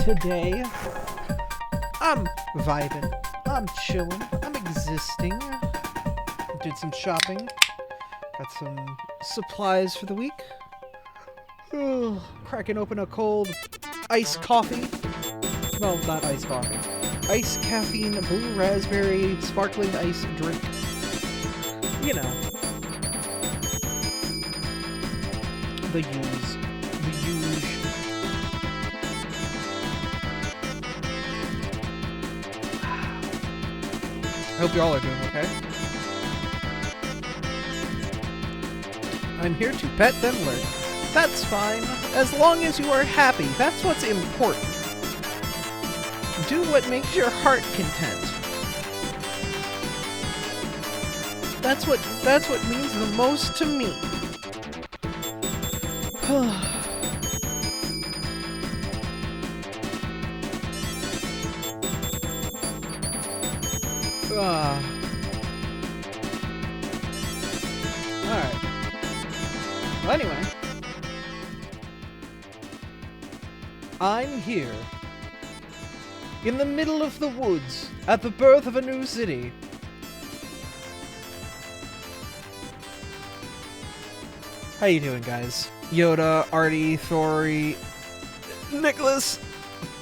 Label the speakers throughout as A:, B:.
A: today. I'm vibing, I'm chilling, I'm existing. Did some shopping, got some supplies for the week. Cracking open a cold iced coffee. Well, not iced coffee. Iced caffeine, blue raspberry, sparkling ice drink. You know. The use. I hope you all are doing okay. I'm here to pet then learn. That's fine, as long as you are happy. That's what's important. Do what makes your heart content. That's what means the most to me. Alright. Well, anyway, I'm here, in the middle of the woods, at the birth of a new city. How you doing, guys? Yoda, Artie, Thori, Nicholas,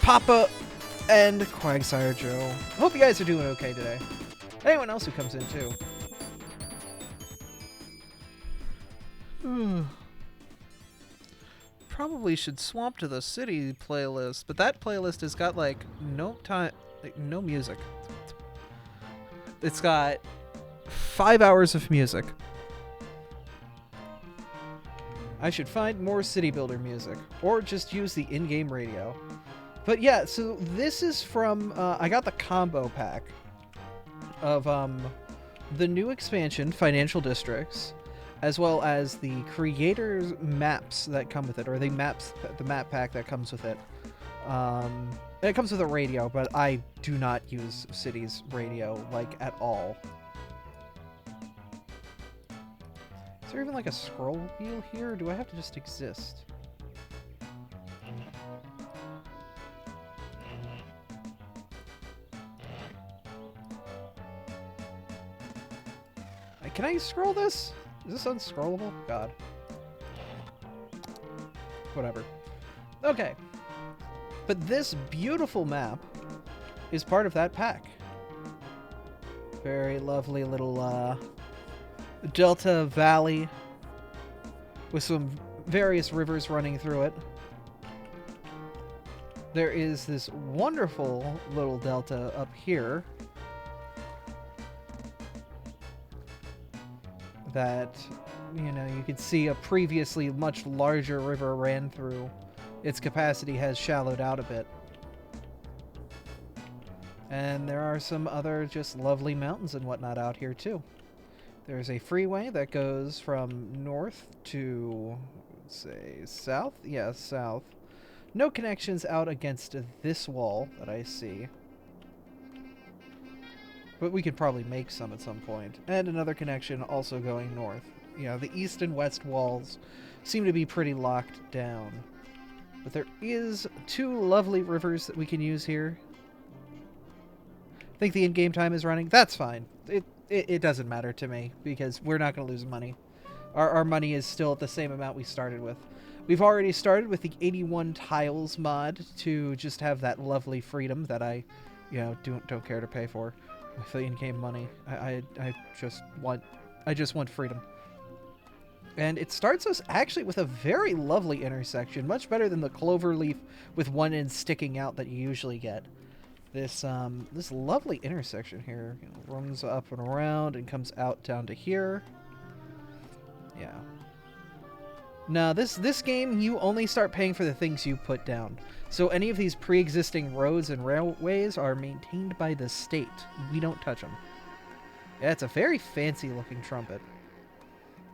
A: Papa, and Quagsire Joe. Hope you guys are doing okay today. Anyone else who comes in, too. Probably should swap to the city playlist, but that playlist has got, like, no time, like, no music. It's got 5 hours of music. I should find more City Builder music, or just use the in-game radio. But yeah, so this is from, I got the combo pack of the new expansion, Financial Districts, as well as the creators maps that come with it, or the map pack that comes with it. It comes with a radio, but I do not use City's radio, like, at all. Is there even, like, a scroll wheel here, or do I have to just exist? Can I scroll this? Is this unscrollable? God. Whatever. Okay. But this beautiful map is part of that pack. Very lovely little Delta Valley with some various rivers running through it. There is this wonderful little delta up here that, you know, you could see a previously much larger river ran through. Its capacity has shallowed out a bit. And there are some other just lovely mountains and whatnot out here too. There's a freeway that goes from north to, let's say, south? Yeah, south. No connections out against this wall that I see. But we could probably make some at some point. And another connection also going north. You know, the east and west walls seem to be pretty locked down. But there is 2 lovely rivers that we can use here. I think the in-game time is running. That's fine. It doesn't matter to me, because we're not going to lose money. Our money is still at the same amount we started with. We've already started with the 81 tiles mod to just have that lovely freedom that I, you know, don't care to pay for. With the in-game money. I just want freedom. And it starts us actually with a very lovely intersection, much better than the clover leaf with one end sticking out that you usually get. This lovely intersection here, you know, runs up and around and comes out down to here. Yeah. Now, this game, you only start paying for the things you put down. So any of these pre-existing roads and railways are maintained by the state. We don't touch them. Yeah, it's a very fancy-looking trumpet.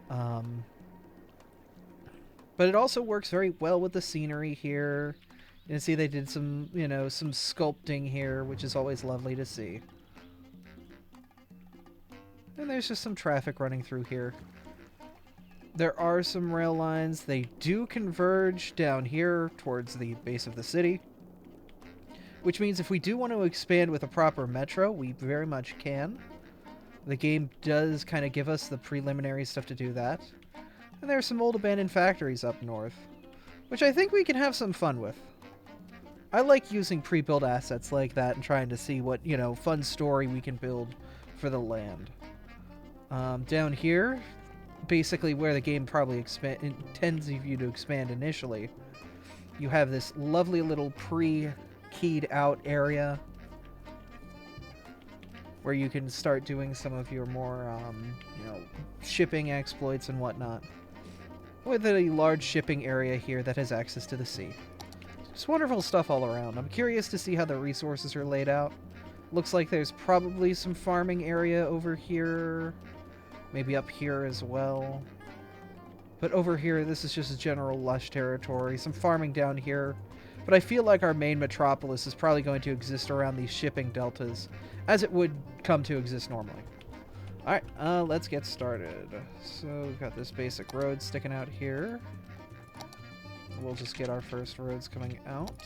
A: But it also works very well with the scenery here. You can see they did some, you know, some sculpting here, which is always lovely to see. And there's just some traffic running through here. There are some rail lines. They do converge down here towards the base of the city. Which means if we do want to expand with a proper metro, we very much can. The game does kind of give us the preliminary stuff to do that. And there are some old abandoned factories up north, which I think we can have some fun with. I like using pre-built assets like that and trying to see what, you know, fun story we can build for the land. Down here, basically where the game probably intends you to expand initially, you have this lovely little pre-keyed out area where you can start doing some of your more, you know, shipping exploits and whatnot, with a large shipping area here that has access to the sea. Just wonderful stuff all around. I'm curious to see how the resources are laid out. Looks like there's probably some farming area over here. Maybe up here as well. But over here, this is just a general lush territory. Some farming down here. But I feel like our main metropolis is probably going to exist around these shipping deltas, as it would come to exist normally. Alright, let's get started. So we've got this basic road sticking out here. we'll just get our first roads coming out.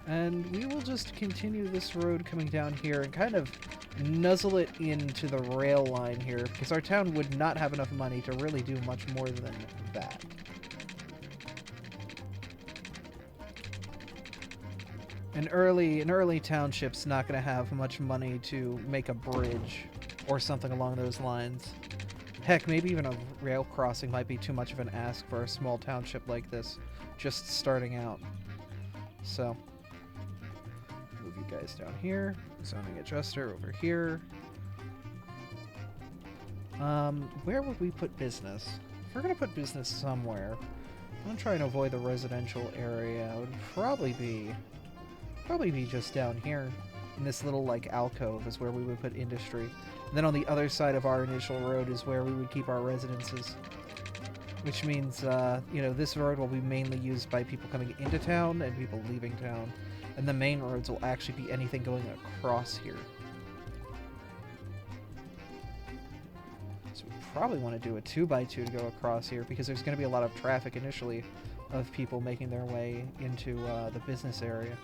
A: And we will just continue this road coming down here and kind of nuzzle it into the rail line here, because our town would not have enough money to really do much more than that. An early township's not going to have much money to make a bridge or something along those lines. Heck, maybe even a rail crossing might be too much of an ask for a small township like this, just starting out. So, move you guys down here. Zoning adjuster over here. Where would we put business? If we're going to put business somewhere, I'm going to try and avoid the residential area. It would probably be just down here. In this little, like, alcove is where we would put industry. And then on the other side of our initial road is where we would keep our residences. Which means, you know, this road will be mainly used by people coming into town and people leaving town. And the main roads will actually be anything going across here. So we probably want to do a 2x2 to go across here, because there's going to be a lot of traffic initially of people making their way into the business area.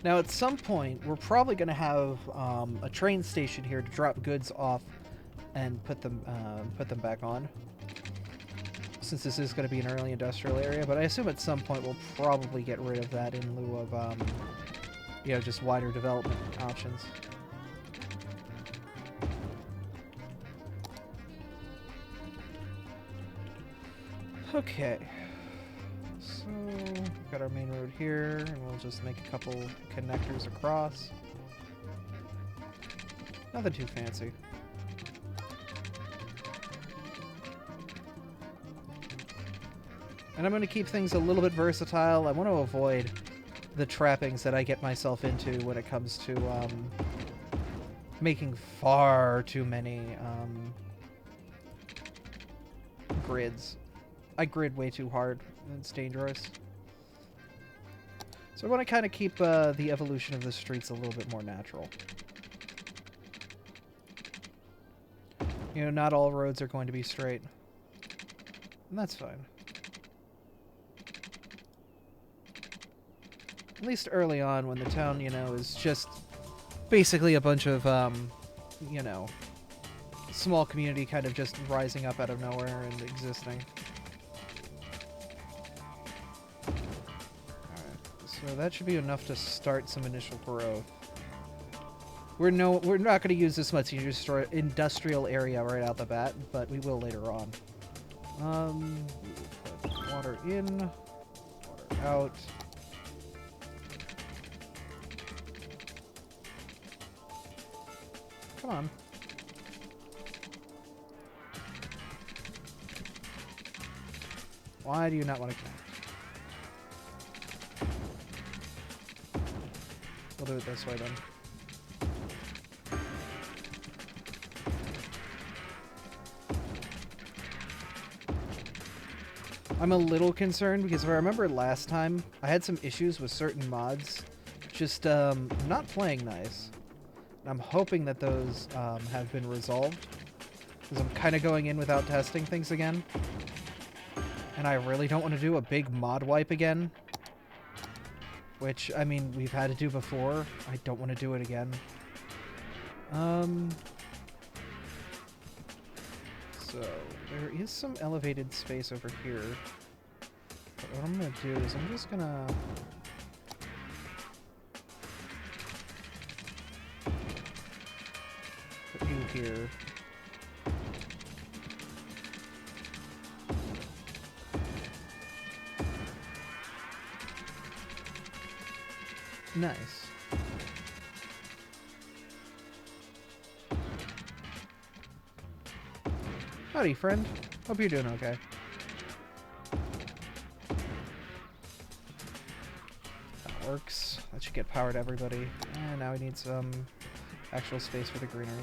A: Now, at some point, we're probably going to have a train station here to drop goods off and put them back on, since this is going to be an early industrial area. But I assume at some point we'll probably get rid of that in lieu of, you know, just wider development options. Okay. So, we've got our main road here, and we'll just make a couple connectors across. Nothing too fancy. And I'm going to keep things a little bit versatile. I want to avoid the trappings that I get myself into when it comes to making far too many grids. I grid way too hard. It's dangerous. So I want to kind of keep the evolution of the streets a little bit more natural. You know, not all roads are going to be straight. And that's fine. At least early on, when the town, you know, is just basically a bunch of, you know, small community kind of just rising up out of nowhere and existing. So that should be enough to start some initial growth. We're not going to use this much industrial area right out the bat, but we will later on. We'll put water in, water out. Come on. Why do you not want to connect? We'll do it this way then. I'm a little concerned because if I remember last time, I had some issues with certain mods just not playing nice. I'm hoping that those have been resolved, because I'm kind of going in without testing things again. And I really don't want to do a big mod wipe again. Which, I mean, we've had to do before. I don't want to do it again. So, there is some elevated space over here. But what I'm going to do is I'm just going to... put you here. Nice. Howdy, friend. Hope you're doing okay. That works. That should get power to everybody. And now we need some actual space for the greenery.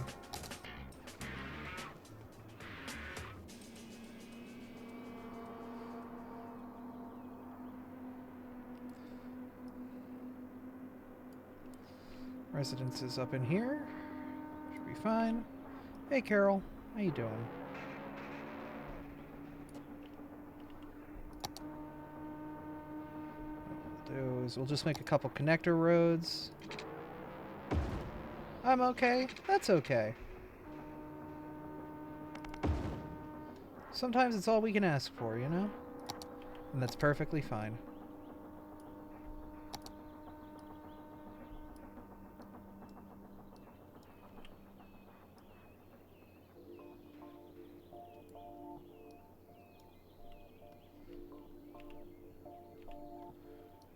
A: Residences up in here. Should be fine. Hey, Carol. How you doing? What we'll do is we'll just make a couple connector roads. I'm okay. That's okay. Sometimes it's all we can ask for, you know? And that's perfectly fine.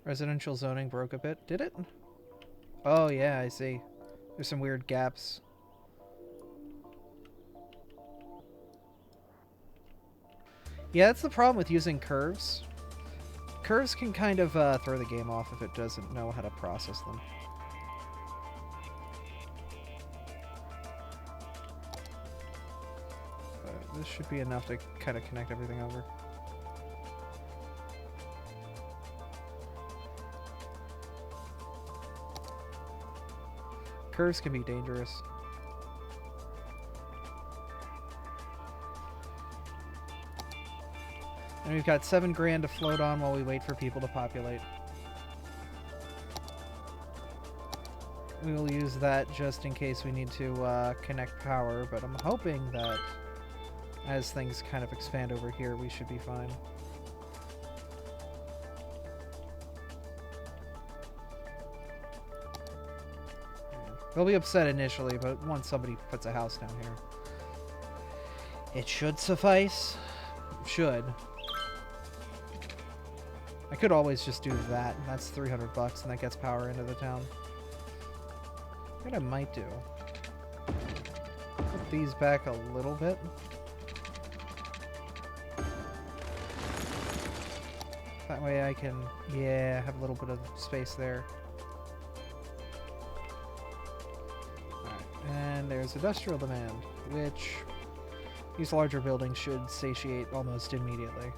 A: Residential zoning broke a bit. Did it? Oh, yeah, I see. There's some weird gaps. Yeah, that's the problem with using curves. Curves can kind of throw the game off if it doesn't know how to process them. This should be enough to kind of connect everything over. Curves can be dangerous. And we've got 7 grand to float on while we wait for people to populate. We will use that just in case we need to connect power, but I'm hoping that as things kind of expand over here, we should be fine. They'll be upset initially, but once somebody puts a house down here, it should suffice. Should. I could always just do that. That's 300 bucks, and that gets power into the town. What I might do, put these back a little bit. That way I can, yeah, have a little bit of space there. And there's industrial demand, which these larger buildings should satiate almost immediately.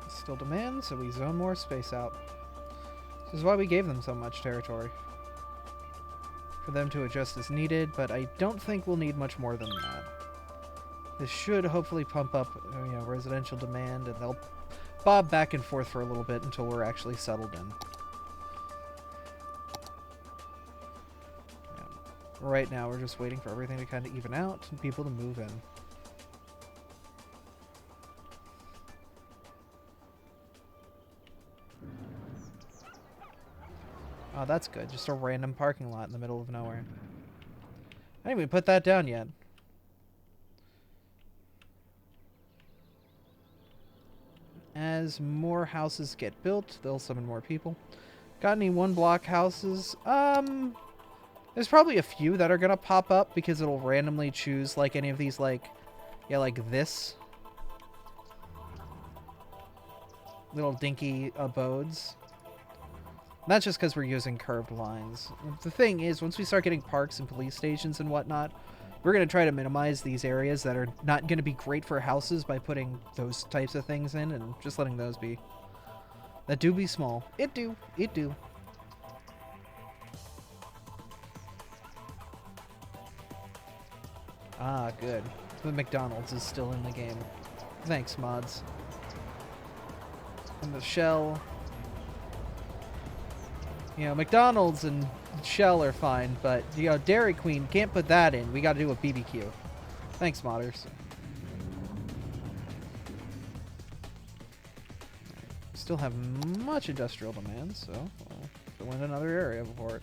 A: Still demand, so we zone more space out. This is why we gave them so much territory. For them to adjust as needed, but I don't think we'll need much more than that. This should hopefully pump up, you know, residential demand, and they'll bob back and forth for a little bit until we're actually settled in. Yeah. Right now, we're just waiting for everything to kind of even out and people to move in. Oh, that's good. Just a random parking lot in the middle of nowhere. I didn't even put that down yet. As more houses get built, they'll summon more people. Got any one-block houses? There's probably a few that are gonna pop up because it'll randomly choose like any of these, like, yeah, like this. Little dinky abodes. Not just because we're using curved lines. The thing is, once we start getting parks and police stations and whatnot, we're going to try to minimize these areas that are not going to be great for houses by putting those types of things in and just letting those be. That do be small. It do. It do. Ah, good. The McDonald's is still in the game. Thanks, mods. And the Shell. You know, McDonald's and Shell are fine, but, you know, Dairy Queen, can't put that in. We gotta do a BBQ. Thanks, modders. Still have much industrial demand, so we'll fill in another area before it.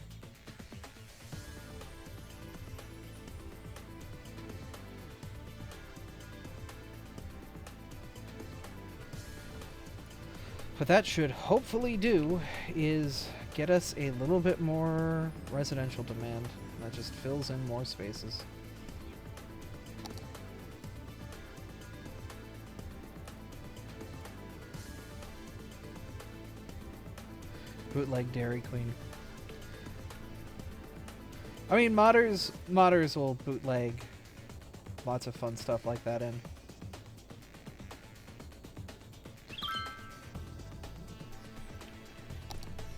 A: What that should hopefully do is get us a little bit more residential demand. That just fills in more spaces. Bootleg Dairy Queen. I mean, modders will bootleg lots of fun stuff like that in.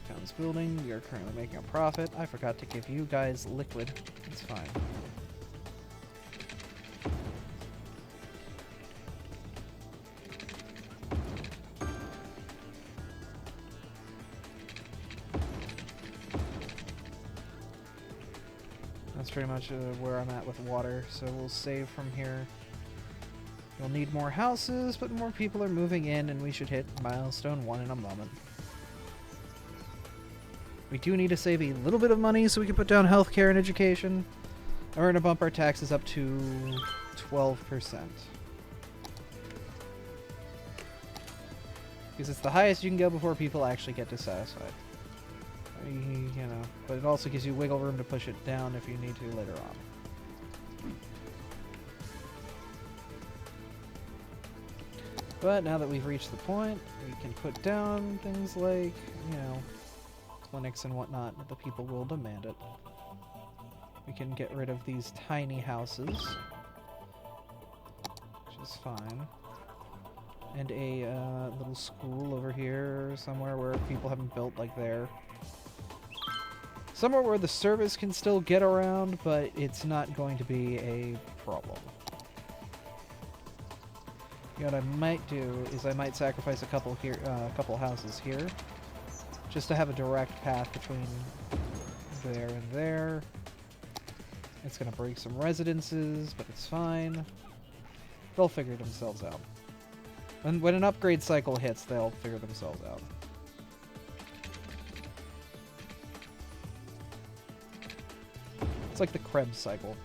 A: Town's building. We are currently making a profit. I forgot to give you guys liquid. It's fine. That's pretty much where I'm at with water, so we'll save from here. We'll need more houses, but more people are moving in, and we should hit milestone 1 in a moment. We do need to save a little bit of money so we can put down healthcare and education. And we're going to bump our taxes up to 12%. Because it's the highest you can go before people actually get dissatisfied. You know, but it also gives you wiggle room to push it down if you need to later on. But now that we've reached the point, we can put down things like, you know, clinics and whatnot. The people will demand it. We can get rid of these tiny houses, which is fine. And a little school over here somewhere where people haven't built like there. Somewhere where the service can still get around, but it's not going to be a problem. You know what I might do is I might sacrifice a couple here, couple houses here, just to have a direct path between there and there. It's gonna break some residences, but it's fine. They'll figure themselves out. When an upgrade cycle hits, they'll figure themselves out. It's like the Krebs cycle.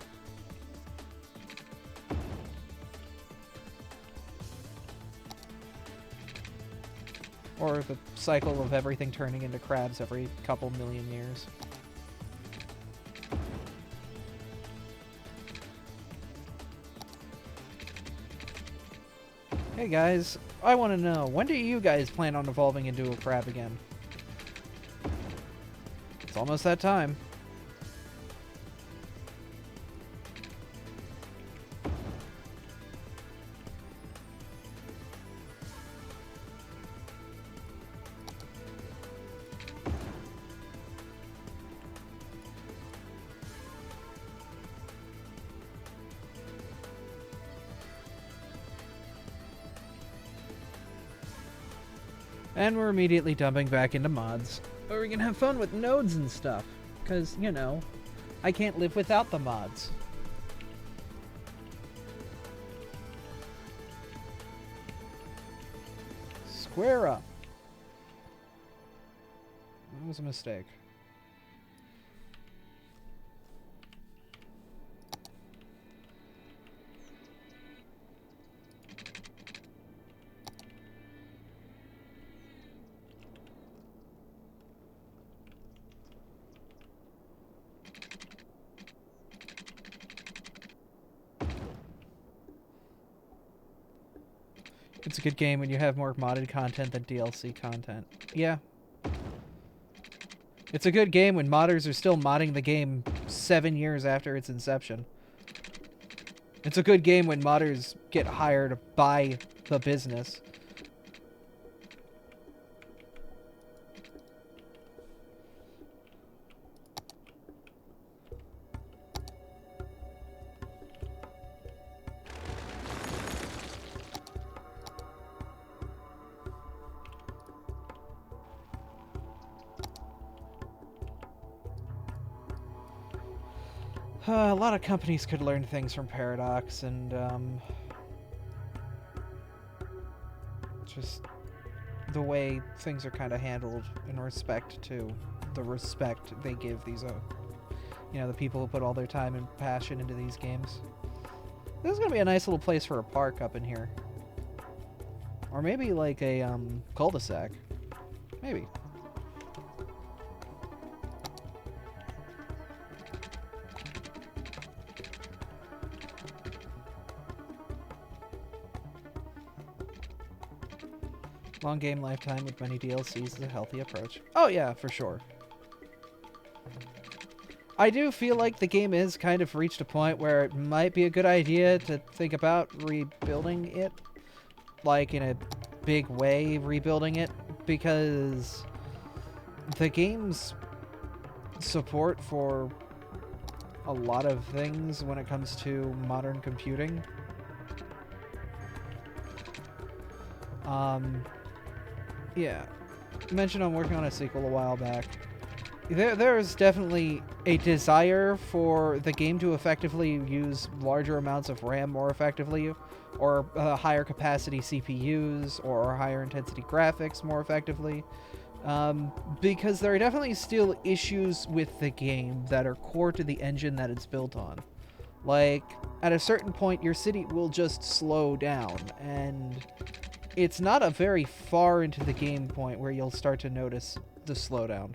A: Or the cycle of everything turning into crabs every couple million years. Hey guys, I want to know, when do you guys plan on evolving into a crab again? It's almost that time. And we're immediately dumping back into mods. But we can have fun with nodes and stuff. Because, you know, I can't live without the mods. Square up. That was a mistake. It's a good game when you have more modded content than DLC content. Yeah. It's a good game when modders are still modding the game 7 years after its inception. It's a good game when modders get hired by the business. A lot of companies could learn things from Paradox, and just the way things are kind of handled in respect to the respect they give these, you know, the people who put all their time and passion into these games. This is gonna be a nice little place for a park up in here, or maybe like a cul-de-sac, maybe. Long game lifetime with many DLCs is a healthy approach. Oh yeah, for sure. I do feel like the game is kind of reached a point where it might be a good idea to think about rebuilding it. Like, in a big way, rebuilding it. Because the game's support for a lot of things when it comes to modern computing. Yeah. I mentioned I'm working on a sequel a while back. There's definitely a desire for the game to effectively use larger amounts of RAM more effectively, or higher capacity CPUs, or higher intensity graphics more effectively. Because there are definitely still issues with the game that are core to the engine that it's built on. Like, at a certain point, your city will just slow down, and it's not a very far into the game point where you'll start to notice the slowdown.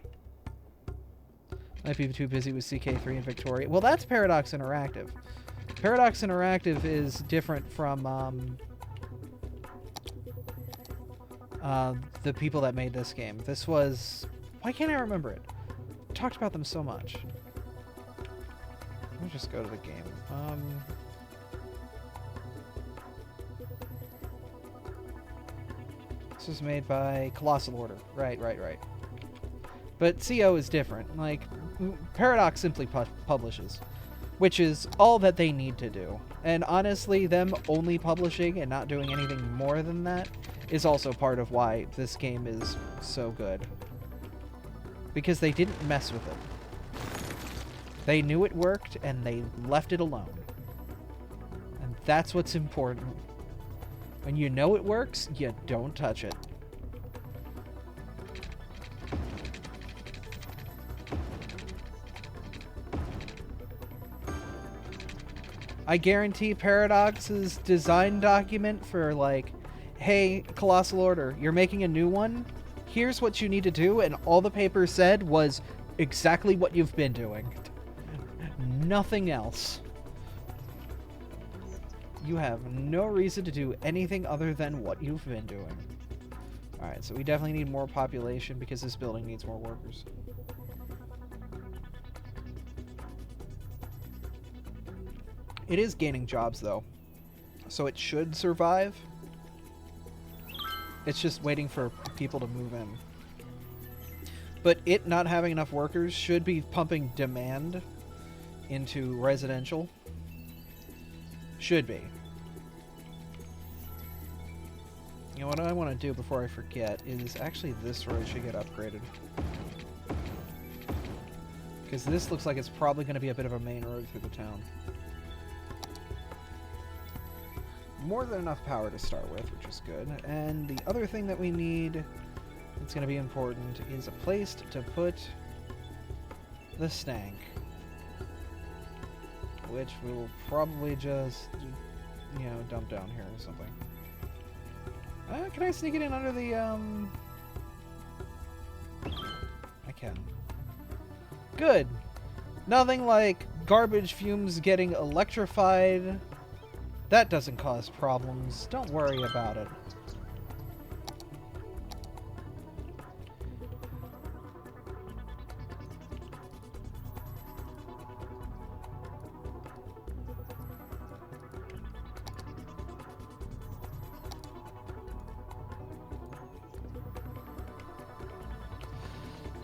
A: Might be too busy with CK3 and Victoria. Well, that's Paradox Interactive. Paradox Interactive is different from the people that made this game. This was... Why can't I remember it? I talked about them so much. Let me just go to the game. This was made by Colossal Order. Right. But CO is different. Like, Paradox simply publishes, which is all that they need to do. And honestly, them only publishing and not doing anything more than that is also part of why this game is so good. Because they didn't mess with it. They knew it worked, and they left it alone. And that's what's important. When you know it works, you don't touch it. I guarantee Paradox's design document for, like, hey, Colossal Order, you're making a new one? Here's what you need to do, and all the paper said was exactly what you've been doing. Nothing else. You have no reason to do anything other than what you've been doing. Alright, so we definitely need more population because this building needs more workers. It is gaining jobs, though, so it should survive. It's just waiting for people to move in. But it not having enough workers should be pumping demand into residential. Should be. You know, what I want to do before I forget is actually this road should get upgraded. Because this looks like it's probably going to be a bit of a main road through the town. More than enough power to start with, which is good. And the other thing that we need that's going to be important is a place to put the stank. Which we will probably just, you know, dump down here or something. Can I sneak it in under the, I can. Good! Nothing like garbage fumes getting electrified. That doesn't cause problems. Don't worry about it.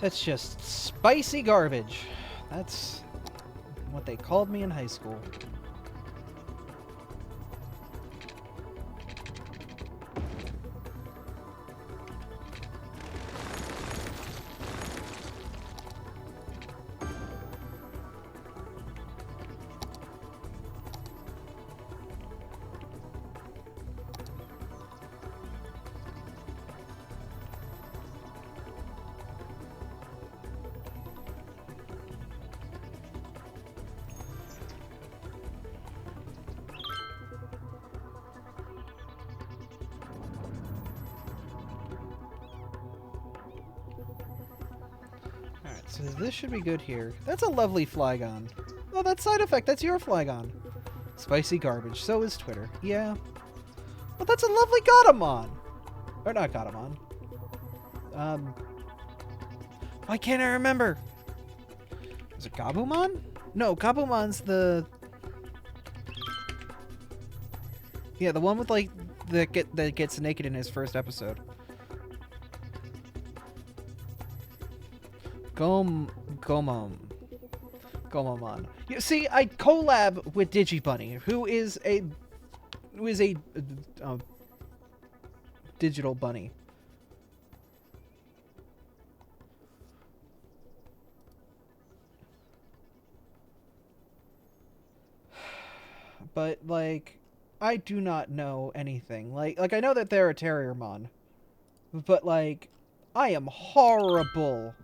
A: That's just spicy garbage. That's what they called me in high school. So this should be good here. That's a lovely Flygon. Oh, that's Side Effect. That's your Flygon. Spicy garbage. So is Twitter. Yeah. Well, that's a lovely Gotamon. Or not Gatomon. Why can't I remember? Is it Gabumon? No, Gabumon's the... Yeah, the one with, like, that gets naked in his first episode. Gomamon. You see, I collab with Digibunny, who is a digital bunny. But like, I do not know anything. Like I know that they're a Terriermon, but like, I am horrible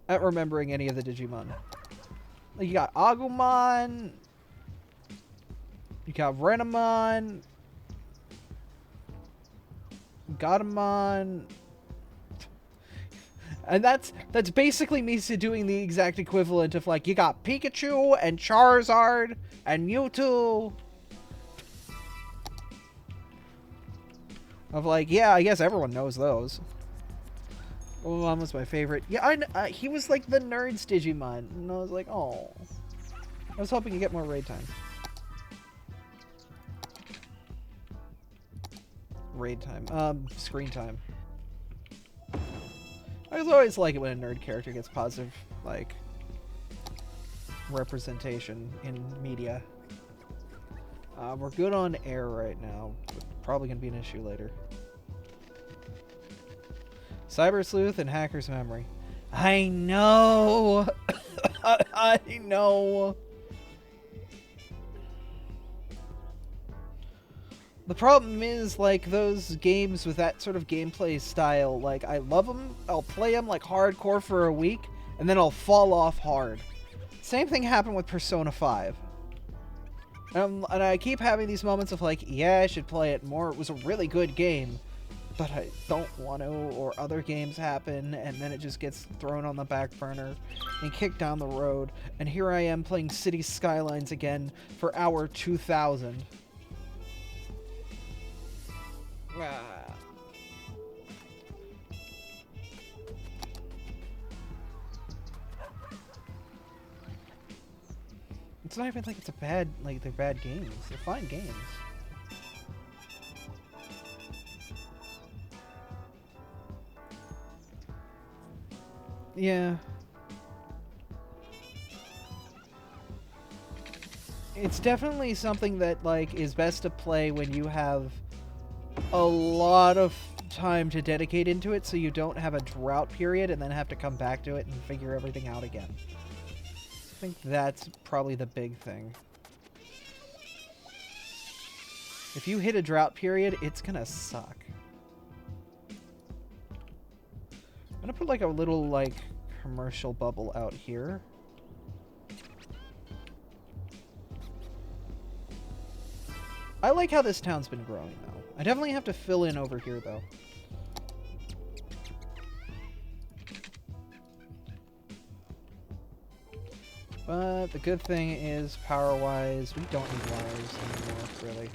A: at remembering any of the Digimon. Like, you got Agumon, you got Renamon, Gatomon, and that's basically me doing the exact equivalent of, like, you got Pikachu and Charizard and Mewtwo. Of like, yeah, I guess everyone knows those. Mom was my favorite. Yeah, he was like the nerd's Digimon, and I was like, oh. I was hoping to get more raid time. Raid time. Screen time. I always like it when a nerd character gets positive, like, representation in media. We're good on air right now, but probably gonna be an issue later. Cyber Sleuth and Hacker's Memory. I know! I know! The problem is, like, those games with that sort of gameplay style, like, I love them, I'll play them, like, hardcore for a week, and then I'll fall off hard. Same thing happened with Persona 5. And I keep having these moments of, like, yeah, I should play it more, it was a really good game, but I don't want to, or other games happen, and then it just gets thrown on the back burner and kicked down the road, and here I am playing City Skylines again for hour 2000. It's not even like it's a bad, like, they're bad games. They're fine games. Yeah. It's definitely something that, like, is best to play when you have a lot of time to dedicate into it, so you don't have a drought period and then have to come back to it and figure everything out again. I think that's probably the big thing. If you hit a drought period, it's gonna suck. I'm gonna put, like, a little, like, commercial bubble out here. I like how this town's been growing, though. I definitely have to fill in over here, though. But the good thing is, power-wise, we don't need wires anymore, really.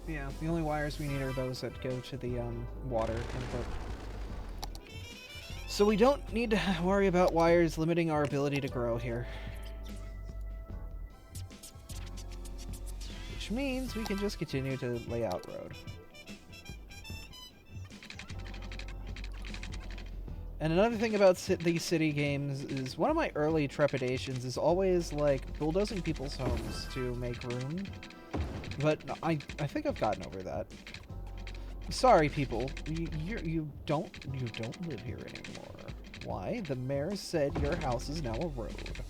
A: Yeah, the only wires we need are those that go to the water input. So we don't need to worry about wires limiting our ability to grow here. Which means we can just continue to lay out road. And another thing about these city games is one of my early trepidations is always, like, bulldozing people's homes to make room. But I think I've gotten over that. Sorry, people. You don't live here anymore. Why? The mayor said your house is now a road.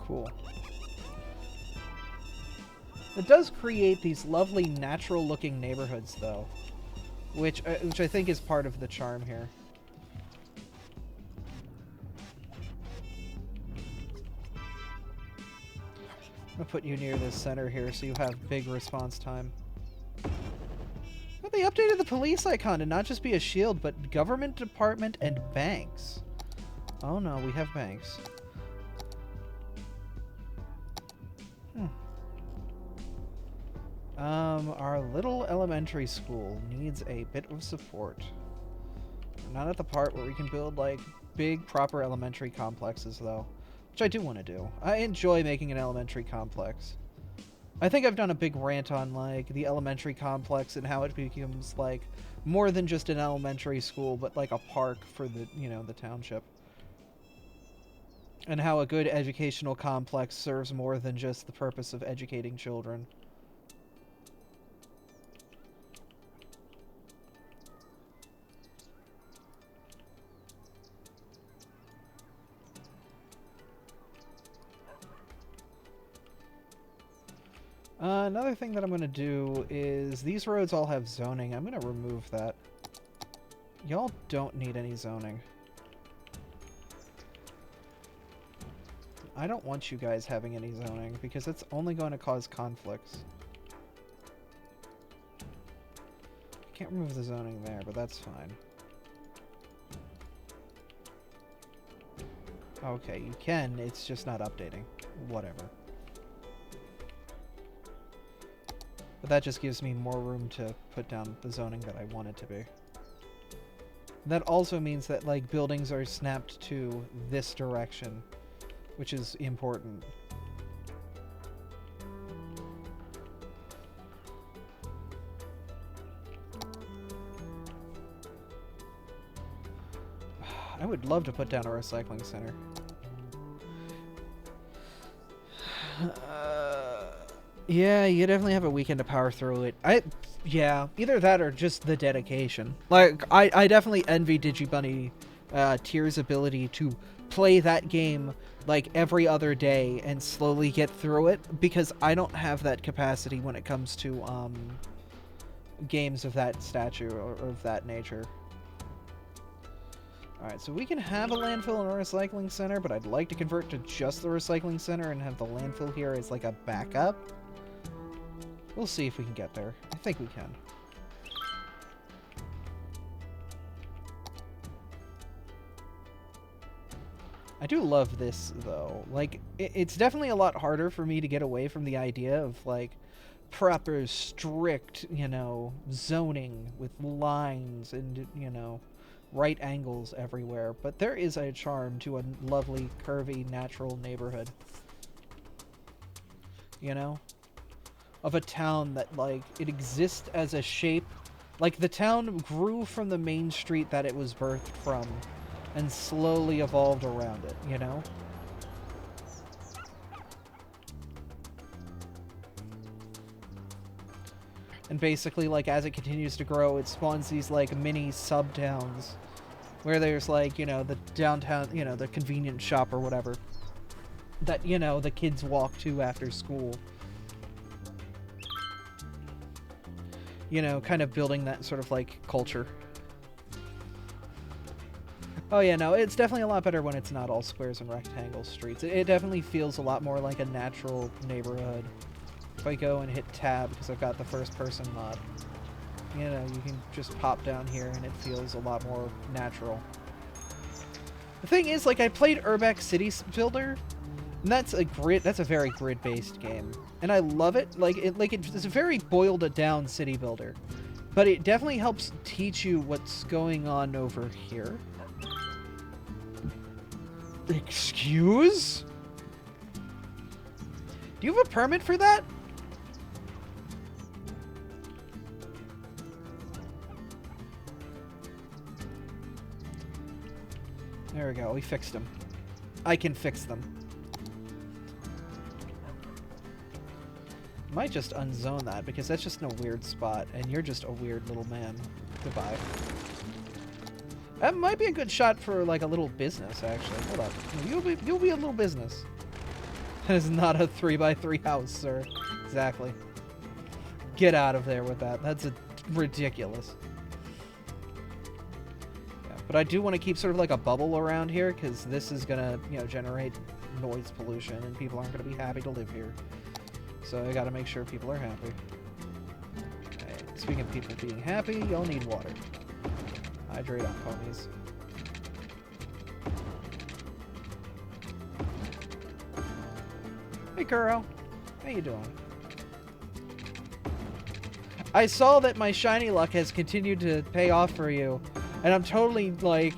A: Cool. It does create these lovely natural-looking neighborhoods, though, which I think is part of the charm here. I'm gonna put you near this center here so you have big response time. Oh, they updated the police icon to not just be a shield, but government department and banks. Oh no, we have banks. Our little elementary school needs a bit of support. We're not at the part where we can build, like, big, proper elementary complexes, though. Which I do want to do. I enjoy making an elementary complex. I think I've done a big rant on, like, the elementary complex and how it becomes, like, more than just an elementary school, but, like, a park for the, you know, the township. And how a good educational complex serves more than just the purpose of educating children. Another thing that I'm going to do is these roads all have zoning. I'm going to remove that. Y'all don't need any zoning. I don't want you guys having any zoning because it's only going to cause conflicts. I can't remove the zoning there, but that's fine. Okay, you can. It's just not updating. Whatever. But that just gives me more room to put down the zoning that I want it to be. That also means that, like, buildings are snapped to this direction, which is important. I would love to put down a recycling center. Yeah, you definitely have a weekend to power through it. Yeah, either that or just the dedication. Like, I definitely envy Digibunny Tier's ability to play that game like every other day and slowly get through it, because I don't have that capacity when it comes to games of that stature or of that nature. Alright, so we can have a landfill and a recycling center, but I'd like to convert to just the recycling center and have the landfill here as like a backup. We'll see if we can get there. I think we can. I do love this, though. Like, it's definitely a lot harder for me to get away from the idea of, like, proper, strict, you know, zoning with lines and, you know, right angles everywhere. But there is a charm to a lovely, curvy, natural neighborhood. You know? Of a town that, like, it exists as a shape. Like, the town grew from the main street that it was birthed from and slowly evolved around it, you know? And basically, like, as it continues to grow, it spawns these, like, mini sub-towns where there's, like, you know, the downtown, you know, the convenience shop or whatever that, you know, the kids walk to after school. You know, kind of building that sort of, like, culture. Oh yeah, no, it's definitely a lot better when it's not all squares and rectangle streets. It definitely feels a lot more like a natural neighborhood. If I go and hit tab, because I've got the first person mod, you know, you can just pop down here and it feels a lot more natural. The thing is, like, I played Urbex City Builder, and that's a very grid-based game. And I love it. It's a very boiled down city builder. But it definitely helps teach you what's going on over here. Excuse? Do you have a permit for that? There we go, we fixed them. I can fix them. Might just unzone that, because that's just in a weird spot, and you're just a weird little man. Goodbye. That might be a good shot for, like, a little business, actually. Hold up. You'll be a little business. That is not a 3x3 house, sir. Exactly. Get out of there with that. That's ridiculous. Yeah, but I do want to keep sort of like a bubble around here, because this is going to, you know, generate noise pollution, and people aren't going to be happy to live here. So I got to make sure people are happy. Right, speaking of people being happy, y'all need water. Hydrate on ponies. Hey, Kuro. How you doing? I saw that my shiny luck has continued to pay off for you, and I'm totally, like...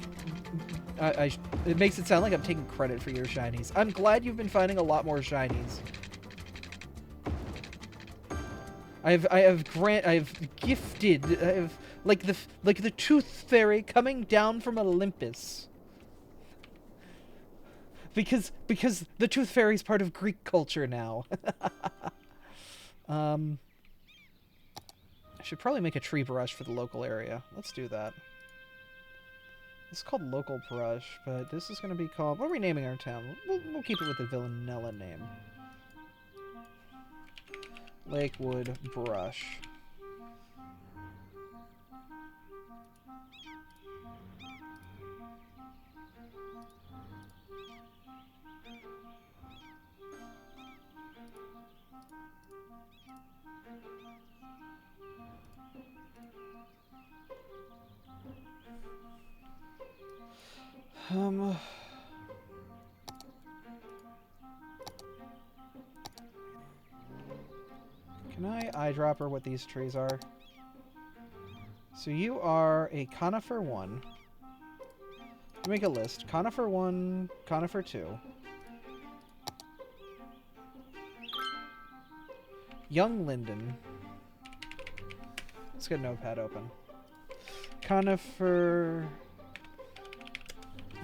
A: it makes it sound like I'm taking credit for your shinies. I'm glad you've been finding a lot more shinies. I've gifted, like the tooth fairy coming down from Olympus. Because the tooth fairy's part of Greek culture now. I should probably make a tree brush for the local area. Let's do that. This is called Local Brush, but this is going to be called... What are we naming our town? We'll keep it with the Villanella name. Lakewood Brush. Can I eyedropper what these trees are? So you are a conifer 1. Make a list. Conifer 1, conifer 2. Young linden. Let's get Notepad open. Conifer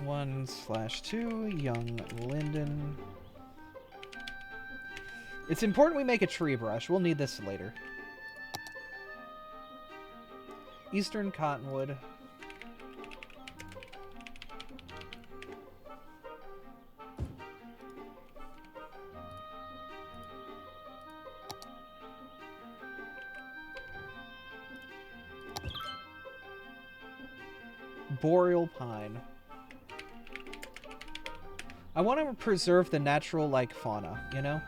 A: 1/2, young linden. It's important we make a tree brush. We'll need this later. Eastern cottonwood. Boreal pine. I want to preserve the natural, like, fauna, you know?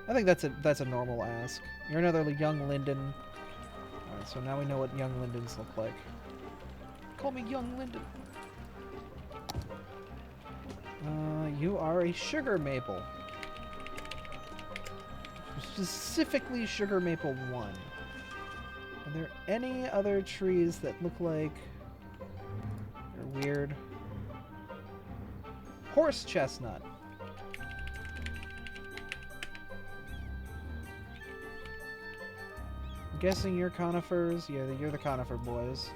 A: I think that's a normal ask. You're another young linden. Alright, so now we know what young lindens look like. Call me young linden. You are a sugar maple. Specifically sugar maple 1. Are there any other trees that look like they're weird? Horse chestnut. I'm guessing you're conifers. Yeah, you're the conifer boys.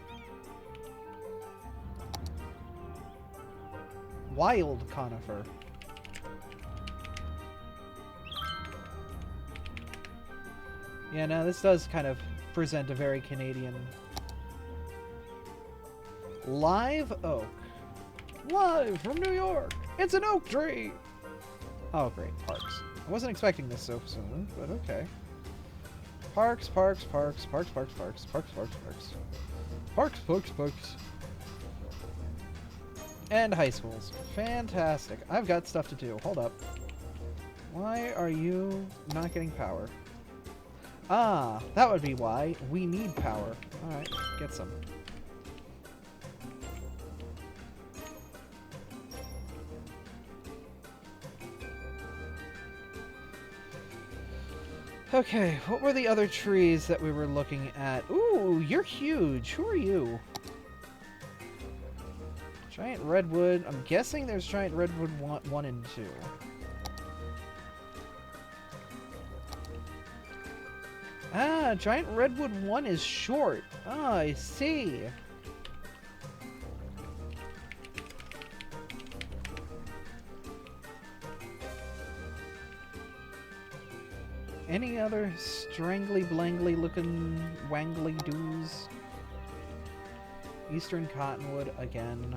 A: Wild conifer. Yeah, no, this does kind of present a very Canadian... Live oak. Live from New York! It's an oak tree! Oh, great. Parks. I wasn't expecting this so soon, but okay. Parks, parks, parks, parks, parks, parks, parks, parks, parks. Parks, parks, parks. And high schools. Fantastic. I've got stuff to do. Hold up. Why are you not getting power? Ah, that would be why. We need power. Alright, get some. Okay, what were the other trees that we were looking at? Ooh, you're huge. Who are you? Giant redwood. I'm guessing there's giant redwood 1 and 2. Ah, giant redwood 1 is short. Ah, I see. Any other strangly blangly looking wangly doos? Eastern cottonwood again.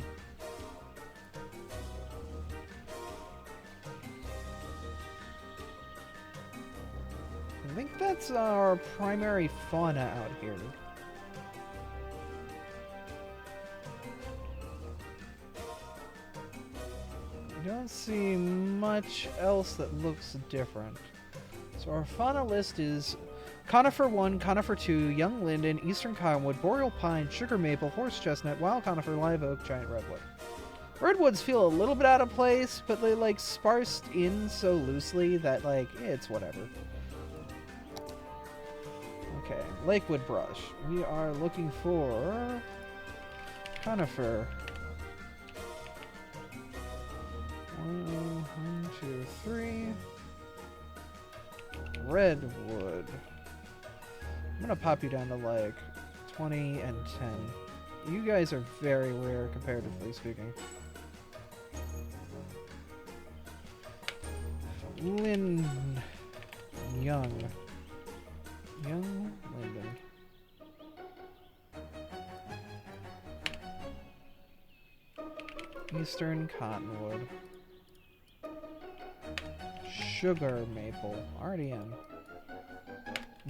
A: think that's our primary fauna out here. I don't see much else that looks different. So our fauna list is conifer 1, conifer 2, young linden, eastern cottonwood, boreal pine, sugar maple, horse chestnut, wild conifer, live oak, giant redwood. Redwoods feel a little bit out of place, but they like sparsed in so loosely that like it's whatever. Okay, lakewood brush. We are looking for conifer. 1, 2, 3. Redwood. I'm gonna pop you down to like 20 and 10. You guys are very rare comparatively speaking. Young linden. Eastern cottonwood. Sugar maple. Already in.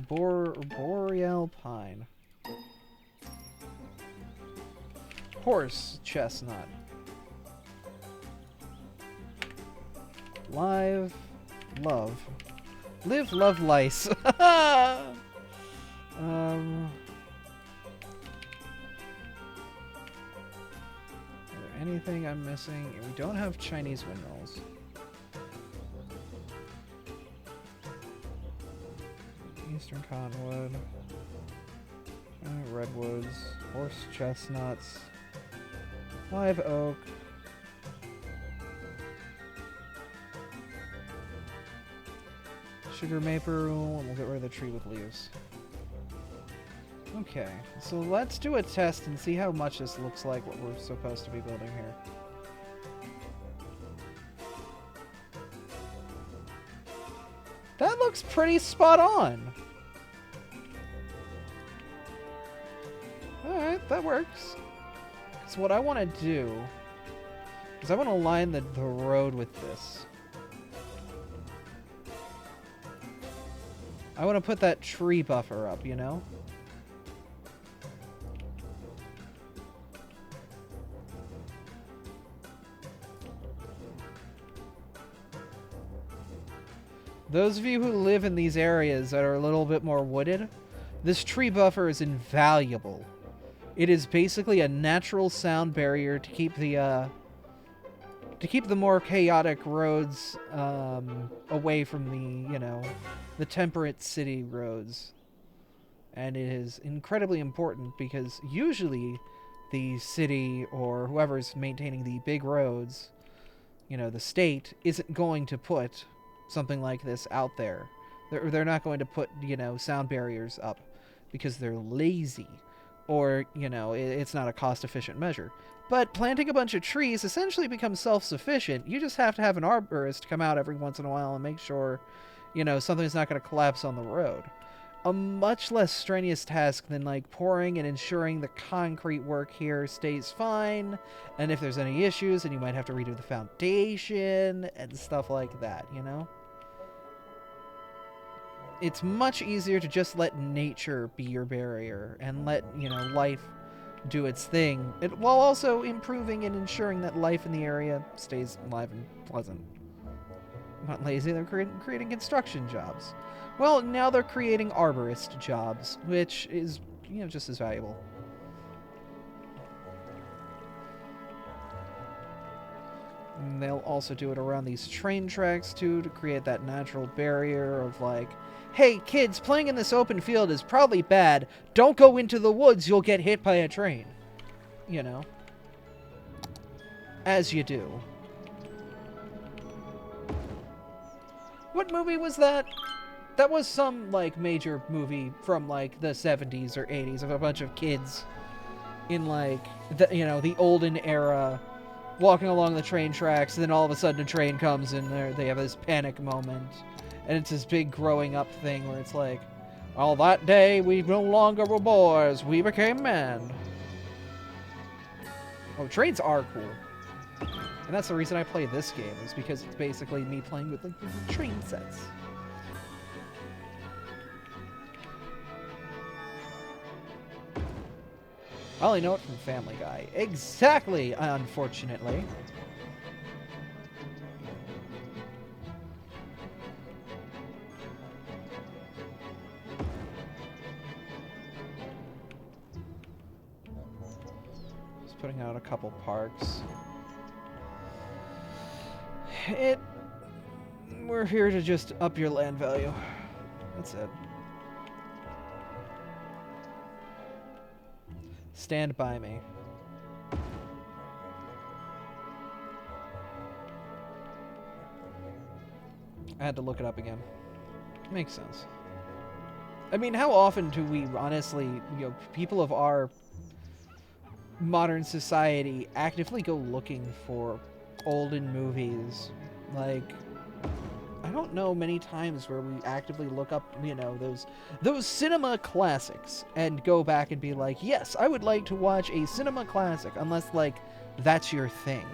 A: Boreal pine. Horse chestnut. Live love lice. Anything I'm missing? We don't have Chinese windmills. Eastern cottonwood. Redwoods. Horse chestnuts. Live oak. Sugar maple, and we'll get rid of the tree with leaves. Okay, so let's do a test and see how much this looks like what we're supposed to be building here. That looks pretty spot on. Alright, that works. So what I want to do is I want to line the road with this. I want to put that tree buffer up, you know? Those of you who live in these areas that are a little bit more wooded, this tree buffer is invaluable. It is basically a natural sound barrier to keep the more chaotic roads away from the, you know, the temperate city roads. And it is incredibly important because usually the city or whoever's maintaining the big roads, you know, the state, isn't going to put something like this out there. They're not going to put, you know, sound barriers up because they're lazy or, you know, it's not a cost-efficient measure. But planting a bunch of trees essentially becomes self-sufficient. You just have to have an arborist come out every once in a while and make sure, you know, something's not going to collapse on the road. A much less strenuous task than, like, pouring and ensuring the concrete work here stays fine. And if there's any issues, then you might have to redo the foundation and stuff like that, you know? It's much easier to just let nature be your barrier and let, you know, life do its thing, while also improving and ensuring that life in the area stays alive and pleasant. Not lazy, they're creating construction jobs. Well, now they're creating arborist jobs, which is, you know, just as valuable. And they'll also do it around these train tracks, too, to create that natural barrier of, like, hey, kids, playing in this open field is probably bad. Don't go into the woods, you'll get hit by a train. You know? As you do. What movie was that? That was some, like, major movie from, like, the 70s or 80s of a bunch of kids in, like, the, you know, the olden era, walking along the train tracks, and then all of a sudden a train comes and they have this panic moment. And it's this big growing up thing where it's like, well, that day we no longer were boys, we became men. Oh, trains are cool. And that's the reason I play this game, is because it's basically me playing with, like, the train sets. I only know it from Family Guy. Exactly, unfortunately. Just putting out a couple parks. We're here to just up your land value. That's it. Stand by me. I had to look it up again. Makes sense. I mean, how often do we honestly, people of our modern society actively go looking for olden movies? Like, I don't know many times where we actively look up, those cinema classics and go back and be like, yes, I would like to watch a cinema classic, unless, like, that's your thing.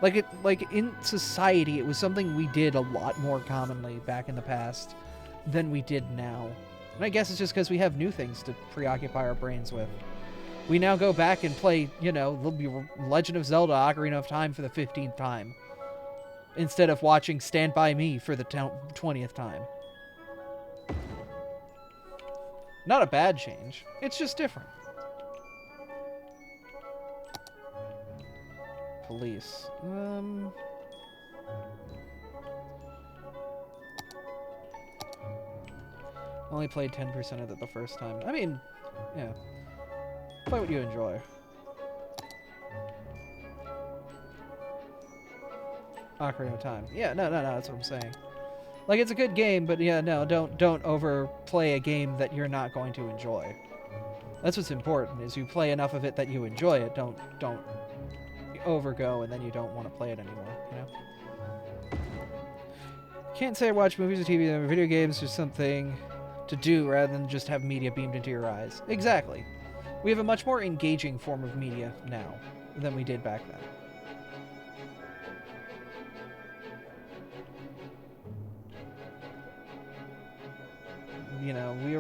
A: Like in society, it was something we did a lot more commonly back in the past than we did now. And I guess it's just because we have new things to preoccupy our brains with. We now go back and play, Legend of Zelda Ocarina of Time for the 15th time, instead of watching Stand By Me for the 20th time. Not a bad change. It's just different. Police. Only played 10% of it the first time. I mean, yeah. Play what you enjoy. Ocarina of Time. Yeah, no, that's what I'm saying. Like, it's a good game, but yeah, no, don't overplay a game that you're not going to enjoy. That's what's important, is you play enough of it that you enjoy it. Don't overgo and then you don't want to play it anymore, Can't say I watch movies or TV or video games or something to do rather than just have media beamed into your eyes. Exactly. We have a much more engaging form of media now than we did back then.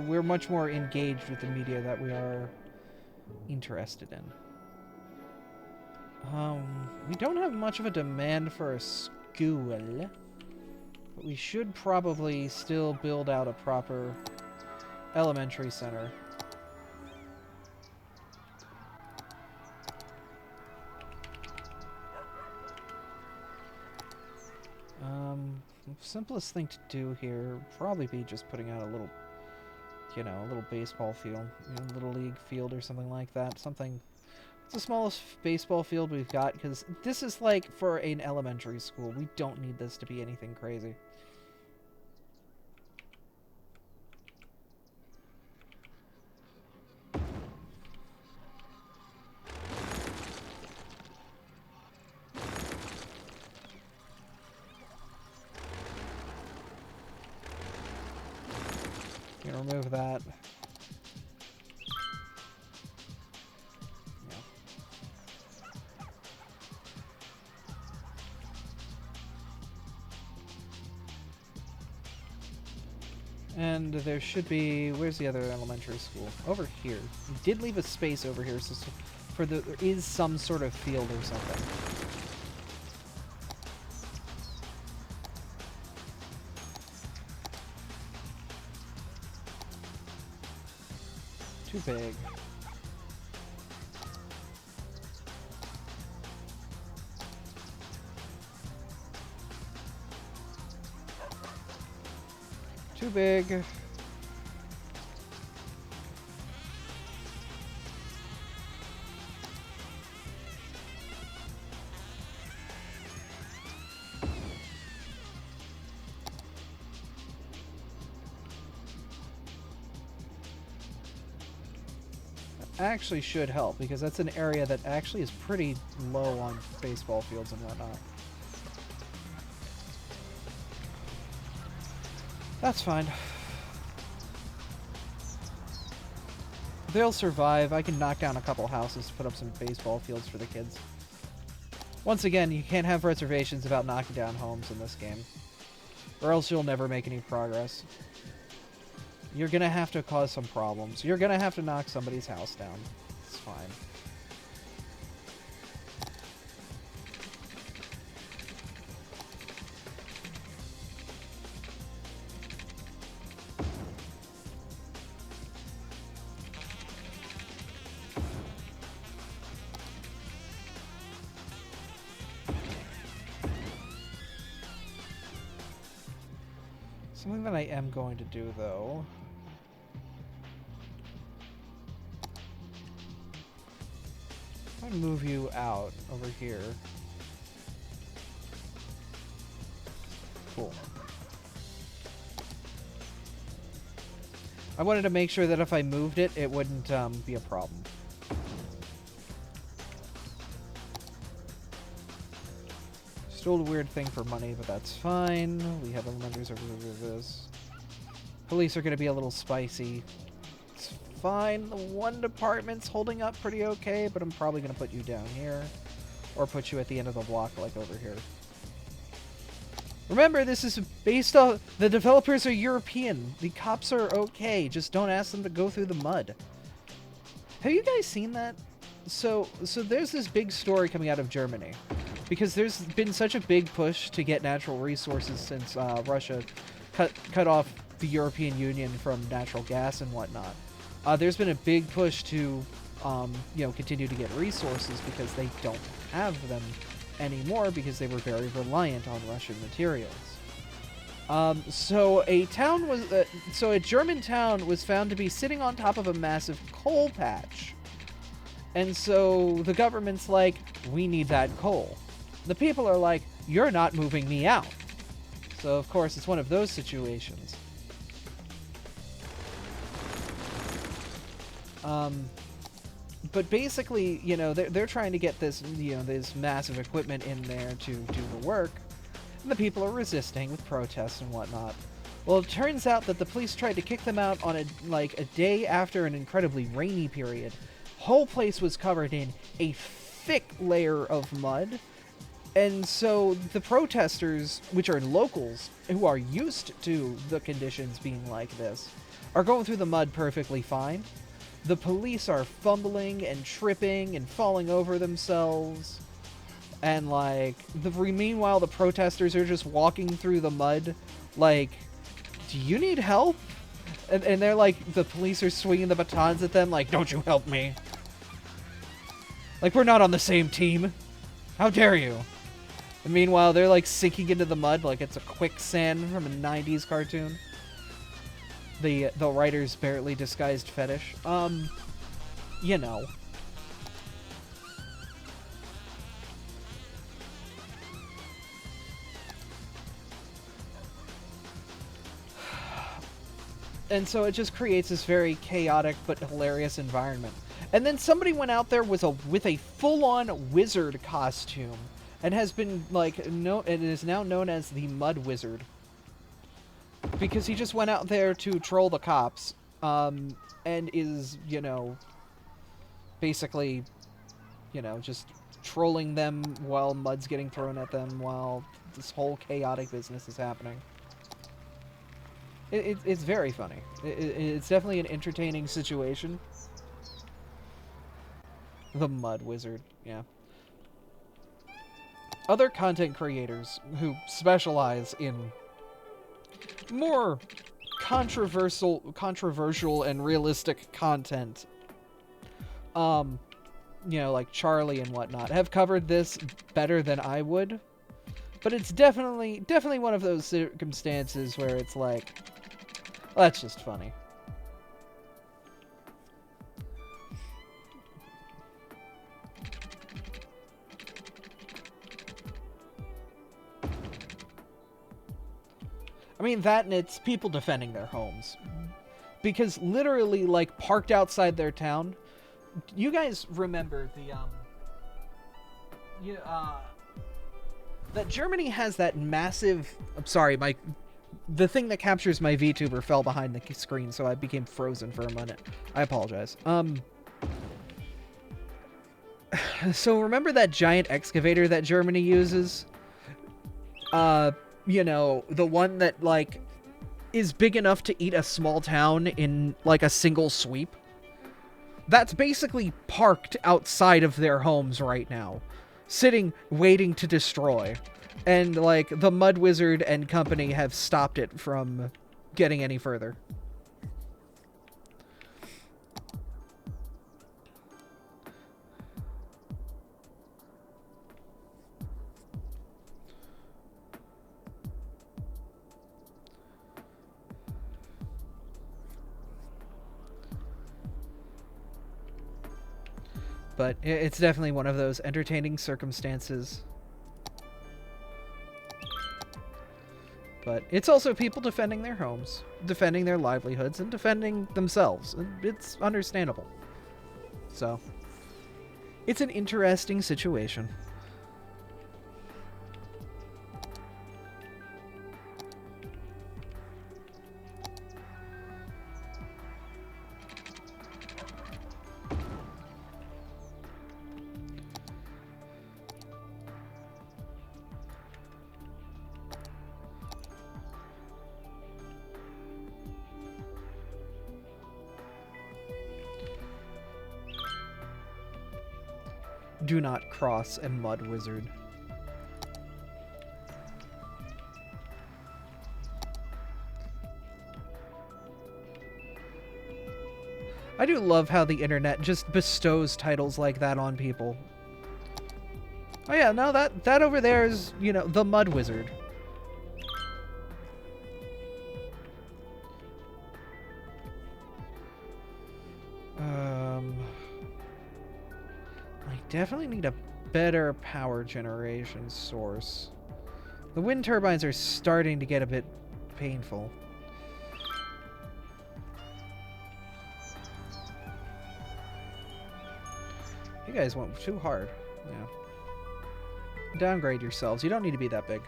A: We're much more engaged with the media that we are interested in. We don't have much of a demand for a school, but we should probably still build out a proper elementary center. The simplest thing to do here would probably be just putting out a little baseball field, little league field or something like that. It's the smallest baseball field we've got, because this is like for an elementary school. We don't need this to be anything crazy. Remove that. Yeah. And there should be... Where's the other elementary school? Over here. We did leave a space over here, so there is some sort of field or something. Too big. Too big. Actually should help, because that's an area that actually is pretty low on baseball fields and whatnot. That's fine. They'll survive. I can knock down a couple houses to put up some baseball fields for the kids. Once again, you can't have reservations about knocking down homes in this game, or else you'll never make any progress. You're gonna have to cause some problems. You're gonna have to knock somebody's house down. It's fine. Something that I am going to do, though... I'm gonna move you out over here. Cool. I wanted to make sure that if I moved it, it wouldn't be a problem. Still a weird thing for money, but that's fine. We have elementers over this. Police are going to be a little spicy. It's fine. The one department's holding up pretty okay, but I'm probably going to put you down here. Or put you at the end of the block, like over here. Remember, this is based on... The developers are European. The cops are okay. Just don't ask them to go through the mud. Have you guys seen that? So there's this big story coming out of Germany. Because there's been such a big push to get natural resources since Russia cut off the European Union from natural gas and whatnot. There's been a big push to, continue to get resources because they don't have them anymore because they were very reliant on Russian materials. So a German town was found to be sitting on top of a massive coal patch. And so the government's like, we need that coal. The people are like, you're not moving me out. So of course it's one of those situations. But basically, they're trying to get this, this massive equipment in there to do the work, and the people are resisting with protests and whatnot. Well, it turns out that the police tried to kick them out on a day after an incredibly rainy period. Whole place was covered in a thick layer of mud, and so the protesters, which are locals, who are used to the conditions being like this, are going through the mud perfectly fine. The police are fumbling and tripping and falling over themselves. And, meanwhile, the protesters are just walking through the mud, like, do you need help? And they're like, the police are swinging the batons at them, like, don't you help me. Like, we're not on the same team. How dare you? And meanwhile, they're, like, sinking into the mud like it's a quicksand from a 90s cartoon. The writer's barely disguised fetish. You know. And so it just creates this very chaotic but hilarious environment. And then somebody went out there with a full-on wizard costume and has been it is now known as the Mud Wizard. Because he just went out there to troll the cops, and is, basically, just trolling them while mud's getting thrown at them while this whole chaotic business is happening. It's very funny. It's definitely an entertaining situation. The Mud Wizard, yeah. Other content creators who specialize in more controversial and realistic content, like Charlie and whatnot, have covered this better than I would. But it's definitely one of those circumstances where it's like, well, that's just funny. I mean, that and it's people defending their homes. Because literally, parked outside their town... You guys remember that Germany has that massive... I'm sorry, the thing that captures my VTuber fell behind the screen, so I became frozen for a minute. I apologize. So remember that giant excavator that Germany uses? The one that, is big enough to eat a small town in, a single sweep? That's basically parked outside of their homes right now. Sitting, waiting to destroy. And, the Mud Wizard and company have stopped it from getting any further. But it's definitely one of those entertaining circumstances. But it's also people defending their homes, defending their livelihoods, and defending themselves. And it's understandable. So, it's an interesting situation. Do not cross and mud wizard. I do love how the internet just bestows titles like that on people. Oh yeah, no, that over there is, you know, the Mud Wizard. I definitely need a better power generation source. The wind turbines are starting to get a bit painful. You guys went too hard. Yeah. Downgrade yourselves. You don't need to be that big.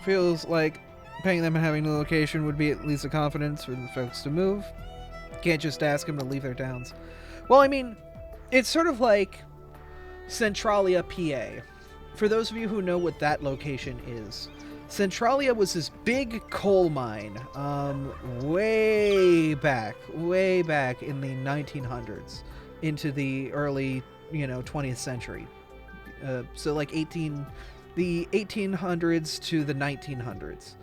A: Feels like paying them and having the location would be at least a confidence for the folks to move. Can't just ask them to leave their towns. Well, I mean, it's sort of like Centralia, PA. For those of you who know what that location is, Centralia was this big coal mine way back in the 1900s into the early, 20th century. So like the 1800s to the 1900s.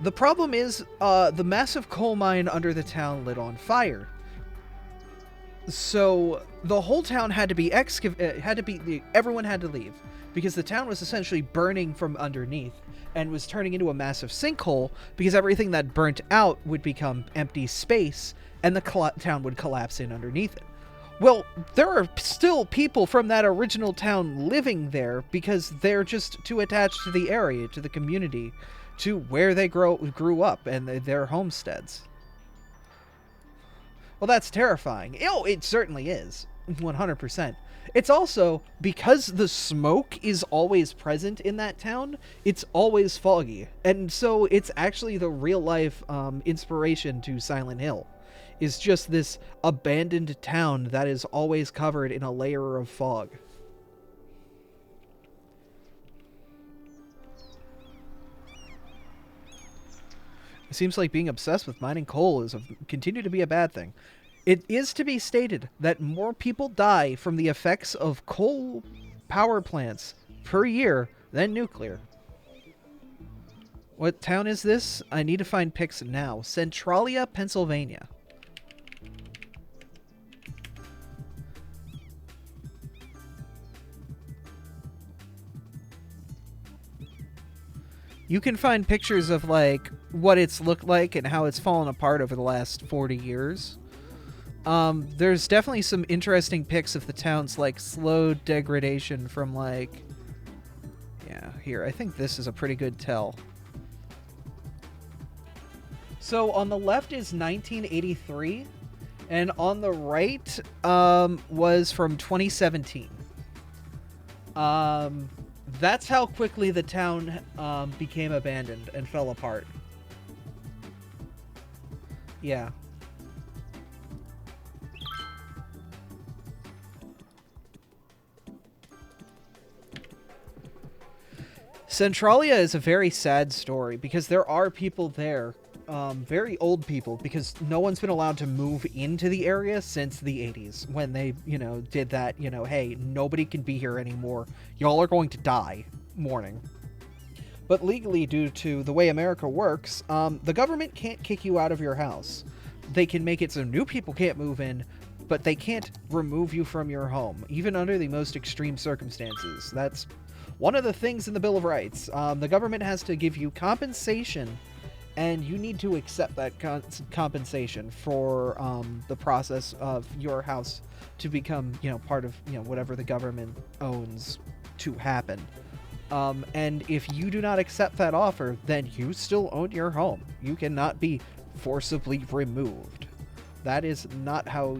A: The problem is the massive coal mine under the town lit on fire. So the whole town had to be everyone had to leave because the town was essentially burning from underneath and was turning into a massive sinkhole because everything that burnt out would become empty space and the town would collapse in underneath it. Well, there are still people from that original town living there because they're just too attached to the area, to the community, to where they grew up and their homesteads. Well, that's terrifying. Oh, it certainly is. 100%. It's also, because the smoke is always present in that town, it's always foggy. And so it's actually the real-life inspiration to Silent Hill. Is just this abandoned town that is always covered in a layer of fog. It seems like being obsessed with mining coal is continue to be a bad thing. It is to be stated that more people die from the effects of coal power plants per year than nuclear. What town is this? I need to find pics now. Centralia, Pennsylvania. You can find pictures of, like, what it's looked like and how it's fallen apart over the last 40 years. There's definitely some interesting pics of the town's, like, slow degradation from, like... Yeah, here, I think this is a pretty good tell. So, on the left is 1983, and on the right, was from 2017. That's how quickly the town became abandoned and fell apart. Yeah. Centralia is a very sad story because there are people there, very old people, because no one's been allowed to move into the area since the 80s when they, did that, hey, nobody can be here anymore. Y'all are going to die warning. But legally, due to the way America works, the government can't kick you out of your house. They can make it so new people can't move in, but they can't remove you from your home, even under the most extreme circumstances. That's one of the things in the Bill of Rights. The government has to give you compensation and you need to accept that compensation for the process of your house to become, part of, whatever the government owns to happen. And if you do not accept that offer, then you still own your home. You cannot be forcibly removed. That is not how,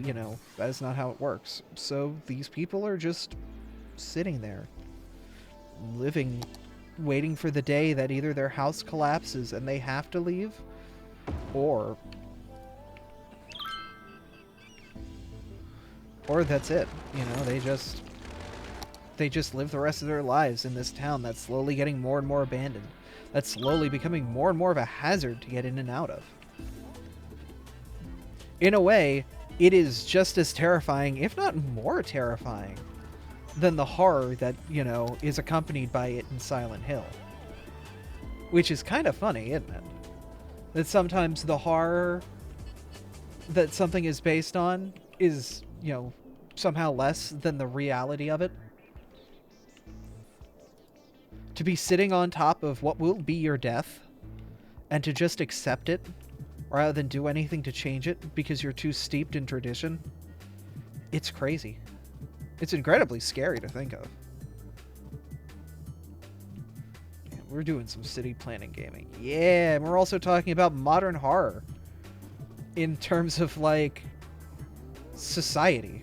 A: that is not how it works. So these people are just sitting there, living, waiting for the day that either their house collapses and they have to leave, or that's it. They just live the rest of their lives in this town that's slowly getting more and more abandoned. That's slowly becoming more and more of a hazard to get in and out of. In a way, it is just as terrifying, if not more terrifying, than the horror that, is accompanied by it in Silent Hill. Which is kind of funny, isn't it? That sometimes the horror that something is based on is, somehow less than the reality of it. To be sitting on top of what will be your death, and to just accept it, rather than do anything to change it because you're too steeped in tradition, it's crazy. It's incredibly scary to think of. Yeah, we're doing some city planning gaming. Yeah, and we're also talking about modern horror in terms of, like, society.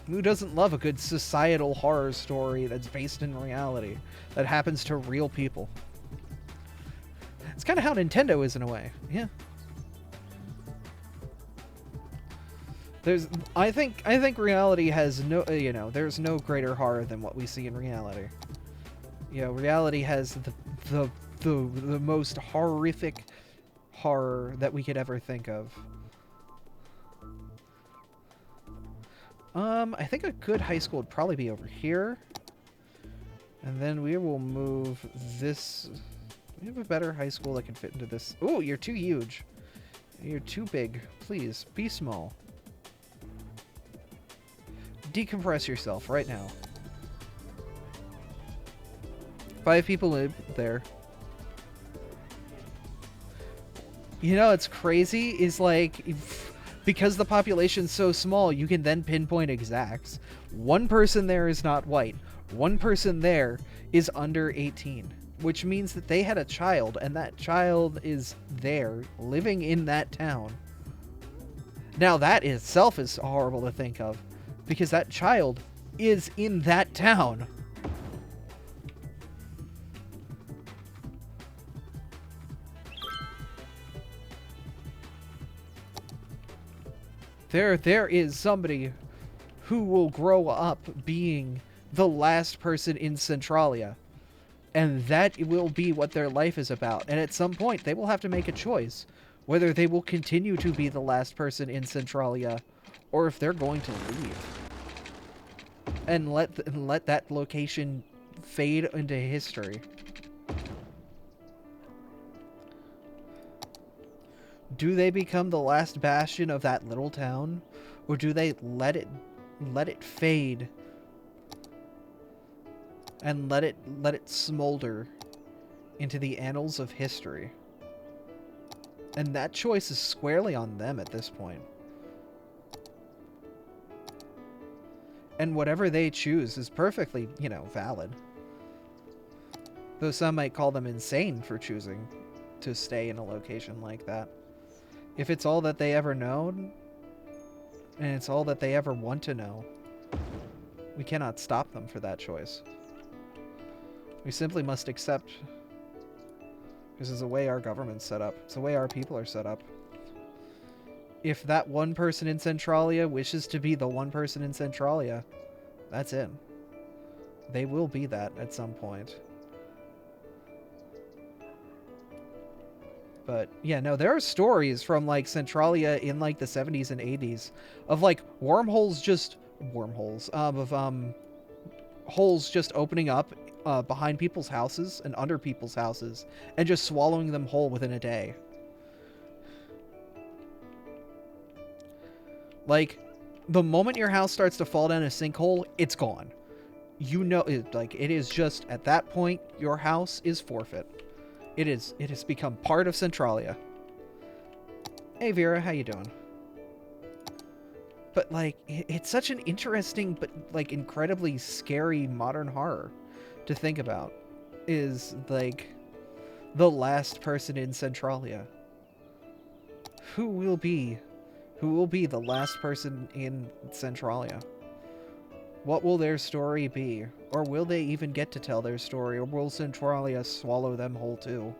A: Who doesn't love a good societal horror story that's based in reality, that happens to real people? It's kind of how Nintendo is in a way. Yeah. I think reality has no, there's no greater horror than what we see in reality. Reality has the most horrific horror that we could ever think of. I think a good high school would probably be over here. And then we will move this. We have a better high school that can fit into this. Oh, you're too huge. You're too big. Please, be small. Decompress yourself right now. 5 people live there. It's crazy is like, because the population's so small, you can then pinpoint exacts. One person there is not white. One person there is under 18, which means that they had a child, and that child is there, living in that town. Now that itself is horrible to think of, because that child is in that town. There is somebody who will grow up being the last person in Centralia. And that will be what their life is about. And at some point, they will have to make a choice whether they will continue to be the last person in Centralia or if they're going to leave. And let that location fade into history. Do they become the last bastion of that little town, or do they let it fade and let it smolder into the annals of history? And that choice is squarely on them at this point. And whatever they choose is perfectly, valid. Though some might call them insane for choosing to stay in a location like that. If it's all that they ever known, and it's all that they ever want to know, we cannot stop them for that choice. We simply must accept this is the way our government's set up. It's the way our people are set up. If that one person in Centralia wishes to be the one person in Centralia, that's it. They will be that at some point. But yeah, no, there are stories from like Centralia in like the 70s and 80s of like holes just opening up behind people's houses and under people's houses and just swallowing them whole within a day. Like, the moment your house starts to fall down a sinkhole, it's gone. you know, like, it is just, at that point, your house is forfeit. It has become part of Centralia. Hey, Vera, how you doing? But, like, it's such an interesting, but, like, incredibly scary modern horror to think about. Is, like, the last person in Centralia. Who will be the last person in Centralia? What will their story be? Or will they even get to tell their story? Or will Centralia swallow them whole too?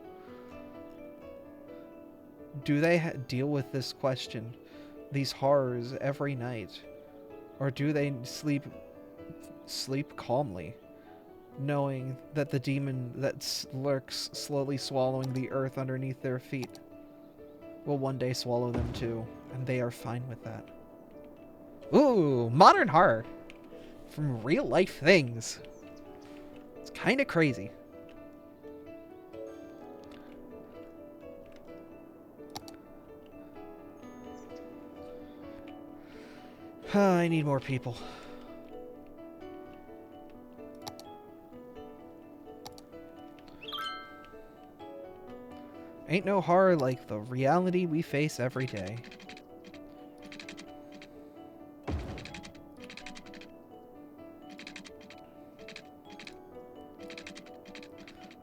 A: Do they deal with this question, these horrors, every night? Or do they sleep calmly, knowing that the demon that lurks slowly swallowing the earth underneath their feet will one day swallow them too, and they are fine with that? Ooh, modern horror from real life things. It's kind of crazy. I need more people. Ain't no horror like the reality we face every day.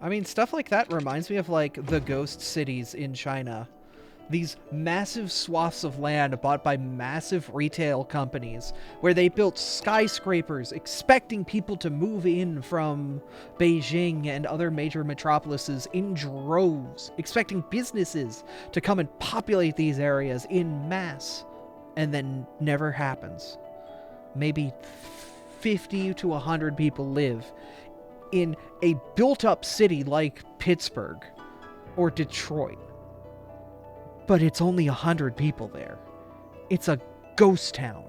A: I mean, stuff like that reminds me of, like, the ghost cities in China. These massive swaths of land bought by massive retail companies, where they built skyscrapers expecting people to move in from Beijing and other major metropolises in droves, expecting businesses to come and populate these areas in mass, and then never happens. Maybe 50 to 100 people live in a built-up city like Pittsburgh or Detroit. But it's only 100 people there. It's a ghost town.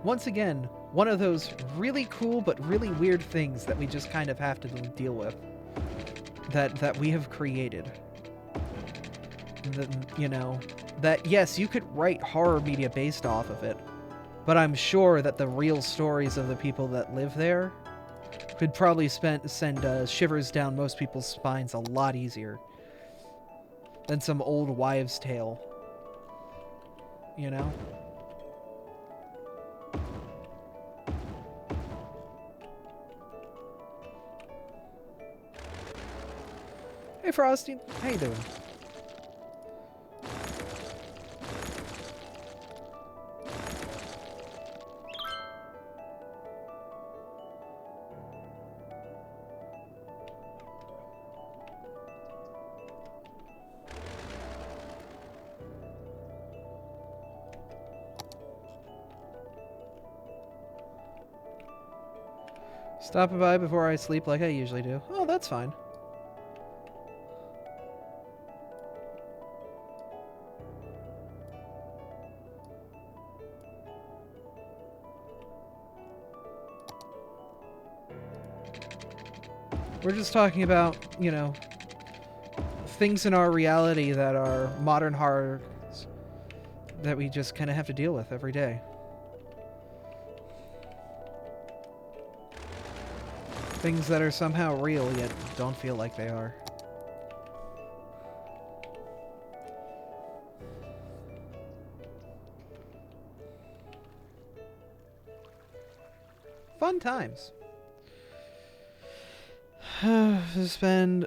A: Once again, one of those really cool but really weird things that we just kind of have to deal with. That we have created. You know, that yes, you could write horror media based off of it, but I'm sure that the real stories of the people that live there could probably send shivers down most people's spines a lot easier than some old wives' tale. You know? Hey, Frosty. How you doing? Stopping by before I sleep like I usually do. Oh, that's fine. We're just talking about, you know, things in our reality that are modern horrors that we just kind of have to deal with every day. Things that are somehow real yet don't feel like they are. Fun times. To spend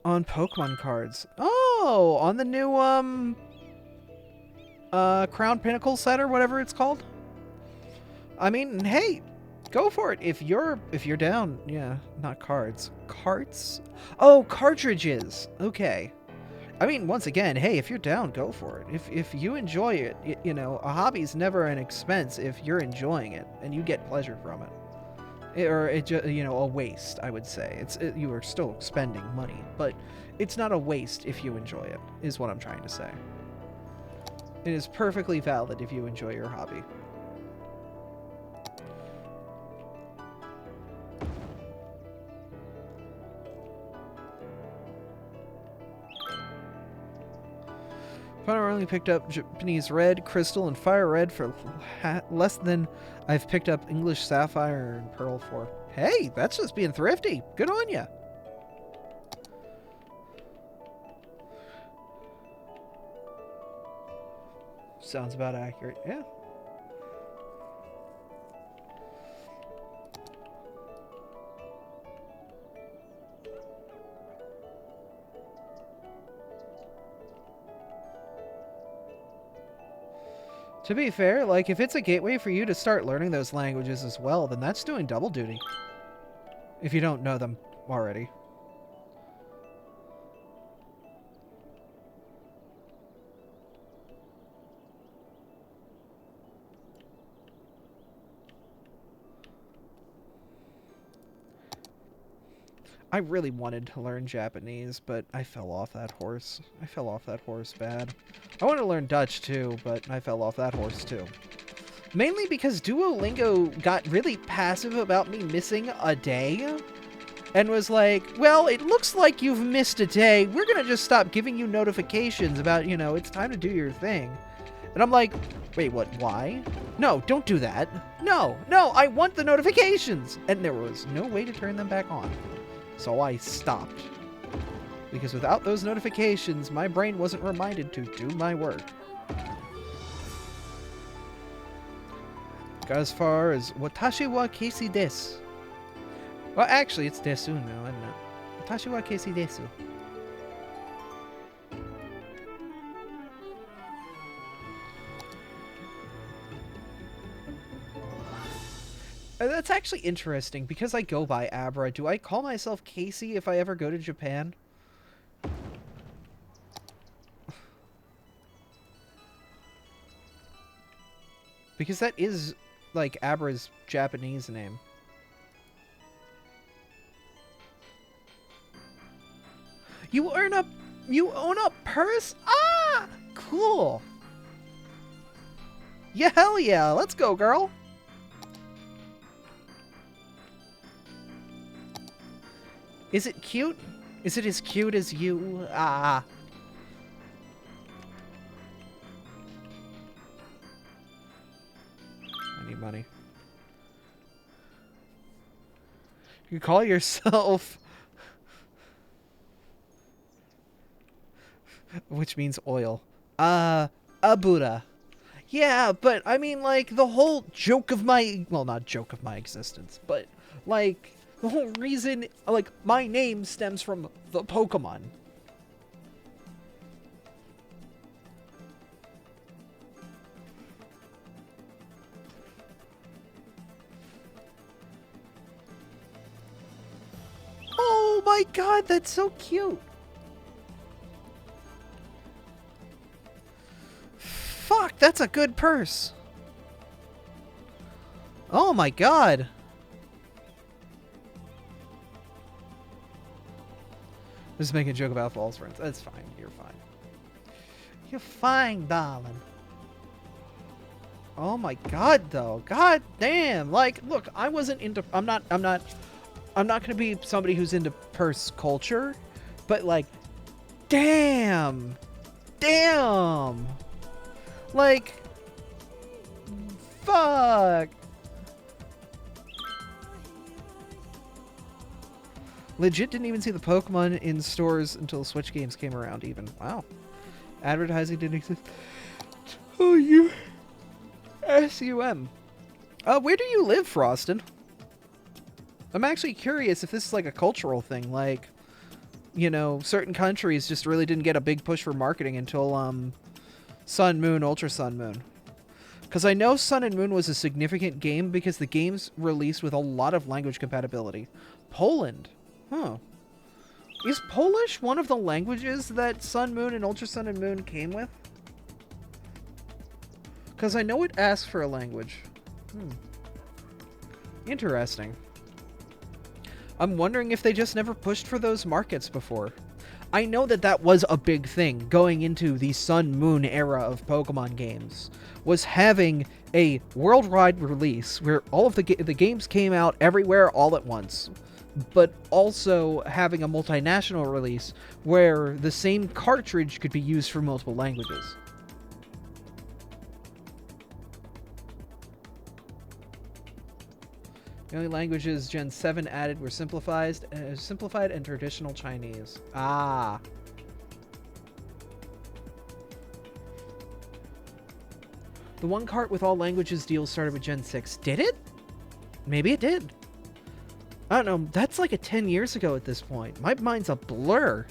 A: on Pokemon cards. Oh, on the new Crown Pinnacle set or whatever it's called. I mean, hey, go for it if you're down. Yeah, not cards. Carts? Oh, cartridges. Okay. I mean, once again, hey, if you're down, go for it. If you enjoy it, you know, a hobby's never an expense if you're enjoying it and you get pleasure from it. Or a waste, I would say. You are still spending money, but it's not a waste if you enjoy it, is what I'm trying to say. It is perfectly valid if you enjoy your hobby. Finally picked up Japanese Red, Crystal, and Fire Red for less than I've picked up English Sapphire and Pearl for. Hey, that's just being thrifty. Good on ya. Sounds about accurate, yeah. To be fair, like, if it's a gateway for you to start learning those languages as well, then that's doing double duty. If you don't know them already. I really wanted to learn Japanese, but I fell off that horse. I fell off that horse bad. I want to learn Dutch too, but I fell off that horse too. Mainly because Duolingo got really passive about me missing a day. And was like, well, it looks like you've missed a day. We're going to just stop giving you notifications about, it's time to do your thing. And I'm like, wait, what, why? No, don't do that. No, I want the notifications. And there was no way to turn them back on. So I stopped. Because without those notifications, my brain wasn't reminded to do my work. Got as far as Watashi wa kesi desu. Well, actually, it's desu now, isn't it? Watashi wa kesi desu. That's actually interesting, because I go by Abra. Do I call myself Casey if I ever go to Japan? Because that is, like, Abra's Japanese name. You own a purse? Ah! Cool. Yeah, hell yeah. Let's go, girl. Is it cute? Is it as cute as you? Ah. I need money. You call yourself... Which means oil. Abura. Yeah, but I mean, like, the whole joke of my... Well, not joke of my existence, but, like... The whole reason, like, my name stems from the Pokemon. Oh my god, that's so cute. Fuck, that's a good purse. Oh my god. Just making a joke about false friends. That's fine. You're fine. You're fine, darling. Oh my god, though. God damn. Like, look, I wasn't into... I'm not gonna be somebody who's into purse culture, but, like, damn. Damn. Like, fuck. Legit didn't even see the Pokemon in stores until the Switch games came around even. Wow. Advertising didn't exist. Oh, you... S-U-M. Where do you live, Frosted? I'm actually curious if this is like a cultural thing. Like, certain countries just really didn't get a big push for marketing until, Sun, Moon, Ultra Sun, Moon. Because I know Sun and Moon was a significant game because the game's released with a lot of language compatibility. Poland. Huh. Is Polish one of the languages that Sun, Moon, and Ultra Sun and Moon came with? Because I know it asks for a language. Interesting. I'm wondering if they just never pushed for those markets before. I know that that was a big thing going into the Sun Moon era of Pokemon games, was having a worldwide release where all of the games came out everywhere all at once, but also having a multinational release where the same cartridge could be used for multiple languages. The only languages Gen 7 added were simplified and traditional Chinese. Ah. The one cart with all languages deal started with Gen 6. Did it? Maybe it did. I don't know. That's like 10 years ago at this point. My mind's a blur.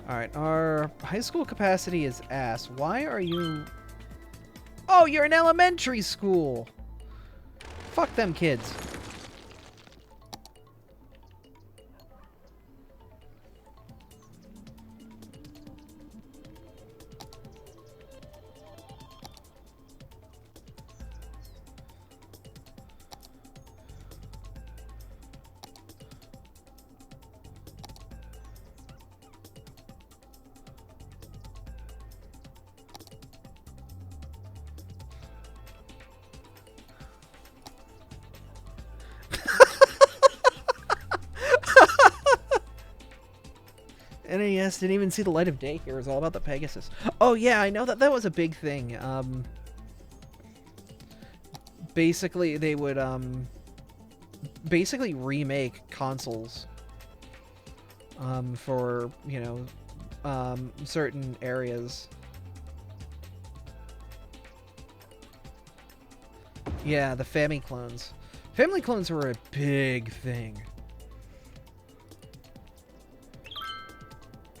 A: Alright, our high school capacity is ass. Why are you... Oh, you're in elementary school! Fuck them kids. NES didn't even see the light of day here. It was all about the Pegasus. Oh yeah, I know that was a big thing. Basically, they would basically remake consoles for, you know, certain areas. Yeah, the Family clones. Family clones were a big thing.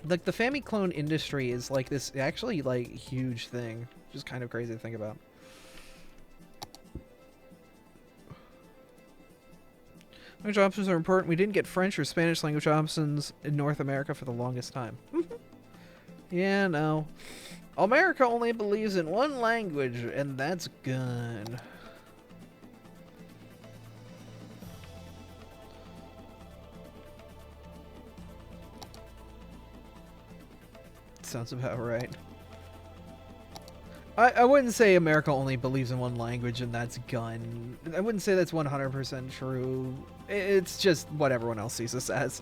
A: Like, the Famiclone industry is, like, this actually, like, huge thing. Which is kind of crazy to think about. Language options are important. We didn't get French or Spanish language options in North America for the longest time. Yeah, no. America only believes in one language, and that's gun. Sounds about right. I wouldn't say America only believes in one language and that's gun. I wouldn't say that's 100% true. It's just what everyone else sees us as.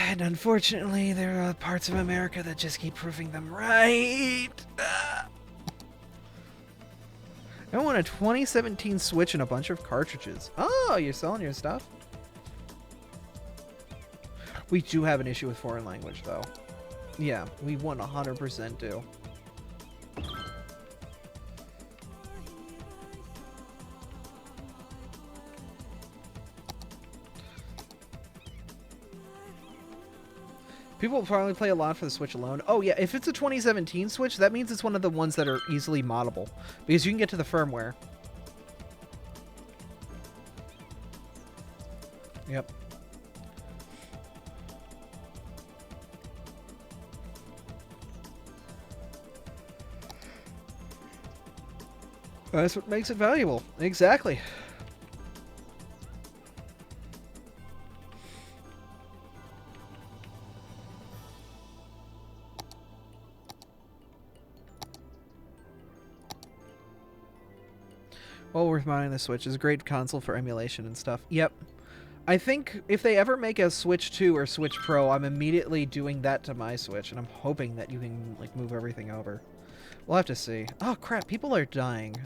A: And unfortunately, there are parts of America that just keep proving them right. I want a 2017 Switch and a bunch of cartridges. Oh, you're selling your stuff? We do have an issue with foreign language, though. Yeah, we 100% do. People will probably play a lot for the Switch alone. Oh yeah, if it's a 2017 Switch, that means it's one of the ones that are easily moddable. Because you can get to the firmware. Yep. That's what makes it valuable. Exactly. Well worth buying the Switch. Is a great console for emulation and stuff. Yep. I think if they ever make a Switch 2 or Switch Pro, I'm immediately doing that to my Switch, and I'm hoping that you can, like, move everything over. We'll have to see. Oh, crap. People are dying.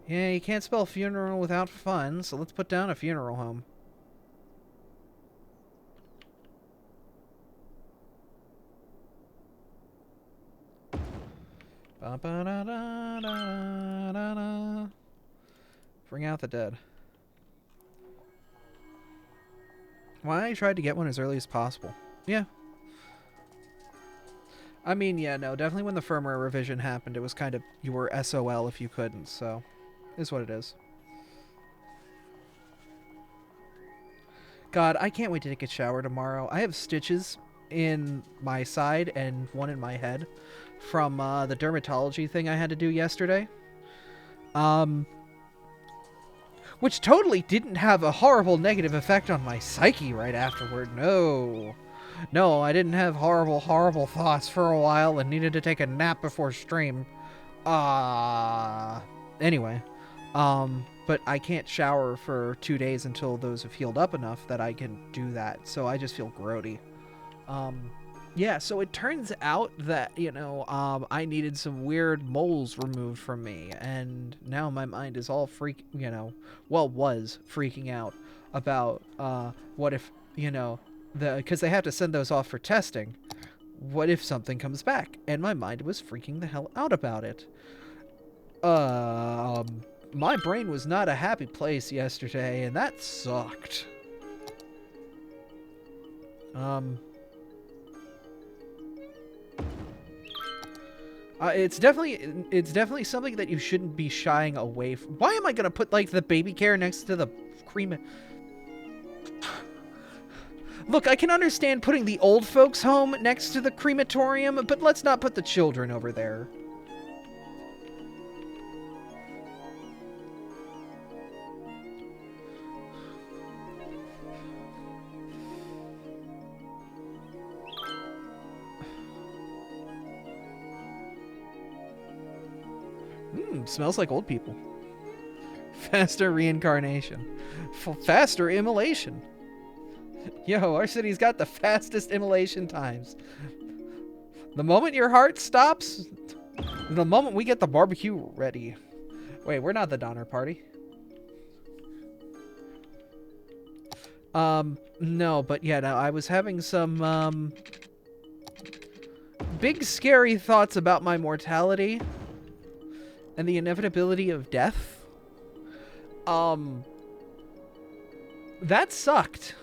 A: Yeah, you can't spell funeral without fun, so let's put down a funeral home. Bring out the dead. Why I tried to get one as early as possible. Yeah. I mean, yeah, no, definitely when the firmware revision happened, it was kind of, you were SOL if you couldn't, so, is what it is. God, I can't wait to take a shower tomorrow. I have stitches in my side and one in my head from the dermatology thing I had to do yesterday. Um, which totally didn't have a horrible negative effect on my psyche right afterward. No. No, I didn't have horrible, horrible thoughts for a while and needed to take a nap before stream. Anyway. But I can't shower for 2 days until those have healed up enough that I can do that. So I just feel grody. Yeah, so it turns out that, I needed some weird moles removed from me, and now my mind is all was freaking out about, what if, because they have to send those off for testing. What if something comes back? And my mind was freaking the hell out about it. My brain was not a happy place yesterday, and that sucked. It's definitely something that you shouldn't be shying away from. Why am I gonna put, like, the baby care next to the crema? Look, I can understand putting the old folks' home next to the crematorium, but let's not put the children over there. Smells like old people. Faster reincarnation. Faster immolation. Yo, our city's got the fastest immolation times. The moment your heart stops, the moment we get the barbecue ready. Wait, we're not the Donner Party. No, but yeah, no, I was having some, big scary thoughts about my mortality and the inevitability of death. That sucked.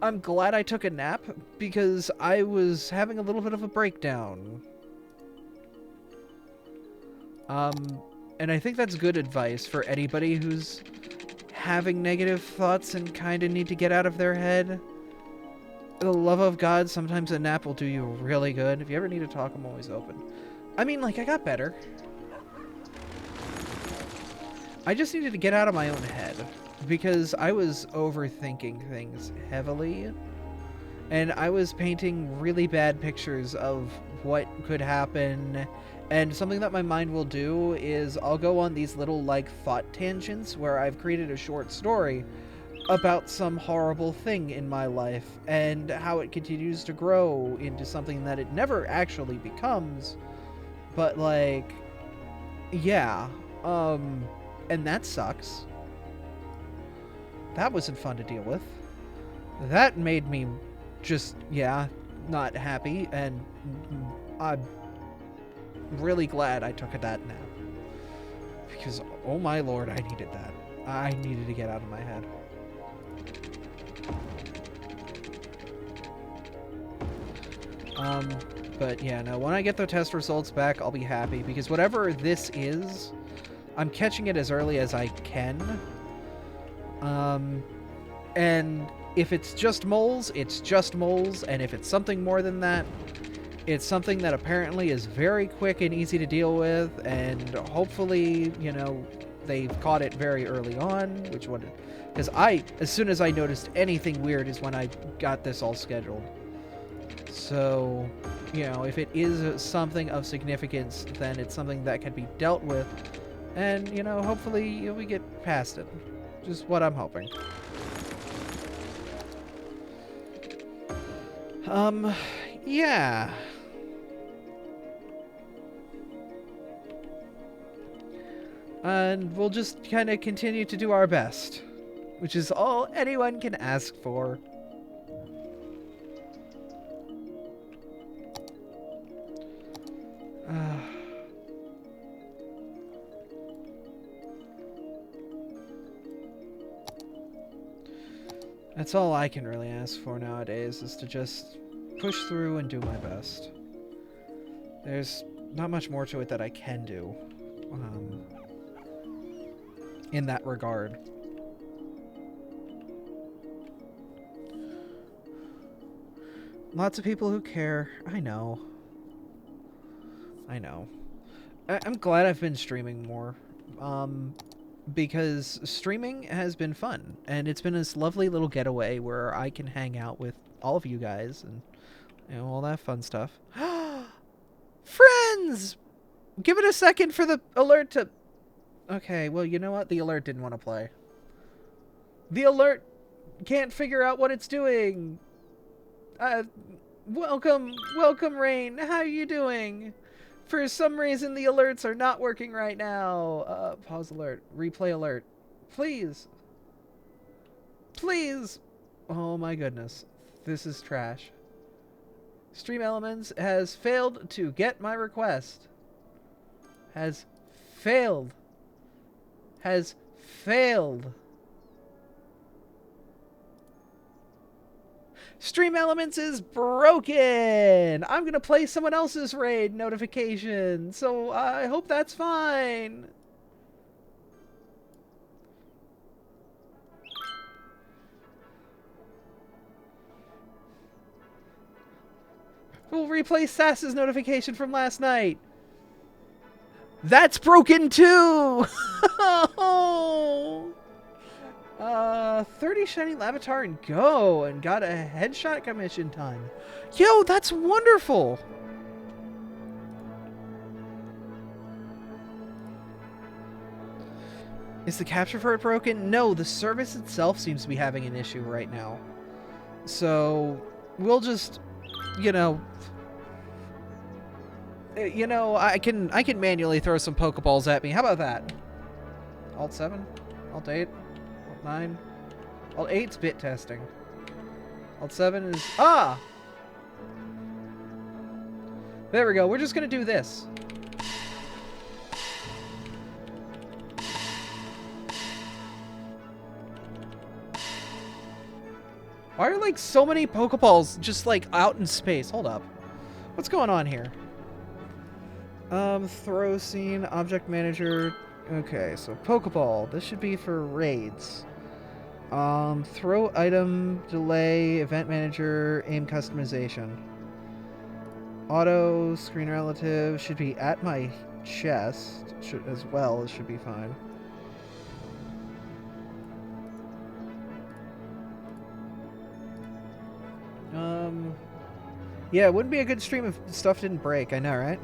A: I'm glad I took a nap because I was having a little bit of a breakdown. And I think that's good advice for anybody who's having negative thoughts and kind of need to get out of their head. For the love of God, sometimes a nap will do you really good. If you ever need to talk, I'm always open. I mean, like, I got better. I just needed to get out of my own head because I was overthinking things heavily, and I was painting really bad pictures of what could happen. And something that my mind will do is I'll go on these little, like, thought tangents where I've created a short story about some horrible thing in my life and how it continues to grow into something that it never actually becomes. But, like, yeah, and that sucks. That wasn't fun to deal with. That made me just, not happy, and I'm really glad I took a nap. Because, oh my lord, I needed that. I needed to get out of my head. But yeah, no, when I get the test results back, I'll be happy, because whatever this is, I'm catching it as early as I can. And if it's just moles, it's just moles, and if it's something more than that, it's something that apparently is very quick and easy to deal with, and hopefully, they've caught it very early on, because as soon as I noticed anything weird is when I got this all scheduled. So, if it is something of significance, then it's something that can be dealt with, and, hopefully we get past it. Just what I'm hoping. Yeah. And we'll just kind of continue to do our best, which is all anyone can ask for. That's all I can really ask for nowadays, is to just push through and do my best. There's not much more to it that I can do, in that regard. Lots of people who care, I know. I know. I'm glad I've been streaming more. Because streaming has been fun, and it's been this lovely little getaway where I can hang out with all of you guys and all that fun stuff. Friends! Give it a second for the alert to... Okay, well, you know what? The alert didn't want to play. The alert can't figure out what it's doing. Welcome, Rain. How are you doing? For some reason, the alerts are not working right now. Pause alert. Replay alert. Please. Please. Oh my goodness. This is trash. Stream Elements has failed to get my request. Has failed. Has failed. Stream Elements is broken! I'm gonna play someone else's raid notification, so I hope that's fine. We'll replay Sass's notification from last night. That's broken too! 30 Shiny Lavatar and go, and got a headshot commission time. Yo, that's wonderful! Is the capture for it broken? No, the service itself seems to be having an issue right now. So, we'll just, I can manually throw some Pokeballs at me. How about that? Alt 7? Alt 8? Alt 9? Alt 8's bit testing. Alt 7 is... Ah! There we go. We're just gonna do this. Why are, like, so many Pokeballs just, like, out in space? Hold up. What's going on here? Throw scene, object manager. Okay, so Pokeball. This should be for raids. Throw item, delay, event manager, aim customization. Auto, screen relative, should be at my chest as well. It should be fine. Yeah, it wouldn't be a good stream if stuff didn't break. I know, right?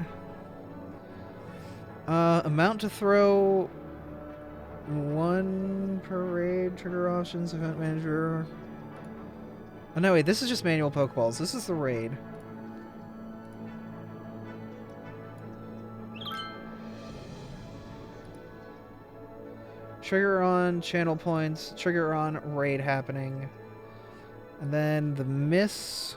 A: Amount to throw... 1 per raid, trigger options, event manager... Oh, no, wait, this is just manual Pokeballs. This is the raid. Trigger on, channel points, trigger on, raid happening. And then the miss...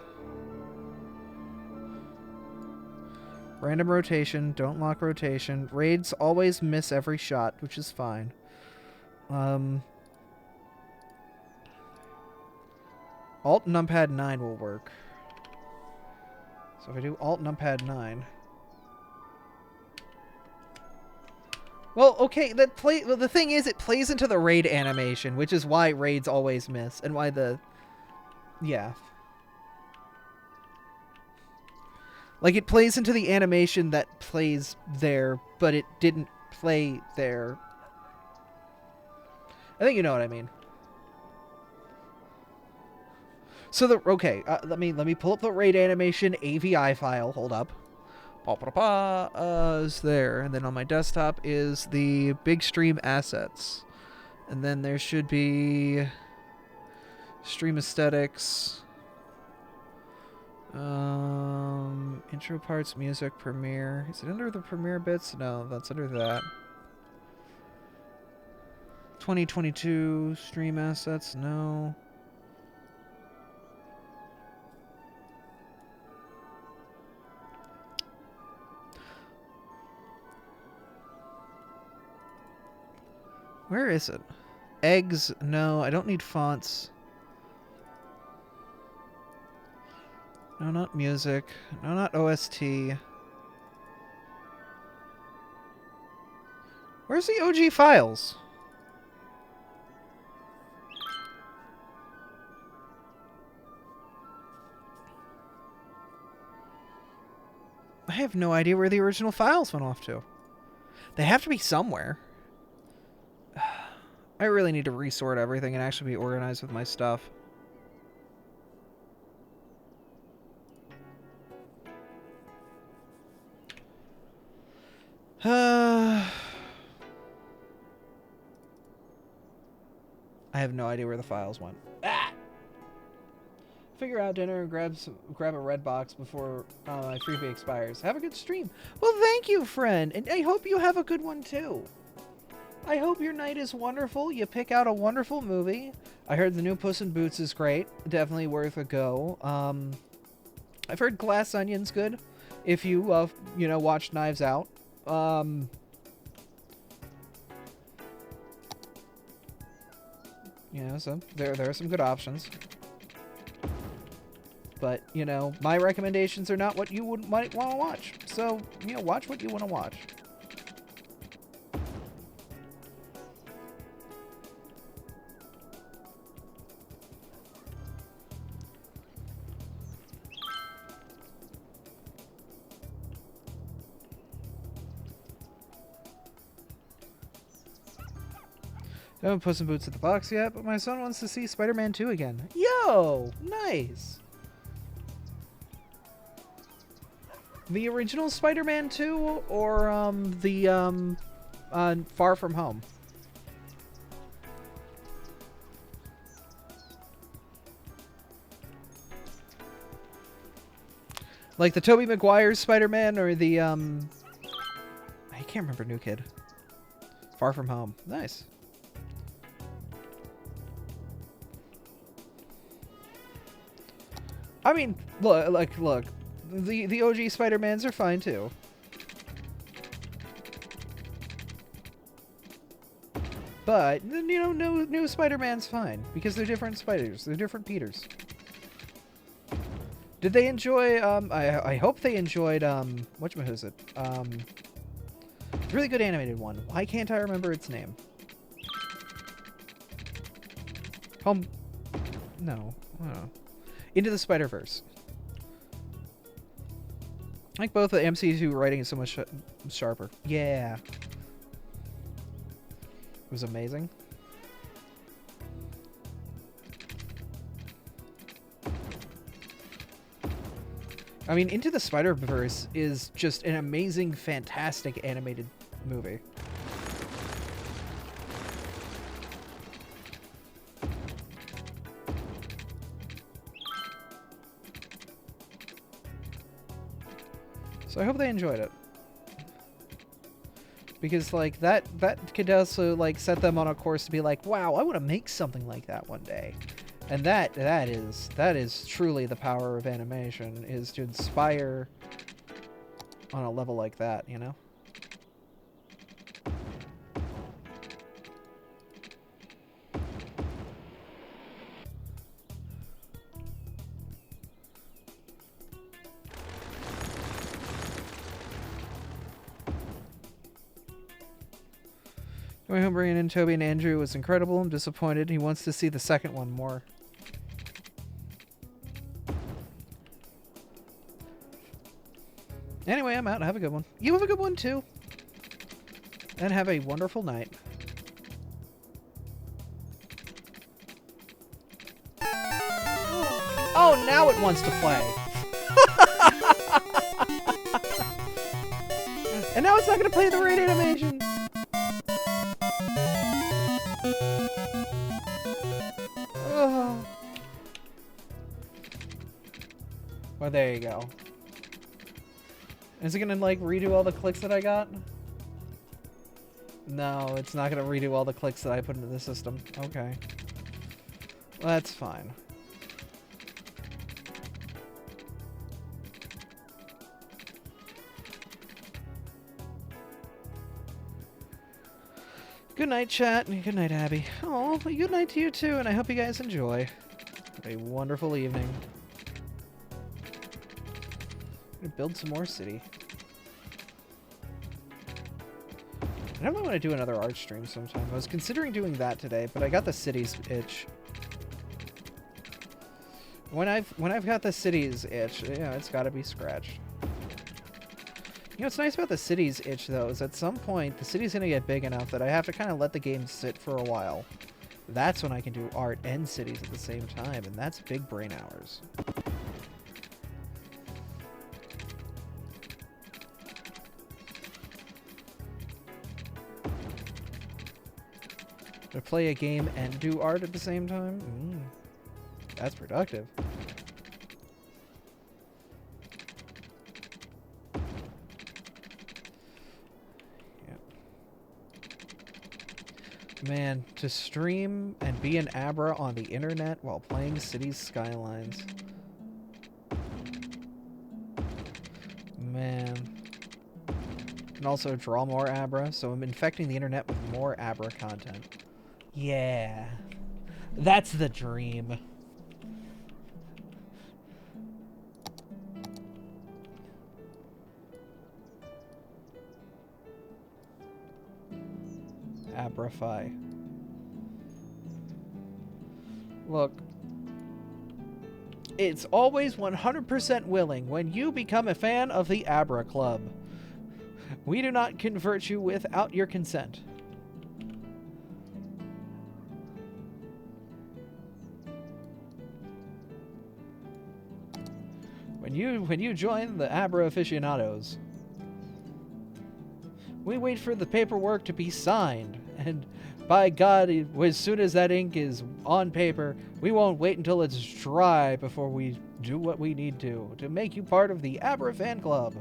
A: Random rotation, don't lock rotation. Raids always miss every shot, which is fine. Alt numpad 9 will work. So if I do Alt numpad 9... Well, okay, well, the thing is, it plays into the raid animation, which is why raids always miss, and why the... Yeah. Like, it plays into the animation that plays there, but it didn't play there. I think you know what I mean. So okay, let me pull up the raid animation AVI file. Hold up. Is there, and then on my desktop is the big stream assets, and then there should be stream aesthetics. Intro parts, music, Premiere. Is it under the Premiere bits? No, that's under that. 2022 stream assets, no. Where is it? Eggs, no, I don't need fonts. No, not music. No, not OST. Where's the OG files? I have no idea where the original files went off to. They have to be somewhere. I really need to resort everything and actually be organized with my stuff. I have no idea where the files went. Ah! Figure out dinner and grab a red box before my freebie expires. Have a good stream. Well, thank you, friend. And I hope you have a good one, too. I hope your night is wonderful. You pick out a wonderful movie. I heard the new Puss in Boots is great. Definitely worth a go. I've heard Glass Onion's good. If you, you know, watch Knives Out. You know, so there are some good options. But, you know, my recommendations are not what you might want to watch. So, you know, watch what you want to watch. I haven't put some boots at the box yet, but my son wants to see Spider-Man 2 again. Yo! Nice! The original Spider-Man 2 or the Far From Home? Like the Tobey Maguire's Spider-Man or the I can't remember New Kid. Far From Home. Nice. I mean, look. The OG Spider-Mans are fine too. But, you know, new Spider-Man's fine. Because they're different spiders. They're different Peters. Did they enjoy, I hope they enjoyed, whatchamacallit? Really good animated one. Why can't I remember its name? Home... No. Oh. Into the Spider-Verse. I think both the MCU writing is so much sharper. Yeah. It was amazing. I mean, Into the Spider-Verse is just an amazing, fantastic animated movie. So I hope they enjoyed it. Because, like, that could also, like, set them on a course to be like, wow, I want to make something like that one day. And that is truly the power of animation, is to inspire on a level like that, you know? Going home bringing in Toby and Andrew was incredible. I'm disappointed. He wants to see the second one more. Anyway, I'm out. Have a good one. You have a good one, too. And have a wonderful night. Oh, now it wants to play. And now it's not going to play the raid animation. Oh. Well, there you go. Is it gonna, like, redo all the clicks that I got? No, it's not gonna redo all the clicks that I put into the system. Okay. Well, that's fine. Good night, chat, and good night, Abby. Oh, good night to you, too, and I hope you guys enjoy. Have a wonderful evening. Build some more city. I don't want to do another art stream sometime. I was considering doing that today, but I got the cities itch. When I've got the cities itch, yeah, it's got to be scratched. You know what's nice about the cities itch, though, is at some point the city's going to get big enough that I have to kind of let the game sit for a while. That's when I can do art and cities at the same time, and that's big brain hours. To play a game and do art at the same time? That's productive. Man, to stream and be an Abra on the internet while playing Cities Skylines. Man. And also draw more Abra, so I'm infecting the internet with more Abra content. Yeah. That's the dream. Abrafy. Look, it's always 100% willing when you become a fan of the Abra Club. We do not convert you without your consent. When you join the Abra aficionados, we wait for the paperwork to be signed, and by God, as soon as that ink is on paper, we won't wait until it's dry before we do what we need to make you part of the Abra fan club.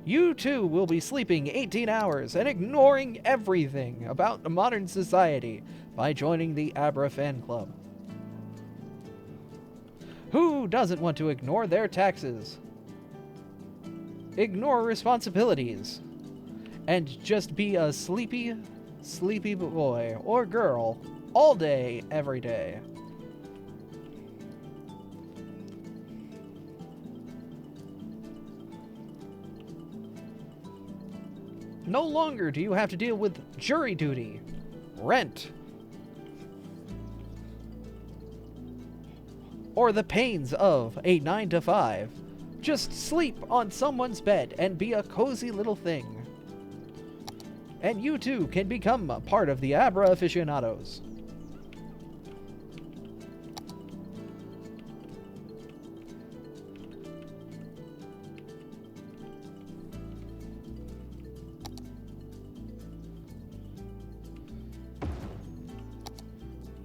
A: You too will be sleeping 18 hours and ignoring everything about modern society by joining the Abra fan club. Who doesn't want to ignore their taxes, ignore responsibilities, and just be a sleepy boy or girl all day, every day? No longer do you have to deal with jury duty, rent, or the pains of a 9 to 5. Just sleep on someone's bed and be a cozy little thing. And you too can become a part of the Abra aficionados.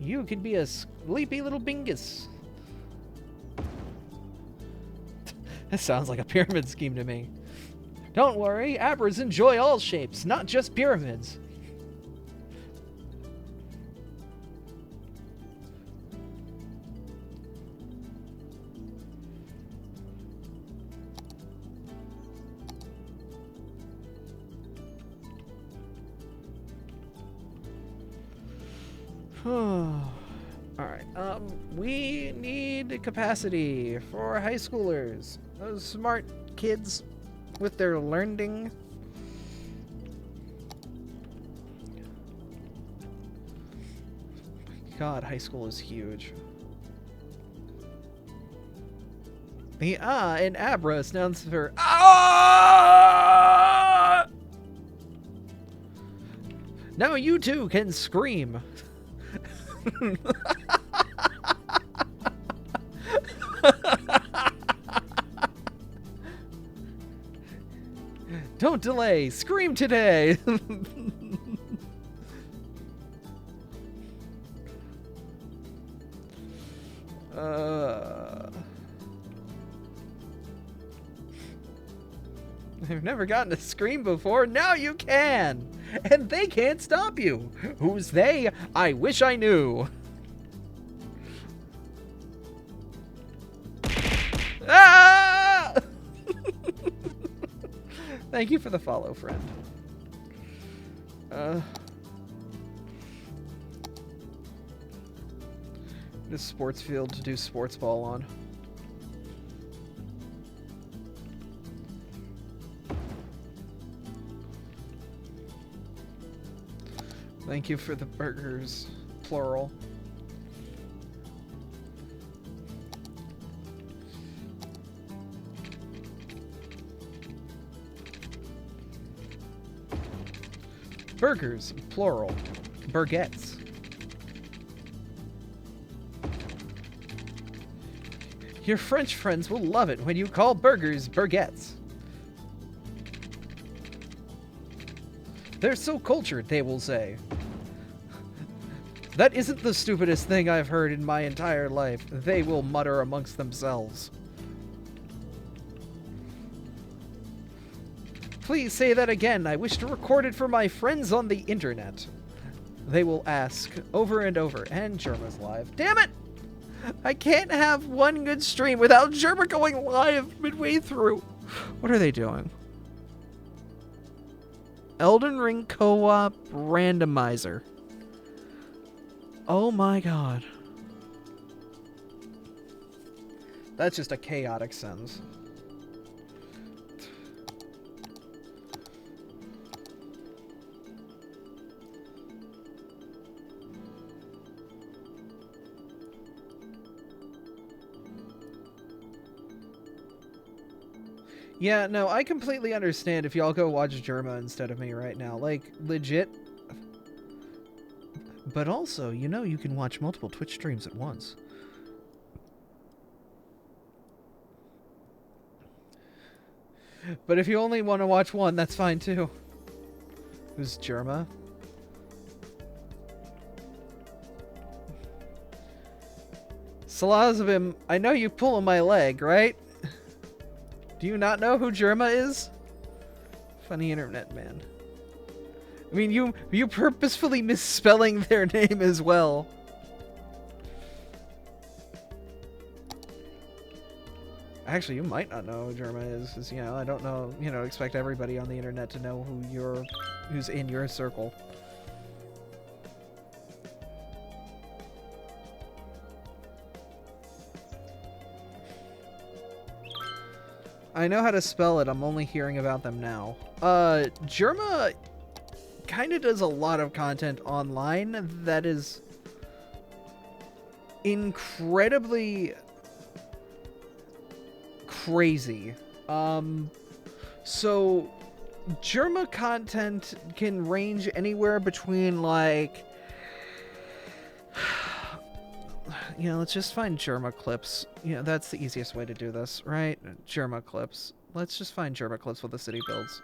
A: You could be a sleepy little bingus. That sounds like a pyramid scheme to me. Don't worry, Abras enjoy all shapes, not just pyramids. Alright, we need capacity for high schoolers. Those smart kids with their learning. God, high school is huge. The in Abra stands for ah! Now you too can scream. Don't delay. Scream today. I've never gotten to scream before. Now you can. And they can't stop you. Who's they? I wish I knew. Ah! Thank you for the follow, friend. This sports field to do sports ball on. Thank you for the burgers, plural. Burgers, plural. Burgettes. Your French friends will love it when you call burgers burgettes. They're so cultured, they will say. That isn't the stupidest thing I've heard in my entire life, they will mutter amongst themselves. Please say that again. I wish to record it for my friends on the internet. They will ask over and over. And Germa's live. Damn it! I can't have one good stream without Germa going live midway through. What are they doing? Elden Ring Co-op Randomizer. Oh my god. That's just a chaotic sentence. Yeah, no, I completely understand if y'all go watch Germa instead of me right now. Like, legit. But also, you know you can watch multiple Twitch streams at once. But if you only want to watch one, that's fine too. Who's Germa? Salazabim, I know you pulling my leg, right? Do you not know who Germa is? Funny internet man. I mean, you purposefully misspelling their name as well. Actually, you might not know who Germa is, because, you know, I don't know, you know, expect everybody on the internet to know who's in your circle. I know how to spell it, I'm only hearing about them now. Germa kind of does a lot of content online that is incredibly crazy. So Germa content can range anywhere between, like, you know, let's just find Germa clips. You know, that's the easiest way to do this, right? Germa clips. Let's just find Germa clips with the city builds.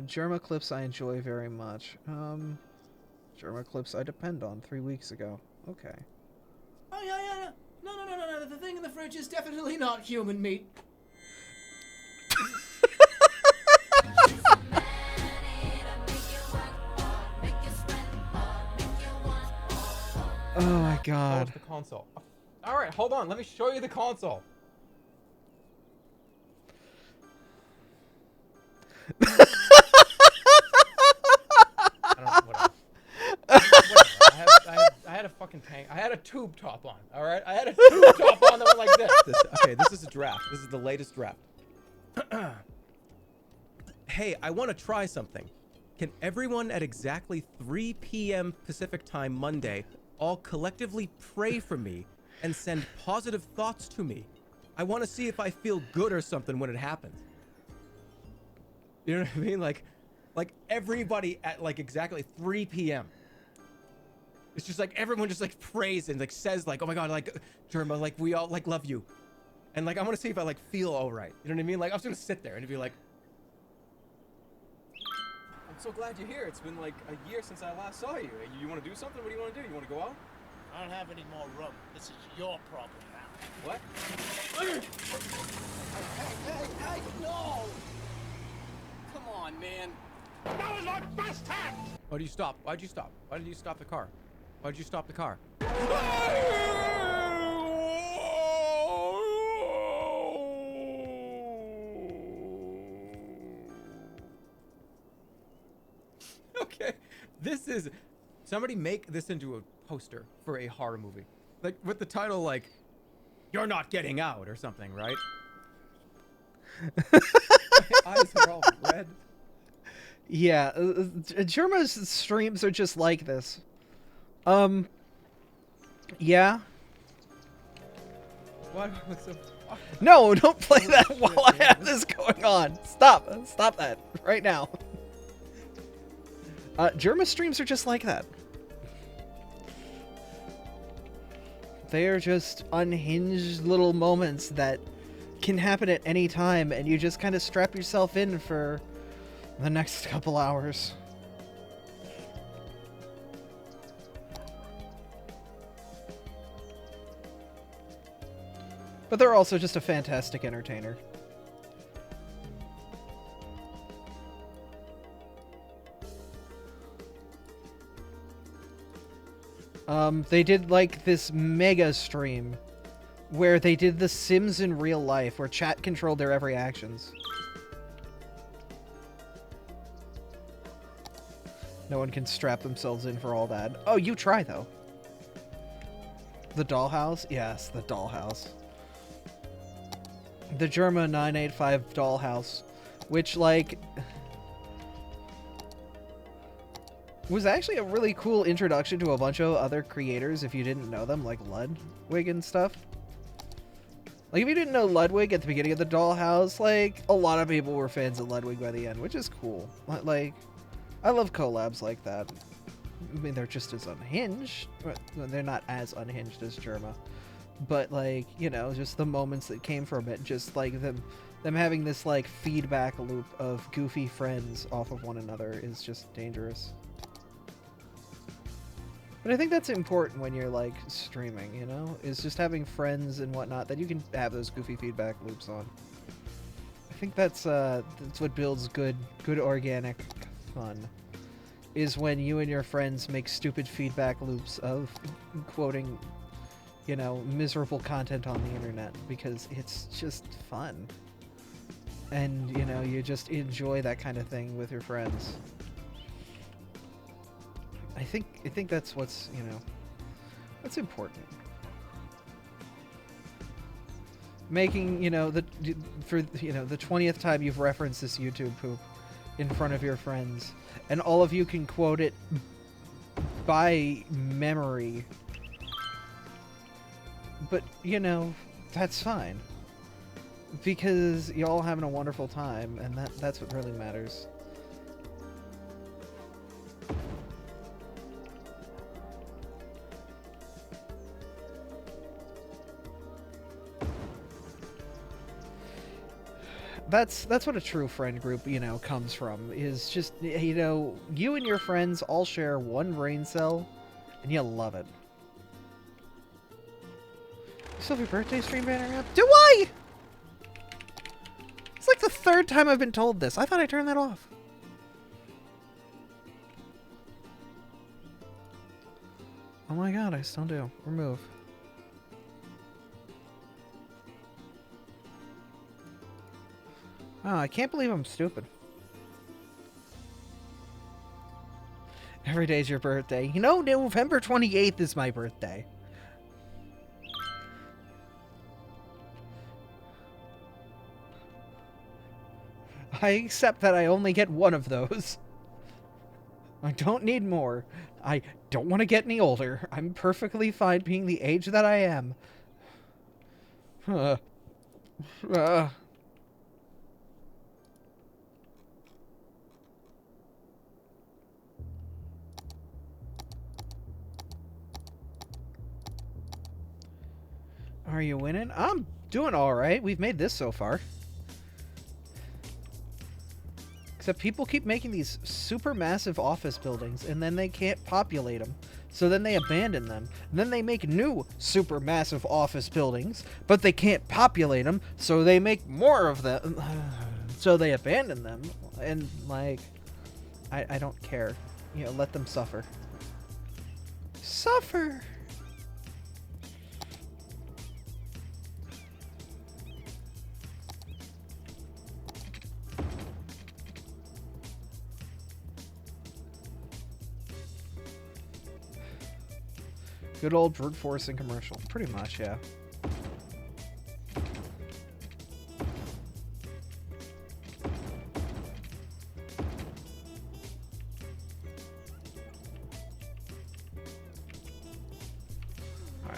A: Germa clips I enjoy very much. Germa clips I depend on 3 weeks ago. Okay.
B: Oh, yeah. No. The thing in the fridge is definitely not human meat.
A: Oh my god.
C: Oh, the console. Alright, hold on. Let me show you the console. Whatever. I had a fucking tank. I had a tube top on, alright? I had a tube top on that went like this.
D: Okay, this is a draft. This is the latest draft. Hey, I want to try something. Can everyone at exactly 3 p.m. Pacific time Monday all collectively pray for me and send positive thoughts to me? I want to see if I feel good or something when it happens. You know what I mean? Like everybody at like exactly 3 p.m. It's just like everyone just like prays and like says like, oh my god, like Germa, like we all like love you. And like I want to see if I like feel all right. You know what I mean? Like I was gonna sit there and be like, I'm so glad you're here. It's been like a year since I last saw you. You want to do something? What do you want to do? You want to go out?
B: I don't have any more room. This is your problem now.
D: What?
B: Hey, no! Come on, man.
E: That was my best act!
D: Why did you stop? Why'd you stop? Why did you stop the car? Why'd you stop the car? Okay, this is... Somebody make this into a poster for a horror movie. Like, with the title, like, You're Not Getting Out or something, right? My eyes are all red.
A: Yeah, Germa's streams are just like this. Yeah.
C: Why do I look so
A: No, don't play that while I have this going on. Stop. Stop that right now. Germa streams are just like that. They are just unhinged little moments that can happen at any time, and you just kind of strap yourself in for the next couple hours. But they're also just a fantastic entertainer. They did like this mega stream where they did The Sims in real life, where chat controlled their every actions. No one can strap themselves in for all that. Oh, you try though. The dollhouse? Yes, the dollhouse. The Germa 985 dollhouse, which like was actually a really cool introduction to a bunch of other creators if you didn't know them, like Ludwig and stuff. Like if you didn't know Ludwig at the beginning of the dollhouse, like a lot of people were fans of Ludwig by the end, which is cool. Like I love collabs like that. I mean, they're just as unhinged. They're not as unhinged as Germa. But, like, you know, just the moments that came from it, just, like, them having this, like, feedback loop of goofy friends off of one another is just dangerous. But I think that's important when you're, like, streaming, you know? Is just having friends and whatnot that you can have those goofy feedback loops on. I think that's what builds good organic fun. Is when you and your friends make stupid feedback loops of quoting, you know, miserable content on the internet, because it's just fun. And, you know, you just enjoy that kind of thing with your friends. I think that's what's, you know, that's important. Making, you know, for, you know, the 20th time you've referenced this YouTube poop in front of your friends, and all of you can quote it by memory. But, you know, that's fine. Because y'all having a wonderful time, and that's what really matters. That's what a true friend group, you know, comes from. Is just, you know, you and your friends all share one brain cell, and you love it. You still have your birthday stream banner up? Do I? It's like the third time I've been told this. I thought I turned that off. Oh my god, I still do. Remove. Oh, I can't believe I'm stupid. Every day's your birthday. You know, November 28th is my birthday. I accept that I only get one of those. I don't need more. I don't want to get any older. I'm perfectly fine being the age that I am. Are you winning? I'm doing alright. We've made this so far. Except people keep making these super massive office buildings, and then they can't populate them. So then they abandon them. And then they make new super massive office buildings, but they can't populate them, so they make more of them. So they abandon them. And, like, I don't care. You know, let them suffer. Suffer! Good old brute forcing commercial. Pretty much, yeah.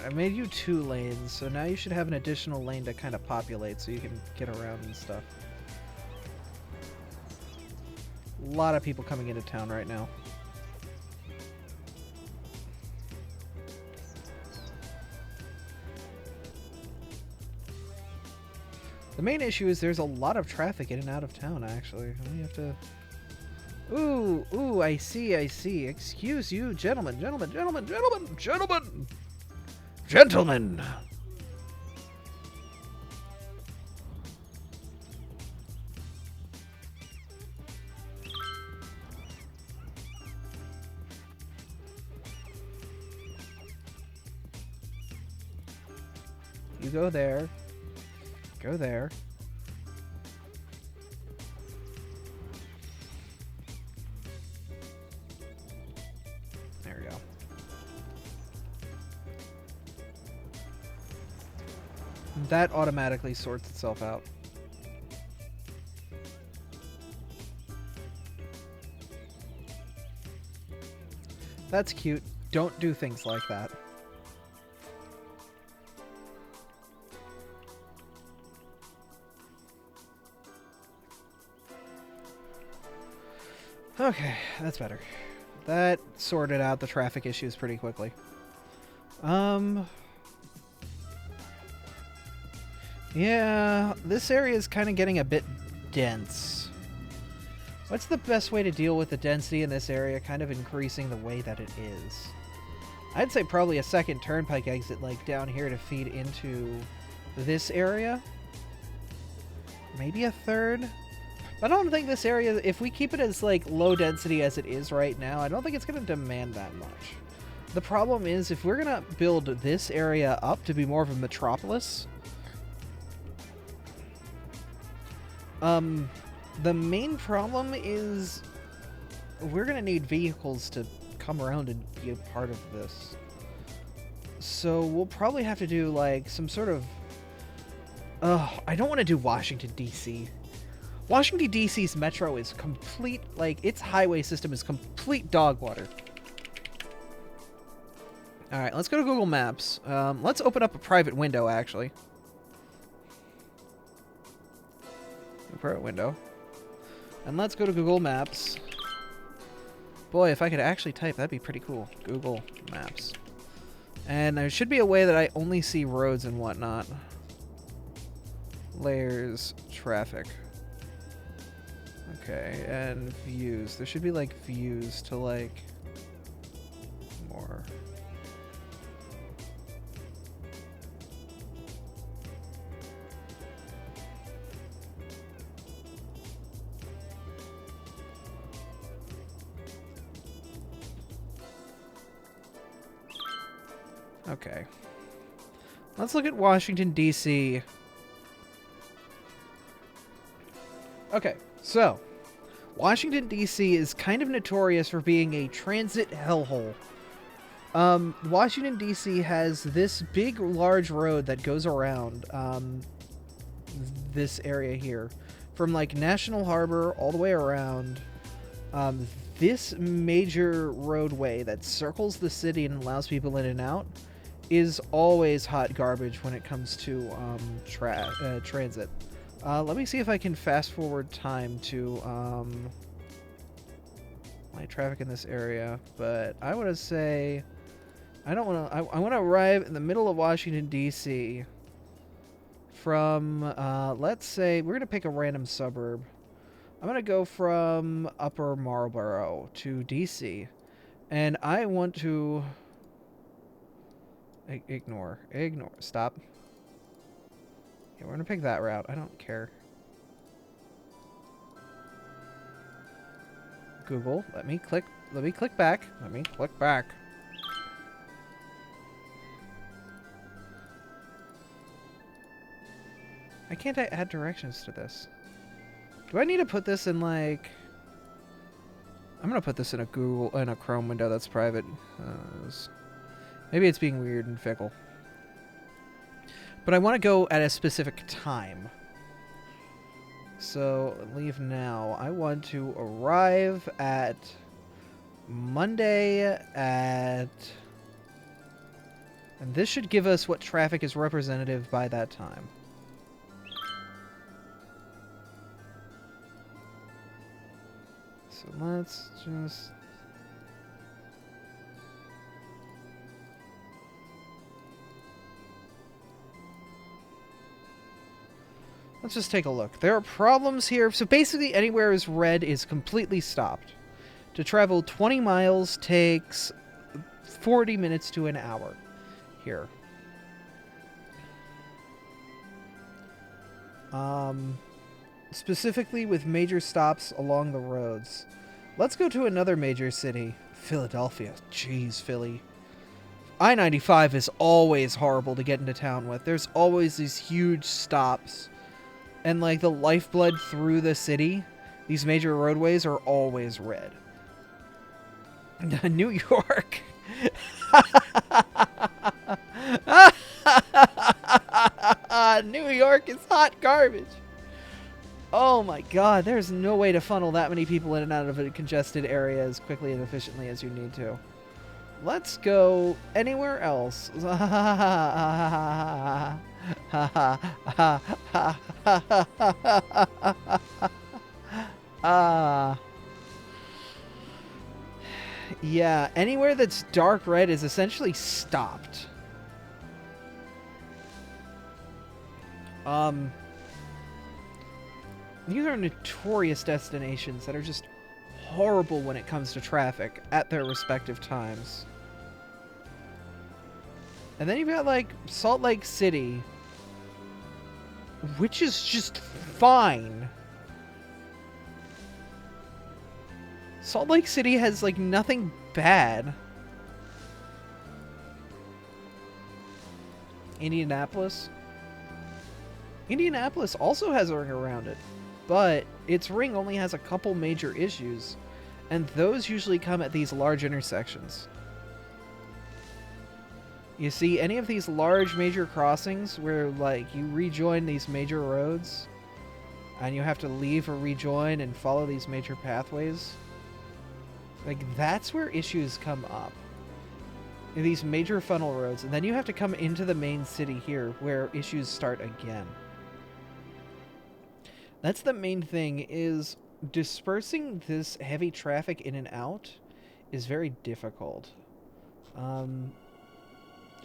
A: Alright, I made you 2 lanes, so now you should have an additional lane to kind of populate so you can get around and stuff. A lot of people coming into town right now. The main issue is there's a lot of traffic in and out of town, actually. We have to... Ooh, I see. Excuse you, gentlemen. You go there. Go there. There we go. That automatically sorts itself out. That's cute. Don't do things like that. Okay, that's better. That sorted out the traffic issues pretty quickly. Yeah, this area is kind of getting a bit dense. What's the best way to deal with the density in this area kind of increasing the way that it is? I'd say probably a second turnpike exit like down here to feed into this area. Maybe a third? I don't think this area, if we keep it as like low density as it is right now, I don't think it's going to demand that much. The problem is if we're going to build this area up to be more of a metropolis, the main problem is we're going to need vehicles to come around and be a part of this. So we'll probably have to do like some sort of... I don't want to do Washington, D.C. Washington, D.C.'s metro is complete, like, its highway system is complete dog water. Alright, let's go to Google Maps. Let's open up a private window, actually. A private window. And let's go to Google Maps. Boy, if I could actually type, that'd be pretty cool. Google Maps. And there should be a way that I only see roads and whatnot. Layers, traffic. Okay, and views. There should be, like, views to, like, more. Okay. Let's look at Washington, D.C. Okay, so Washington, D.C. is kind of notorious for being a transit hellhole. Washington, D.C. has this big, large road that goes around this area here. From, like, National Harbor all the way around. This major roadway that circles the city and allows people in and out is always hot garbage when it comes to transit. Let me see if I can fast forward time to light traffic in this area, but I want to say I don't want to. I want to arrive in the middle of Washington, D.C. from let's say we're gonna pick a random suburb. I'm gonna go from Upper Marlboro to D.C. and I want to ignore, stop. Yeah, we're gonna pick that route. I don't care. Google, let me click back. I can't add directions to this. Do I need to put this in, like... I'm gonna put this in a Chrome window that's private. Maybe it's being weird and fickle. But I want to go at a specific time. So, leave now. I want to arrive at Monday at... And this should give us what traffic is representative by that time. So let's just... Let's just take a look. There are problems here. So basically anywhere is red is completely stopped. To travel 20 miles takes 40 minutes to an hour here. Specifically with major stops along the roads. Let's go to another major city. Philadelphia. Jeez, Philly. I-95 is always horrible to get into town with. There's always these huge stops. And, like, the lifeblood through the city, these major roadways are always red. New York. New York is hot garbage. Oh my god, there's no way to funnel that many people in and out of a congested area as quickly and efficiently as you need to. Let's go anywhere else. Yeah, anywhere that's dark red is essentially stopped. These are notorious destinations that are just horrible when it comes to traffic at their respective times. And then you've got, like, Salt Lake City, which is just fine. Salt Lake City has, like, nothing bad. Indianapolis. Indianapolis also has a ring around it, but its ring only has a couple major issues, and those usually come at these large intersections. You see, any of these large major crossings where, like, you rejoin these major roads, and you have to leave or rejoin and follow these major pathways, like, that's where issues come up. In these major funnel roads, and then you have to come into the main city here, where issues start again. That's the main thing, is dispersing this heavy traffic in and out is very difficult.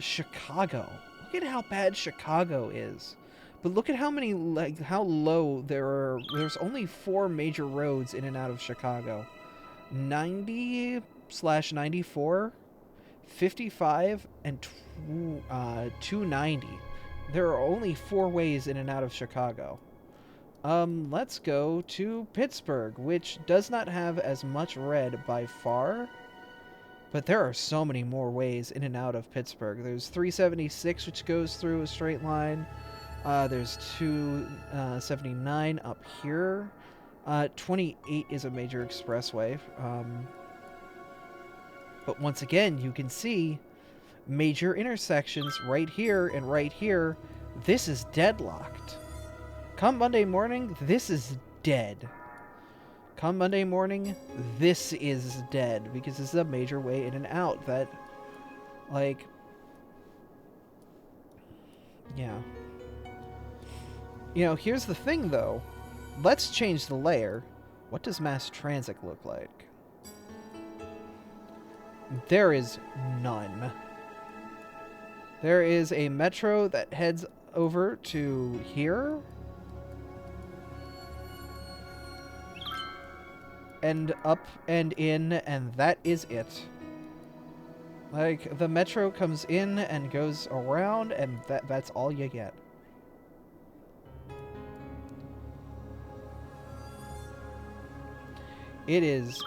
A: Chicago. Look at how bad Chicago is. But look at how many, like, how low there are. There's only 4 major roads in and out of Chicago. 90/94, 55, and 290. There are only 4 ways in and out of Chicago. Let's go to Pittsburgh, which does not have as much red by far, but there are so many more ways in and out of Pittsburgh. There's 376, which goes through a straight line. There's 279 up here. 28 is a major expressway. But once again, you can see major intersections right here and right here. This is deadlocked. Come Monday morning, this is dead. Come Monday morning, this is dead, because this is a major way in and out that, like, yeah. You know, here's the thing, though. Let's change the layer. What does mass transit look like? There is none. There is a metro that heads over to here. And up and in, and that is it. Like, the metro comes in and goes around, and that's all you get. It is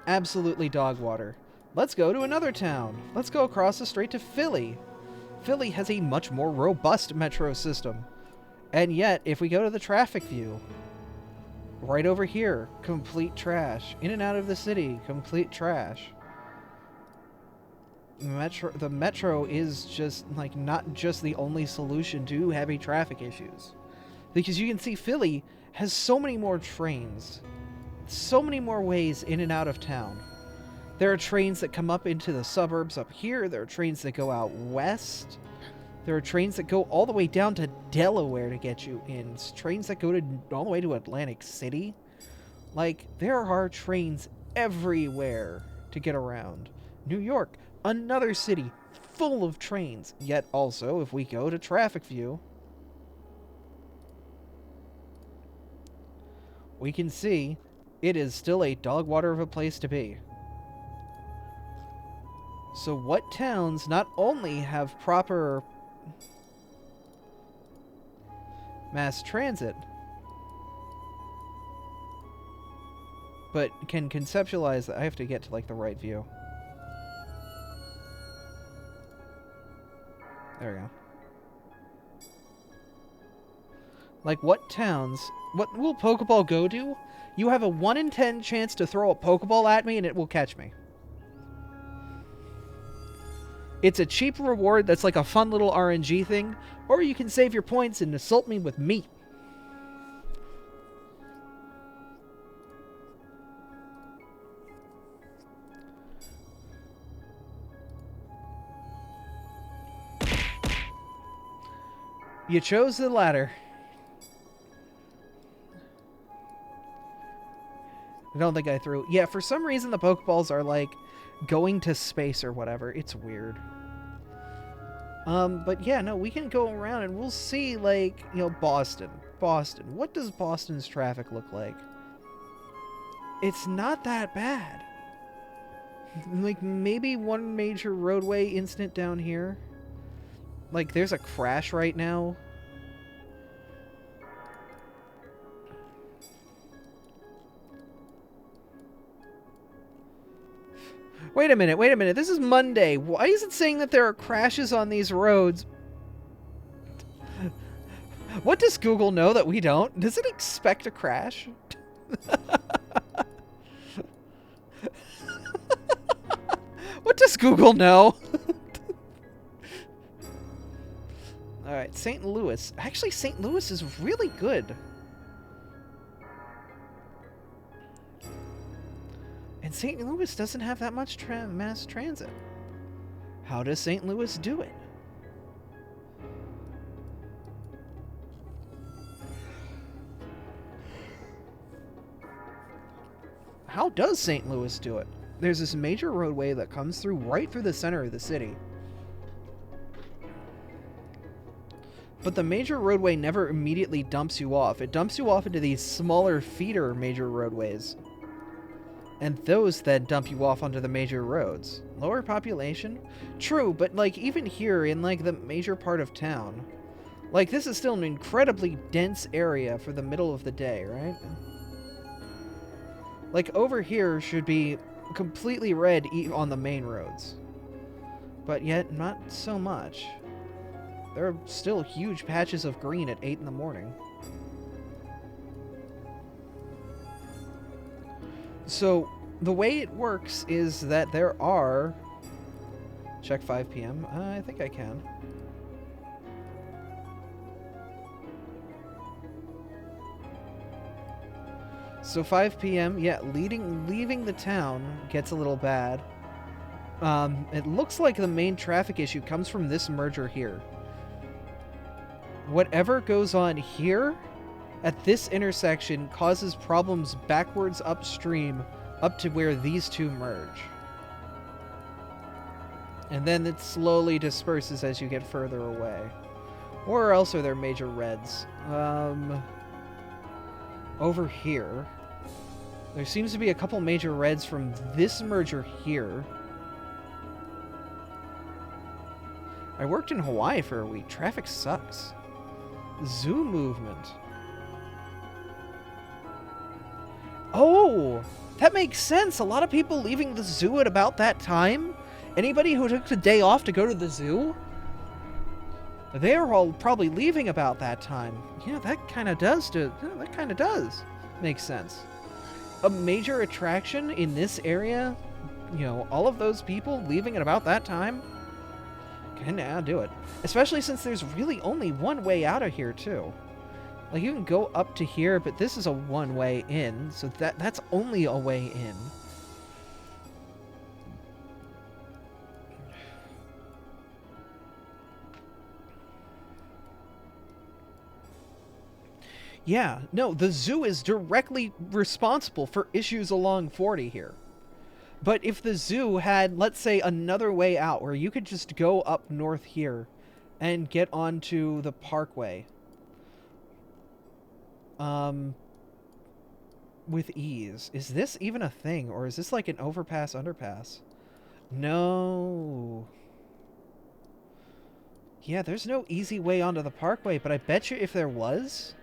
A: absolutely dog water. Let's go to another town. Let's go across the street to Philly. Philly has a much more robust metro system. And yet, if we go to the traffic view, right over here, complete trash. In and out of the city, complete trash. The metro is just, like, not just the only solution to heavy traffic issues. Because you can see Philly has so many more trains. So many more ways in and out of town. There are trains that come up into the suburbs up here. There are trains that go out west. There are trains that go all the way down to Delaware to get you in. Trains that go all the way to Atlantic City. Like, there are trains everywhere to get around. New York, another city full of trains. Yet also, if we go to Traffic View, we can see it is still a dog water of a place to be. So what towns not only have proper mass transit, but can conceptualize that? I have to get to, like, the right view. There we go. Like, what towns... What will Pokeball Go do? You have a 1 in 10 chance to throw a Pokeball at me and it will catch me. It's a cheap reward that's like a fun little RNG thing, or you can save your points and assault me with meat. You chose the latter. I don't think I threw... Yeah, for some reason the Pokeballs are, like, going to space or whatever. It's weird. But yeah, no, we can go around and we'll see, like, you know, Boston. Boston. What does Boston's traffic look like? It's not that bad. Like, maybe one major roadway incident down here. Like, there's a crash right now. Wait a minute. This is Monday. Why is it saying that there are crashes on these roads? What does Google know that we don't? Does it expect a crash? What does Google know? Alright, St. Louis. Actually, St. Louis is really good. And St. Louis doesn't have that much mass transit. How does St. Louis do it? How does St. Louis do it? There's this major roadway that comes through right through the center of the city. But the major roadway never immediately dumps you off. It dumps you off into these smaller feeder major roadways. And those then dump you off onto the major roads. Lower population? True, but like even here in like the major part of town, like this is still an incredibly dense area for the middle of the day, right? Like over here should be completely red on the main roads. But yet not so much. There are still huge patches of green at 8 in the morning. So, the way it works is that there are... Check 5 p.m. I think I can. So 5 p.m., yeah, leaving the town gets a little bad. It looks like the main traffic issue comes from this merger here. Whatever goes on here at this intersection causes problems backwards upstream up to where these two merge. And then it slowly disperses as you get further away. Or else are there major reds? Over here, there seems to be a couple major reds from this merger here. I worked in Hawaii for a week. Traffic sucks. Zoo movement. Oh, that makes sense. A lot of people leaving the zoo at about that time. Anybody who took the day off to go to the zoo, they're all probably leaving about that time. Yeah, that kind of does. Make sense. A major attraction in this area, you know, all of those people leaving at about that time, can now do it. Especially since there's really only one way out of here, too. Like, you can go up to here, but this is a one-way in, so that's only a way in. Yeah, no, the zoo is directly responsible for issues along 40 here. But if the zoo had, let's say, another way out where you could just go up north here and get onto the parkway with ease. Is this even a thing, or is this like an overpass, underpass? No. Yeah, there's no easy way onto the parkway, but I bet you if there was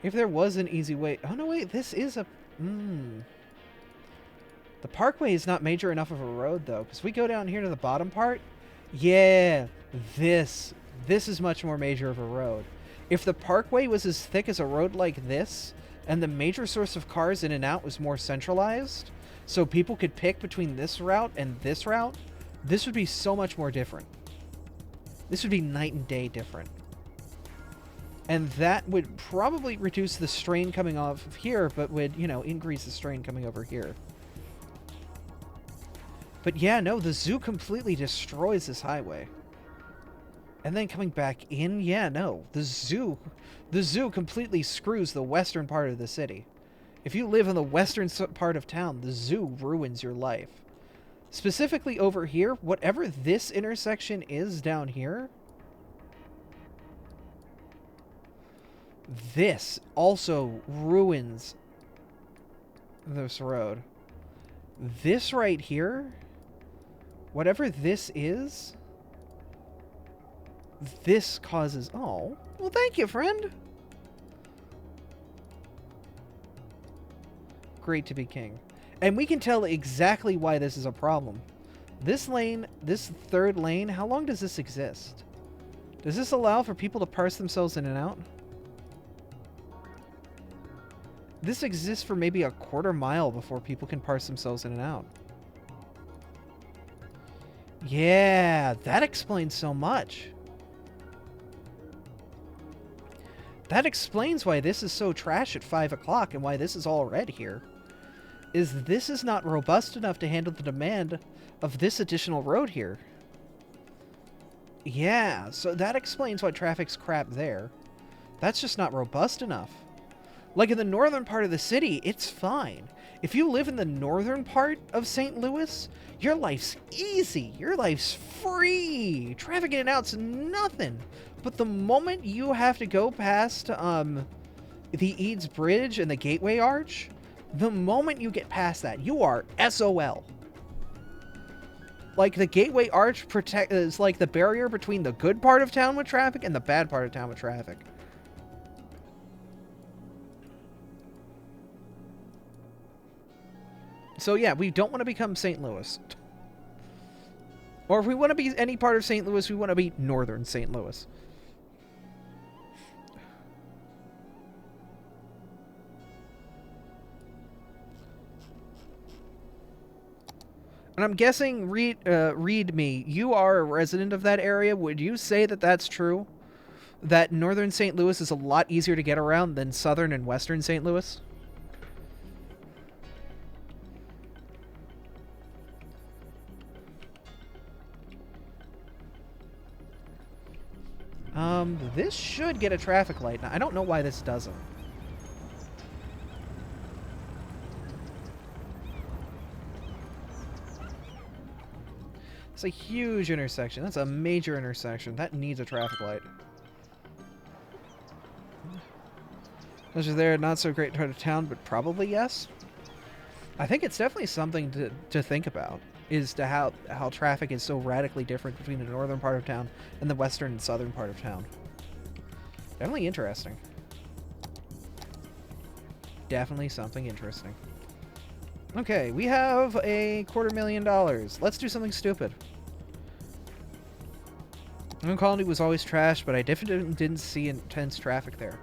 A: an easy way... Oh, no, wait, this is a... The parkway is not major enough of a road, though, because we go down here to the bottom part. Yeah, this is much more major of a road. If the parkway was as thick as a road like this, and the major source of cars in and out was more centralized, so people could pick between this route and this route, this would be so much more different. This would be night and day different. And that would probably reduce the strain coming off of here, but would, you know, increase the strain coming over here. But yeah, no, the zoo completely destroys this highway. And then coming back in, yeah, no, the zoo completely screws the western part of the city. If you live in the western part of town, the zoo ruins your life. Specifically over here, whatever this intersection is down here, this also ruins this road. This right here, whatever this is, this causes... Oh, well, thank you, friend. Great to be king. And we can tell exactly why this is a problem. This lane, this third lane, how long does this exist? Does this allow for people to parse themselves in and out? This exists for maybe a quarter mile before people can parse themselves in and out. Yeah, that explains so much. That explains why this is so trash at 5 o'clock and why this is all red here. This is not robust enough to handle the demand of this additional road here. Yeah, so that explains why traffic's crap there. That's just not robust enough. Like in the northern part of the city, it's fine. If you live in the northern part of St. Louis, your life's easy. Your life's free. Traffic in and out's nothing. But the moment you have to go past the Eads Bridge and the Gateway Arch, the moment you get past that, you are SOL. Like, the Gateway Arch is like the barrier between the good part of town with traffic and the bad part of town with traffic. So yeah, we don't want to become St. Louis. Or if we want to be any part of St. Louis, we want to be northern St. Louis. And I'm guessing, read me, you are a resident of that area. Would you say that that's true? That northern St. Louis is a lot easier to get around than southern and western St. Louis? This should get a traffic light. Now, I don't know why this doesn't. It's a huge intersection. That's a major intersection. That needs a traffic light. Those are there, not so great part of town, but probably yes. I think it's definitely something to think about, is to how traffic is so radically different between the northern part of town and the western and southern part of town. Definitely interesting. Definitely something interesting. Okay, we have a $250,000. Let's do something stupid. Moon Colony was always trash, but I definitely didn't see intense traffic there.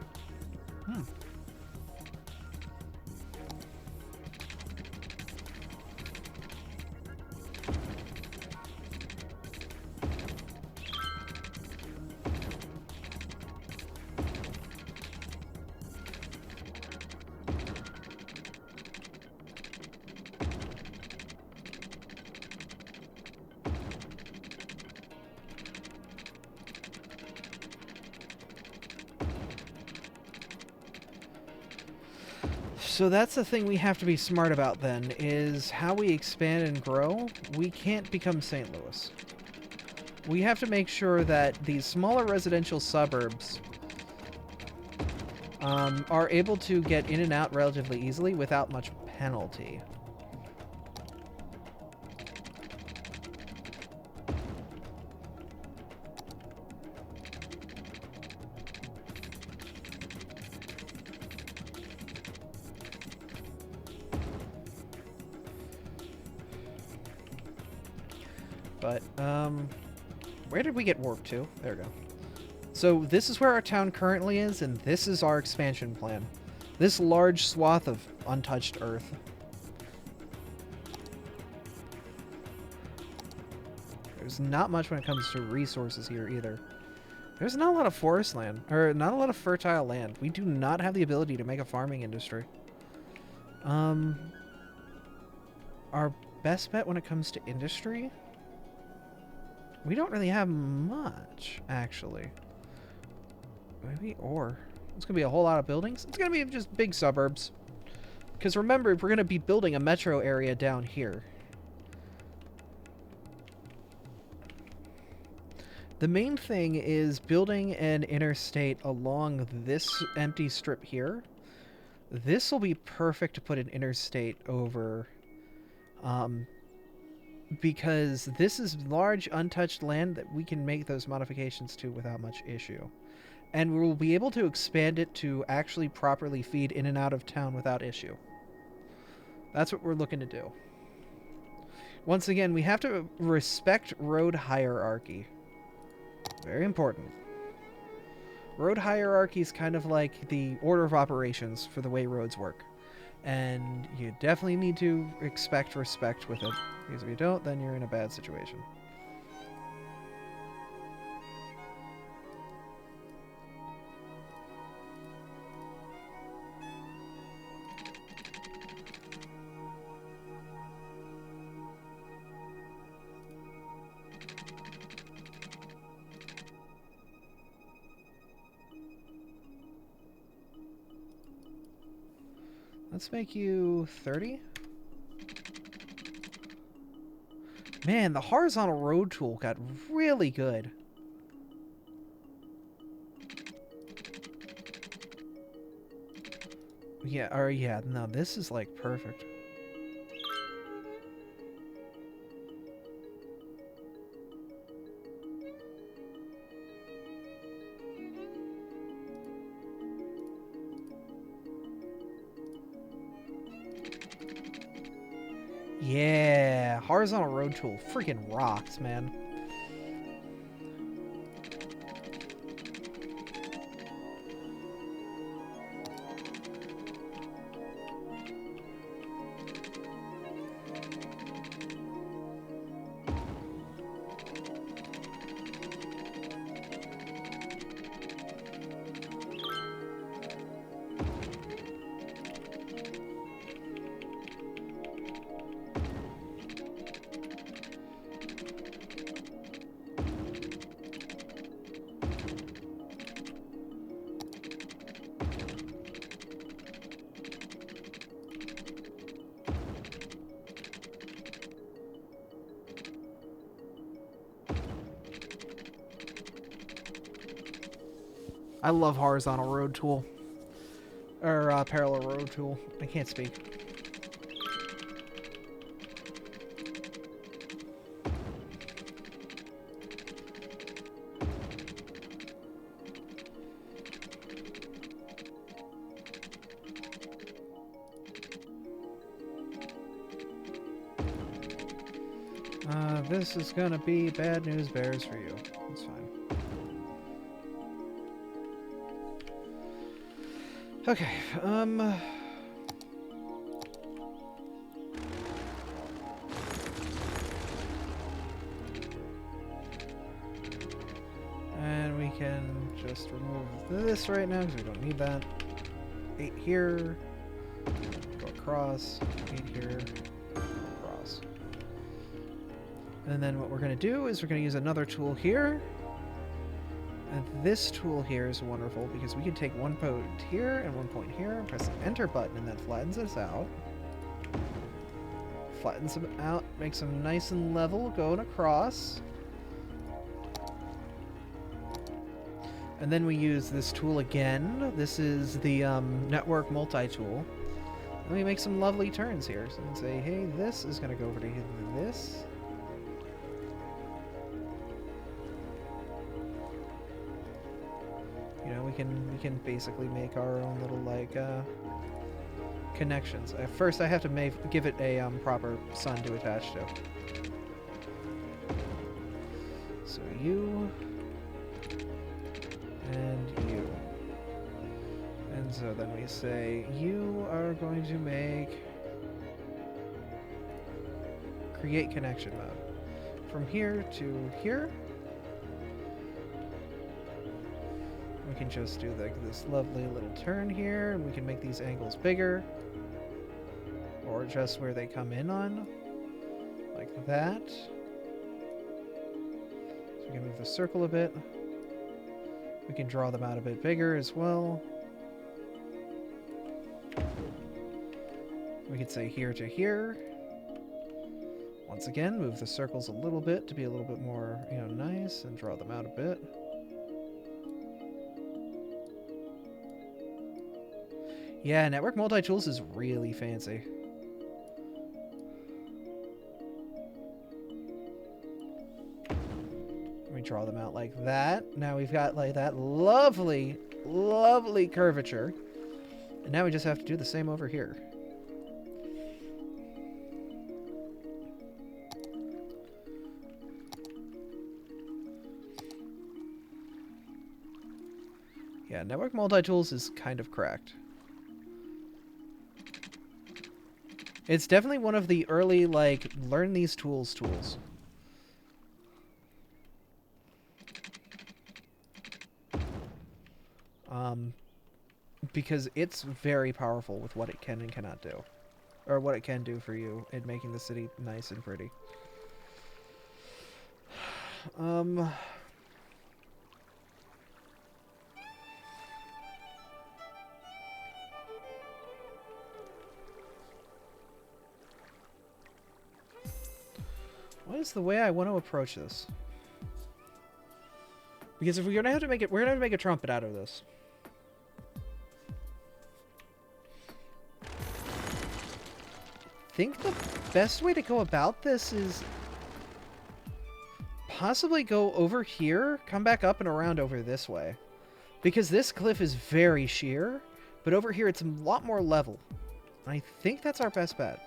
A: So that's the thing we have to be smart about then, is how we expand and grow. We can't become St. Louis. We have to make sure that these smaller residential suburbs are able to get in and out relatively easily without much penalty. But, where did we get warped to? There we go. So this is where our town currently is, and this is our expansion plan. This large swath of untouched earth. There's not much when it comes to resources here either. There's not a lot of forest land, or not a lot of fertile land. We do not have the ability to make a farming industry. Our best bet when it comes to industry? We don't really have much, actually. Maybe ore. It's going to be a whole lot of buildings. It's going to be just big suburbs. Because remember, we're going to be building a metro area down here. The main thing is building an interstate along this empty strip here. This will be perfect to put an interstate over, because this is large untouched land that we can make those modifications to without much issue. And we'll be able to expand it to actually properly feed in and out of town without issue. That's what we're looking to do. Once again, we have to respect road hierarchy. Very important. Road hierarchy is kind of like the order of operations for the way roads work. And you definitely need to expect respect with it. Because if you don't, then you're in a bad situation. Let's make you 30. Man, the horizontal road tool got really good. Yeah, or yeah, no, this is like perfect. Yeah, horizontal road tool freaking rocks, man. I love horizontal road tool. Or parallel road tool. I can't speak. This is gonna be bad news bears for you. That's fine. Okay, and we can just remove this right now because we don't need that. 8 here, go across, 8 here, go across. And then what we're going to do is we're going to use another tool here. And this tool here is wonderful because we can take one point here and one point here, and press the enter button, and that flattens us out. Flattens them out, makes them nice and level going across. And then we use this tool again. This is the network multi-tool. And we make some lovely turns here. So we can say, hey, this is going to go over to this. You know, we can basically make our own little like connections. First, I have to give it a proper sun to attach to. So you and you, and so then we say you are going to make create connection mode from here to here. We can just do like this lovely little turn here, and we can make these angles bigger, or just where they come in on, like that. So we can move the circle a bit. We can draw them out a bit bigger as well. We could say here to here. Once again, move the circles a little bit to be a little bit more, you know, nice, and draw them out a bit. Yeah, network multi-tools is really fancy. We draw them out like that. Now we've got like that lovely, lovely curvature. And now we just have to do the same over here. Yeah, network multi-tools is kind of cracked. It's definitely one of the early, like, learn these tools. Because it's very powerful with what it can and cannot do. Or what it can do for you in making the city nice and pretty. What is the way I want to approach this? Because if we're gonna have to make it, we're gonna have to make a trumpet out of this. I think the best way to go about this is possibly go over here, come back up and around over this way. Because this cliff is very sheer, but over here it's a lot more level. I think that's our best bet.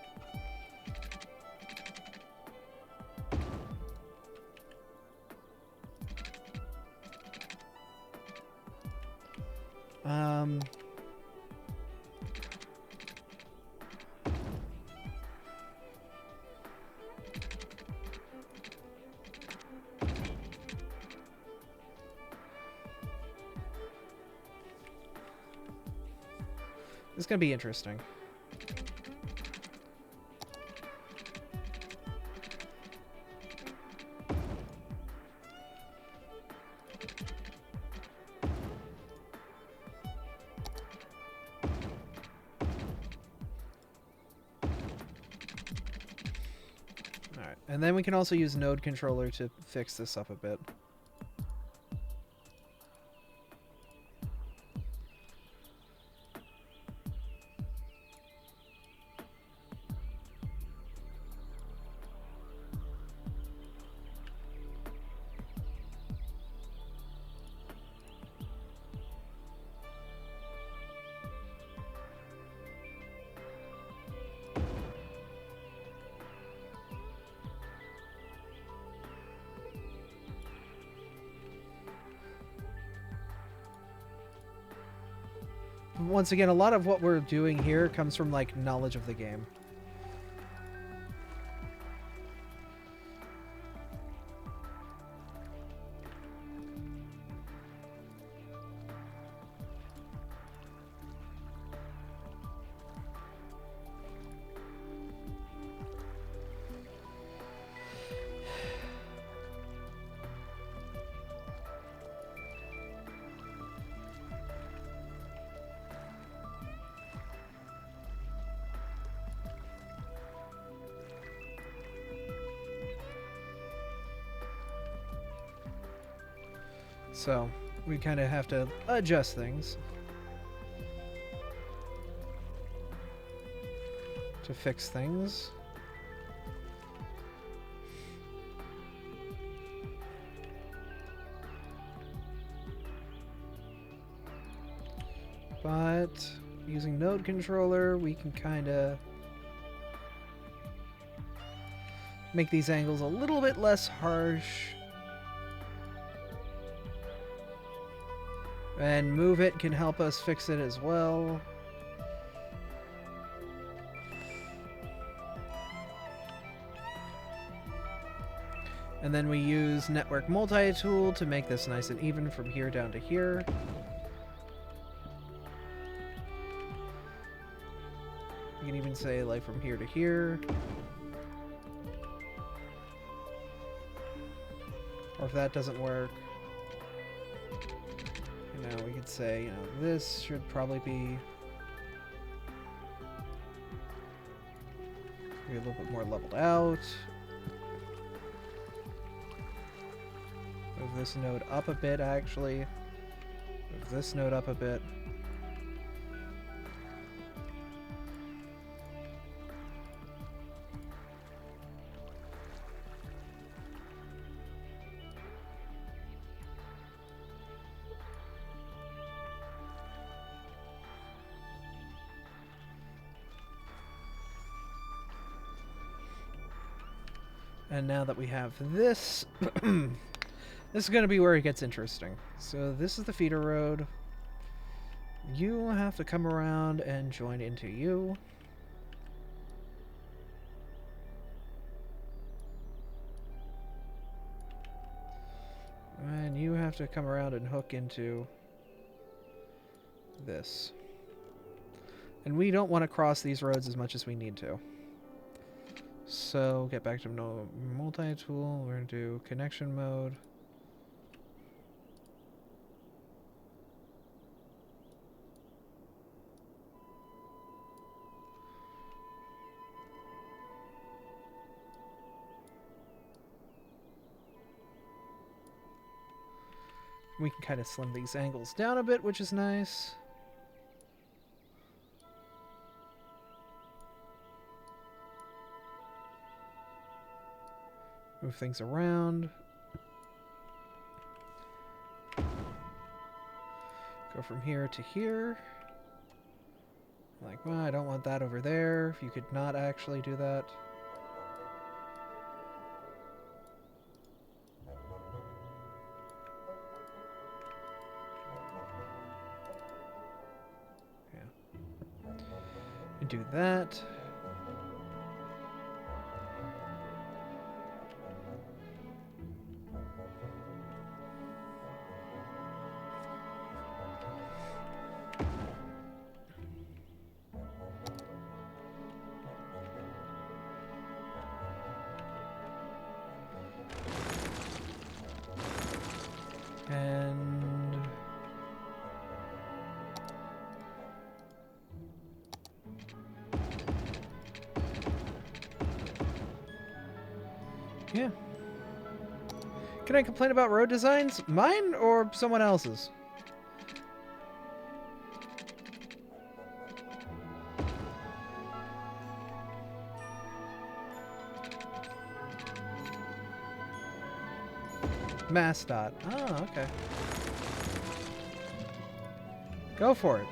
A: It's gonna be interesting. Alright, and then we can also use node controller to fix this up a bit. Once again, a lot of what we're doing here comes from, like, knowledge of the game. So we kind of have to adjust things to fix things. But using node controller, we can kind of make these angles a little bit less harsh. And move it can help us fix it as well. And then we use network multi-tool to make this nice and even from here down to here. You can even say like from here to here. Or if that doesn't work, you know, we could say, you know, this should probably be a little bit more leveled out. Move this node up a bit, actually. Move this node up a bit. And now that we have this, this is going to be where it gets interesting. So this is the feeder road. You have to come around and join into you. And you have to come around and hook into this. And we don't want to cross these roads as much as we need to. So get back to no multi-tool. We're going to do connection mode. We can kind of slim these angles down a bit, which is nice. Move things around. Go from here to here. Like, well, I don't want that over there. If you could not actually do that. Yeah. And do that. And yeah. Can I complain about road designs? Mine or someone else's? Mascot. Oh, okay. Go for it.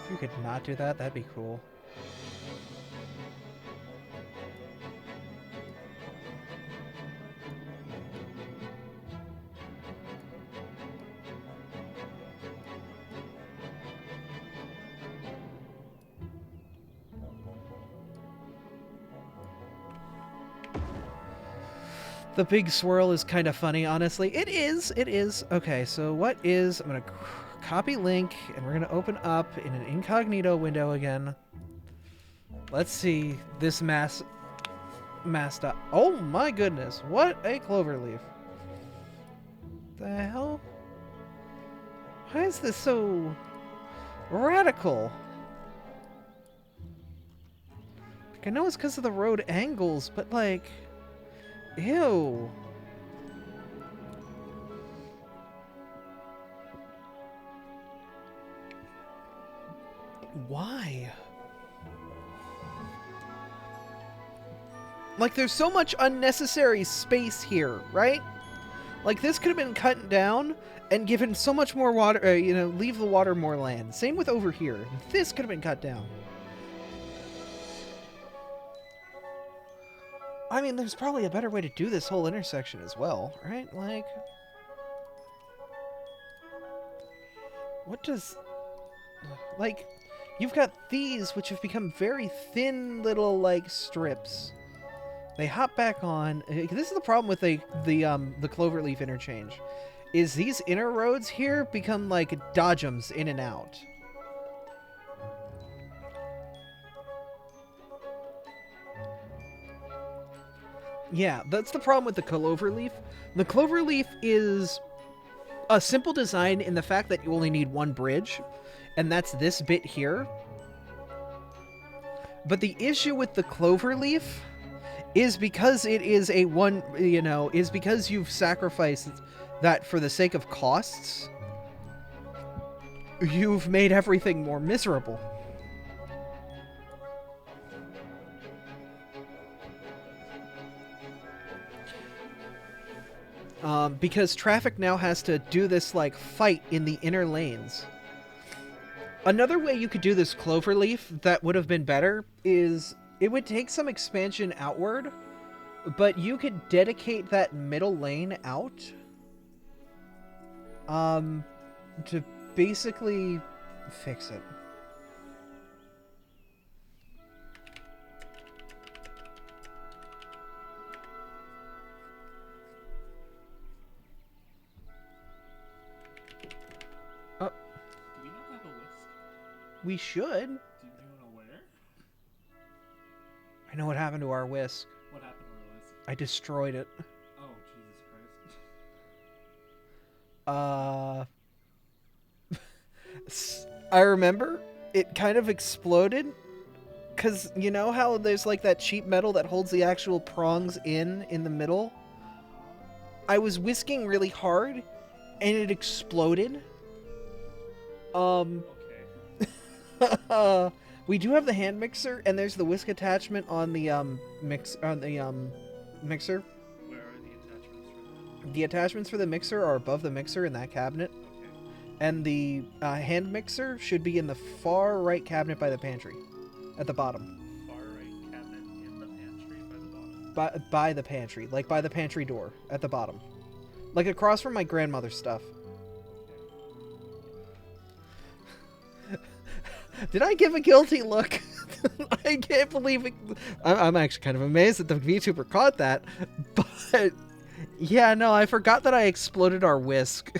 A: If you could not do that, that'd be cool. The big swirl is kind of funny, honestly. It is. It is. Okay, so what is... I'm going to copy link, and we're going to open up in an incognito window again. Let's see this mass... Oh my goodness. What a clover leaf. The hell? Why is this so radical? Like, I know it's because of the road angles, but like, ew. Why? Like, there's so much unnecessary space here, right? Like, this could have been cut down and given so much more water, you know, leave the water more land. Same with over here. This could have been cut down. I mean, there's probably a better way to do this whole intersection as well, right? Like, what does... Like, you've got these, which have become very thin little, like, strips. They hop back on. This is the problem with the Cloverleaf interchange, is these inner roads here become like dodgems in and out. Yeah, that's the problem with the Cloverleaf. The Cloverleaf is a simple design in the fact that you only need one bridge, and that's this bit here. But the issue with the Cloverleaf is because it is a one, you know, is because you've sacrificed that for the sake of costs, you've made everything more miserable. Because traffic now has to do this, like, fight in the inner lanes. Another way you could do this Cloverleaf that would have been better is it would take some expansion outward, but you could dedicate that middle lane out to basically fix it.
B: Do we not have a whisk?
A: We should.
B: Do you know where?
A: I know what happened to our whisk.
B: What happened to our whisk?
A: I destroyed it.
B: Oh, Jesus Christ.
A: I remember it kind of exploded, because you know how there's like that cheap metal that holds the actual prongs in the middle? I was whisking really hard, and it exploded.
B: Okay.
A: We do have the hand mixer, and there's the whisk attachment on the mixer.
B: Where are the attachments for that?
A: The attachments for the mixer are above the mixer in that cabinet,
B: Okay.
A: and the hand mixer should be in the far right cabinet by the pantry, at the bottom.
B: Far right cabinet in the pantry by the bottom.
A: By the pantry, like by the pantry door at the bottom, like across from my grandmother's stuff. Did I give a guilty look? I can't believe it. I'm actually kind of amazed that the VTuber caught that. But yeah, no, I forgot that I exploded our whisk.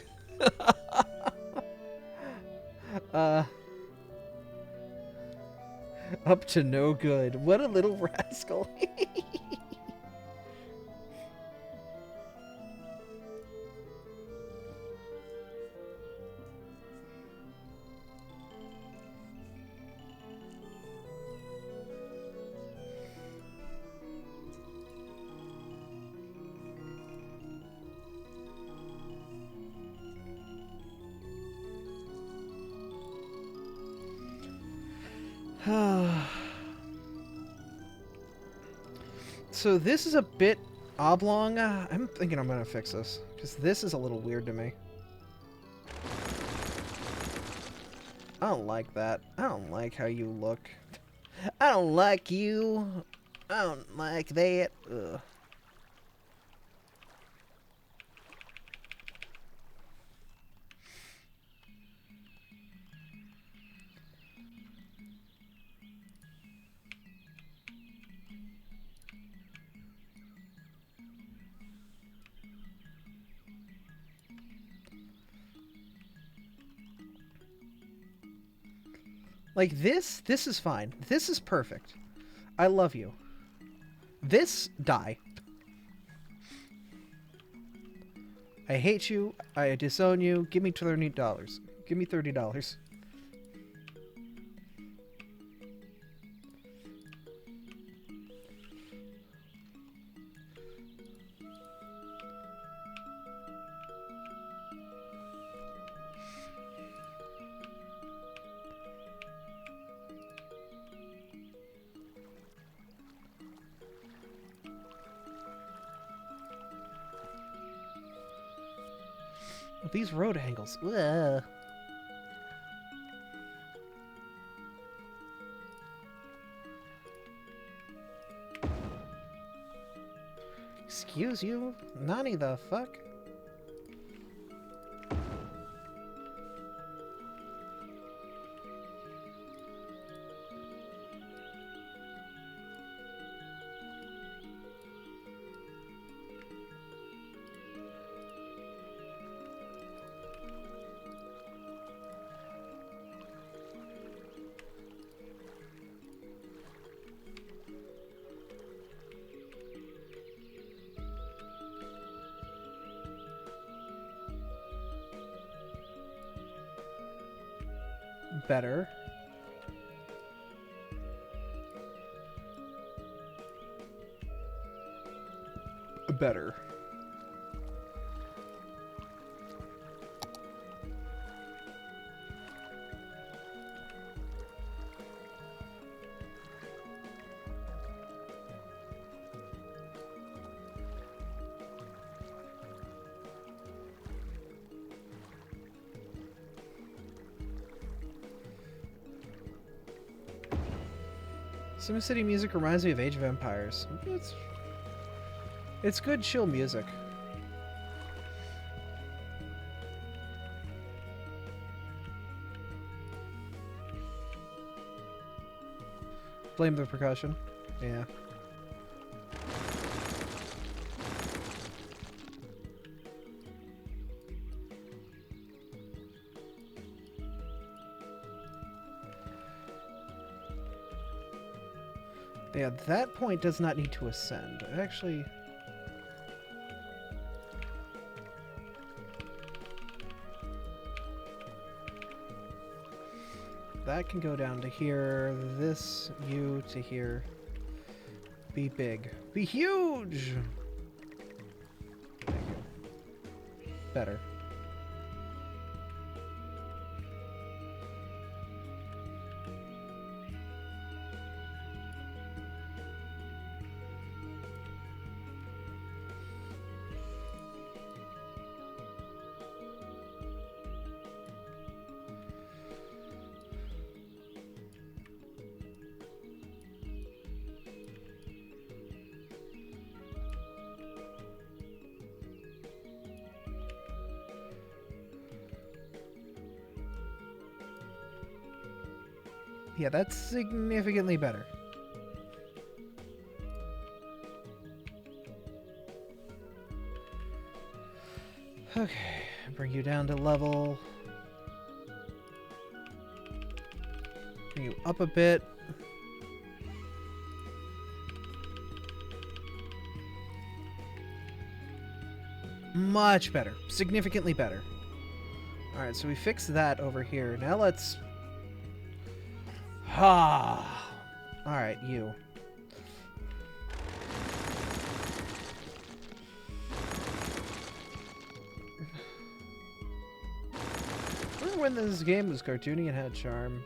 A: Up to no good. What a little rascal. So this is a bit oblong. I'm thinking I'm gonna fix this, because this is a little weird to me. I don't like that. I don't like how you look. I don't like you. I don't like that. Ugh. Like this is fine. This is perfect. I love you. This, die. I hate you. I disown you. Give me $20. Give me $30. These road angles. Ugh. Excuse you? Nani the fuck? Better. Better. SimCity music reminds me of Age of Empires. It's good, chill music. Blame the percussion. Yeah. Yeah, that point does not need to ascend. Actually... that can go down to here. This, you, to here. Be big. Be huge! Thank you. Better. Yeah, that's significantly better. Okay, bring you down to level. Bring you up a bit. Much better. Significantly better. Alright, so we fixed that over here. Now let's... Ah. Alright, you. Remember when this game was cartoony and had charm?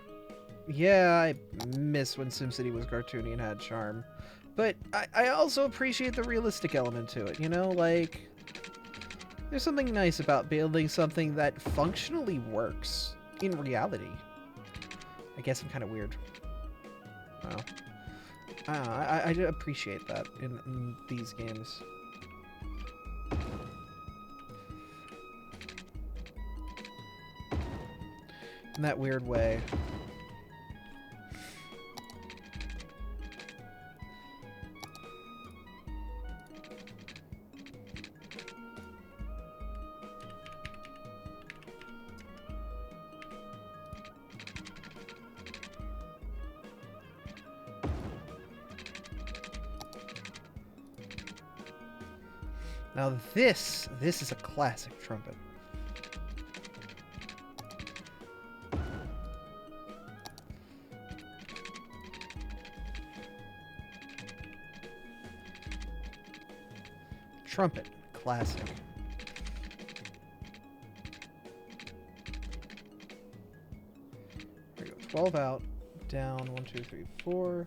A: Yeah, I miss when SimCity was cartoony and had charm. But I also appreciate the realistic element to it, you know? Like, there's something nice about building something that functionally works in reality. I guess I'm kind of weird. Wow. I appreciate that in these games. In that weird way. Now this is a classic trumpet. Trumpet. Classic. There we go. 12 out. Down. 1, 2, 3, 4.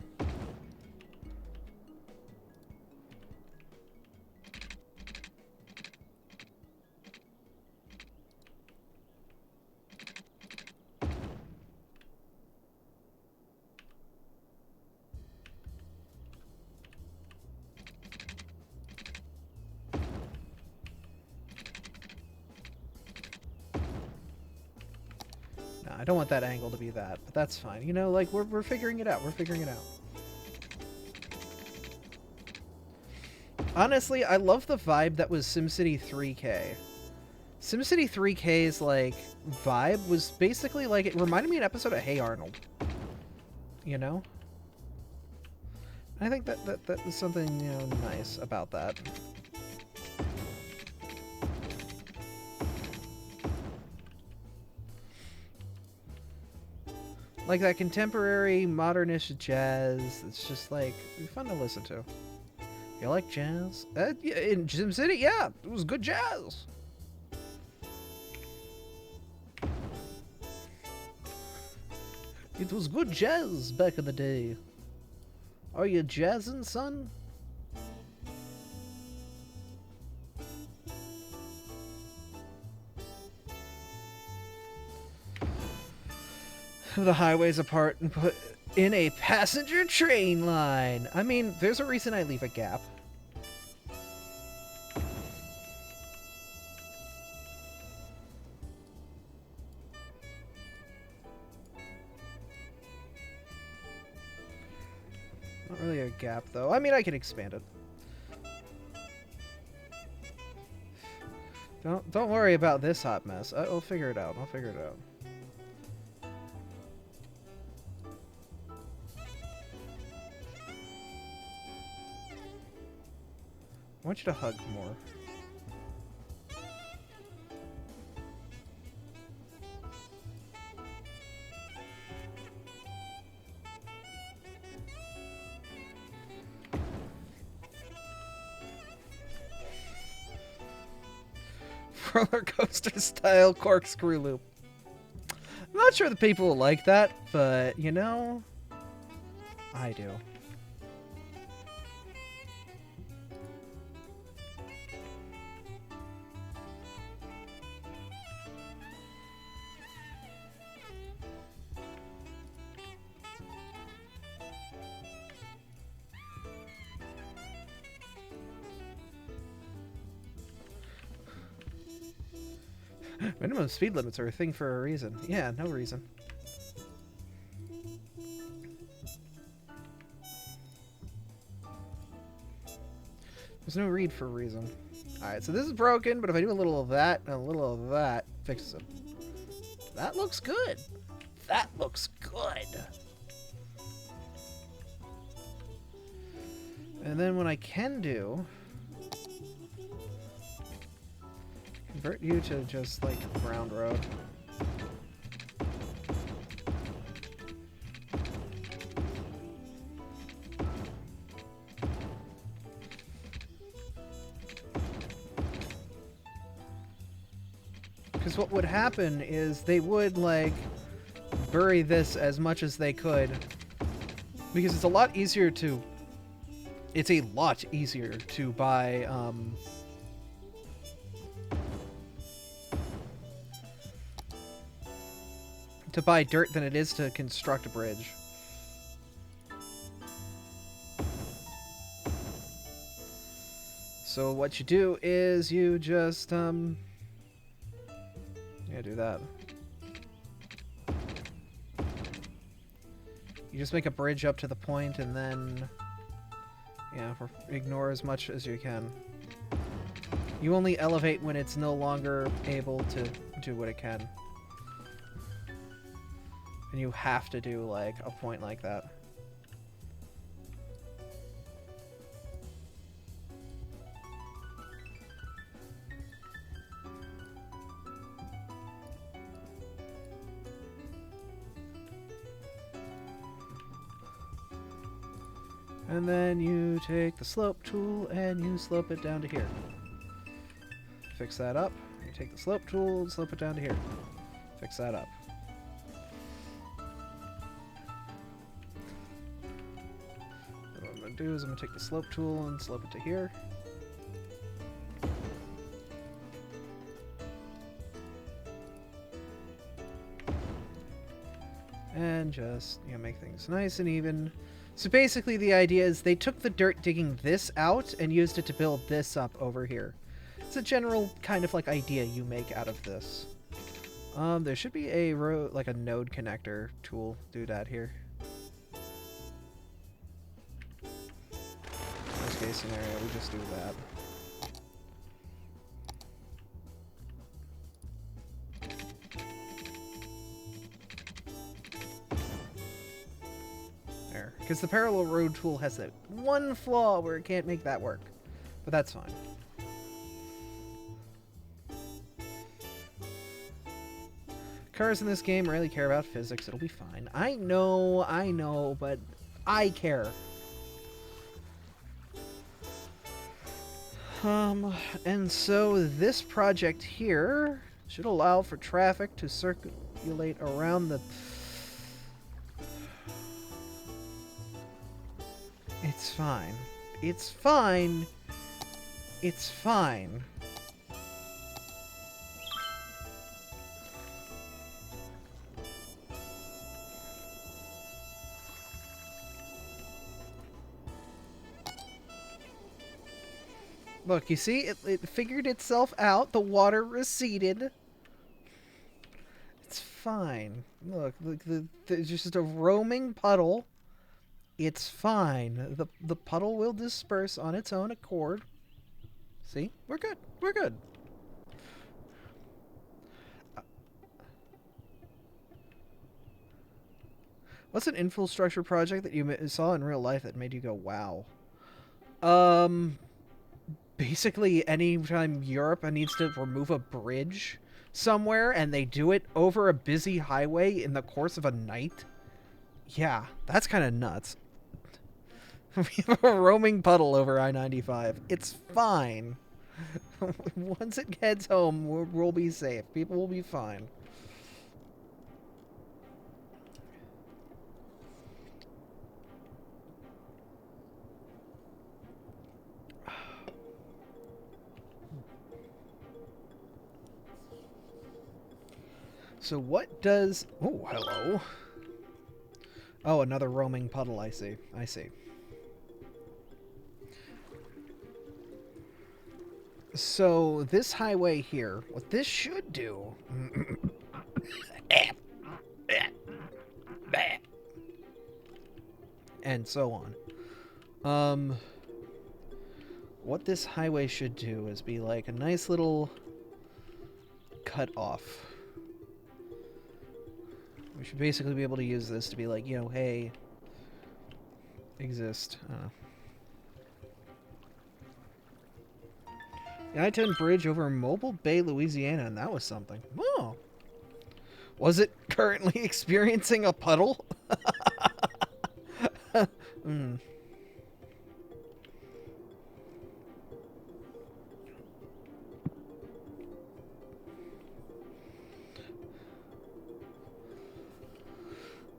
A: I don't want that angle to be that, but that's fine. You know, like, we're figuring it out. We're figuring it out. Honestly, I love the vibe that was SimCity 3K. SimCity 3K's, like, vibe was basically, like, it reminded me of an episode of Hey Arnold. You know? I think that was something, you know, nice about that. Like that contemporary, modernist jazz. It's just like fun to listen to. You like jazz? Yeah, in SimCity, yeah, it was good jazz. It was good jazz back in the day. Are you jazzing, son? The highways apart and put in a passenger train line. I mean, there's a reason I leave a gap. Not really a gap, though. I mean, I can expand it. Don't worry about this hot mess. I'll figure it out. I'll figure it out. I want you to hug more. Roller coaster style corkscrew loop. I'm not sure the people will like that, but you know, I do. Minimum speed limits are a thing for a reason. Yeah, no reason. There's no read for a reason. Alright, so this is broken, but if I do a little of that and a little of that, fixes it. That looks good. That looks good. And then what I can do... convert you to just, like, ground road. Because what would happen is they would, like, bury this as much as they could. Because it's a lot easier to... It's a lot easier to buy, dirt than it is to construct a bridge. So what you do is you just, yeah, do that. You just make a bridge up to the point and then, yeah, ignore as much as you can. You only elevate when it's no longer able to do what it can. And you have to do, like, a point like that. And then you take the slope tool and you slope it down to here. Fix that up. You take the slope tool and slope it down to here. Fix that up. And what I'm going to do is I'm going to take the slope tool and slope it to here. And just, you know, make things nice and even. So basically the idea is they took the dirt digging this out and used it to build this up over here. It's a general kind of like idea you make out of this. There should be a like a node connector tool doodad here. Worst case scenario, we just do that. Because the parallel road tool has that one flaw where it can't make that work. But that's fine. Cars in this game really care about physics. It'll be fine. I know, but I care. And so this project here should allow for traffic to circulate around the... It's fine. It's fine. It's fine. Look, you see? It figured itself out. The water receded. It's fine. Look, there's just a roaming puddle. It's fine. The puddle will disperse on its own accord. See? We're good. We're good. What's an infrastructure project that you saw in real life that made you go, wow? Basically, anytime Europe needs to remove a bridge somewhere and they do it over a busy highway in the course of a night. Yeah, that's kind of nuts. We have a roaming puddle over I-95. It's fine. Once it heads home, we'll be safe. People will be fine. So what does... Oh, hello. Oh, another roaming puddle, I see. I see. So this highway here, what this should do... and so on. What this highway should do is be like a nice little cut off. We should basically be able to use this to be like, you know, hey, exist. I don't know. The I-10 bridge over Mobile Bay, Louisiana, and that was something. Oh. Was it currently experiencing a puddle? Hmm.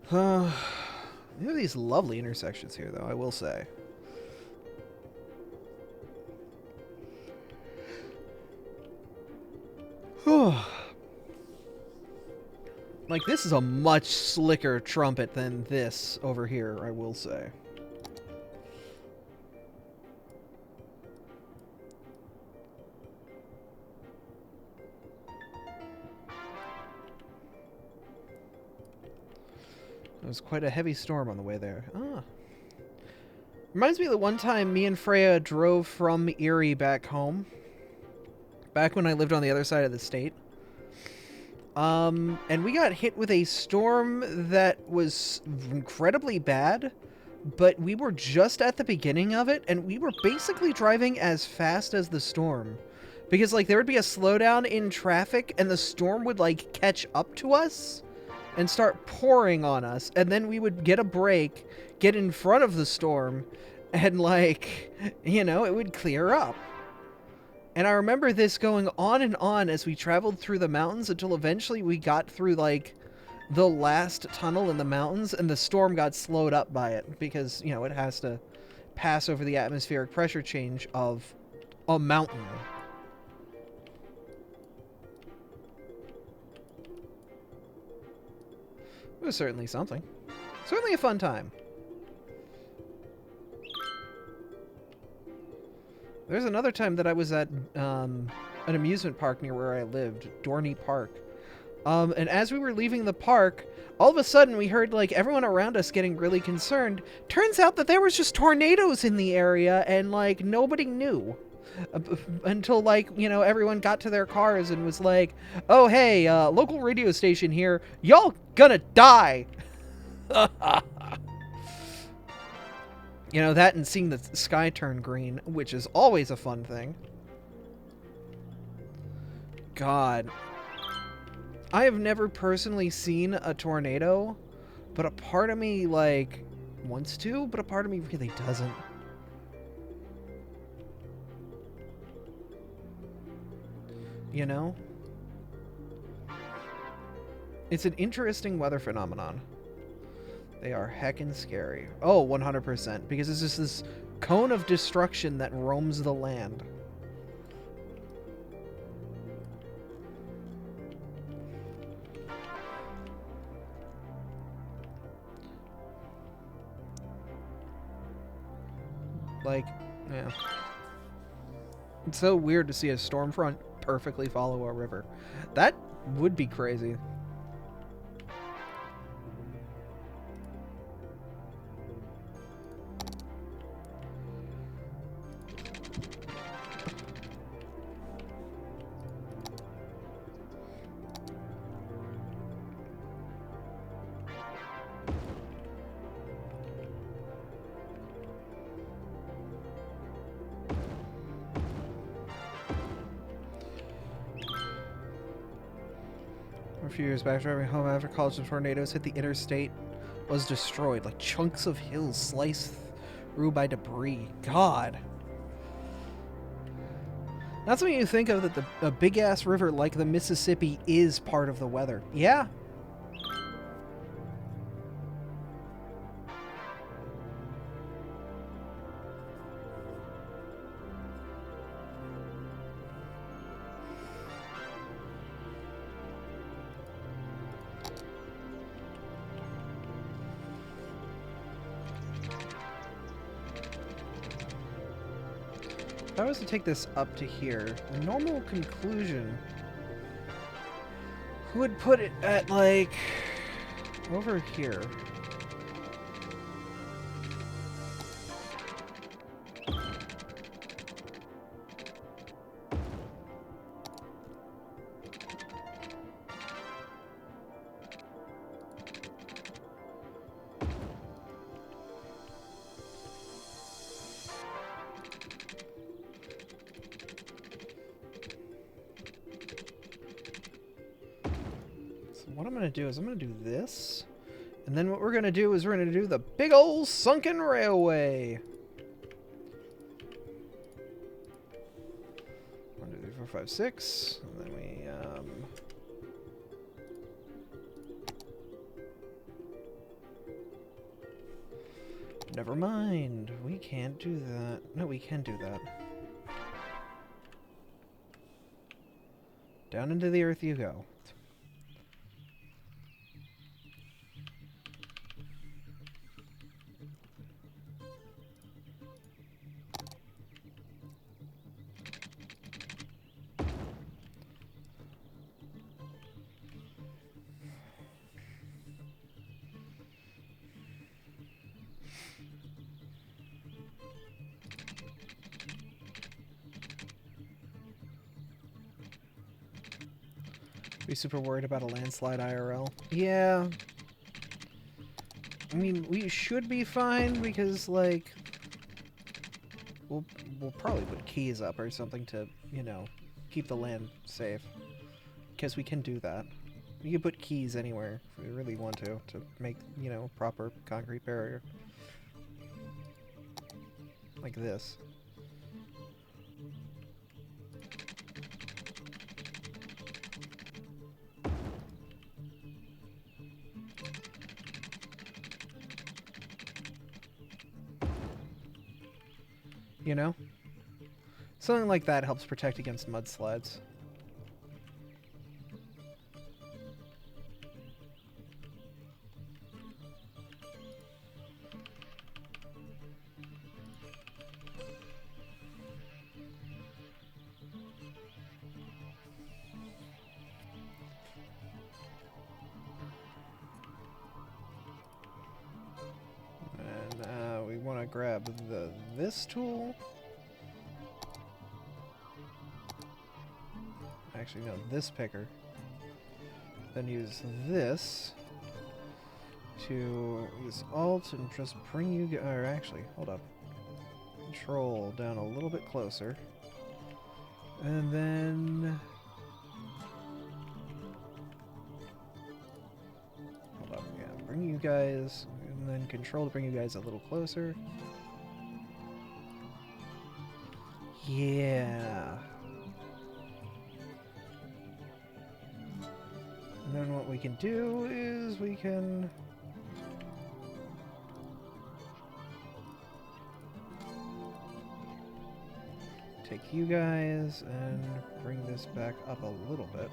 A: There are these lovely intersections here, though, I will say. Like, this is a much slicker trumpet than this over here, I will say. It was quite a heavy storm on the way there. Ah. Reminds me of the one time me and Freya drove from Erie back home. Back when I lived on the other side of the state. And we got hit with a storm that was incredibly bad, but we were just at the beginning of it, and we were basically driving as fast as the storm. Because, like, there would be a slowdown in traffic, and the storm would, like, catch up to us and start pouring on us, and then we would get a break, get in front of the storm, and, like, you know, it would clear up. And I remember this going on and on as we traveled through the mountains until eventually we got through, like, the last tunnel in the mountains, and the storm got slowed up by it because, you know, it has to pass over the atmospheric pressure change of a mountain. It was certainly something. Certainly a fun time. There's another time that I was at an amusement park near where I lived, Dorney Park. And as we were leaving the park, all of a sudden we heard, like, everyone around us getting really concerned. Turns out that there was just tornadoes in the area, and, like, nobody knew. Until, like, you know, everyone got to their cars and was like, oh, hey, local radio station here, y'all gonna die! You know, that and seeing the sky turn green, which is always a fun thing. God. I have never personally seen a tornado, but a part of me, like, wants to, but a part of me really doesn't. You know? It's an interesting weather phenomenon. They are heckin' scary. Oh, 100%. Because it's just this cone of destruction that roams the land. Like, yeah. It's so weird to see a storm front perfectly follow a river. That would be crazy. A few years back, driving home after college, the tornadoes hit the interstate, was destroyed. Like chunks of hills sliced through by debris. God. That's when you think of that a big-ass river like the Mississippi is part of the weather. Yeah. If I was to take this up to here, the normal conclusion would put it at, like, over here. What I'm going to do is I'm going to do this. And then what we're going to do is we're going to do the big old sunken railway. 1, 2, 3, 4, 5, 6. And then we, never mind. We can't do that. No, we can do that. Down into the earth you go. Be super worried about a landslide IRL. Yeah. I mean, we should be fine because, like, we'll probably put keys up or something to, you know, keep the land safe. Because we can do that. We can put keys anywhere if we really want to make, you know, proper concrete barrier. Like this. You know? Something like that helps protect against mudslides. And we want to grab this tool. Actually, no, this picker. Then use this to use Alt and just bring you... Or actually, hold up. Control down a little bit closer. And then... Hold up, yeah. Bring you guys... And then Control to bring you guys a little closer. Yeah. And then what we can do is we can... take you guys and bring this back up a little bit.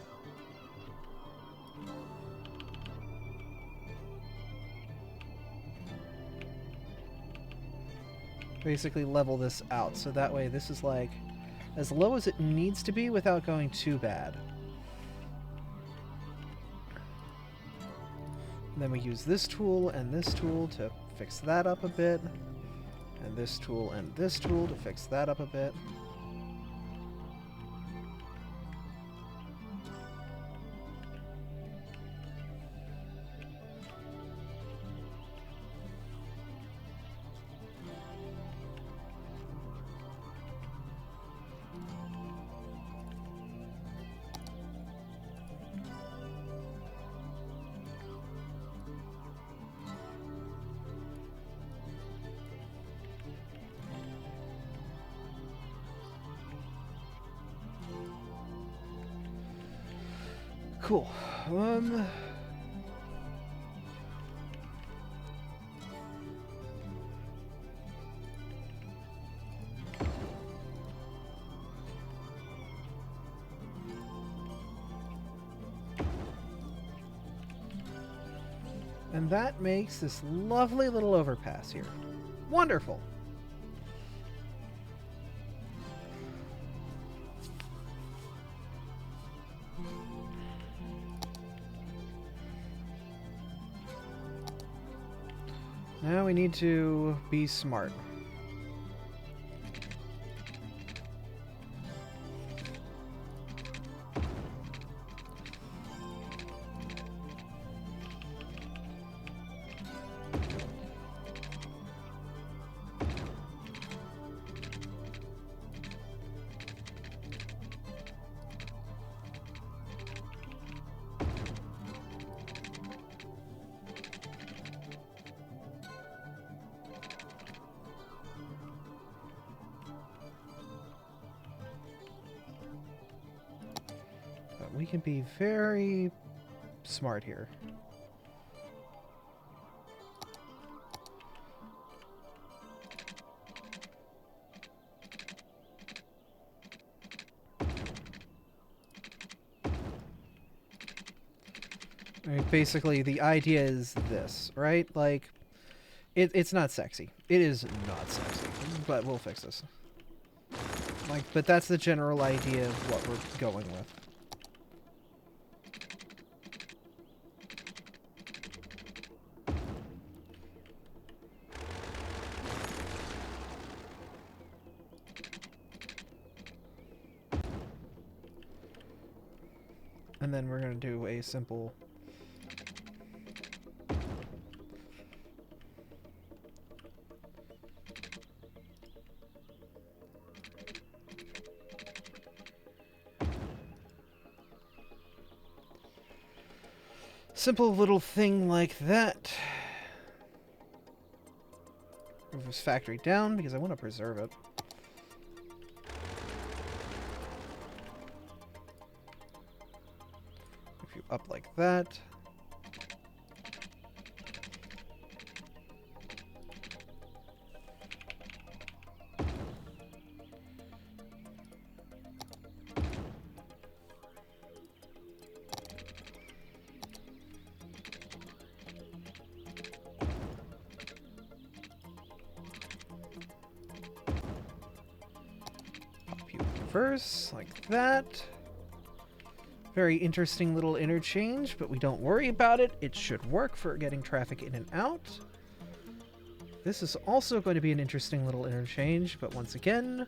A: Basically level this out, so that way this is like as low as it needs to be without going too bad. And then we use this tool to fix that up a bit, and this tool to fix that up a bit. Cool. And that makes this lovely little overpass here. Wonderful. Now we need to be smart. We can be very smart here. I mean, basically, the idea is this, right? Like, it's not sexy. It is not sexy, but we'll fix this. Like, but that's the general idea of what we're going with. And then we're going to do a simple... simple little thing like that. Move this factory down because I want to preserve it. Move you up like that. reverse, like that. Very interesting little interchange, but we don't worry about it. It should work for getting traffic in and out. This is also going to be an interesting little interchange, but once again,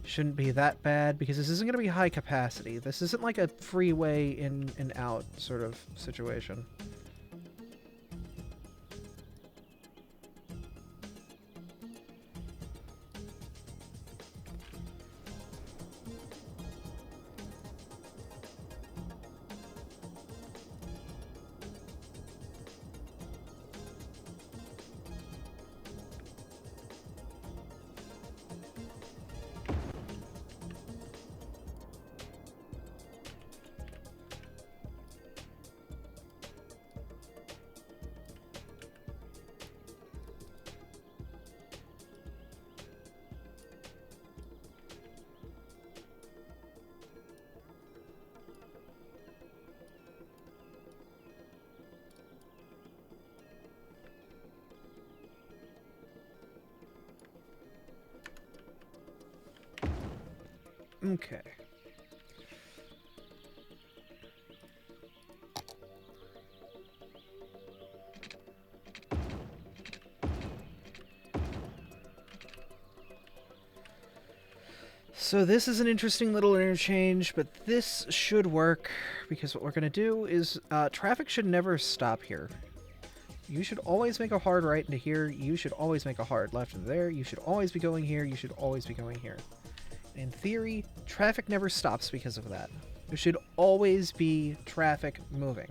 A: shouldn't be that bad because this isn't going to be high capacity. This isn't like a freeway in and out sort of situation. Okay. So this is an interesting little interchange, but this should work because what we're going to do is traffic should never stop here. You should always make a hard right into here. You should always make a hard left into there. You should always be going here. You should always be going here. In theory, traffic never stops because of that. There should always be traffic moving.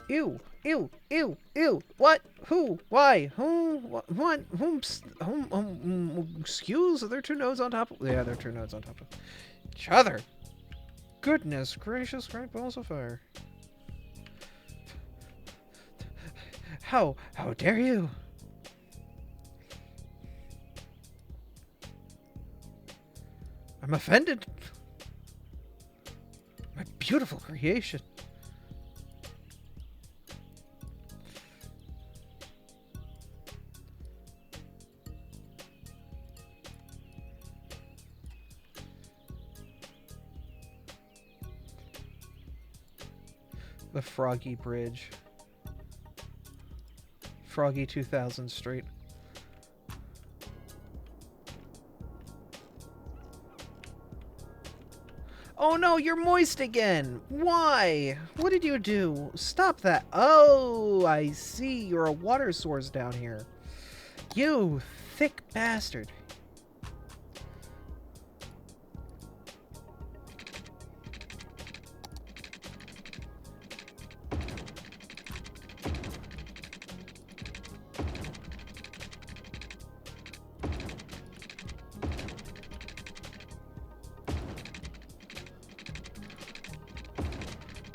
A: Ew, ew, ew, ew. What? Who? Why? Who? What? Excuse? Are there two nodes on top of... Yeah, there are two nodes on top of each other. Goodness gracious, great balls of fire. How dare you? I'm offended. My beautiful creation. The Froggy Bridge. Froggy 2000 Street. Oh no, you're moist again! Why? What did you do? Stop that. Oh, I see. You're a water source down here. You thick bastard.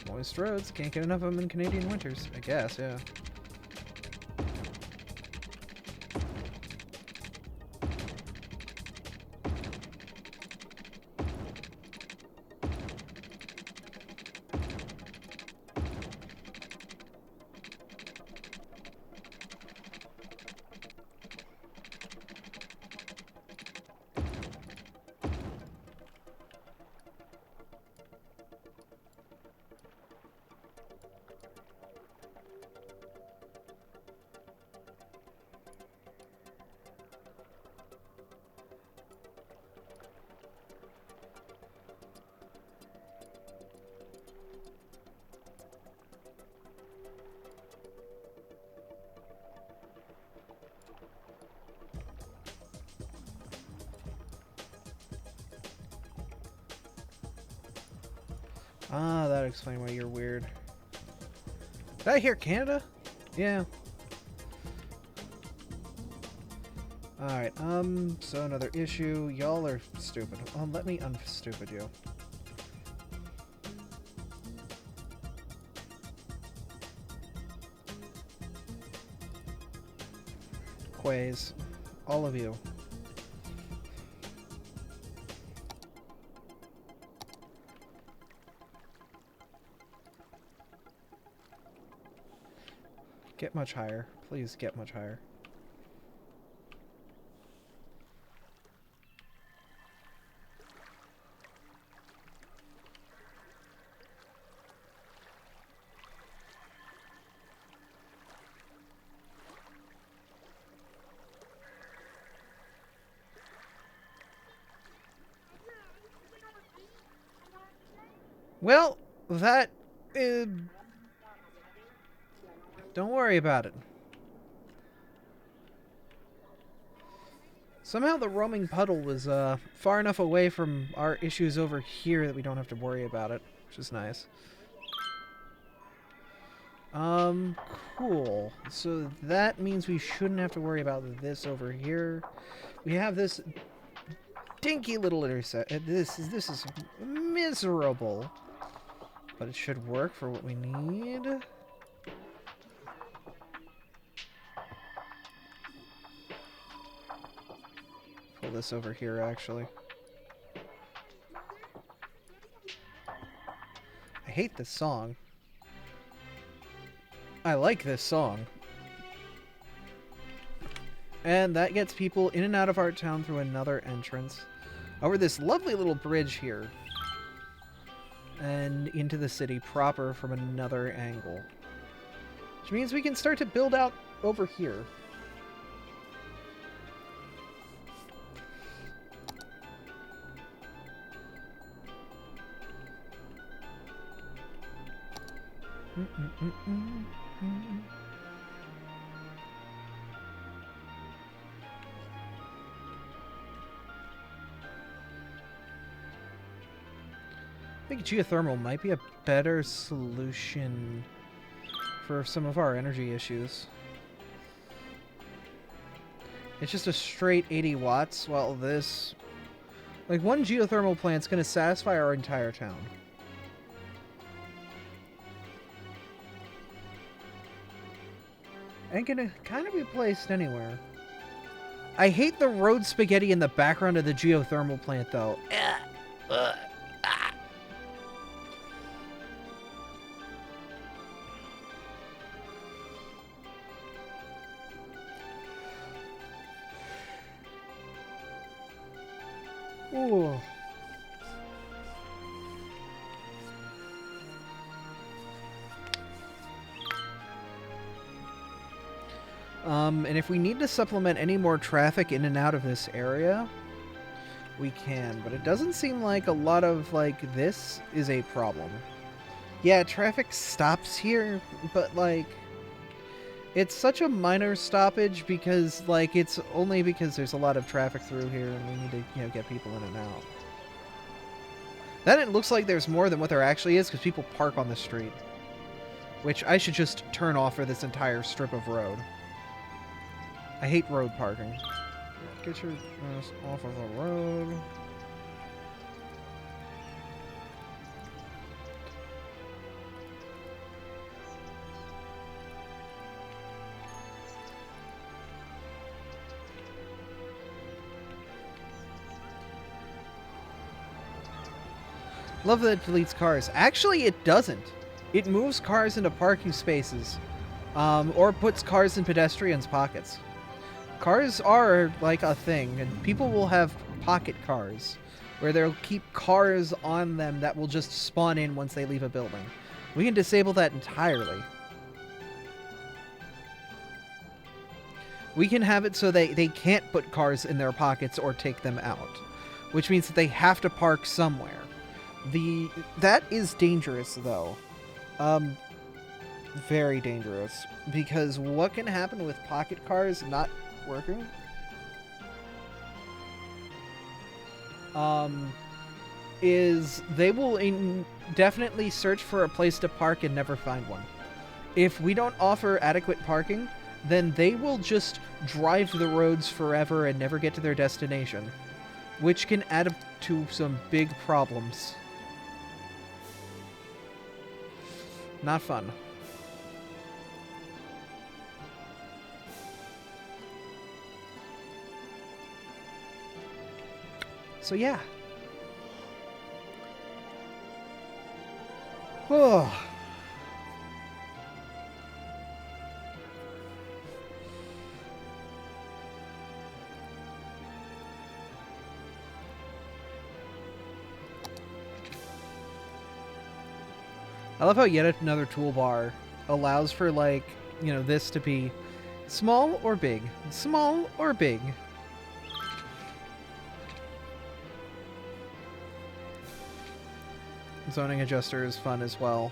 A: Moist roads. Can't get enough of them in Canadian winters. I guess, yeah. Ah, that explains why you're weird. Did I hear Canada? Yeah. Alright, so another issue. Y'all are stupid. Let me unstupid you. Quays. All of you. Get much higher. Please get much higher. Well, that... don't worry about it. Somehow the roaming puddle was far enough away from our issues over here that we don't have to worry about it, which is nice. Cool. So that means we shouldn't have to worry about this over here. We have this dinky little intersect. This is miserable, but it should work for what we need. Pull this over here, actually. I hate this song. I like this song. And that gets people in and out of our town through another entrance. Over this lovely little bridge here. And into the city proper from another angle. Which means we can start to build out over here. I think geothermal might be a better solution for some of our energy issues. It's just a straight 80 watts, while this... like, one geothermal plant's gonna satisfy our entire town. Ain't gonna kind of be placed anywhere. I hate the road spaghetti in the background of the geothermal plant, though. Ooh. And if we need to supplement any more traffic in and out of this area, we can. But it doesn't seem like a lot of, like, this is a problem. Yeah, traffic stops here, but, like, it's such a minor stoppage because, like, it's only because there's a lot of traffic through here and we need to, you know, get people in and out. Then it looks like there's more than what there actually is because people park on the street. Which I should just turn off for this entire strip of road. I hate road parking. Get your ass off of the road. Love that it deletes cars. Actually, it doesn't. It moves cars into parking spaces. Or puts cars in pedestrians' pockets. Cars are, like, a thing, and people will have pocket cars, where they'll keep cars on them that will just spawn in once they leave a building. We can disable that entirely. We can have it so they can't put cars in their pockets or take them out, which means that they have to park somewhere. That is dangerous, though. Very dangerous, because what can happen with pocket cars not working is they will indefinitely search for a place to park and never find one. If we don't offer adequate parking, then they will just drive the roads forever and never get to their destination, which can add up to some big problems. Not fun. So yeah. Oh. I love how yet another toolbar allows for, like, you know, this to be small or big. Small or big. Zoning adjuster is fun as well.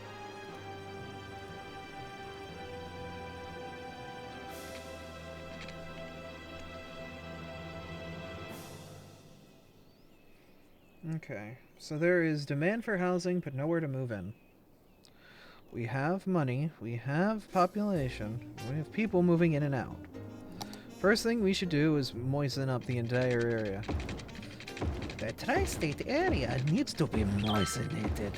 A: Okay, so there is demand for housing, but nowhere to move in. We have money, we have population, we have people moving in and out. First thing we should do is moisten up the entire area. The tri-state area needs to be moistenated.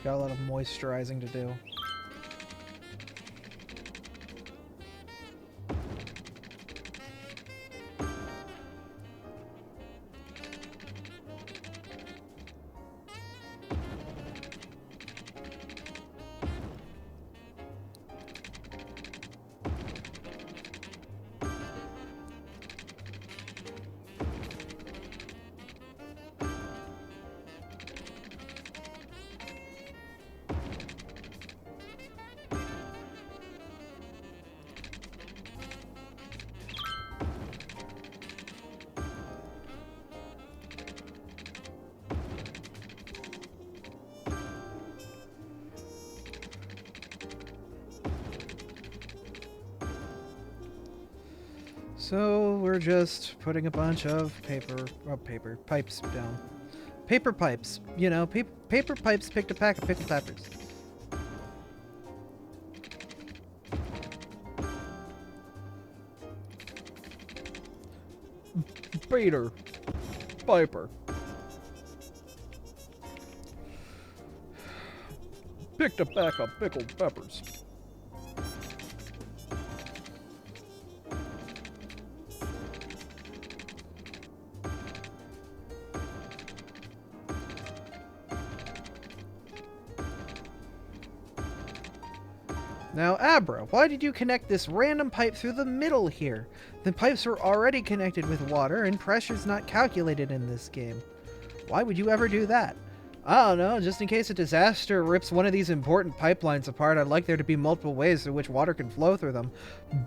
A: Got a lot of moisturizing to do. So we're just putting a bunch of pipes down. Paper pipes, you know, paper pipes picked a pack of pickle peppers. Peter Piper. Picked a pack of pickled peppers. Now, Abra, why did you connect this random pipe through the middle here? The pipes were already connected with water, and pressure's not calculated in this game. Why would you ever do that? I don't know, just in case a disaster rips one of these important pipelines apart, I'd like there to be multiple ways through which water can flow through them.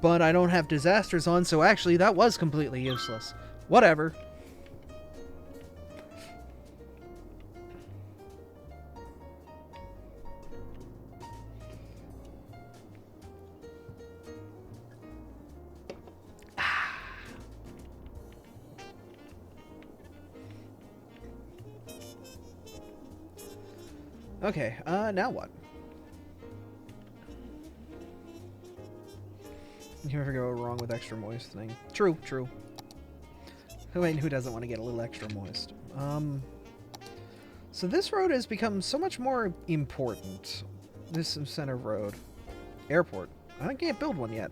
A: But I don't have disasters on, so actually that was completely useless. Whatever. Okay, now what? You never go wrong with extra moistening. True, true. Who doesn't want to get a little extra moist? So this road has become so much more important. This center road. Airport. I can't build one yet.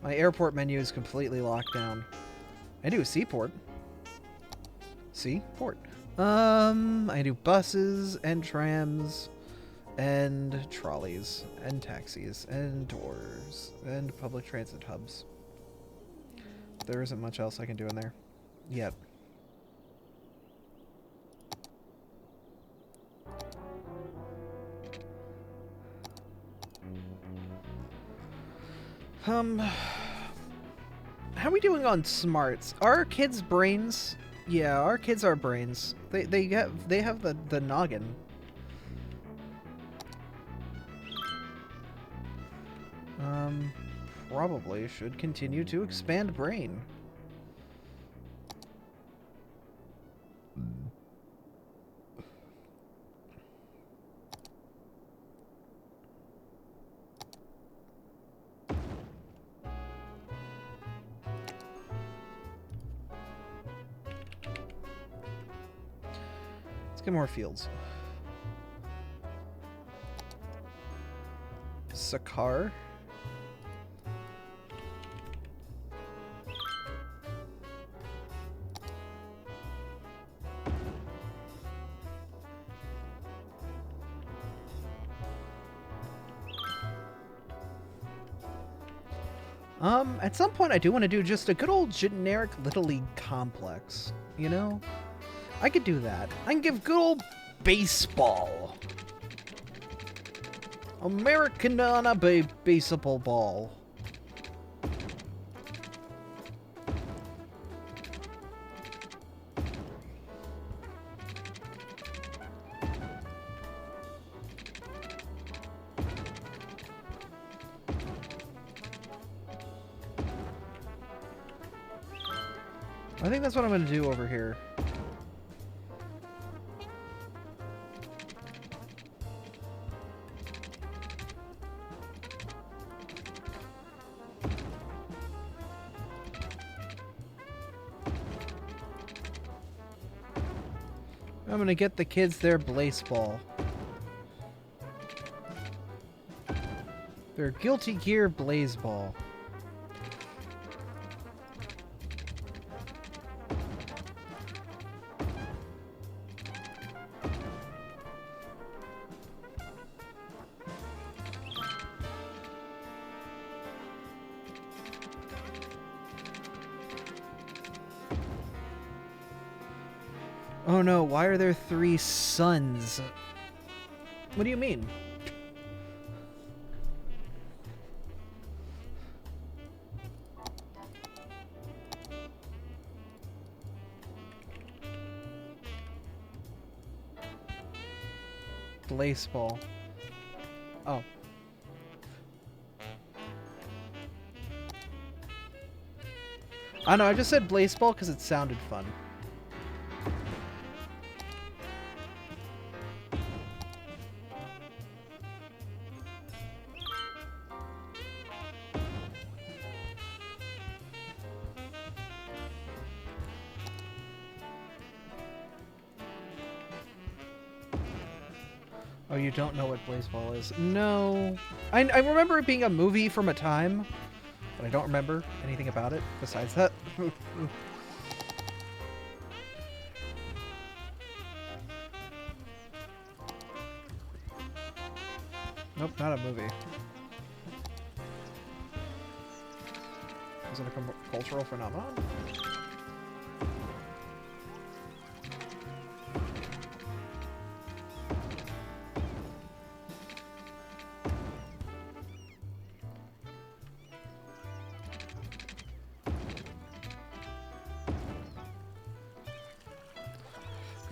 A: My airport menu is completely locked down. I do a seaport. Seaport. I do buses and trams and trolleys and taxis and doors and public transit hubs. There isn't much else I can do in there yet. How are we doing on smarts? Are our kids' brains? Yeah, our kids are brains. They have the noggin. Probably should continue to expand brain. Let's get more fields. Sakar. At some point I do want to do just a good old generic Little League complex, you know? I could do that. I can give good old baseball. Americanana baseball ball. I think that's what I'm going to do over here. I'm going to get the kids their baseball. Their Guilty Gear Blazeball. Oh no, why are there 3 suns? What do you mean? Baseball. Oh. I know, I just said baseball because it sounded fun. Oh, you don't know what Blazeball is? No. I remember it being a movie from a time, but I don't remember anything about it besides that. Nope, not a movie. Is it a cultural phenomenon?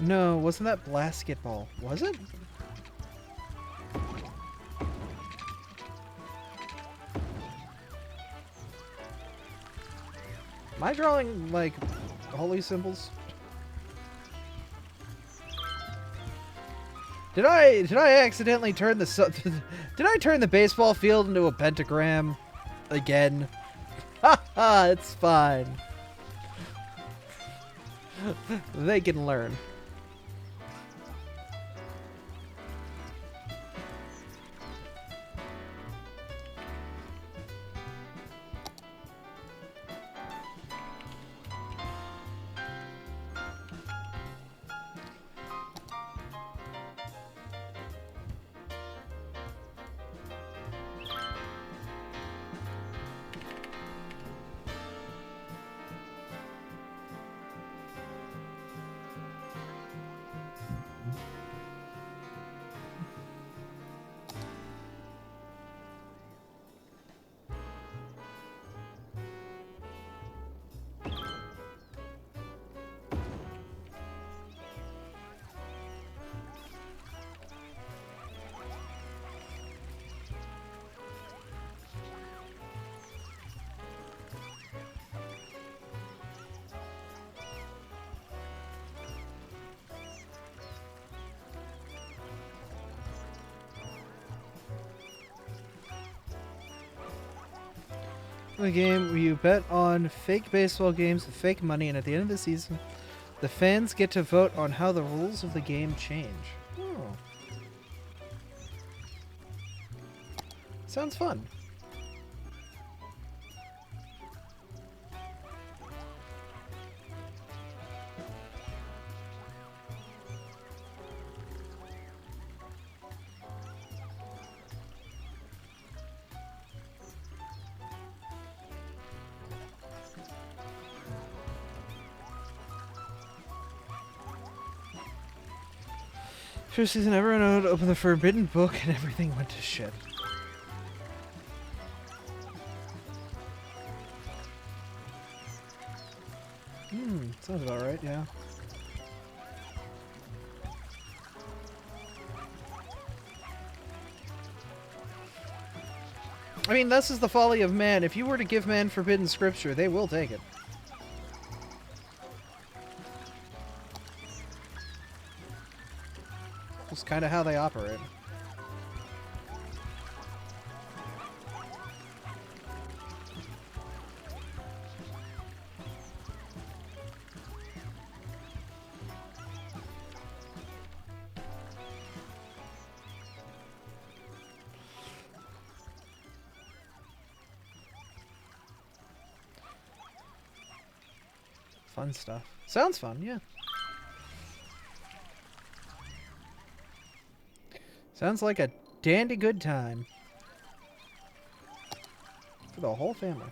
A: No, wasn't that basketball? Was it? Am I drawing, like, holy symbols? Did I accidentally turn the did I turn the baseball field into a pentagram again? Haha, it's fine. They can learn. The game where you bet on fake baseball games with fake money, and at the end of the season, the fans get to vote on how the rules of the game change. Oh. Sounds fun. First season ever, and I would open the forbidden book and everything went to shit. Sounds about right, yeah. I mean, this is the folly of man. If you were to give man forbidden scripture, they will take it. Just kind of how they operate. Fun stuff. Sounds fun, yeah. Sounds like a dandy good time. For the whole family.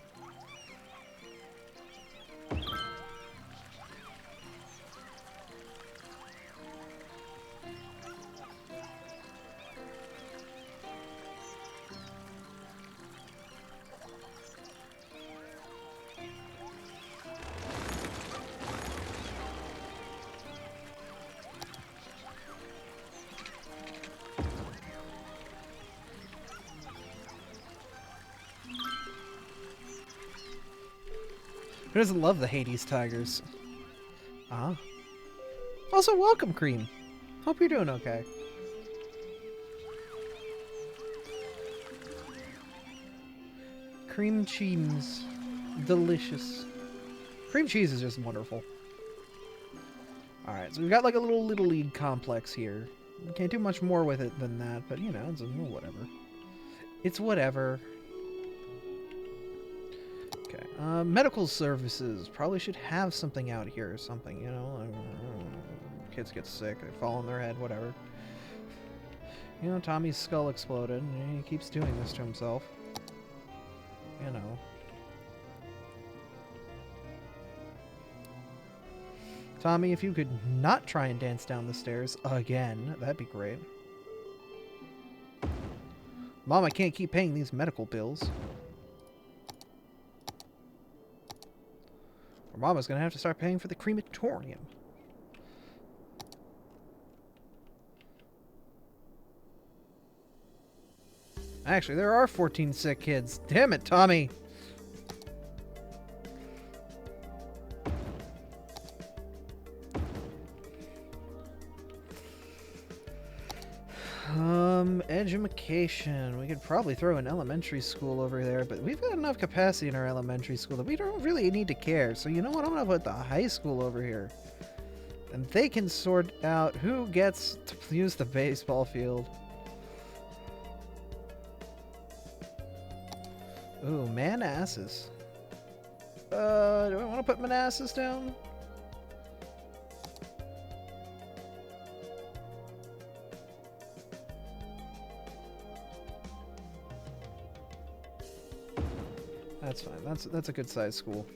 A: Who doesn't love the Hades Tigers? Ah. Also, welcome, Cream. Hope you're doing okay. Cream cheese. Delicious. Cream cheese is just wonderful. Alright, so we've got like a little Little League complex here. We can't do much more with it than that, but you know, it's whatever. It's whatever. Okay, medical services. Probably should have something out here or something, you know? Kids get sick, they fall on their head, whatever. You know, Tommy's skull exploded, and he keeps doing this to himself. You know. Tommy, if you could not try and dance down the stairs again, that'd be great. Mom, I can't keep paying these medical bills. Or Mama's gonna have to start paying for the crematorium. Actually, there are 14 sick kids. Damn it, Tommy! Education. We could probably throw an elementary school over there, but we've got enough capacity in our elementary school that we don't really need to care. So you know what? I'm gonna put the high school over here. And they can sort out who gets to use the baseball field. Ooh, Manassas. Do I want to put Manassas down? That's fine. That's a good sized school.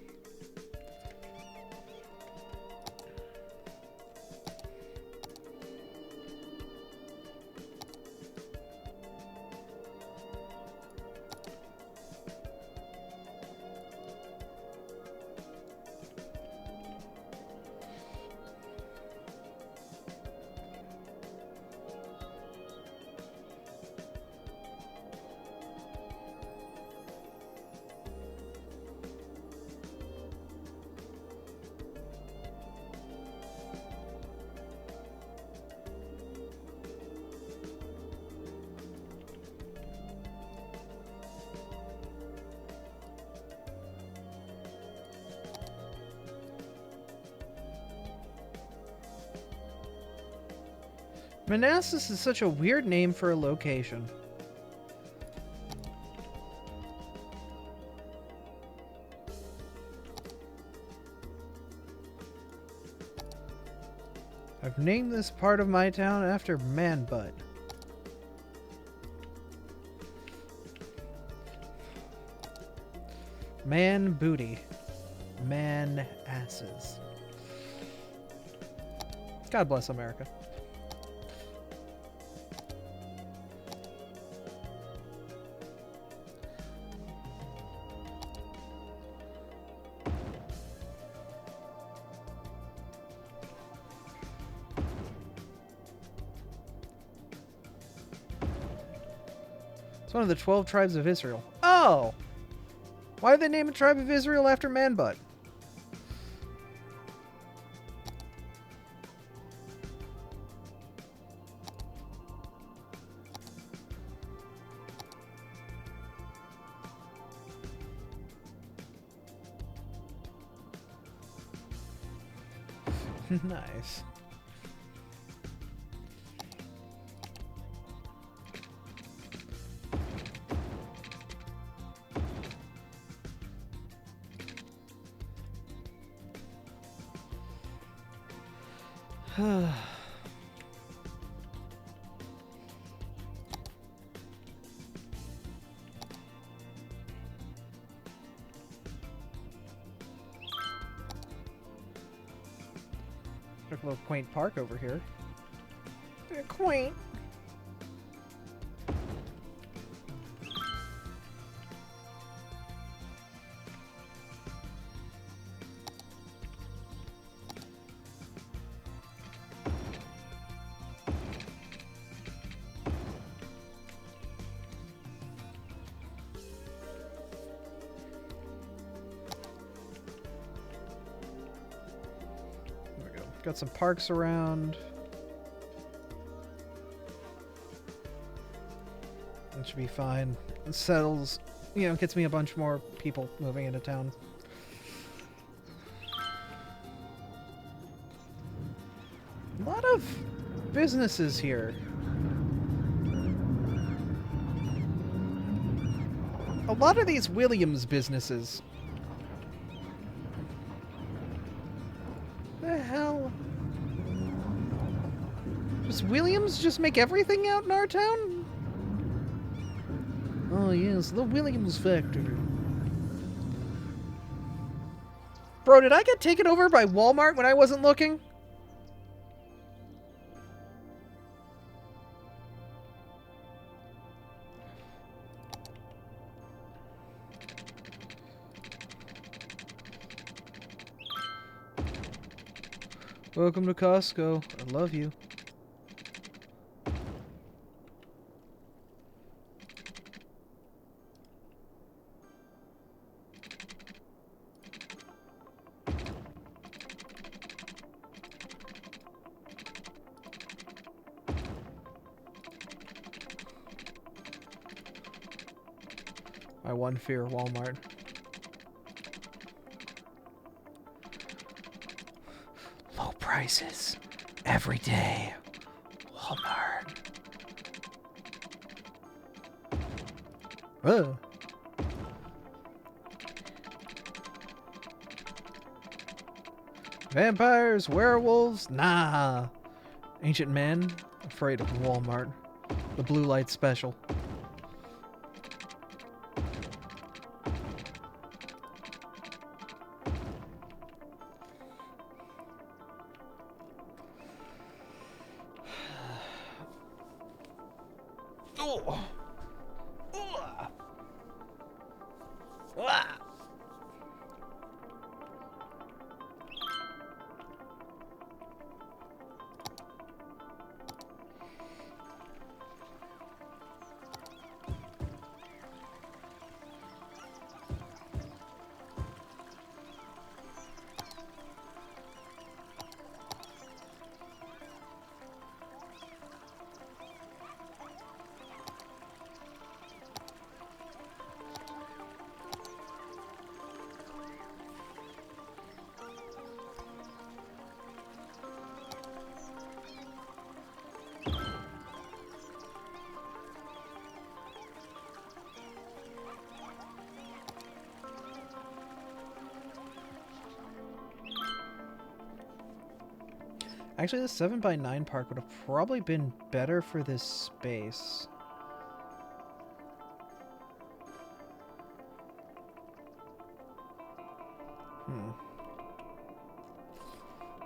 A: Manassas is such a weird name for a location. I've named this part of my town after Man Butt. Man Booty. Man Asses. God bless America. It's one of the 12 tribes of Israel. Oh! Why did they name a tribe of Israel after Man-Butt? Nice. Took a little quaint park over here. Quaint. There we go. Got some parks around. That should be fine. It settles, you know, gets me a bunch more people moving into town. A lot of businesses here. A lot of these Williams businesses. The hell? Does Williams just make everything out in our town? Oh yes, the Williams factory. Bro, did I get taken over by Walmart when I wasn't looking? Welcome to Costco. I love you. My one fear, Walmart. Low prices every day. Walmart. Oh. Vampires, werewolves, nah. Ancient man, afraid of Walmart. The blue light special. Oh. Ah. Actually, the 7x9 park would have probably been better for this space.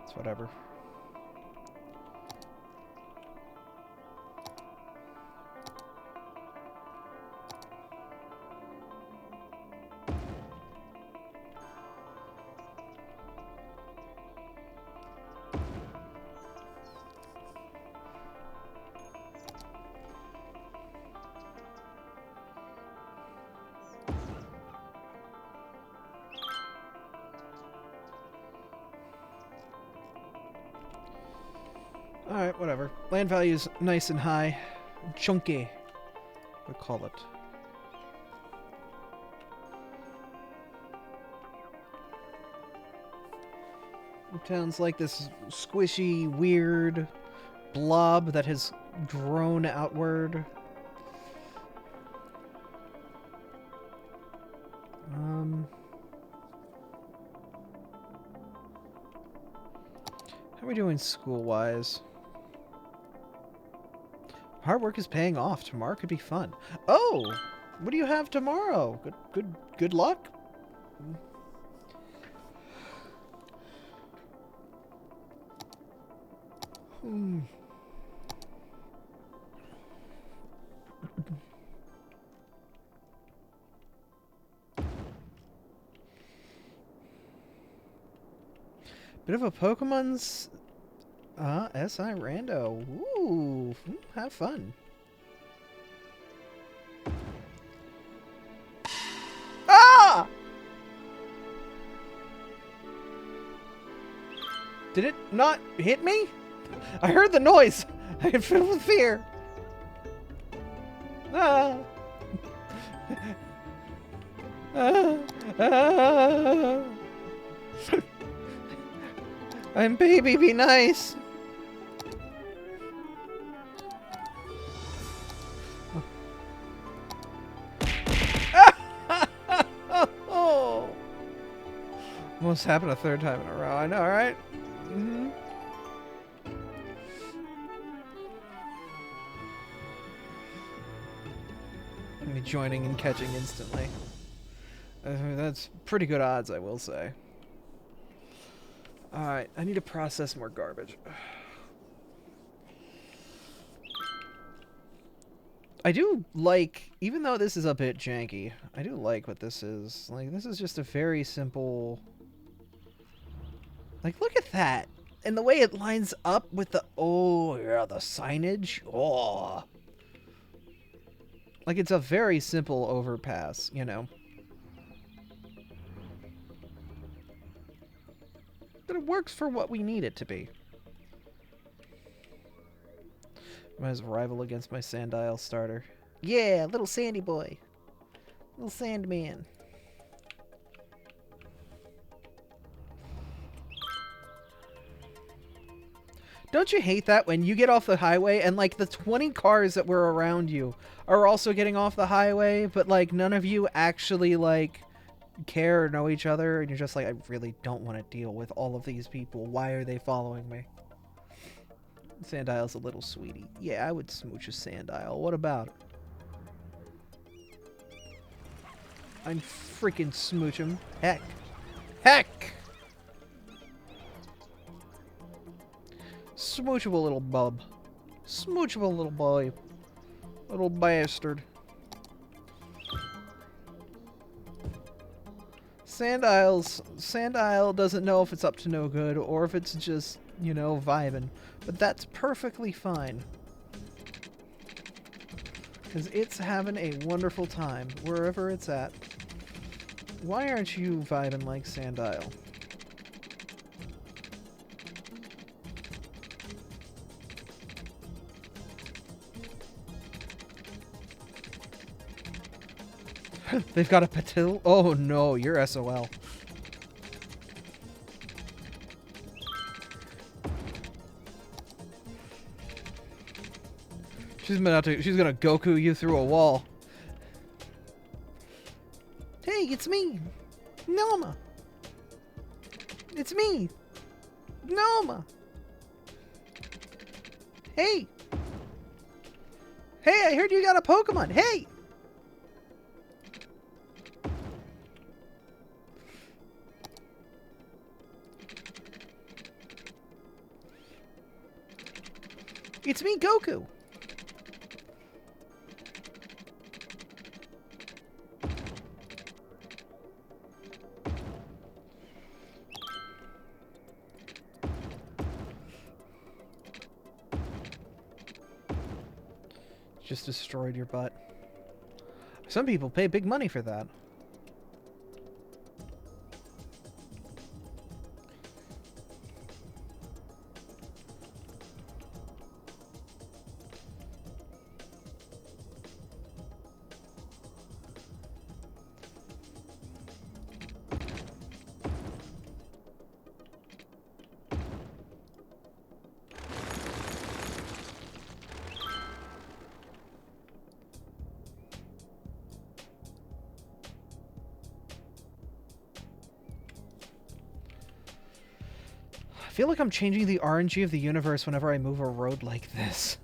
A: It's whatever. Alright, whatever. Land value's nice and high. Chunky, we call it. Town's like this squishy, weird blob that has grown outward. How are we doing school-wise? Hard work is paying off. Tomorrow could be fun. Oh! What do you have tomorrow? Good luck? Bit of a Pokemon's SI Rando. Ooh, have fun. Ah! Did it not hit me? I heard the noise. I am filled with fear. Ah. Ah. I'm baby, be nice. Oh. Almost happened a third time in a row. I know, right? Mm-hmm. Me joining and catching instantly. That's pretty good odds, I will say. Alright, I need to process more garbage. I do like, even though this is a bit janky, I do like what this is. Like, this is just a very simple... Like, look at that! And the way it lines up with the... Oh, yeah, the signage. Oh! Like, it's a very simple overpass, you know? But it works for what we need it to be. Might as well rival against my Sandile starter. Yeah, little sandy boy. Little sand man. Don't you hate that when you get off the highway and like the 20 cars that were around you are also getting off the highway, but like none of you actually like care or know each other, and you're just like, I really don't want to deal with all of these people. Why are they following me? Sandile's a little sweetie. Yeah, I would smooch a Sandile. What about it? I'd freaking smooch him. Heck. Heck! Smoochable little bub. Smoochable little boy. Little bastard. Sandile doesn't know if it's up to no good or if it's just, you know, vibing. But that's perfectly fine. Because it's having a wonderful time wherever it's at. Why aren't you vibing like Sandile? They've got a Patil. Oh no, you're SOL. She's gonna Goku you through a wall. Hey, it's me, Noma. It's me, Noma. Hey. Hey, I heard you got a Pokemon. Hey. It's me, Goku. Just destroyed your butt. Some people pay big money for that. feel like I'm changing the RNG of the universe whenever I move a road like this.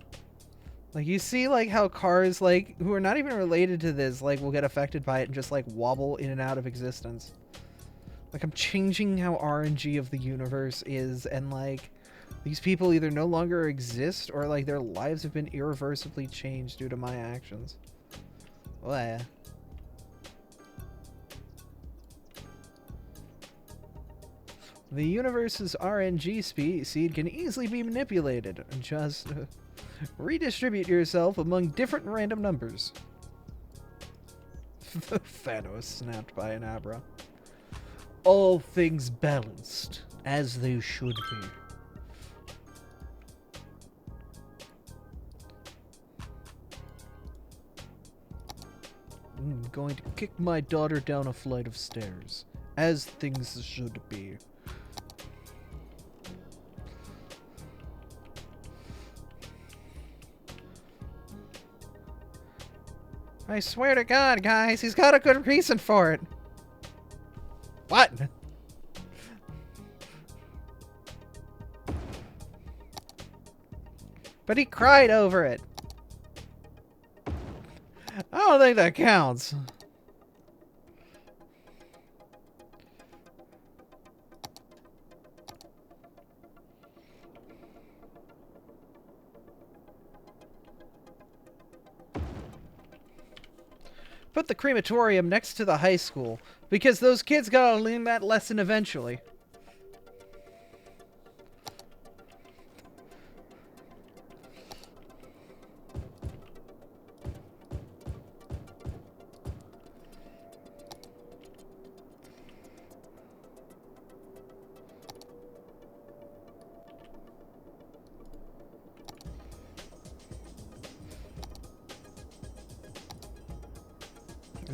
A: Like, you see, like, how cars, like, who are not even related to this, like, will get affected by it and just, like, wobble in and out of existence. Like, I'm changing how RNG of the universe is, and, like, these people either no longer exist or, like, their lives have been irreversibly changed due to my actions. Well, yeah. The universe's RNG seed can easily be manipulated. Just redistribute yourself among different random numbers. Thanos snapped by an Abra. All things balanced, as they should be. I'm going to kick my daughter down a flight of stairs, as things should be. I swear to God, guys, he's got a good reason for it. What? But he cried over it. I don't think that counts. Put the crematorium next to the high school, because those kids gotta learn that lesson eventually.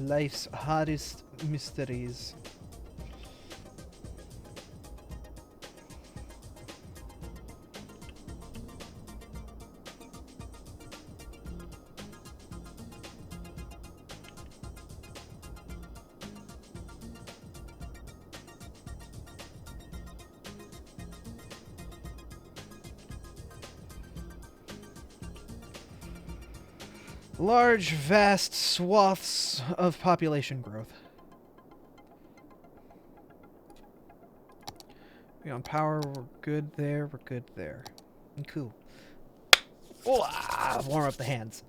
A: Life's hardest mysteries. Large, vast swaths of population growth. We on power, we're good there, we're good there. And cool. Oh, warm up the hands.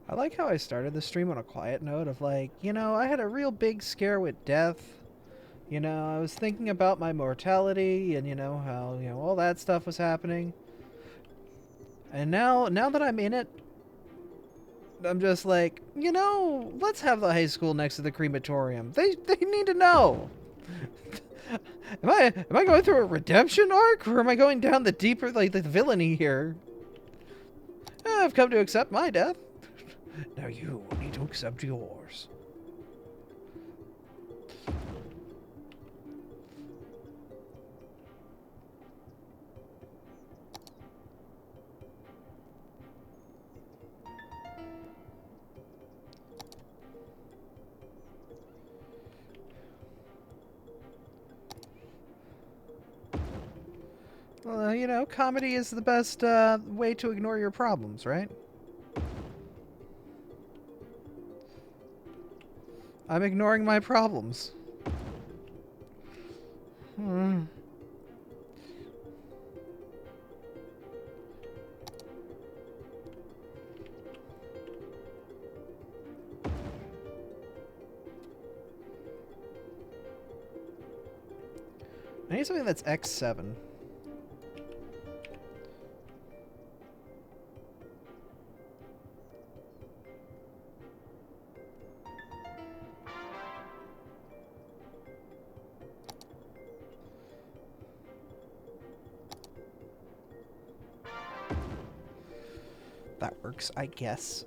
A: I like how I started the stream on a quiet note of like, you know, I had a real big scare with death. You know, I was thinking about my mortality and, you know, how, you know, all that stuff was happening. And now that I'm in it, I'm just like, you know, let's have the high school next to the crematorium. They need to know. Am I going through a redemption arc, or am I going down the deeper, like, the villainy here? I've come to accept my death. Now you need to accept yours. Well, you know, comedy is the best way to ignore your problems, right? I'm ignoring my problems. I need something that's X7. That works, I guess.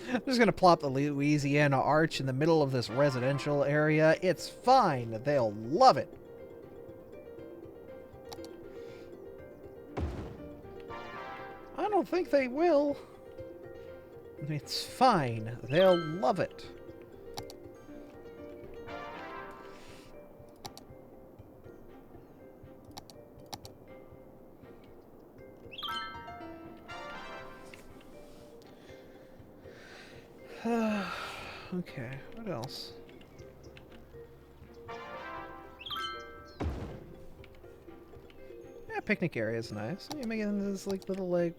A: I'm just gonna plop the Louisiana Arch in the middle of this residential area. It's fine. They'll love it. I don't think they will. It's fine. They'll love it. Okay, what else? Yeah, picnic area is nice. You make it into this like little like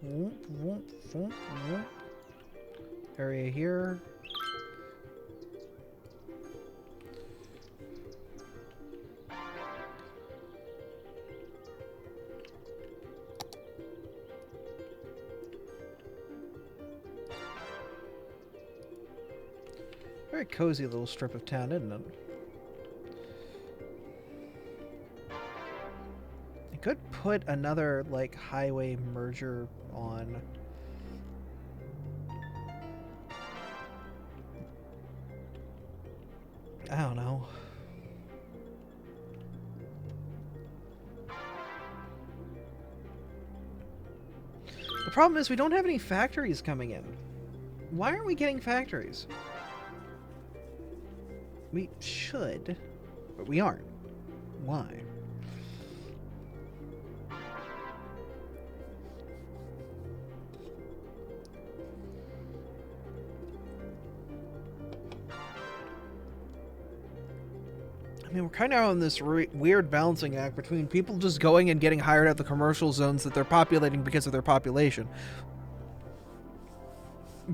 A: area here. Very cozy little strip of town, isn't it? I could put another, like, highway merger on. I don't know. The problem is we don't have any factories coming in. Why aren't we getting factories? We should, but we aren't. Why? I mean, we're kind of on this weird balancing act between people just going and getting hired at the commercial zones that they're populating because of their population.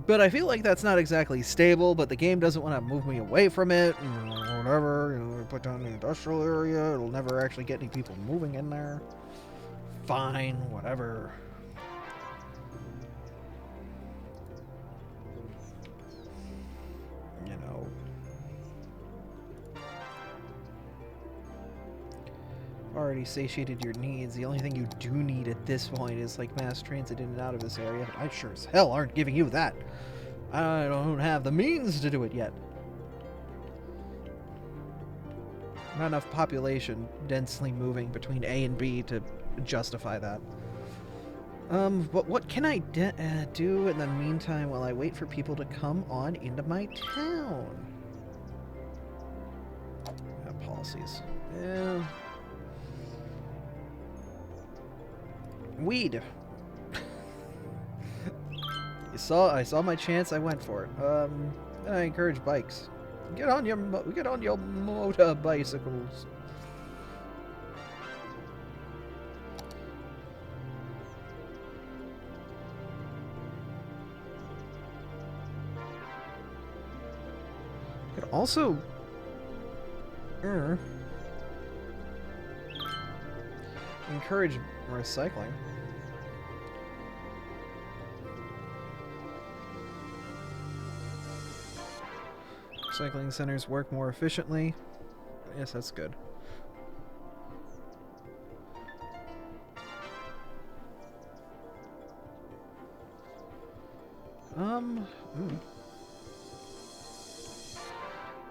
A: But I feel like that's not exactly stable, but the game doesn't want to move me away from it, or whatever. You know, we put down the industrial area, it'll never actually get any people moving in there. Fine, whatever. You know. Already satiated your needs. The only thing you do need at this point is like mass transit in and out of this area. I sure as hell aren't giving you that. I don't have the means to do it yet. Not enough population densely moving between A and B to justify that. But what can I do in the meantime while I wait for people to come on into my town? Policies. Yeah. Weed. I saw my chance. I went for it. I encourage bikes. Get on your motor bicycles. Could also encourage recycling. Recycling centers work more efficiently. Yes, that's good.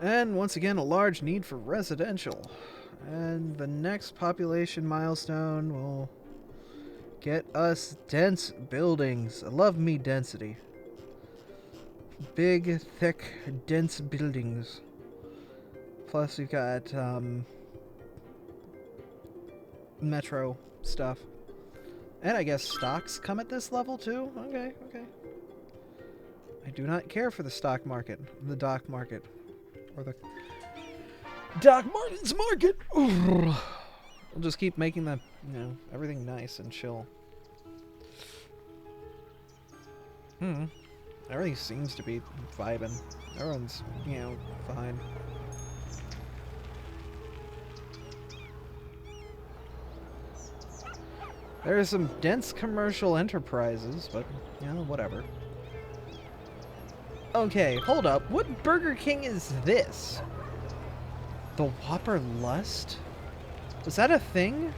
A: And once again, a large need for residential. And the next population milestone will get us dense buildings. I love me density. Big, thick, dense buildings. Plus we've got metro stuff. And I guess stocks come at this level too? Okay. I do not care for the stock market. The dock market. Or the Doc Martens market! We'll just keep making the, everything nice and chill. Everything seems to be vibing. Everyone's, you know, fine. There are some dense commercial enterprises, but, you know, whatever. Okay, hold up. What Burger King is this? The Whopper Lust? Was that a thing?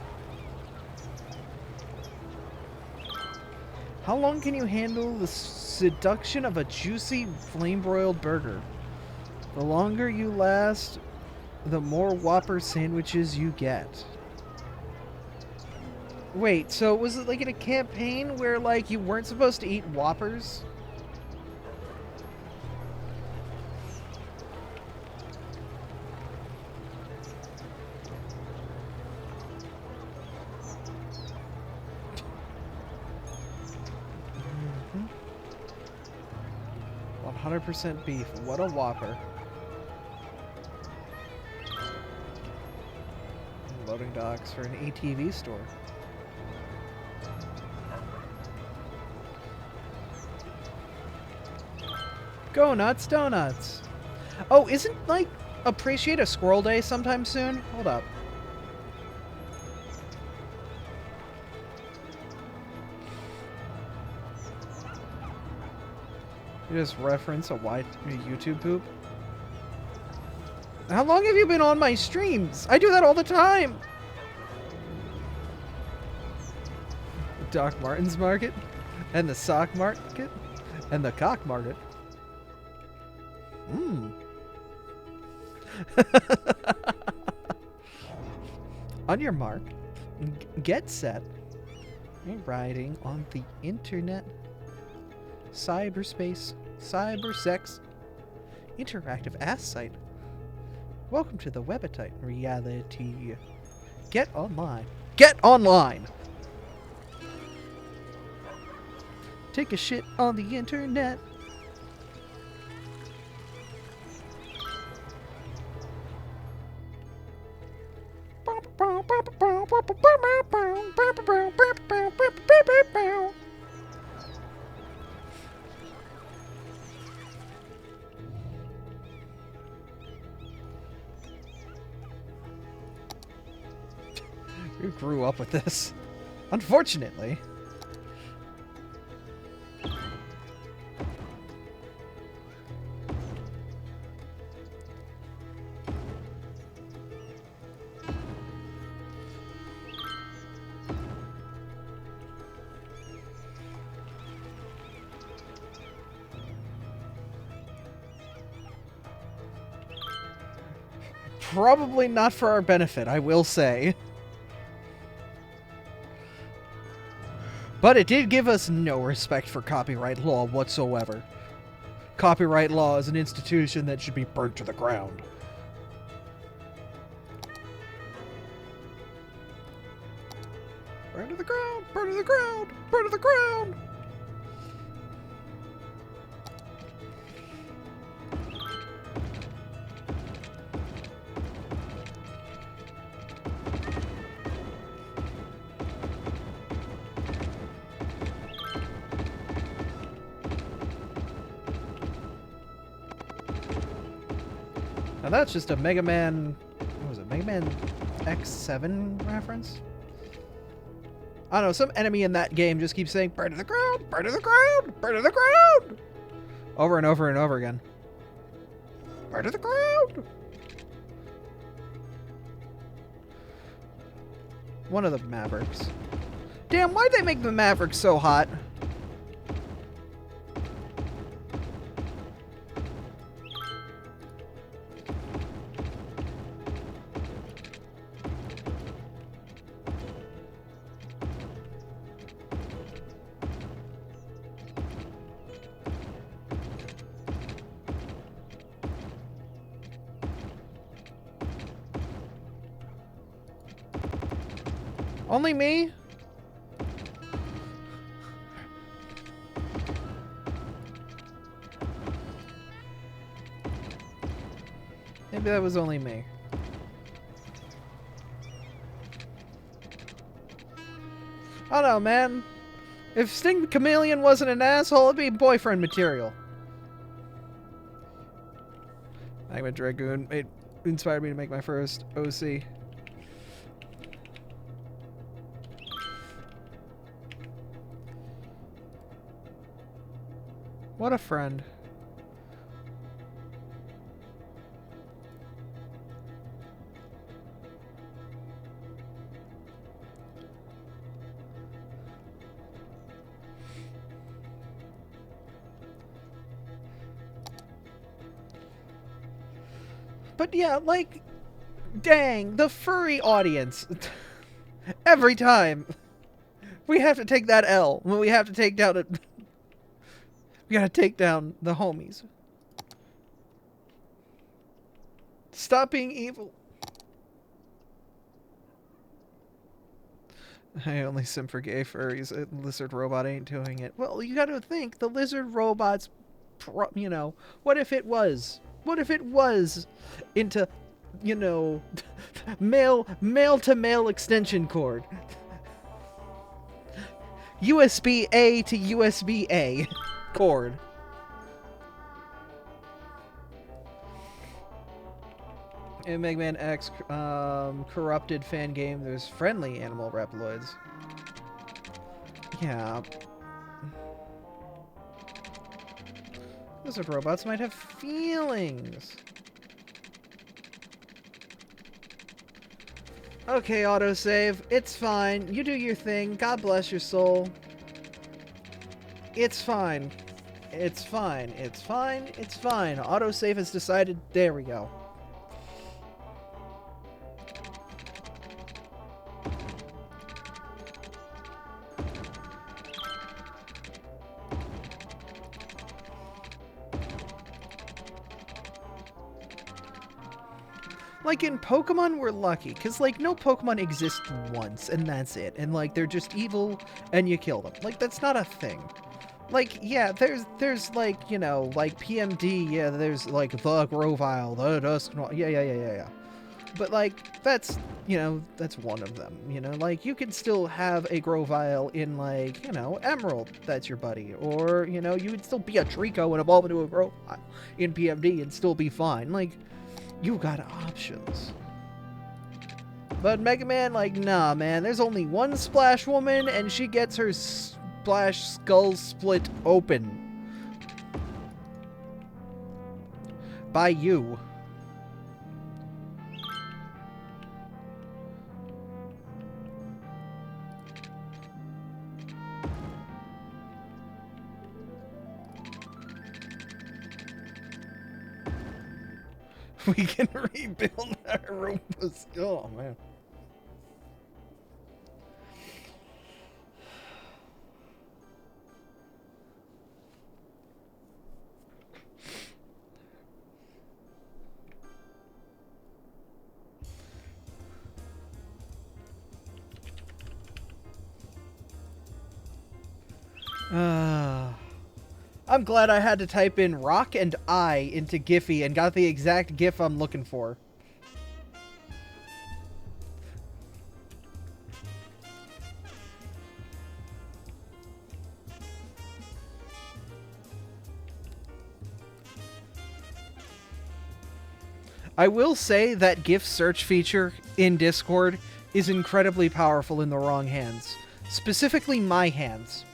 A: How long can you handle the seduction of a juicy, flame-broiled burger? The longer you last, the more Whopper sandwiches you get. Wait, so was it like in a campaign where, like, you weren't supposed to eat Whoppers? Mm-hmm. 100% beef. What a Whopper. Loading docks for an ATV store. Go nuts, donuts. Oh, isn't, like, Appreciate a Squirrel Day sometime soon? Hold up. You just reference a YouTube poop? How long have you been on my streams? I do that all the time! Doc Martens Market, and the Sock Market, and the Cock Market. On your mark, get set. You're riding on the internet, cyberspace, cybersex, interactive ass site. Welcome to the webitite reality. Get online. Get online! Take a shit on the internet. You grew up with this. Unfortunately. Probably not for our benefit, I will say. But it did give us no respect for copyright law whatsoever. Copyright law is an institution that should be burnt to the ground. Burn to the ground! Burn to the ground! Burn to the ground! Now that's just a Mega Man... What was it? Mega Man X7 reference? I don't know, some enemy in that game just keeps saying, burn to the ground! Burn to the ground! Burn to the ground! Over and over and over again. Burn to the ground! One of the Mavericks. Damn, why'd they make the Mavericks so hot? Only me? Maybe that was only me. I don't know, man. If Sting Chameleon wasn't an asshole, it'd be boyfriend material. Magma Dragoon. It inspired me to make my first OC. What a friend. But yeah, like, dang, the furry audience. Every time. We have to take that L. When we have to take down it. We gotta take down the homies. Stop being evil. I only sim for gay furries. A lizard robot ain't doing it. Well, you gotta think, the lizard robot's, you know, what if it was? What if it was into, you know, male-to-male extension cord? USB-A to USB-A cord. In Mega Man X corrupted fan game, there's friendly animal reploids. Yeah. Lizard robots might have feelings. Okay, autosave. It's fine. You do your thing. God bless your soul. It's fine. It's fine. It's fine. It's fine. Autosave has decided. There we go. Like, in Pokemon, we're lucky, because, like, no Pokemon exist once, and that's it. And, like, they're just evil, and you kill them. Like, that's not a thing. Like, yeah, there's like, you know, like, PMD, yeah, there's, like, the Grovyle, the Dusknoir, yeah. But, like, that's, you know, that's one of them, you know? Like, you can still have a Grovyle in, like, you know, Emerald, that's your buddy. Or, you know, you would still be a Trico and evolve into a Grovyle in PMD and still be fine. Like, you got options. But Mega Man, like, nah, man. There's only one Splash Woman, and she gets her Splash skull split open. By you. We can rebuild our Roombas. Oh, man. I'm glad I had to type in rock and I into Giphy and got the exact GIF I'm looking for. I will say that GIF search feature in Discord is incredibly powerful in the wrong hands. Specifically my hands.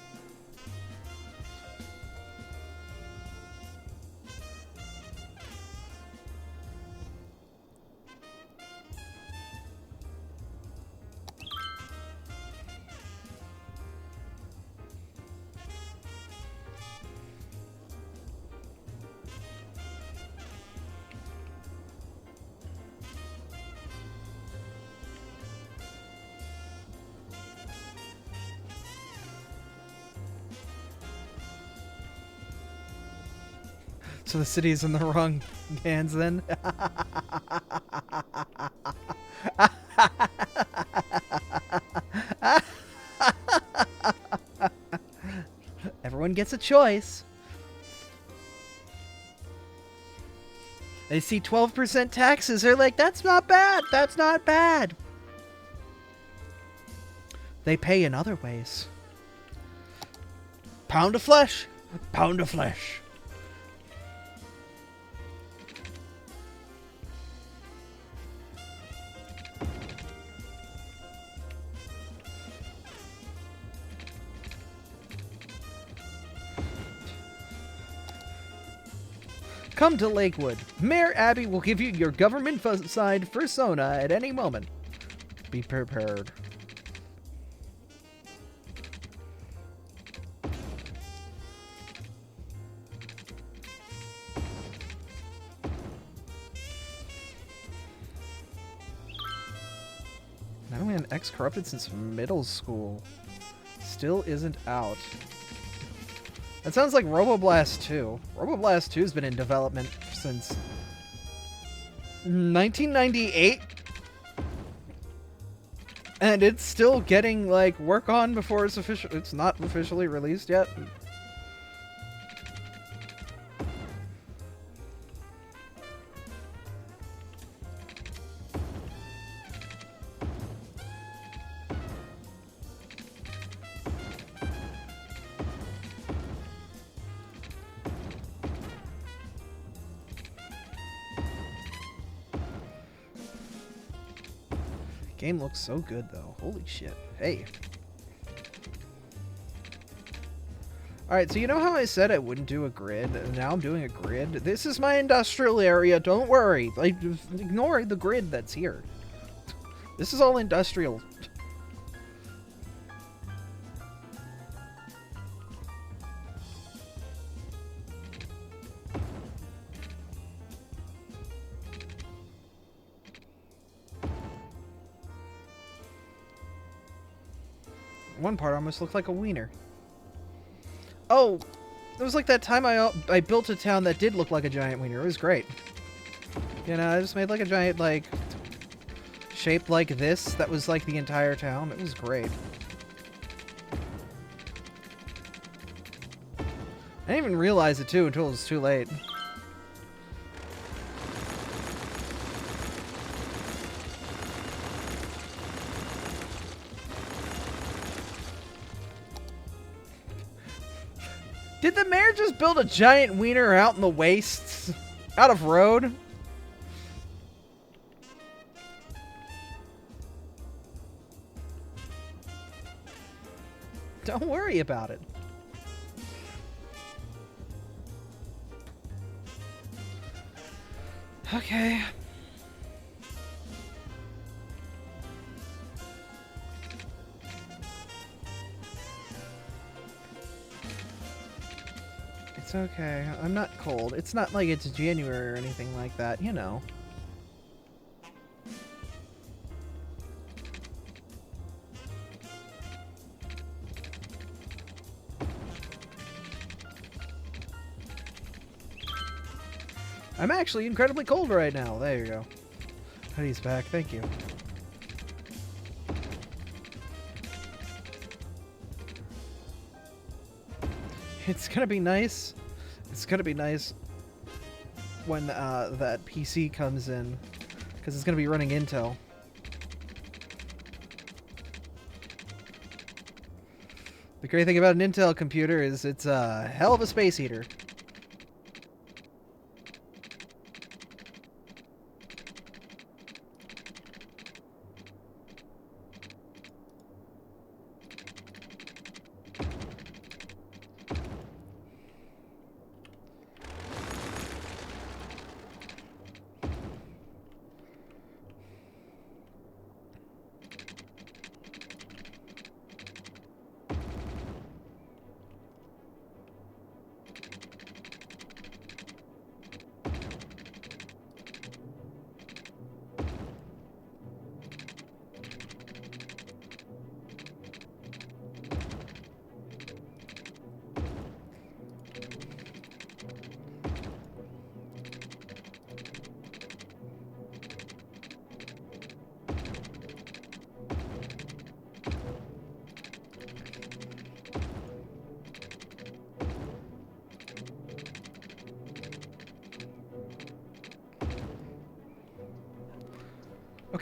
A: So the city is in the wrong hands then? Everyone gets a choice. They see 12% taxes, they're like, that's not bad, that's not bad. They pay in other ways. Pound of flesh. Pound of flesh. Come to Lakewood. Mayor Abby will give you your government-side persona at any moment. Be prepared. Now man, ex-corrupted since middle school. Still isn't out. That sounds like Roboblast 2. Roboblast 2 has been in development since 1998. And it's still getting, like, work on before it's not officially released yet. Game looks so good though. Holy shit. Hey. Alright, so you know how I said I wouldn't do a grid? And now I'm doing a grid? This is my industrial area, don't worry. Like, ignore the grid that's here. This is all industrial. One part almost looked like a wiener. Oh, it was like that time I built a town that did look like a giant wiener. It was great. You know, I just made like a giant, like, shape like this that was like the entire town. It was great. I didn't even realize it too until it was too late. Did the mayor just build a giant wiener out in the wastes? Out of road? Don't worry about it. Okay. It's okay. I'm not cold. It's not like it's January or anything like that, you know. I'm actually incredibly cold right now. There you go. Hoodie's back. Thank you. It's gonna be nice. It's gonna be nice when that PC comes in, because it's gonna be running Intel. The great thing about an Intel computer is it's a hell of a space heater.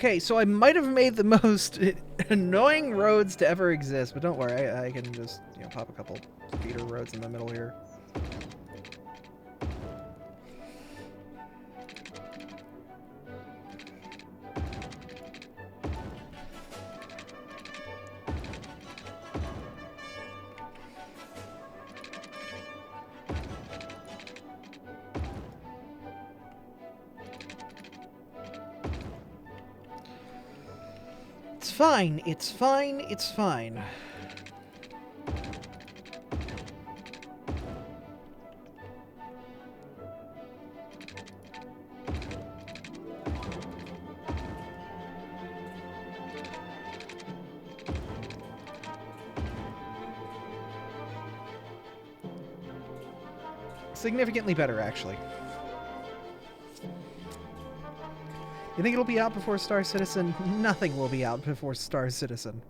A: Okay, so I might have made the most annoying roads to ever exist, but don't worry, I can just, you know, pop a couple feeder roads in the middle here. It's fine, it's fine, it's fine. Significantly better, actually. You think it'll be out before Star Citizen? Nothing will be out before Star Citizen.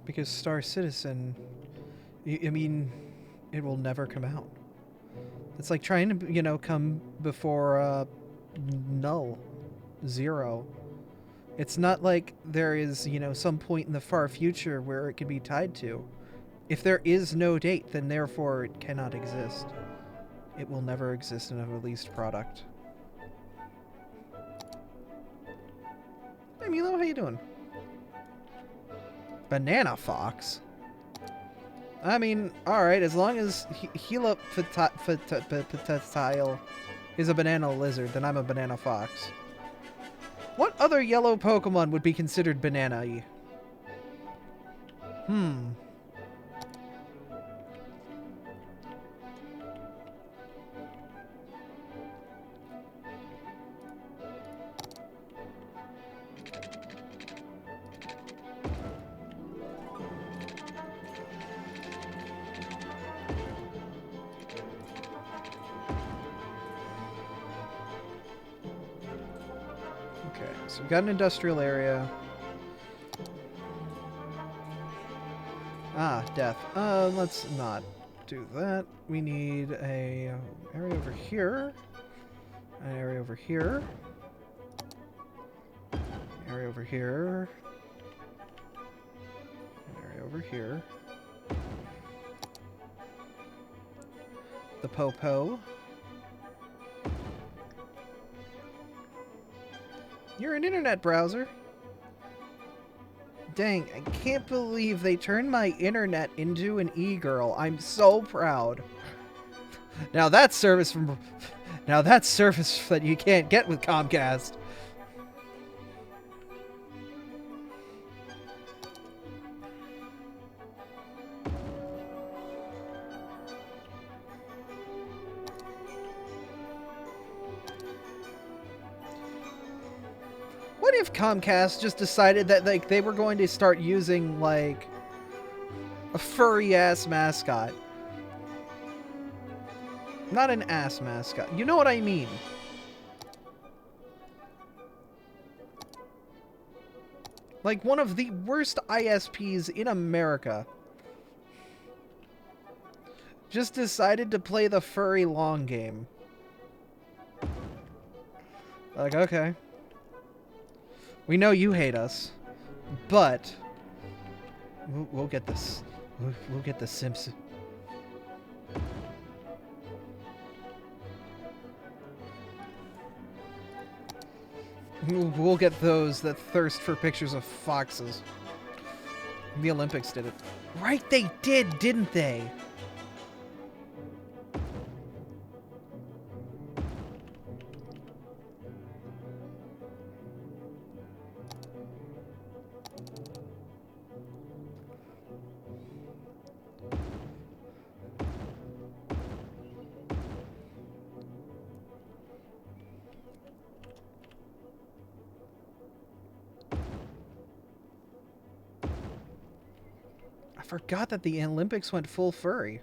A: Because Star Citizen, I mean, it will never come out. It's like trying to, you know, come before null, zero. It's not like there is, you know, some point in the far future where it can be tied to. If there is no date, then therefore it cannot exist. It will never exist in a released product. Hey Milo, how you doing? Banana Fox? I mean, alright, as long as Gila Patile is a banana lizard, then I'm a banana fox. What other yellow Pokemon would be considered banana-y? Okay, so we've got an industrial area. Ah, death. Let's not do that. We need a area over here. An area over here. Area over here. An area over here. The Popo. You're an internet browser. Dang, I can't believe they turned my internet into an e-girl. I'm so proud. Now that's service that you can't get with Comcast. What if Comcast just decided that, like, they were going to start using, like, a furry-ass mascot? Not an ass mascot. You know what I mean. Like, one of the worst ISPs in America just decided to play the furry long game. Like, okay. We know you hate us, but we'll get this. We'll get the Simpsons. We'll get those that thirst for pictures of foxes. The Olympics did it. Right, they did, didn't they? I forgot that the Olympics went full furry.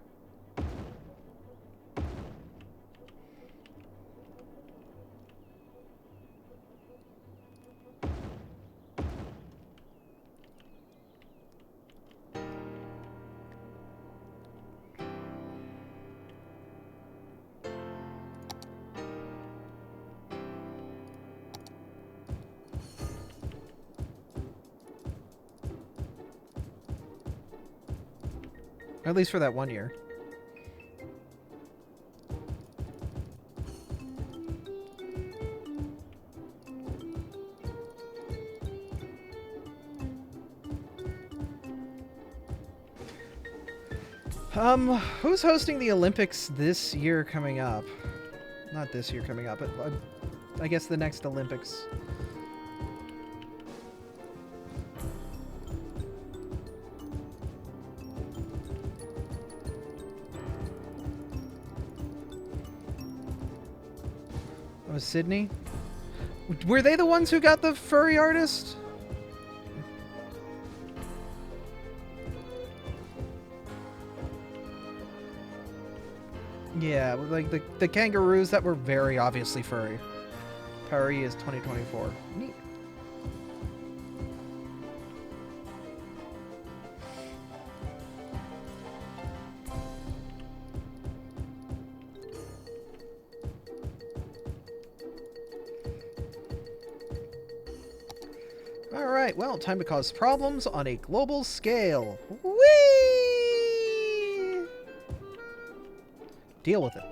A: At least for that 1 year. Who's hosting the Olympics this year coming up? Not this year coming up, but I guess the next Olympics. Oh, Sydney? Were they the ones who got the furry artist? Yeah, like the kangaroos that were very obviously furry. Paris is 2024. Neat. All right, well, time to cause problems on a global scale. Whee! Deal with it.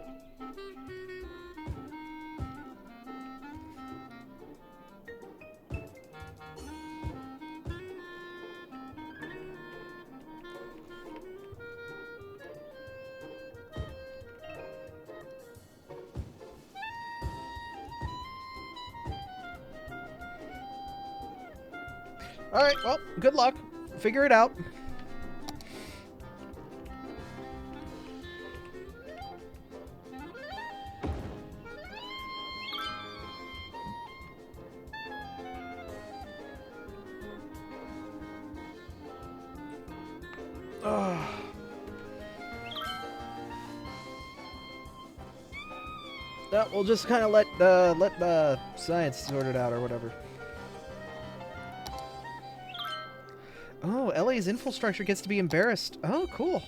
A: All right, well, good luck. Figure it out. We'll just kind of let the science sort it out or whatever. Oh, LA's infrastructure gets to be embarrassed. Oh, cool.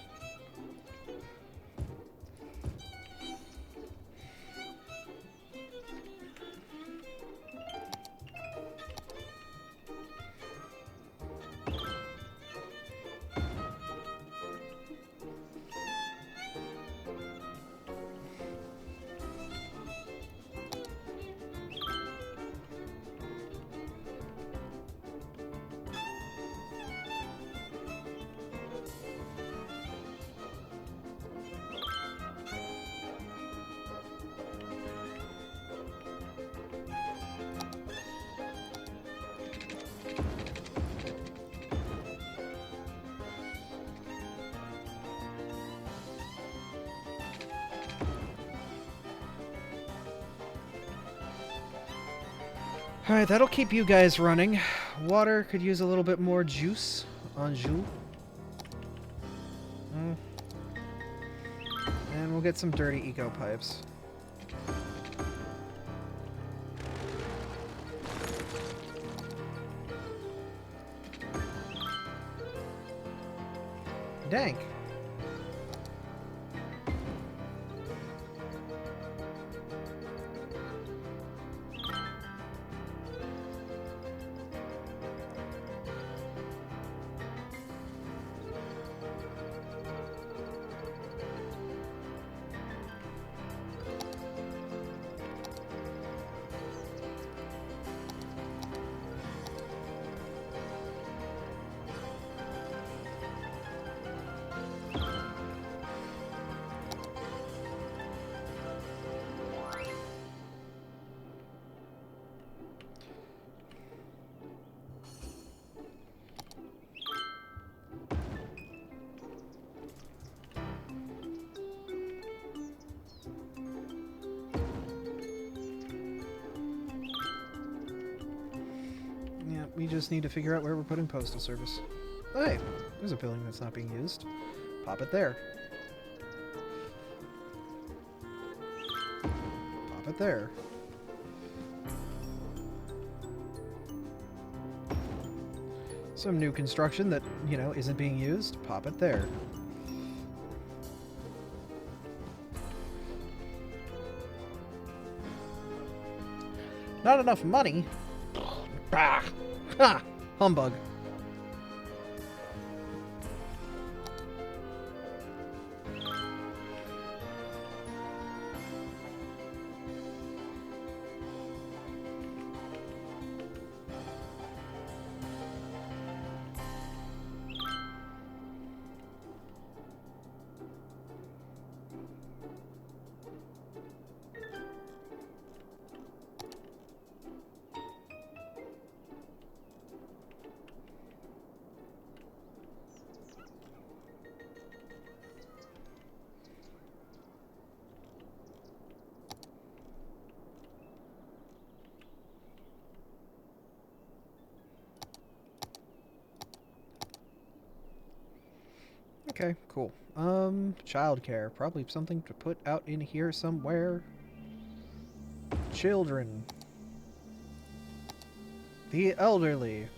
A: Alright, that'll keep you guys running. Water could use a little bit more juice on jus. And we'll get some dirty eco pipes. Dank. We just need to figure out where we're putting postal service. Hey, there's a building that's not being used. Pop it there. Pop it there. Some new construction that, you know, isn't being used. Pop it there. Not enough money? Bah! Ha! Humbug. Okay, cool. Childcare. Probably something to put out in here somewhere. Children. The elderly.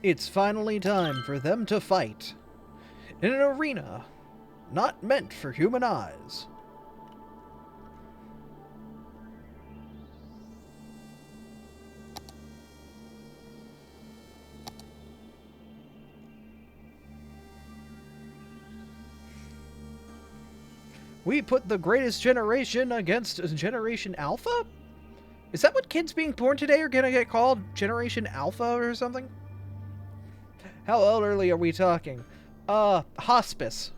A: It's finally time for them to fight. In an arena not meant for human eyes. We put the greatest generation against Generation Alpha? Is that what kids being born today are gonna get called? Generation Alpha or something? How elderly are we talking? Hospice.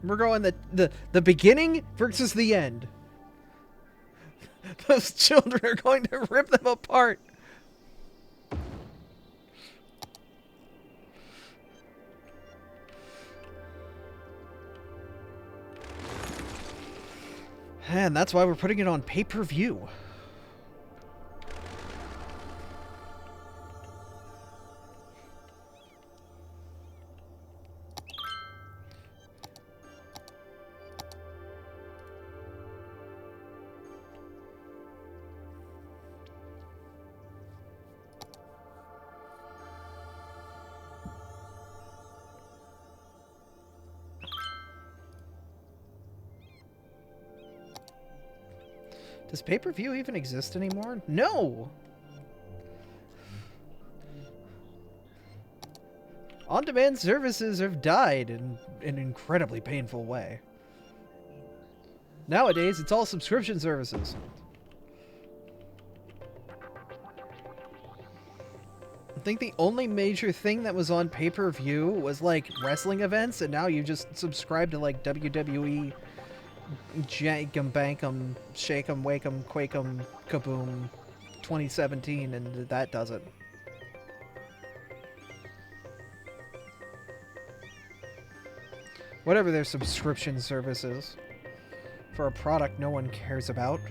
A: We're going the beginning versus the end. Those children are going to rip them apart. And that's why we're putting it on pay-per-view. Does pay-per-view even exist anymore? No! On-demand services have died in an incredibly painful way. Nowadays, it's all subscription services. I think the only major thing that was on pay-per-view was, like, wrestling events, and now you just subscribe to, like, WWE... Jank 'em, bank 'em, shake 'em, wake 'em, quake 'em, kaboom, 2017, and that does it. Whatever their subscription service is. For a product no one cares about.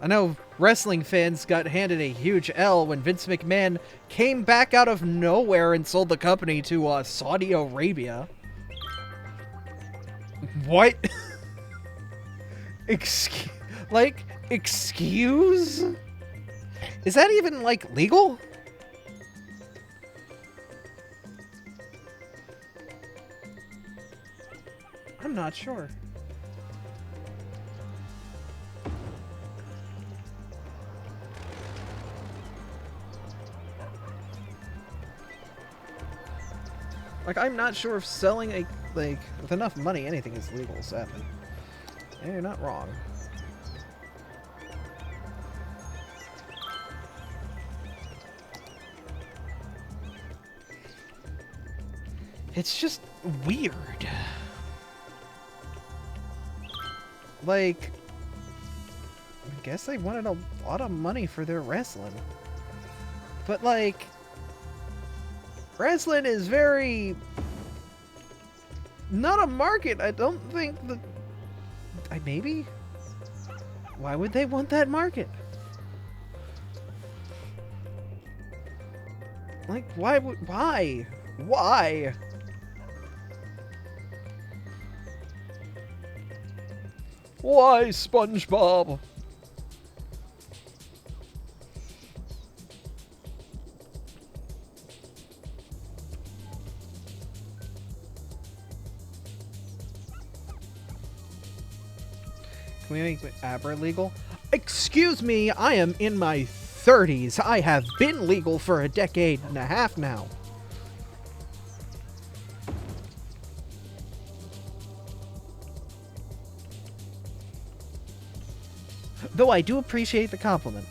A: I know wrestling fans got handed a huge L when Vince McMahon came back out of nowhere and sold the company to Saudi Arabia. What? Excuse? Is that even, like, legal? I'm not sure. Like, I'm not sure if selling a, like, with enough money, anything is legal, sadly. And you're not wrong. It's just weird. Like, I guess they wanted a lot of money for their wrestling. But, like... wrestling is very... not a market. I don't think that... maybe? Why would they want that market? Like, why would... why? Why? Why, SpongeBob? Can we make Abra legal? Excuse me, I am in my 30s. I have been legal for a decade and a half now. Though I do appreciate the compliment.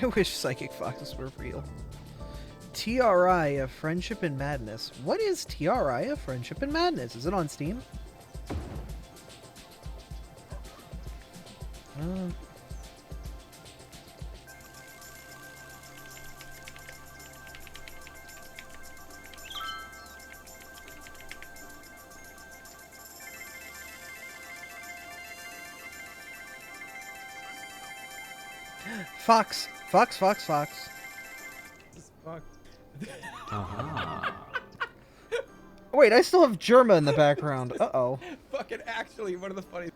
A: I wish psychic foxes were real. TRI of Friendship and Madness. What is TRI of Friendship and Madness? Is it on Steam? Fox. Fox, fox, fox.
C: Fuck.
A: Wait, I still have Germa in the background. Uh-oh.
C: Fucking actually, one of the funny.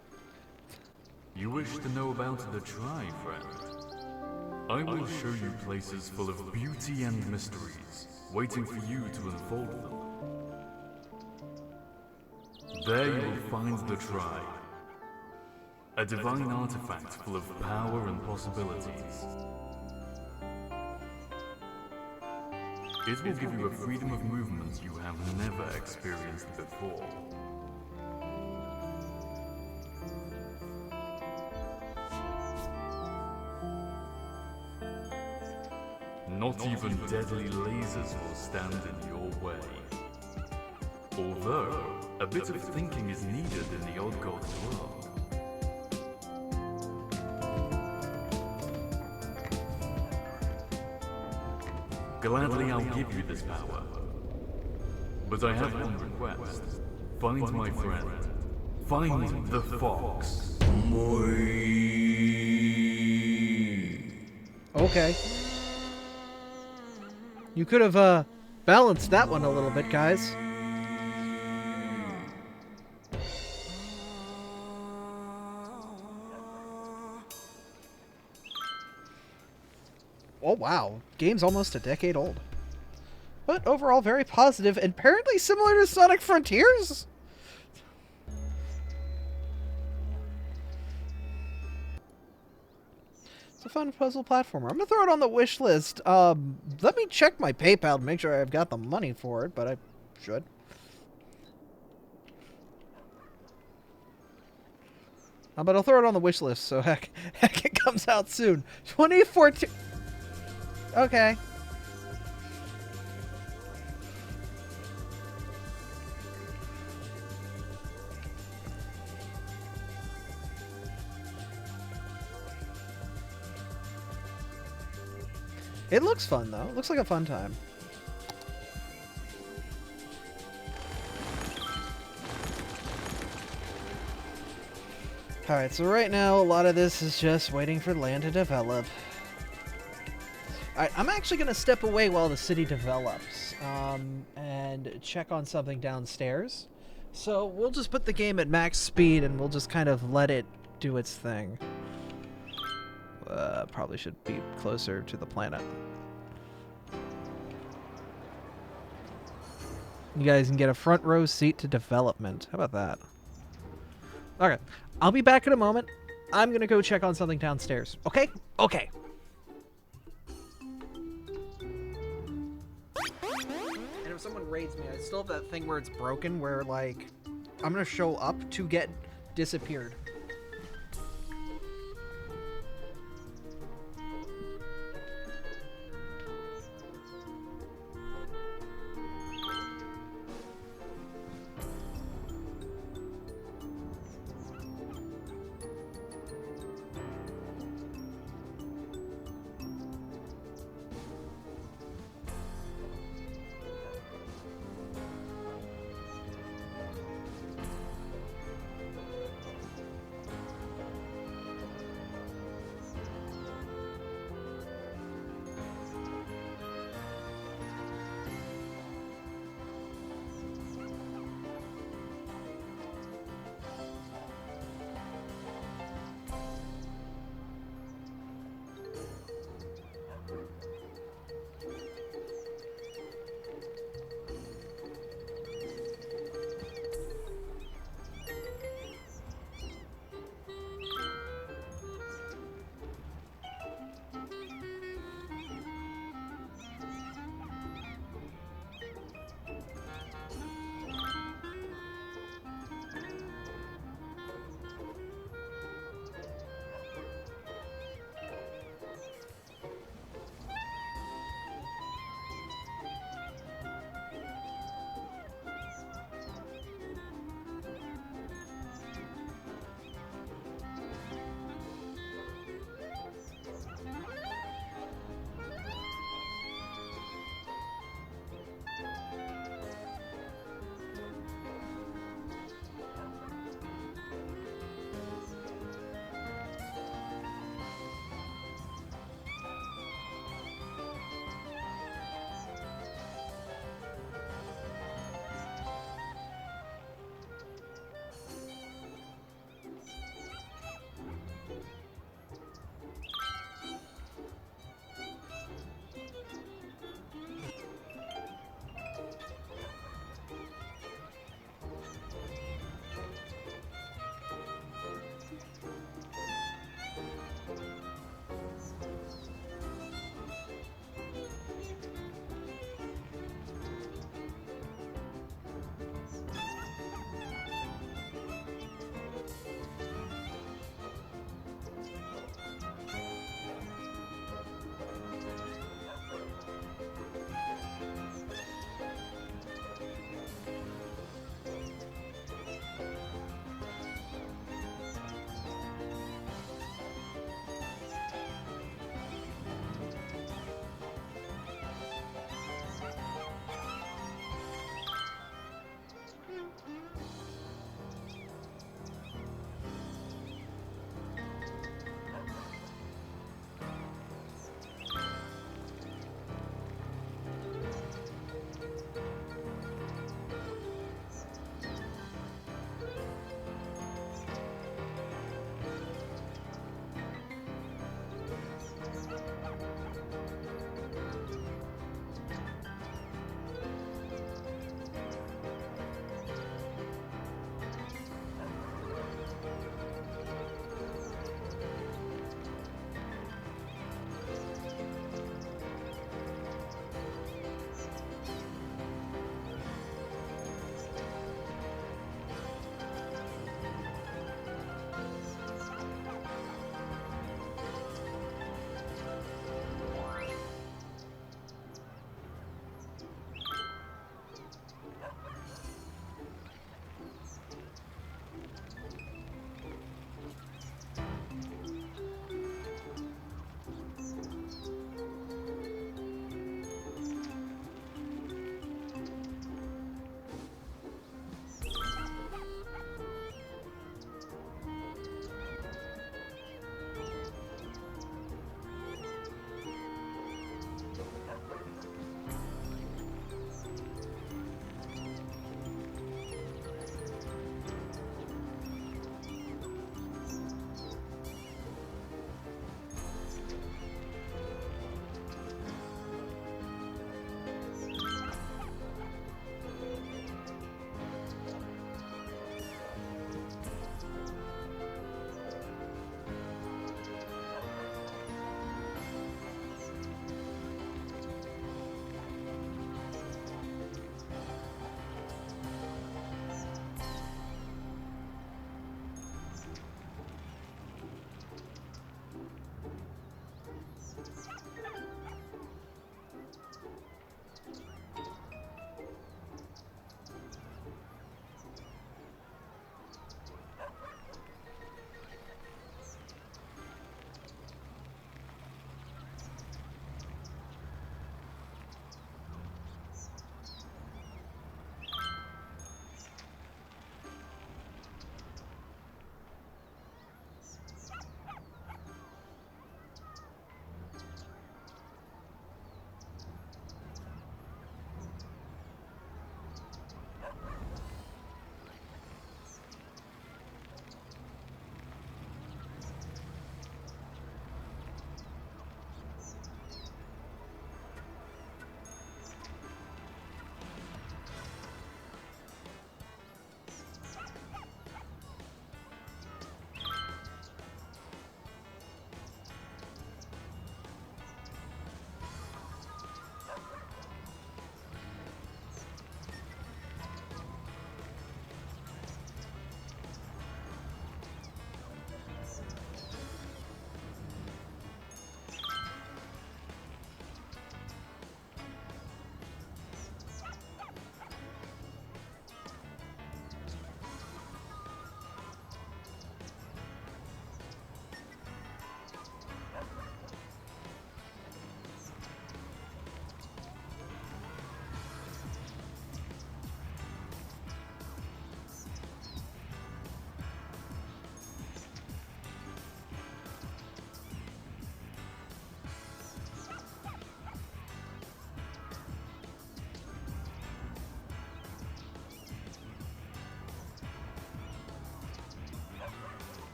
F: You wish to know about the Tri, friend? I will show you places full of beauty and mysteries, waiting for you to unfold them. There you will find the Tri, a divine artifact full of power and possibilities. It will give you a freedom of movement you have never experienced before. Not even deadly lasers will stand in your way. Although, a bit of thinking is needed in the old god's world. Gladly I'll give you this power. But I have one request. Find my friend. Find the fox.
A: Okay. You could have, balanced that one a little bit, guys. Oh, wow. Game's almost a decade old. But overall very positive and apparently similar to Sonic Frontiers? It's a fun puzzle platformer. I'm gonna throw it on the wish list. Let me check my PayPal to make sure I've got the money for it, but I should. But I'll throw it on the wish list, so heck it comes out soon. 2014. Okay. It looks fun, though. It looks like a fun time. Alright, so right now, a lot of this is just waiting for land to develop. Alright, I'm actually going to step away while the city develops, and check on something downstairs. So we'll just put the game at max speed, and we'll just kind of let it do its thing. Probably should be closer to the planet. You guys can get a front row seat to development. How about that? Okay, I'll be back in a moment. I'm gonna go check on something downstairs. Okay? Okay. And if someone raids me, I still have that thing where it's broken, where, like, I'm gonna show up to get disappeared.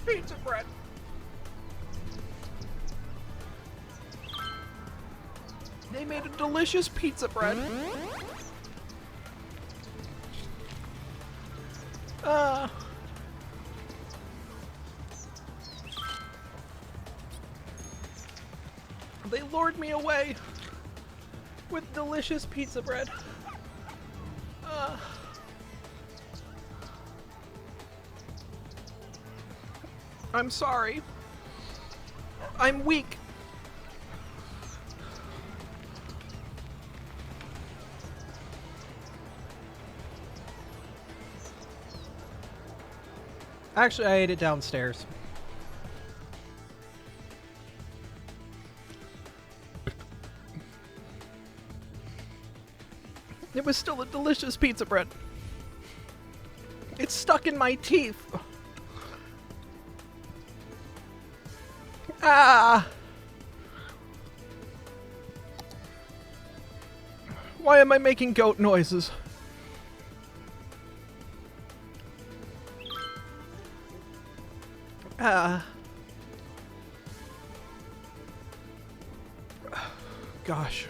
A: pizza bread. They made a delicious pizza bread. They lured me away with delicious pizza bread. I'm sorry. I'm weak. Actually, I ate it downstairs. It was still a delicious pizza bread. It's stuck in my teeth. Ah! Why am I making goat noises? Ah. Gosh.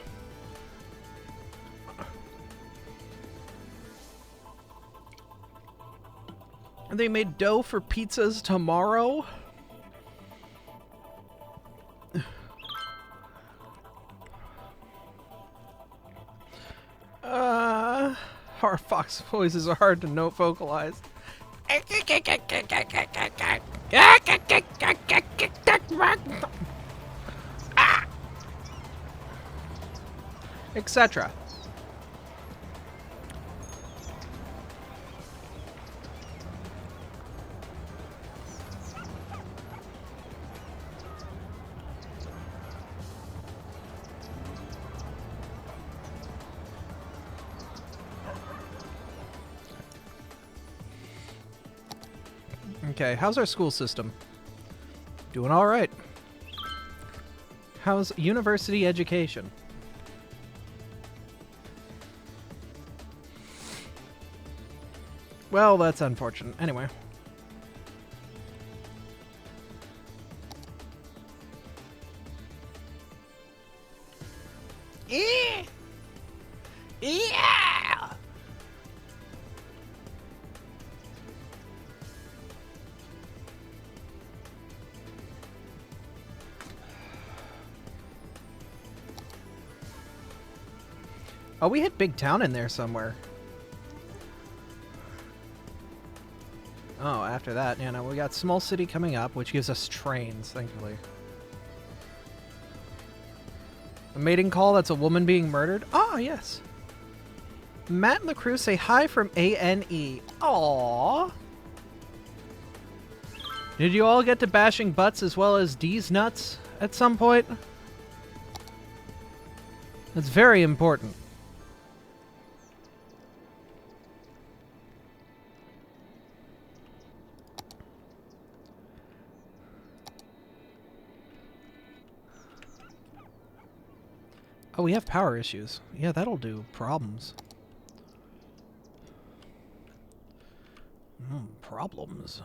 A: They made dough for pizzas tomorrow? Our fox voices are hard to note vocalize. Etc. Okay, how's our school system? Doing all right. How's university education? Well, that's unfortunate. Anyway. Yeah! Oh, we hit Big Town in there somewhere. Oh, after that, you know, we got Small City coming up, which gives us trains, thankfully. A mating call that's a woman being murdered? Ah, yes. Matt and LaCruz say hi from ANE. Aww. Did you all get to bashing butts as well as D's nuts at some point? That's very important. Oh, we have power issues. Yeah, that'll do problems. Problems.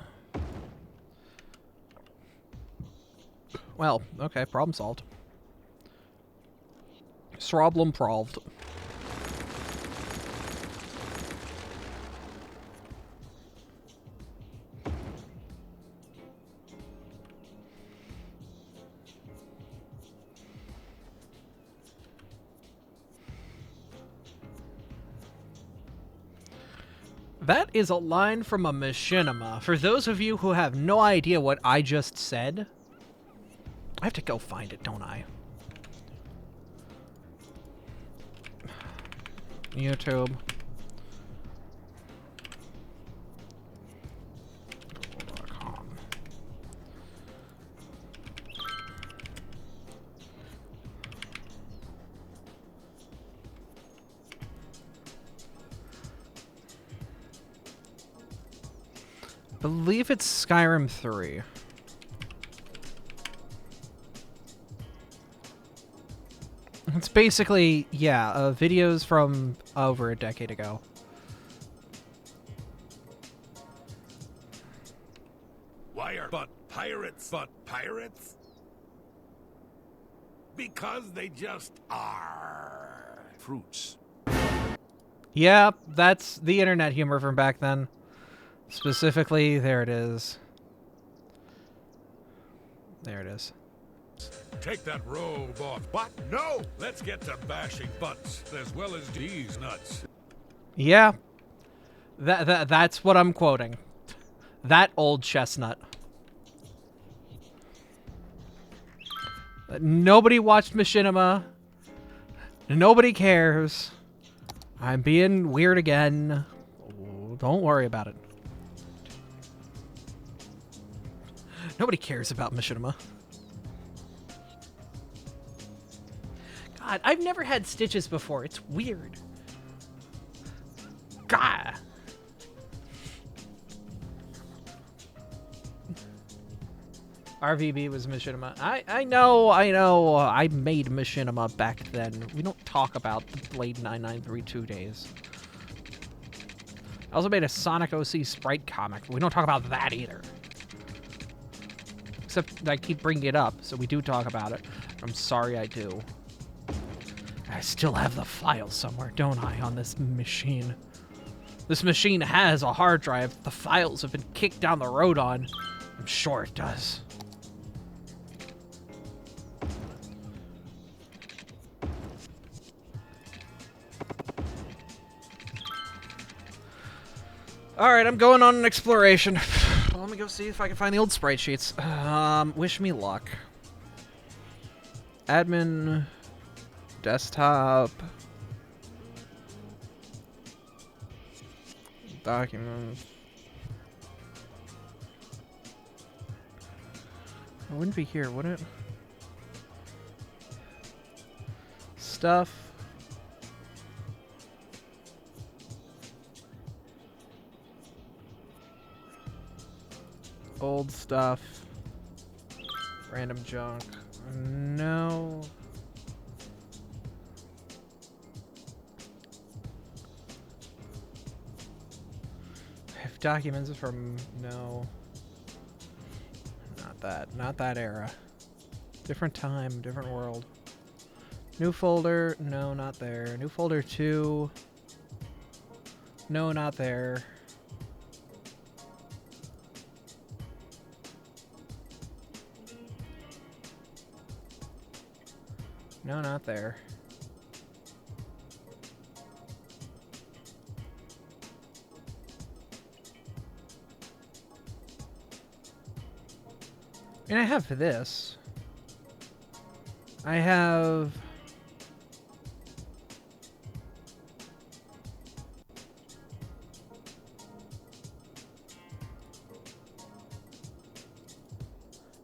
A: Well, okay, problem solved. Problem solved. That is a line from a machinima. For those of you who have no idea what I just said, I have to go find it, don't I? YouTube. I believe it's Skyrim 3. It's basically, yeah, videos from over a decade ago.
E: Wire, but pirates, but pirates? Because they just are. Fruits.
A: Yeah, that's the internet humor from back then. Specifically, there it is. There it is.
E: Take that robe off. What? No! Let's get to bashing butts, as well as these nuts.
A: Yeah. That's what I'm quoting. That old chestnut. Nobody watched Machinima. Nobody cares. I'm being weird again. Don't worry about it. Nobody cares about Machinima. God, I've never had stitches before. It's weird. God. RVB was Machinima. I know. I made Machinima back then. We don't talk about the Blade 9932 days. I also made a Sonic OC Sprite comic. We don't talk about that either. Except I keep bringing it up, so we do talk about it. I'm sorry I do. I still have the file somewhere, don't I, on this machine? This machine has a hard drive the files have been kicked down the road on. I'm sure it does. Alright, I'm going on an exploration. Let me go see if I can find the old sprite sheets. Wish me luck. Admin... Desktop... Documents... It wouldn't be here, would it? Stuff... Old stuff. Random junk. No. I have documents from... No. Not that. Not that era. Different time, different world. New folder. No, not there. New folder 2. No, not there. No, not there. And I have this. I have...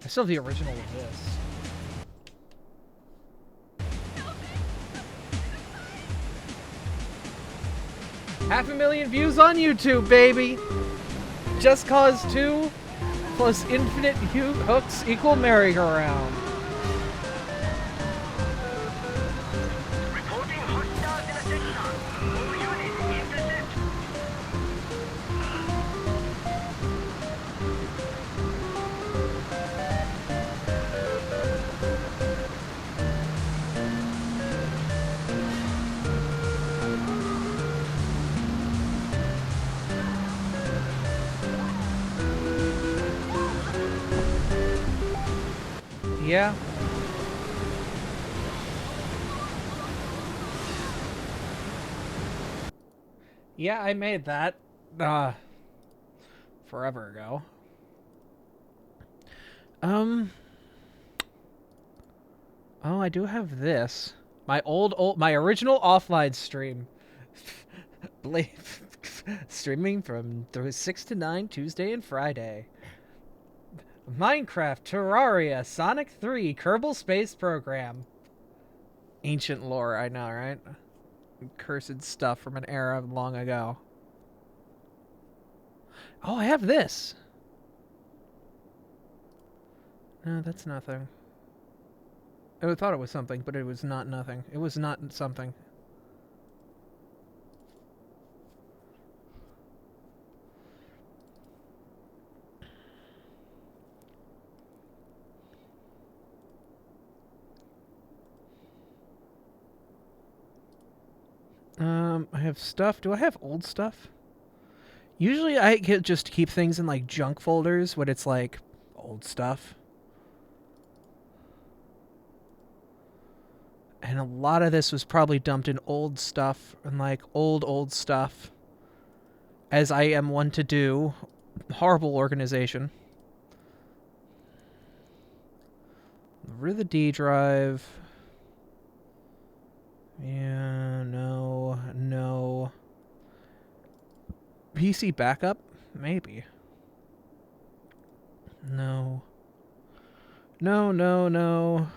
A: I still have the original of this. Half a million views on YouTube, baby! Just Cause 2 plus infinite hooks equal merry-go-round.
G: Reporting hostiles in a section. All units intercept.
A: Yeah. Yeah, I made that forever ago. Oh, I do have this. My my original offline stream. Streaming from 6 to 9 Tuesday and Friday. Minecraft, Terraria, Sonic 3, Kerbal Space Program. Ancient lore, I know, right? Cursed stuff from an era long ago. Oh, I have this. No, that's nothing. I thought it was something, but it was not nothing. It was not something. I have stuff. Do I have old stuff? Usually I just keep things in like junk folders when it's like old stuff. And a lot of this was probably dumped in old stuff and like old stuff. As I am one to do. Horrible organization. Rid of the D drive. Yeah, no. PC backup? Maybe. No. No.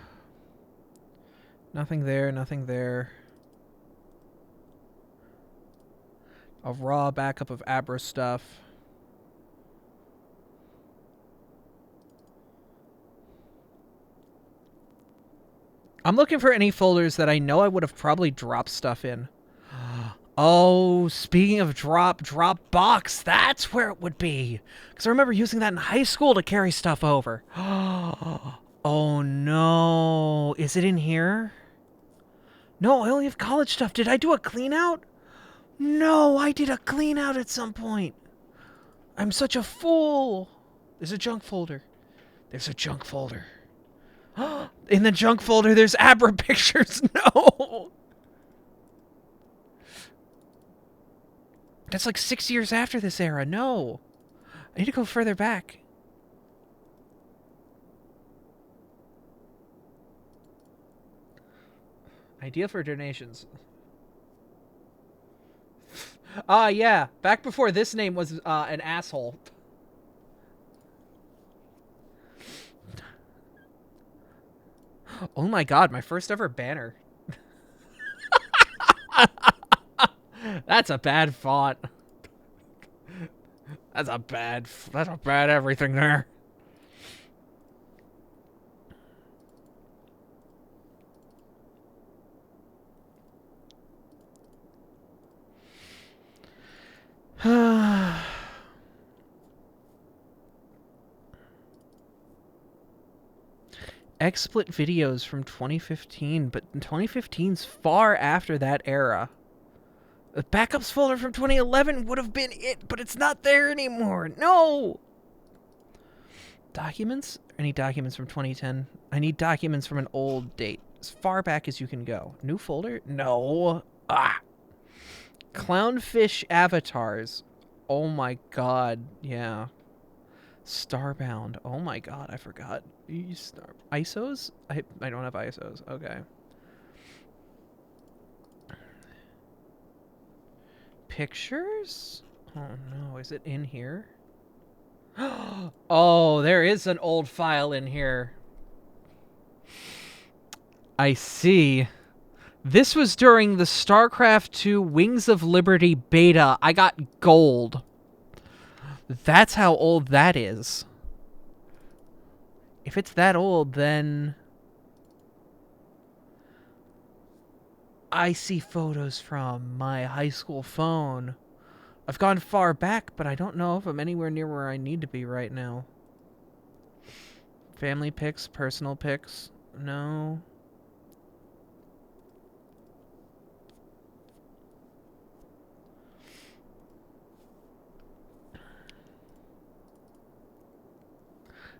A: Nothing there. A raw backup of Abra stuff. I'm looking for any folders that I know I would have probably dropped stuff in. Oh, speaking of Dropbox, that's where it would be. Because I remember using that in high school to carry stuff over. Oh no. Is it in here? No, I only have college stuff. Did I do a clean out? No, I did a clean out at some point. I'm such a fool. There's a junk folder. In the junk folder, there's Abra pictures. No. That's like 6 years after this era. No. I need to go further back. Idea for donations. Yeah. Back before this name was an asshole. Oh my god, my first ever banner. That's a bad font. That's a bad everything there. XSplit videos from 2015, but 2015's far after that era. The backups folder from 2011 would have been it, but it's not there anymore. No! Documents? Any documents from 2010? I need documents from an old date. As far back as you can go. New folder? No. Clownfish avatars. Oh my god. Yeah. Starbound. Oh my god, I forgot. ISOs? I don't have ISOs. Okay. Pictures? Oh no, is it in here? Oh, there is an old file in here. I see. This was during the StarCraft 2 Wings of Liberty beta. I got gold. That's how old that is. If it's that old, then I see photos from my high school phone. I've gone far back, but I don't know if I'm anywhere near where I need to be right now. Family pics, personal pics. No.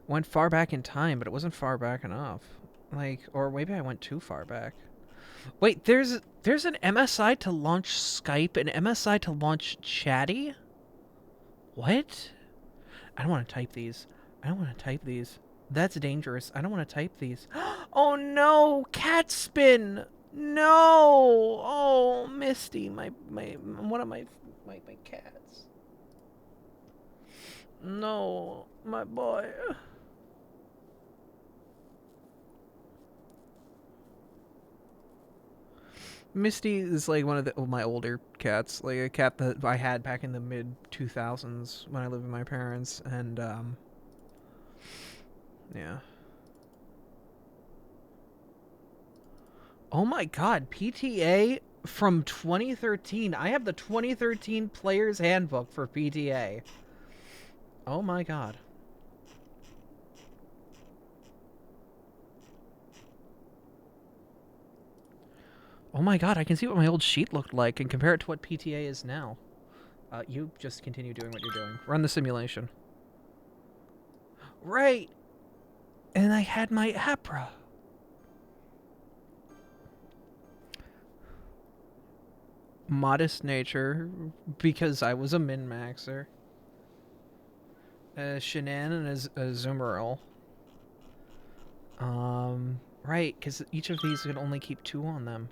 A: Went far back in time, but it wasn't far back enough. Like, or maybe I went too far back. Wait, there's an MSI to launch Skype, an MSI to launch Chatty? What? I don't want to type these. That's dangerous. I don't want to type these. Oh no, cat spin. No. Oh, Misty, one of my cats. No, my boy. Misty is like one of my older cats, like a cat that I had back in the mid 2000s when I lived with my parents, and yeah. Oh my god, PTA from 2013. I have the 2013 Player's Handbook for PTA. Oh my god. Oh my god, I can see what my old sheet looked like and compare it to what PTA is now. You just continue doing what you're doing. Run the simulation. Right! And I had my APRA. Modest nature, because I was a min-maxer. Shanann and a Zoomerl. Right, because each of these can only keep 2 on them.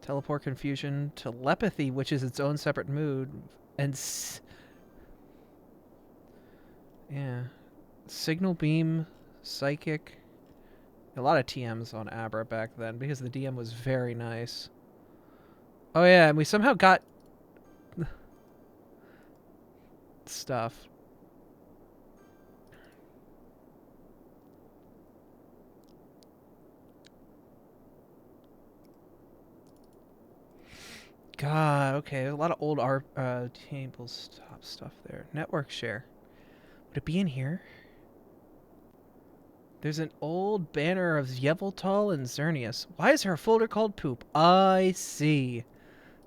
A: Teleport, confusion, telepathy, which is its own separate mood, and yeah, signal beam, psychic. A lot of TMs on Abra back then because the DM was very nice. Oh yeah, and we somehow got stuff. God, okay, a lot of old tabletop stuff there. Network share. Would it be in here? There's an old banner of Yveltal and Xerneas. Why is there a folder called Poop? I see.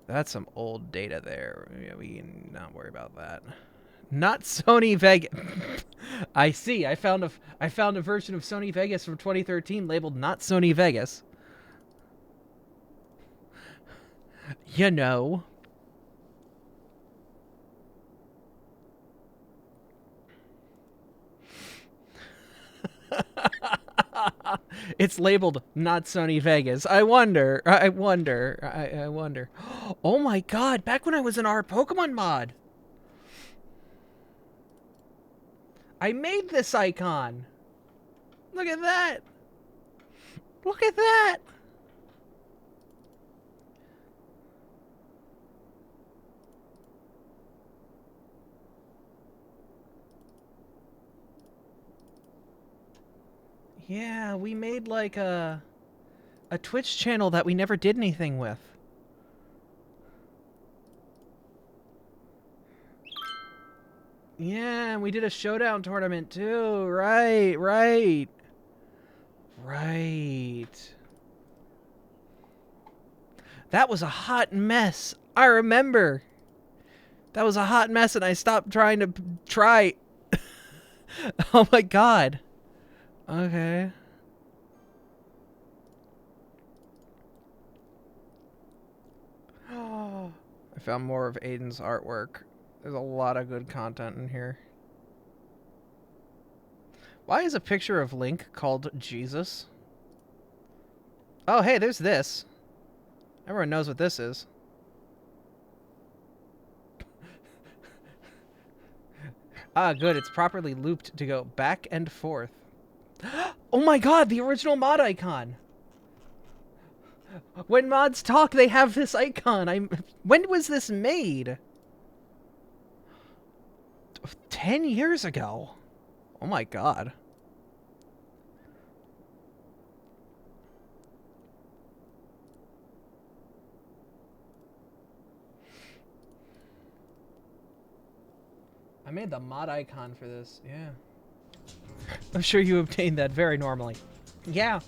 A: That's some old data there. Yeah, we can not worry about that. Not Sony Vegas. I see. I found a version of Sony Vegas from 2013 labeled not Sony Vegas. You know. It's labeled not Sony Vegas. I wonder. Oh my god, back when I was in our Pokemon mod. I made this icon. Look at that. Look at that. Yeah, we made like a Twitch channel that we never did anything with. Yeah, and we did a showdown tournament too. Right. That was a hot mess. I remember. That was a hot mess and I stopped trying to try. Oh my god. Okay. I found more of Aiden's artwork. There's a lot of good content in here. Why is a picture of Link called Jesus? Oh, hey, there's this. Everyone knows what this is. Ah, good. It's properly looped to go back and forth. Oh my god, the original mod icon! When mods talk, they have this icon. When was this made? 10 years ago. Oh my god. I made the mod icon for this, yeah. I'm sure you obtained that very normally. Yeah.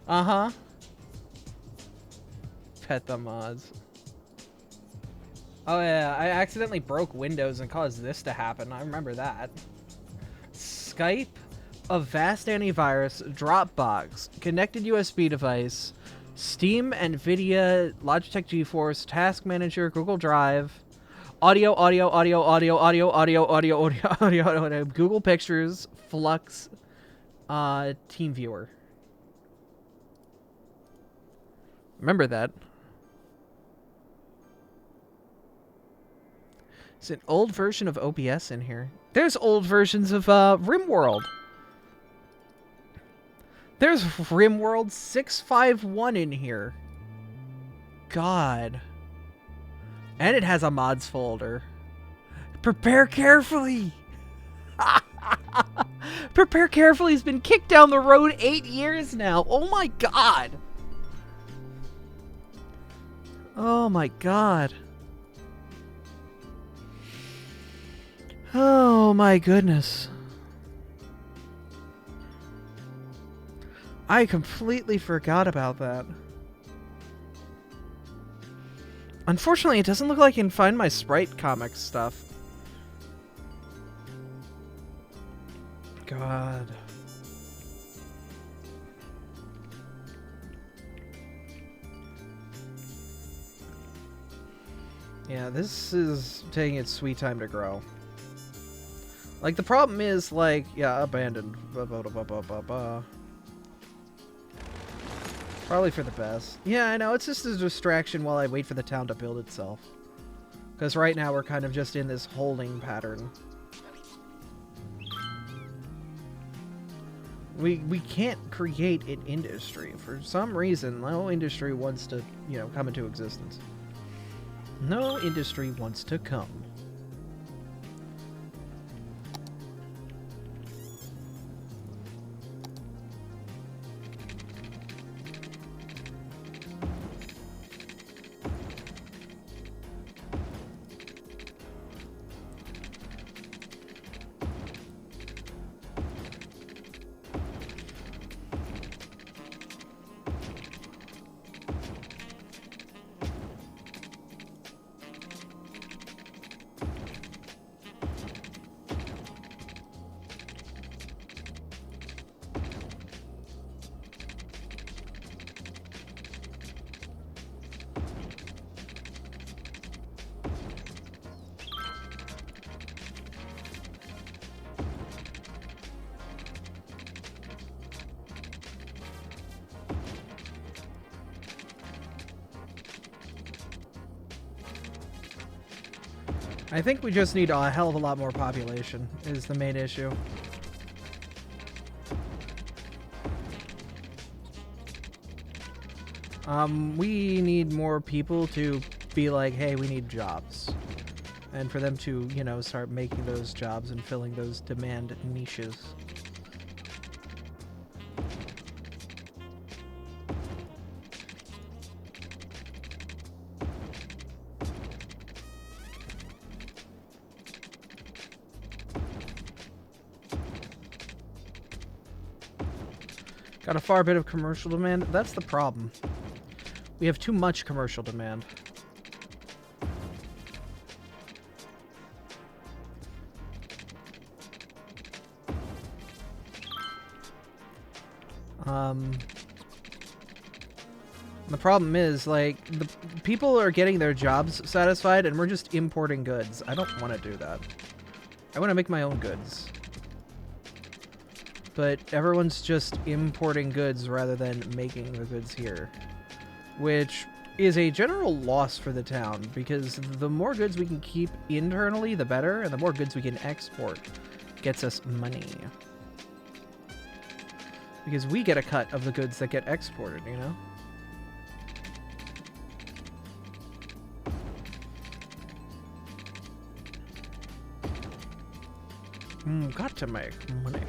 A: Uh-huh. Pet the mods. Oh yeah, I accidentally broke Windows and caused this to happen. I remember that. Skype, Avast antivirus, Dropbox, connected USB device, Steam, NVIDIA, Logitech GeForce, Task Manager, Google Drive, audio, Google Pictures, Flux, TeamViewer. Remember that. It's an old version of OBS in here. There's old versions of RimWorld. There's RimWorld 651 in here. God. And it has a mods folder. Prepare carefully. Prepare carefully has been kicked down the road 8 years now. Oh my god. Oh my god. Oh my goodness. I completely forgot about that. Unfortunately, it doesn't look like I can find my Sprite comics stuff. God. Yeah, this is taking its sweet time to grow. Like, the problem is, like, yeah, abandoned. Probably for the best. Yeah, I know, it's just a distraction while I wait for the town to build itself. Because right now we're kind of just in this holding pattern. We can't create an industry. For some reason, no industry wants to, you know, come into existence. No industry wants to come. I think we just need a hell of a lot more population, is the main issue. We need more people to be like, hey, we need jobs. And for them to, you know, start making those jobs and filling those demand niches. Got a far bit of commercial demand. That's the problem. We have too much commercial demand. The problem is, like, the people are getting their jobs satisfied and we're just importing goods. I don't want to do that. I want to make my own goods. But everyone's just importing goods rather than making the goods here. Which is a general loss for the town, because the more goods we can keep internally, the better, and the more goods we can export gets us money. Because we get a cut of the goods that get exported, you know? Got to make money.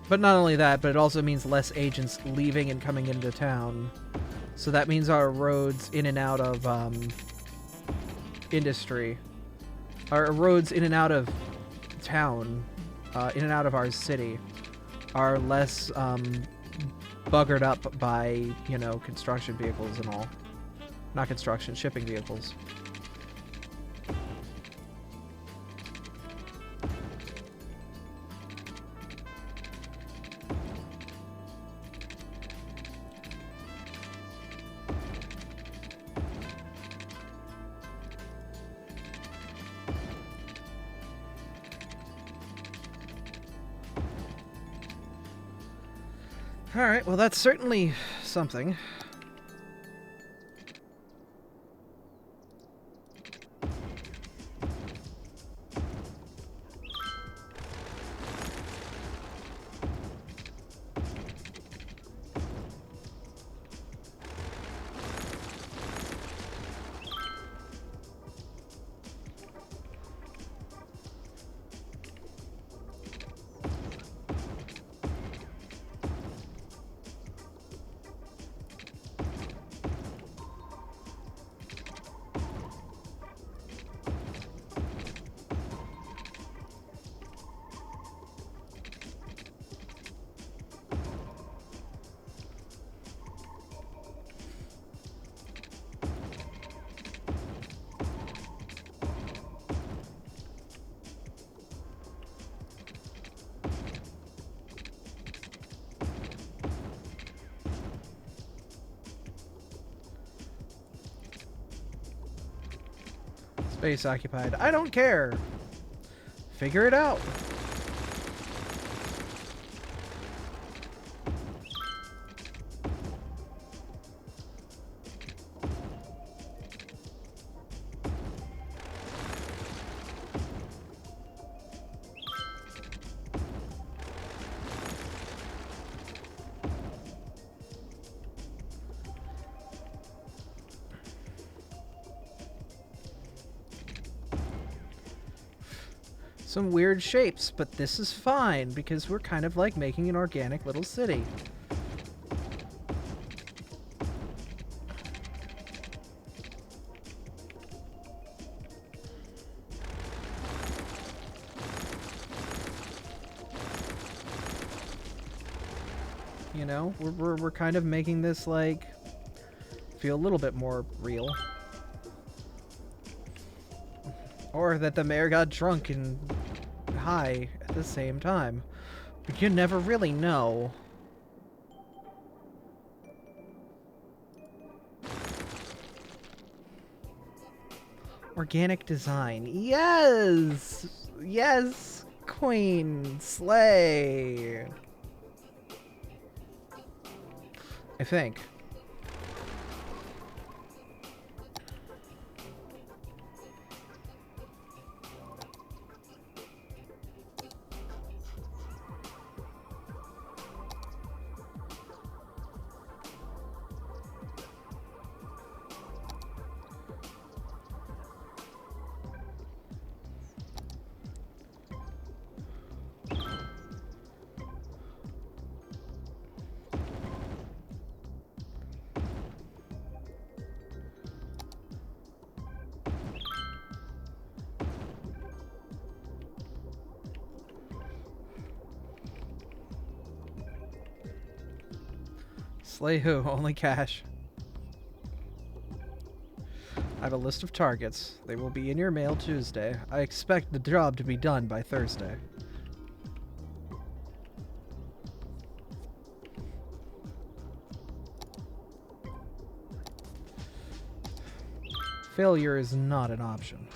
A: But not only that, but it also means less agents leaving and coming into town. So that means our roads in and out of industry, our roads in and out of town, in and out of our city, are less buggered up by, you know, construction vehicles and all. Not construction, shipping vehicles. Alright, well that's certainly something. Space occupied. I don't care. Figure it out. Some weird shapes, but this is fine because we're kind of like making an organic little city. You know, we're kind of making this like feel a little bit more real. Or that the mayor got drunk and high at the same time. But you never really know. Organic design. Yes! Yes! Queen! Slay! I think. Slay who? Only cash. I have a list of targets. They will be in your mail Tuesday. I expect the job to be done by Thursday. Failure is not an option.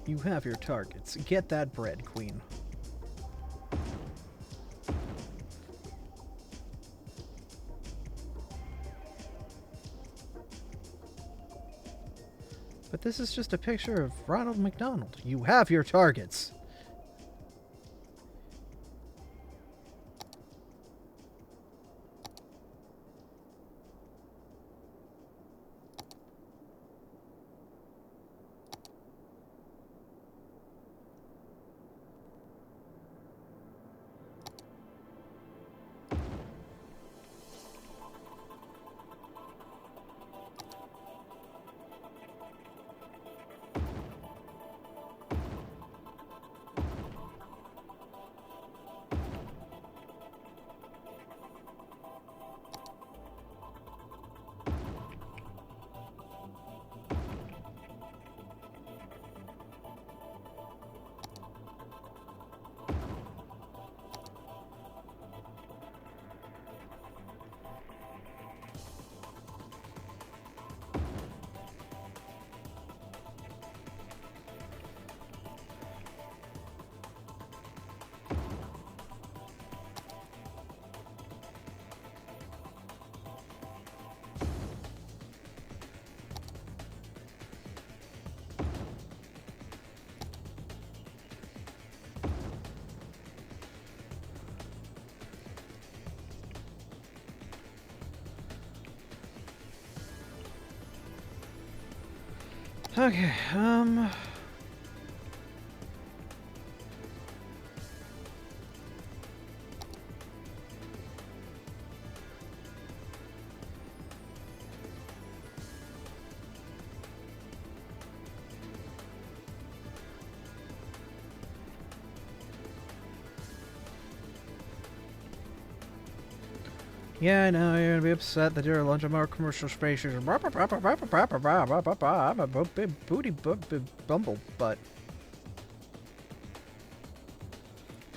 A: You have your targets. Get that bread, Queen. But this is just a picture of Ronald McDonald. You have your targets. Okay, yeah, I know, you're gonna be upset that you're a lunch of more commercial spaces. I'm a booty bumble butt.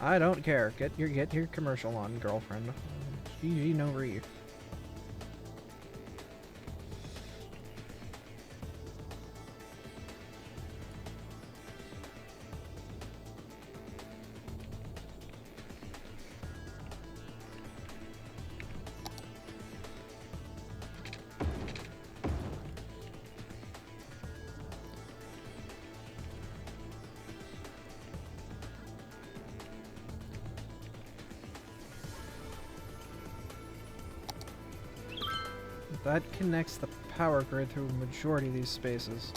A: I don't care. Get your commercial on, girlfriend. GG no re. That connects the power grid through a majority of these spaces.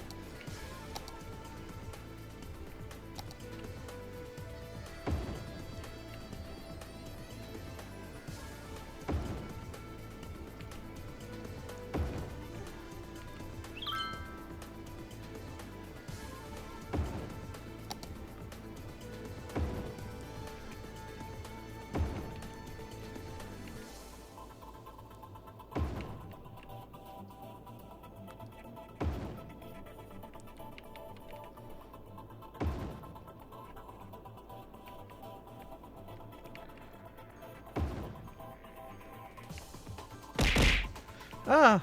A: Ah!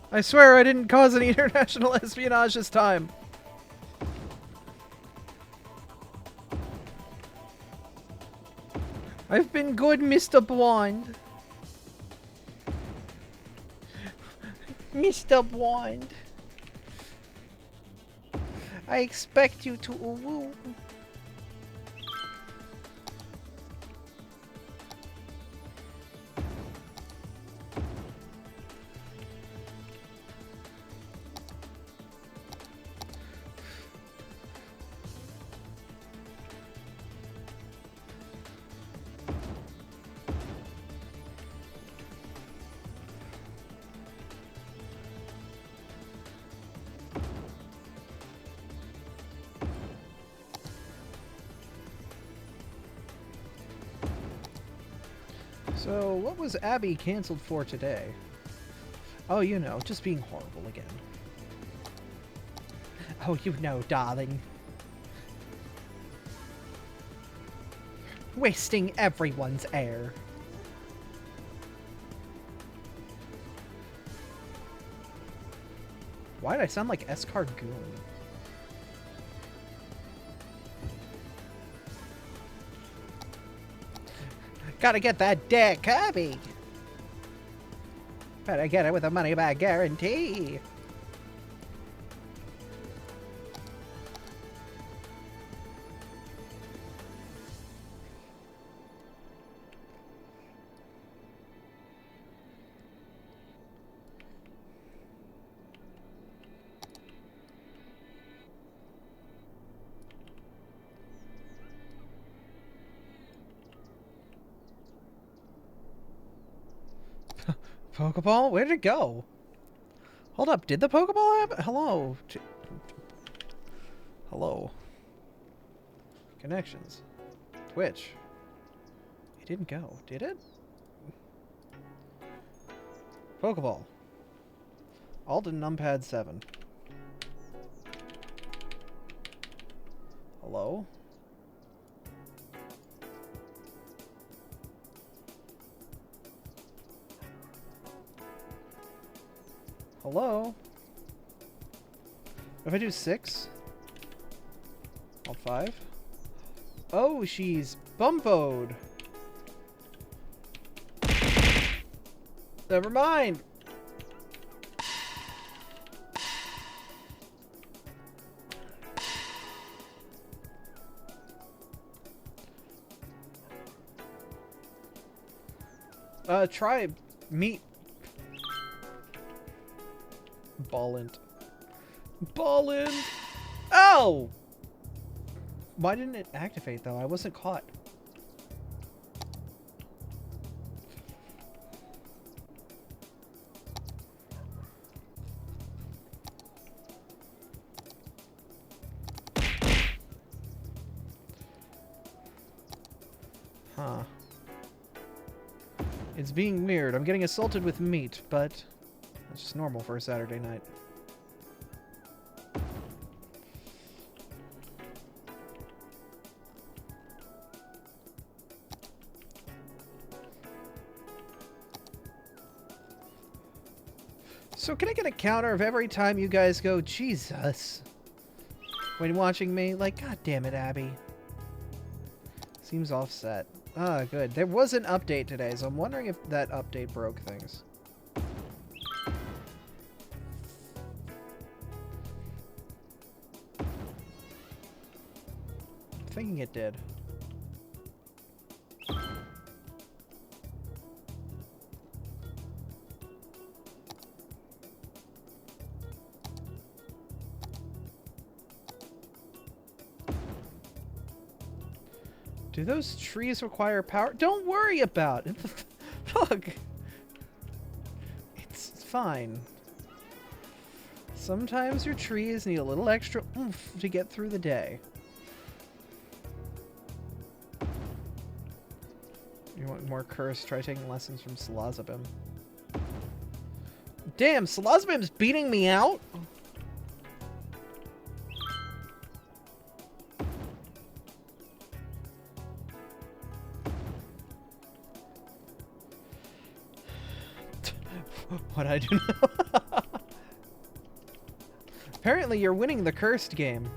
A: I swear I didn't cause any international espionage this time. I've been good, Mr. Blind. Mr. Blind. I expect you to woo. So, what was Abby canceled for today? Oh, you know, just being horrible again. Oh, you know, darling. Wasting everyone's air. Why did I sound like S-Card Goon? Gotta get that deck Kirby. Better get it with a money back guarantee. Pokeball? Where did it go? Hold up, did the Pokeball happen? Hello? Hello? Connections. Twitch. It didn't go, did it? Pokeball. Alt and numpad 7. Hello? Hello? If I do 6? Alt 5? Oh, she's bumpoed! Never mind! Try meat. Ballint. Ballin'! Oh! Why didn't it activate, though? I wasn't caught. Huh. It's being weird. I'm getting assaulted with meat, but it's just normal for a Saturday night. So can I get a counter of every time you guys go, Jesus, when watching me? Like, God damn it, Abby. Seems offset. Ah, good. There was an update today, so I'm wondering if that update broke things. I'm thinking it did. Do those trees require power? Don't worry about it. Look. It's fine. Sometimes your trees need a little extra oomph to get through the day. You want more curse? Try taking lessons from Salazabim. Damn, Salazabim's beating me out? What I do know. Apparently you're winning the cursed game.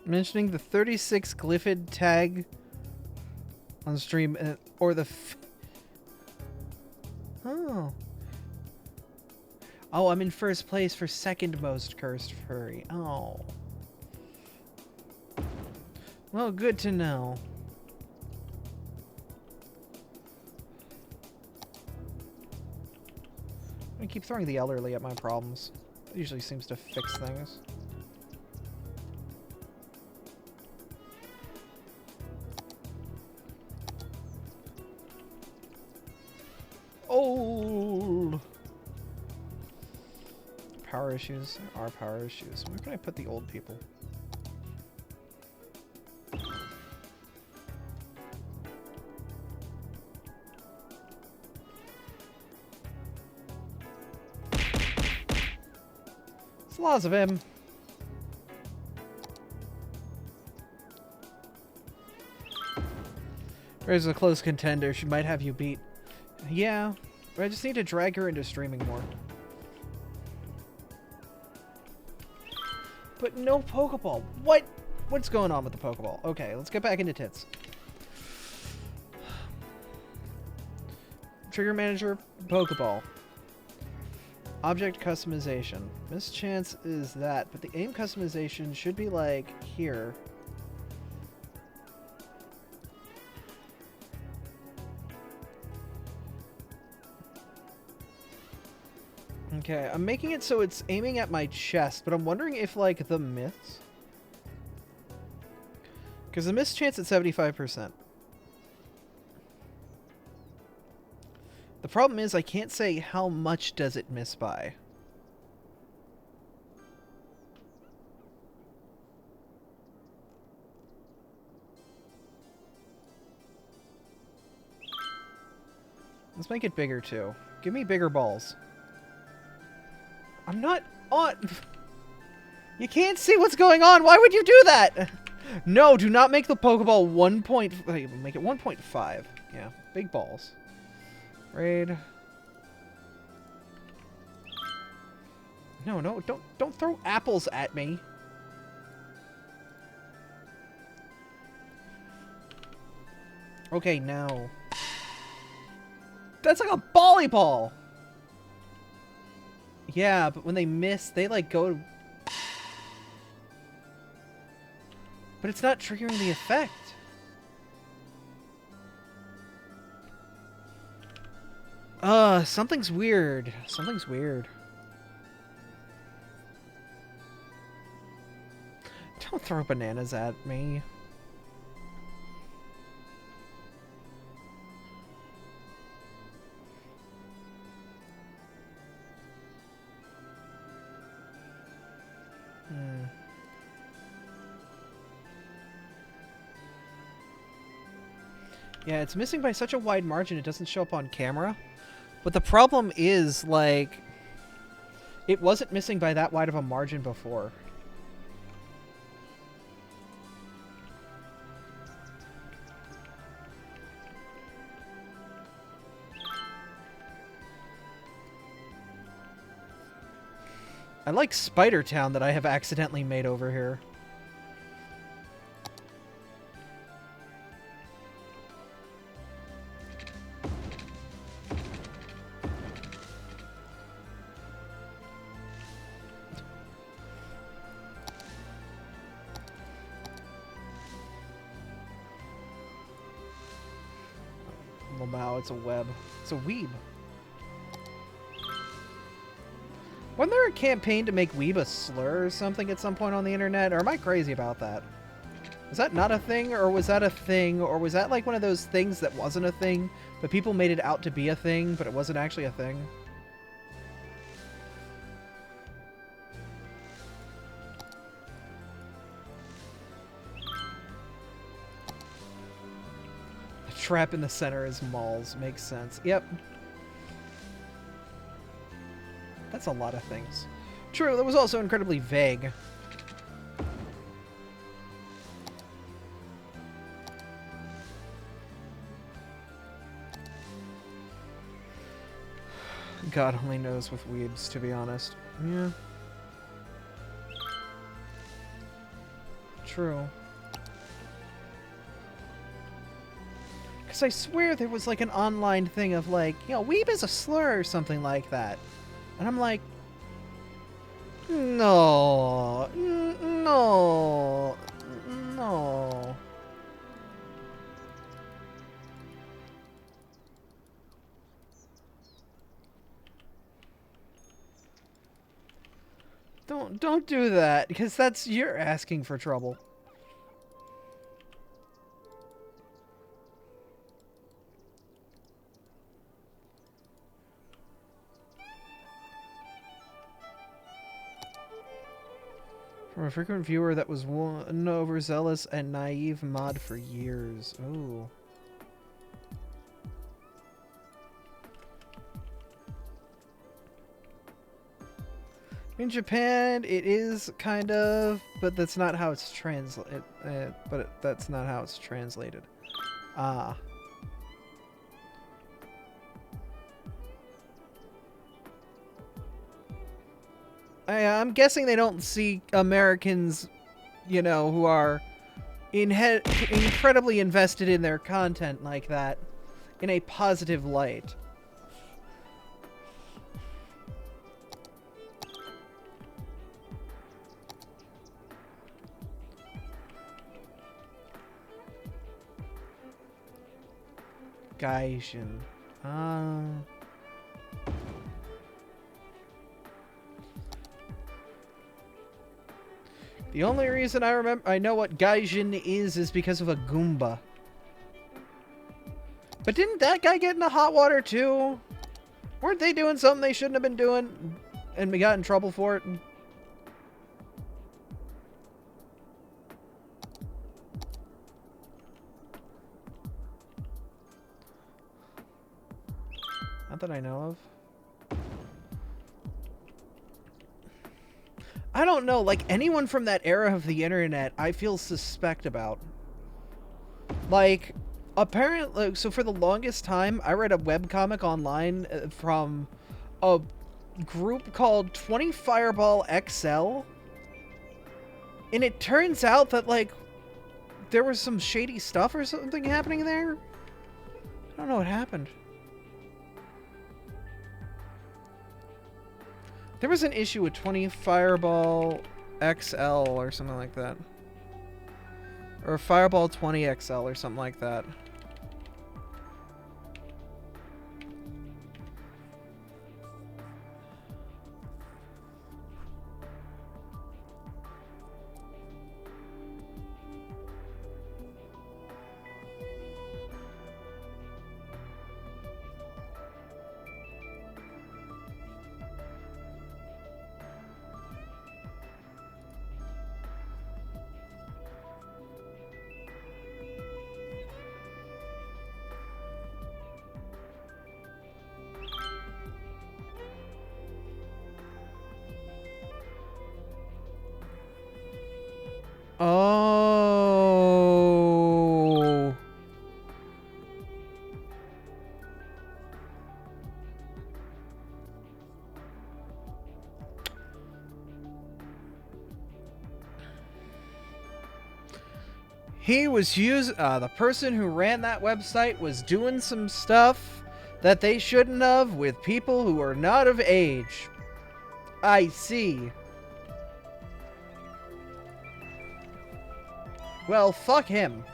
A: Mentioning the 36 glyphid tag on stream, or the oh. Oh, I'm in first place for second most cursed furry. Oh. Well, good to know. I keep throwing the elderly at my problems. It usually seems to fix things. Old. Power issues. There are power issues. Where can I put the old people? It's lots of him. There's a close contender. She might have you beat. Yeah, but I just need to drag her into streaming more. But no Pokeball. What? What's going on with the Pokeball? Okay, let's get back into tits. Trigger Manager, Pokeball. Object customization. Mischance is that, but the aim customization should be like here. Okay, I'm making it so it's aiming at my chest, but I'm wondering if, like, the myths... Because the mischance at 75%. The problem is I can't say how much does it miss by. Let's make it bigger, too. Give me bigger balls. I'm not on... You can't see what's going on! Why would you do that? No, do not make the Pokeball 1. Make it 1.5. Yeah, big balls. Raid. No, don't throw apples at me. Okay, now. That's like a volleyball! Yeah, but when they miss, they like go... But it's not triggering the effect. Something's weird. Something's weird. Don't throw bananas at me. Yeah, it's missing by such a wide margin it doesn't show up on camera. But the problem is, like, it wasn't missing by that wide of a margin before. I like Spider Town that I have accidentally made over here. Well, now it's a web. It's a weeb. Wasn't there a campaign to make weeb a slur or something at some point on the internet? Or am I crazy about that? Was that not a thing, or was that a thing? Or was that like one of those things that wasn't a thing, but people made it out to be a thing, but it wasn't actually a thing? The trap in the center is malls. Makes sense. Yep. That's a lot of things. True, that was also incredibly vague. God only knows with weebs, to be honest. Yeah. True. Because I swear there was like an online thing of like, you know, weeb is a slur or something like that. And I'm like, no, no, no. Don't do that, because you're asking for trouble. From a frequent viewer that was one overzealous and naive mod for years. Ooh. In Japan, it is kind of, but that's not how it's translated. That's not how it's translated. Ah. I'm guessing they don't see Americans, you know, who are incredibly invested in their content like that in a positive light. Gaijin. The only reason I know what Gaijin is because of a Goomba. But didn't that guy get into hot water too? Weren't they doing something they shouldn't have been doing and we got in trouble for it? Not that I know of. I don't know, like, anyone from that era of the internet, I feel suspect about. Like, apparently, so for the longest time, I read a webcomic online from a group called 20 Fireball XL. And it turns out that, like, there was some shady stuff or something happening there. I don't know what happened. There was an issue with 20 Fireball XL or something like that. Or Fireball 20 XL or something like that. Oh. He was the person who ran that website was doing some stuff that they shouldn't have with people who are not of age. I see. Well, fuck him.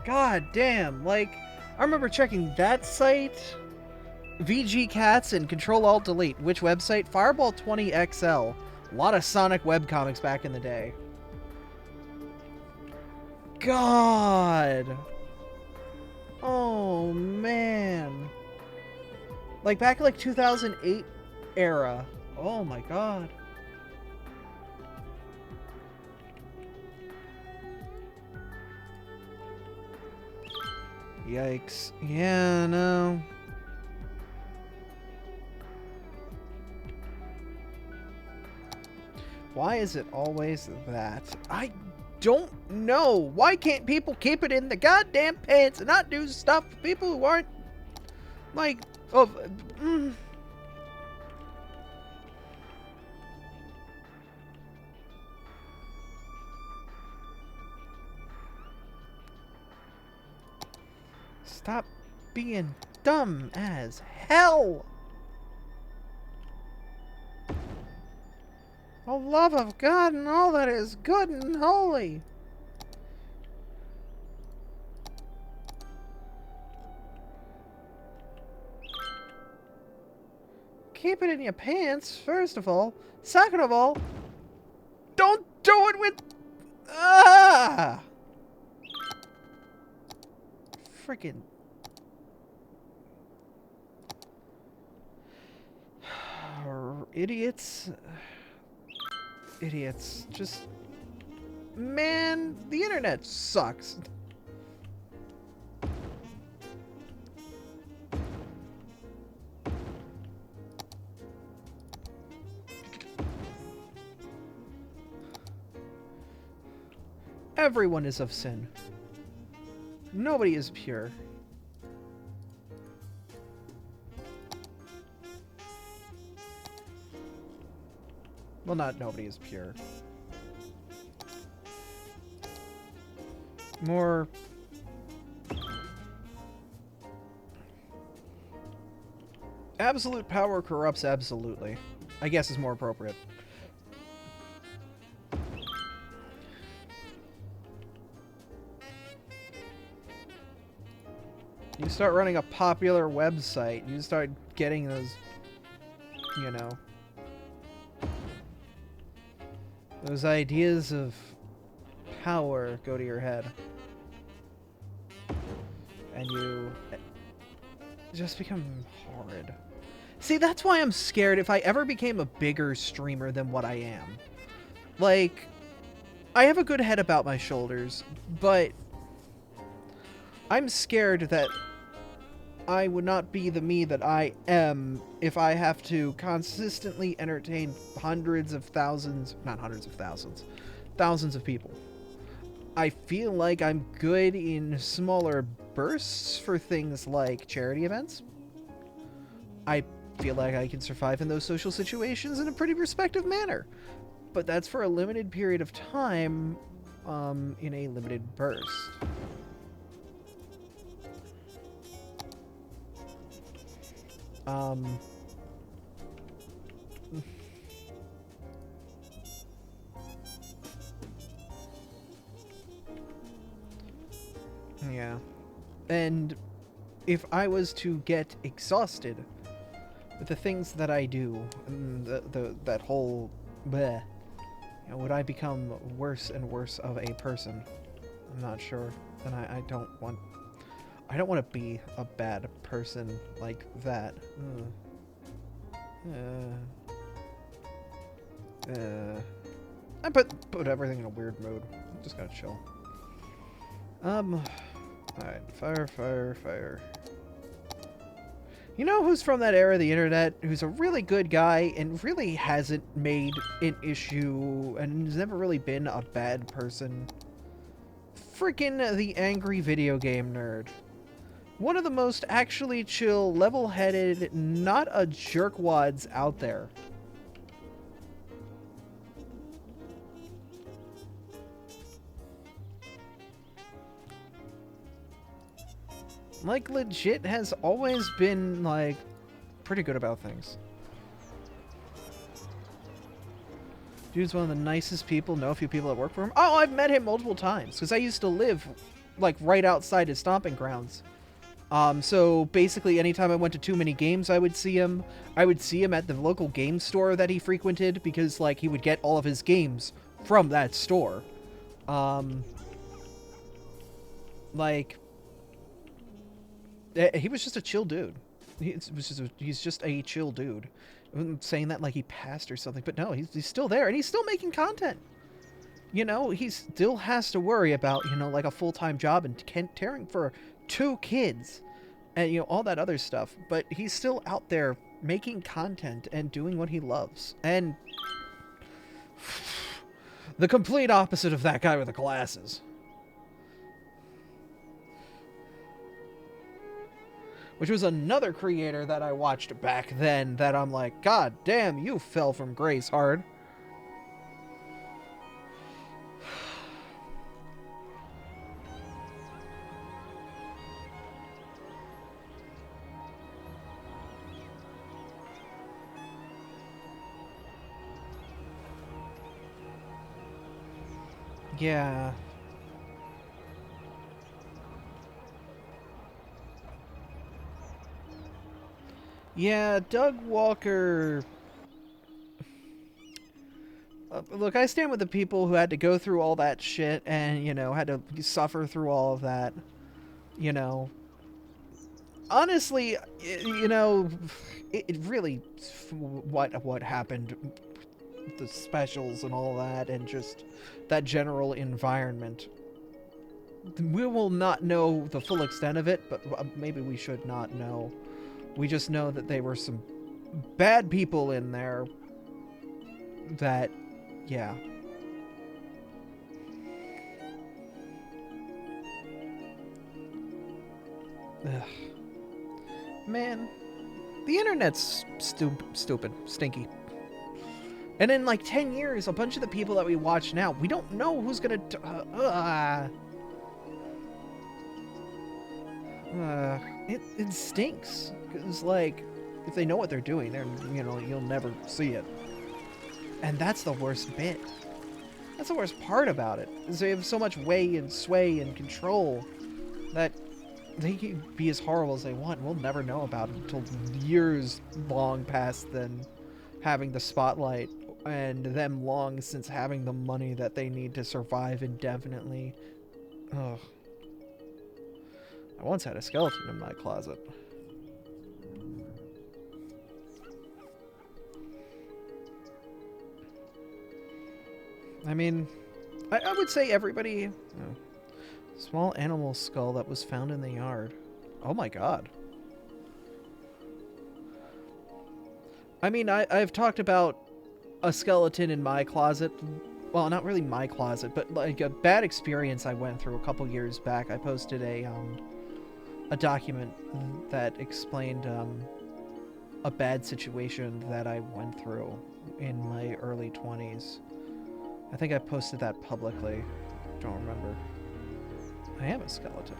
A: God damn, like, I remember checking that site, VG Cats, and Control-Alt-Delete. Which website? Fireball 20 XL. A lot of Sonic webcomics back in the day. God. Oh, man. Like, back in, like, 2008 era. Oh, my God. Yikes. Yeah, no. Why is it always that? I don't know. Why can't people keep it in the goddamn pants and not do stuff for people who aren't, like, Stop being dumb as hell! The love of God and all that is good and holy! Keep it in your pants, first of all. Second of all, don't do it with... Ah! Freaking... Idiots. Idiots. Just... Man, the internet sucks. Everyone is of sin. Nobody is pure. Well, not nobody is pure. More... Absolute power corrupts absolutely. I guess is more appropriate. You start running a popular website, you start getting those, you know, those ideas of power go to your head. And you just become horrid. See, that's why I'm scared if I ever became a bigger streamer than what I am. Like, I have a good head about my shoulders, but I'm scared that I would not be the me that I am if I have to consistently entertain hundreds of thousands, not hundreds of thousands, thousands of people. I feel like I'm good in smaller bursts for things like charity events. I feel like I can survive in those social situations in a pretty respective manner. But that's for a limited period of time, in a limited burst. Um, yeah. And if I was to get exhausted with the things that I do, and that whole bleh, you know, would I become worse and worse of a person? I'm not sure. And I don't want to be a bad person like that. I put everything in a weird mode. I'm just gotta chill. Alright, fire. You know who's from that era of the internet, who's a really good guy and really hasn't made an issue and has never really been a bad person? Freaking the angry video game nerd. One of the most actually chill, level-headed, not a jerkwads out there. Like, legit has always been, like, pretty good about things. Dude's one of the nicest people. Know a few people that work for him. Oh, I've met him multiple times, because I used to live, like, right outside his stomping grounds. So basically anytime I went to too many games, I would see him. I would see him at the local game store that he frequented, because, like, he would get all of his games from that store. Like... he was just a chill dude. He's just a chill dude. I'm saying that like he passed or something, but no, he's still there, and he's still making content. You know, he still has to worry about, you know, like a full-time job and caring for 2 kids and, you know, all that other stuff. But he's still out there making content and doing what he loves. And the complete opposite of that guy with the glasses. Which was another creator that I watched back then that I'm like, God damn, you fell from grace hard. Yeah. Yeah, Doug Walker... look, I stand with the people who had to go through all that shit and, you know, had to suffer through all of that. You know. Honestly, you know, it really... What happened... The specials and all that, and just that general environment. We will not know the full extent of it, but maybe we should not know. We just know that they were some bad people in there that, yeah. Ugh. Man, the internet's stupid, stinky. And in like 10 years, a bunch of the people that we watch now, we don't know who's gonna... it stinks. Because, like, if they know what they're doing, they're, you know, you'll never see it. And that's the worst bit. That's the worst part about it, is they have so much way and sway and control that they can be as horrible as they want, and we'll never know about it until years long past them having the spotlight, and them long since having the money that they need to survive indefinitely. Ugh. I once had a skeleton in my closet. I mean, I would say everybody... Oh. Small animal skull that was found in the yard. Oh my god. I mean, I've talked about a skeleton in my closet. Well, not really my closet, but like a bad experience I went through a couple years back. I posted a document that explained a bad situation that I went through in my early 20s. I think I posted that publicly. Don't remember. I am a skeleton.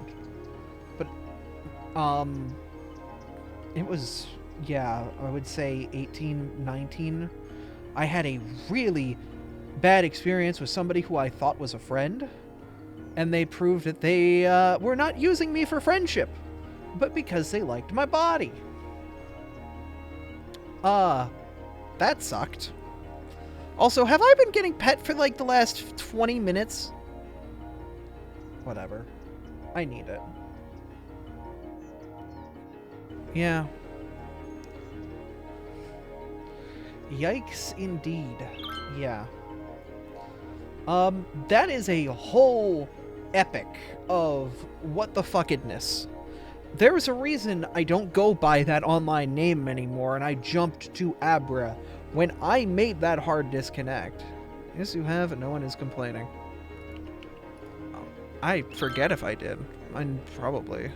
A: But, it was yeah, I would say 18, 19, I had a really bad experience with somebody who I thought was a friend, and they proved that they were not using me for friendship, but because they liked my body. That sucked. Also, have I been getting pet for like the last 20 minutes? Whatever. I need it. Yeah. Yikes indeed. Yeah. That is a whole epic of what the fuckedness. There's a reason I don't go by that online name anymore, and I jumped to Abra when I made that hard disconnect. Yes, you have, and no one is complaining. I forget if I did. Probably.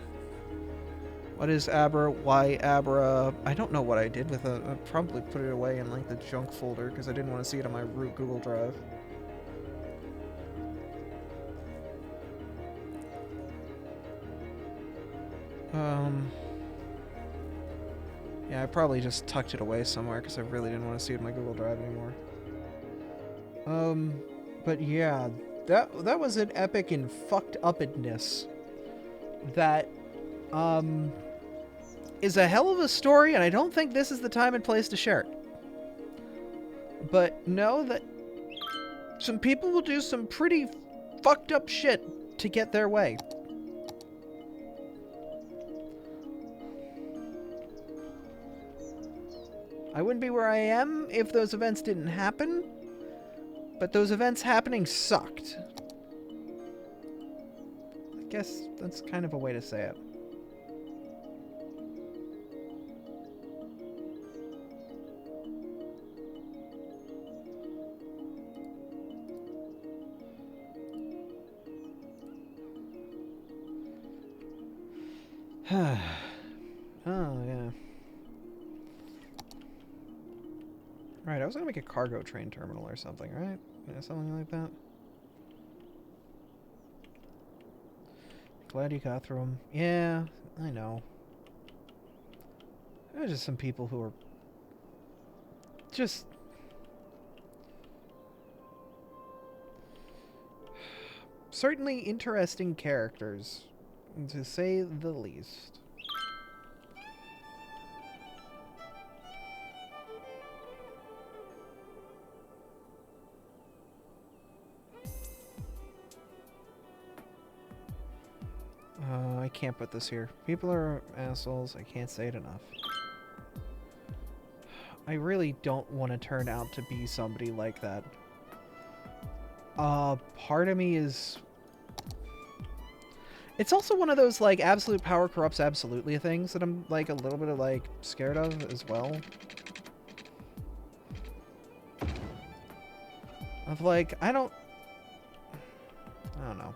A: What is Abra? Why Abra? I don't know what I did with it. I probably put it away in like the junk folder because I didn't want to see it on my root Google Drive. Yeah, I probably just tucked it away somewhere because I really didn't want to see it in my Google Drive anymore. But yeah, that was an epic and fucked upness that, is a hell of a story, and I don't think this is the time and place to share it. But know that some people will do some pretty fucked up shit to get their way. I wouldn't be where I am if those events didn't happen, but those events happening sucked. I guess that's kind of a way to say it. Oh, yeah. Right, I was gonna make a cargo train terminal or something, right? Yeah, something like that. Glad you got through them. Yeah, I know. There's just some people who are just certainly interesting characters, to say the least. I can't put this here. People are assholes. I can't say it enough. I really don't want to turn out to be somebody like that. Part of me is... It's also one of those, like, absolute power corrupts absolutely things that I'm, like, a little bit of, like, scared of as well. Of, like, I don't know.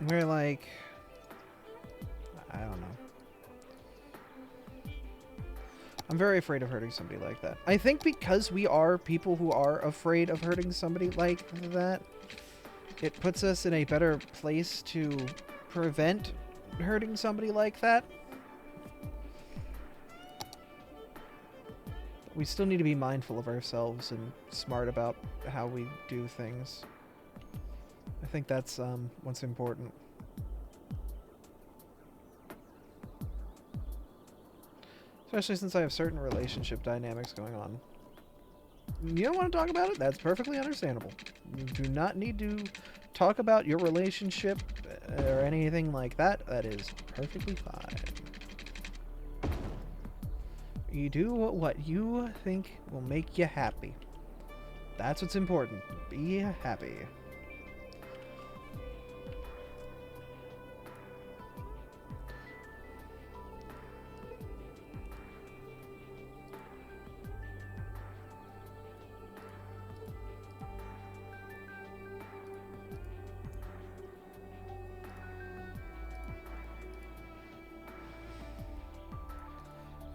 A: We're like... I don't know. I'm very afraid of hurting somebody like that. I think because we are people who are afraid of hurting somebody like that, it puts us in a better place to prevent hurting somebody like that. We still need to be mindful of ourselves and smart about how we do things. I think that's what's important. Especially since I have certain relationship dynamics going on. You don't want to talk about it? That's perfectly understandable. You do not need to talk about your relationship or anything like that. That is perfectly fine. You do what you think will make you happy. That's what's important. Be happy.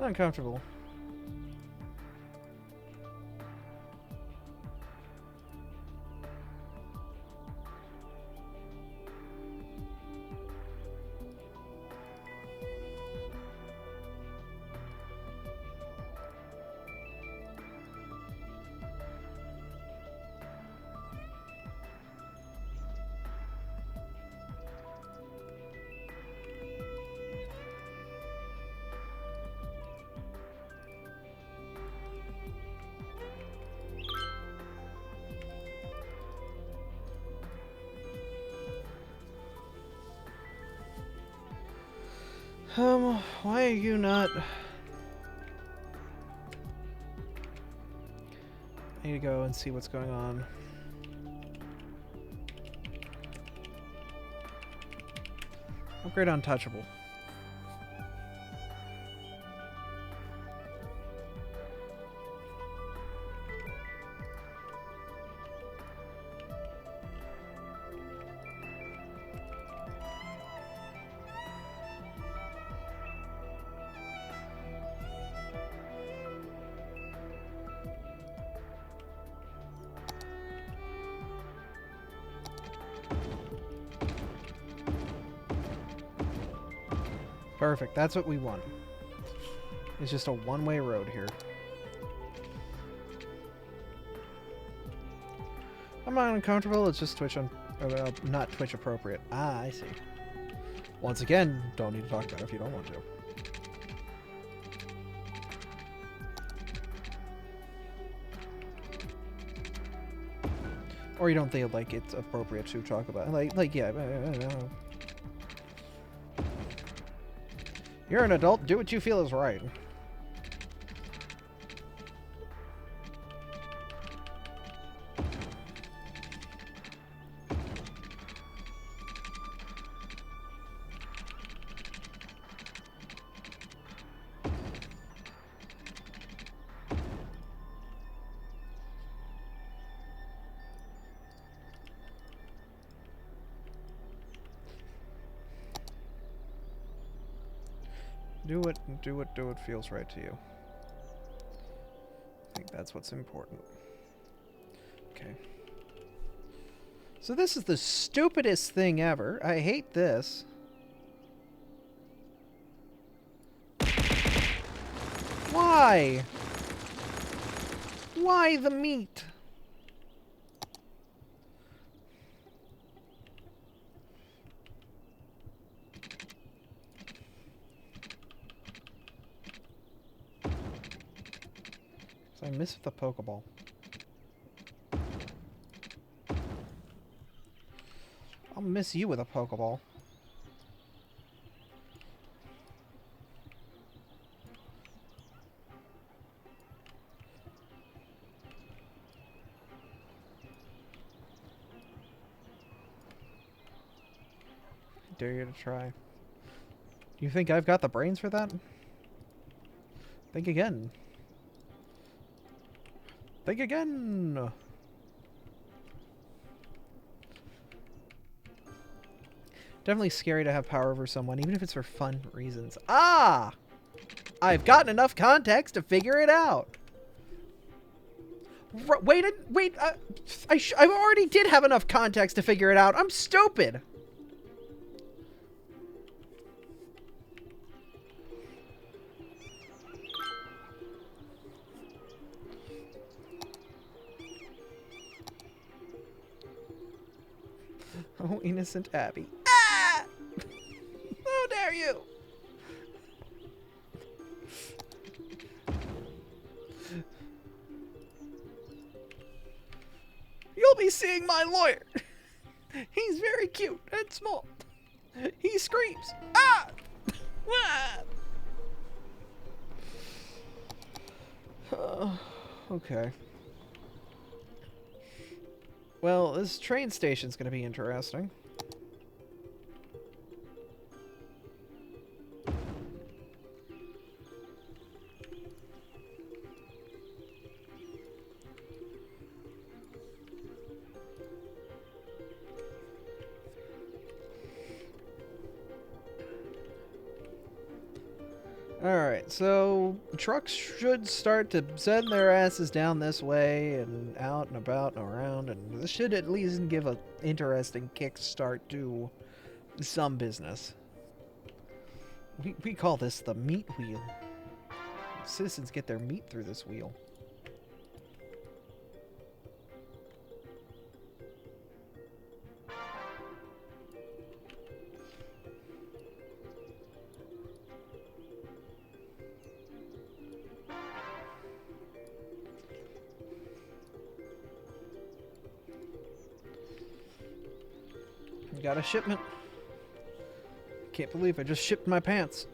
A: Uncomfortable. Why are you not... I need to go and see what's going on. Upgrade untouchable. Perfect, that's what we want. It's just a one-way road here. I'm not uncomfortable, it's just Twitch not Twitch appropriate. Ah, I see. Once again, don't need to talk about it if you don't want to. Or you don't think like it's appropriate to talk about. Like yeah. You're an adult, do what you feel is right. Do what feels right to you. I think that's what's important. Okay. So this is the stupidest thing ever. I hate this. Why? Why the meat? I missed the Pokeball. I'll miss you with a Pokeball. Dare you to try. You think I've got the brains for that? Think again. Think again! Definitely scary to have power over someone, even if it's for fun reasons. Ah! I've gotten enough context to figure it out! Wait, I already did have enough context to figure it out. I'm stupid! Oh, innocent Abby. Ah! How dare you! You'll be seeing my lawyer. He's very cute and small. He screams. Ah! Okay. Well, this train station's gonna be interesting. Alright, so trucks should start to send their asses down this way and out and about and around, and this should at least give an interesting kickstart to some business. We call this the meat wheel. Citizens get their meat through this wheel. Got a shipment. Can't believe I just shipped my pants.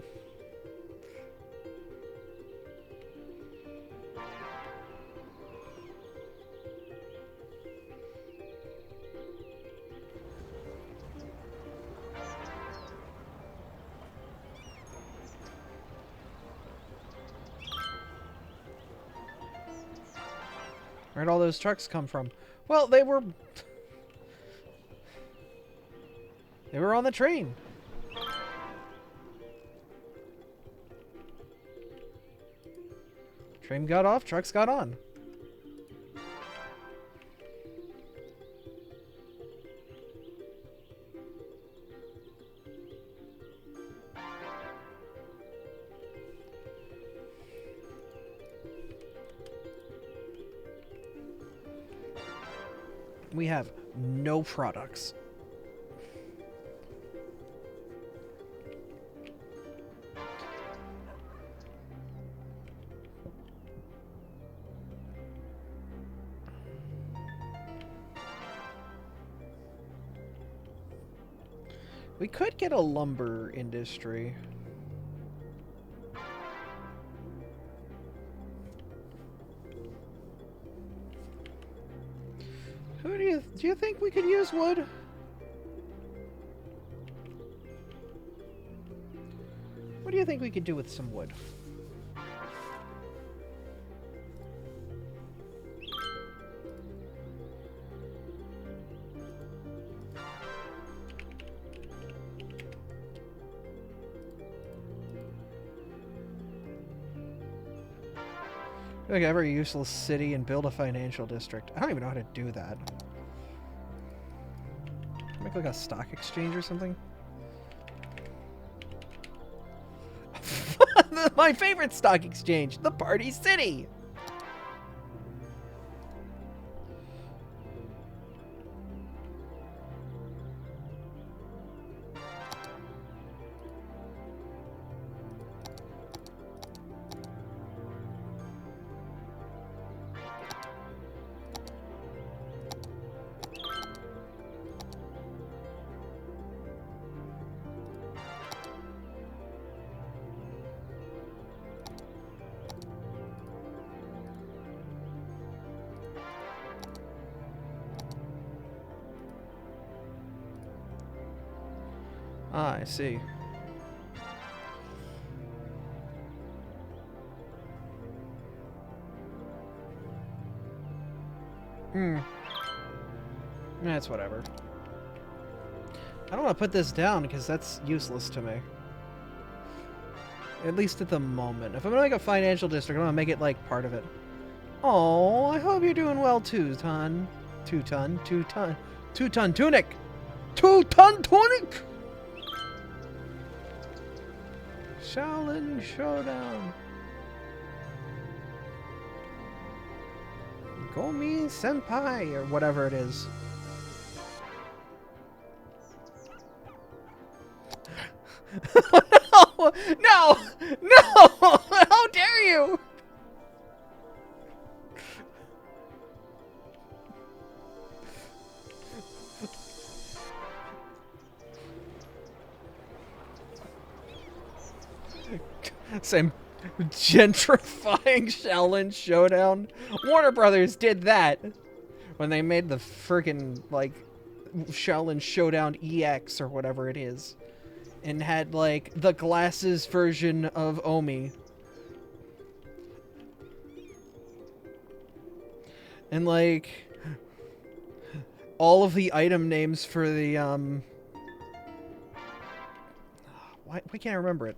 A: Where'd all those trucks come from? Well, they were on the train. Train got off, trucks got on. We have no products. We could get a lumber industry. Who do you think we could use wood? What do you think we could do with some wood? Like every useless city and build a financial district. I don't even know how to do that. Make like a stock exchange or something? My favorite stock exchange, the Party City! Ah, I see. That's whatever. I don't want to put this down because that's useless to me. At least at the moment. If I'm gonna make a financial district, I want to make it like part of it. Oh, I hope you're doing well, two-ton tunic! 2-ton tunic! Shaolin Showdown. Gomi Senpai, or whatever it is. No! No! No! How dare you! Same gentrifying Shaolin Showdown. Warner Brothers did that when they made the friggin' like Shaolin Showdown EX or whatever it is, and had like the glasses version of Omi. And like all of the item names for the why can't I remember it?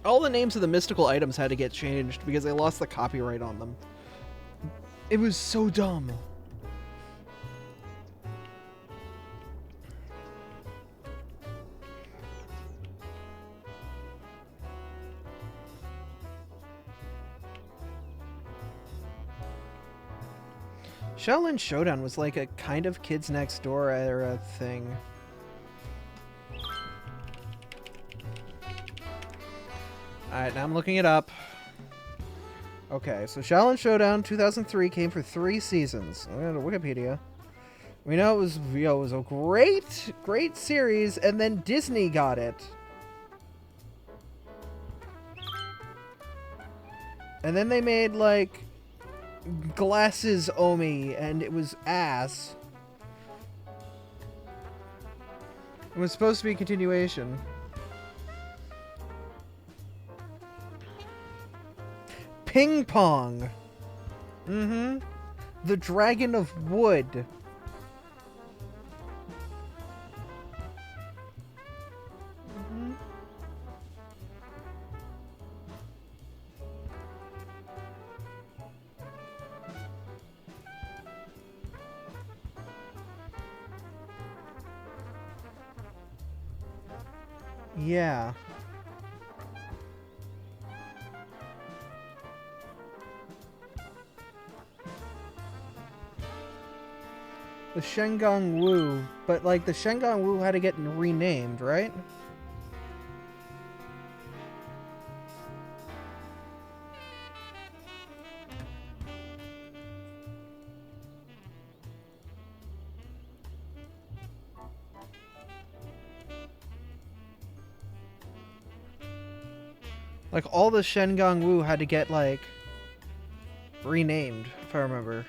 A: All the names of the mystical items had to get changed because they lost the copyright on them. It was so dumb. Shaolin Showdown was like a kind of Kids Next Door era thing. Alright, now I'm looking it up. Okay, so Shaolin Showdown 2003 came for 3 seasons. I'm going to Wikipedia. We know it was, it was a great series, and then Disney got it. And then they made, like, Glasses Omi, and it was ass. It was supposed to be a continuation. Ping Pong. Mm-hmm. The Dragon of Wood. Mm-hmm. Yeah. The Shengang Wu, but like the Shengang Wu had to get renamed, right? Like all the Shengang Wu had to get like renamed, if I remember.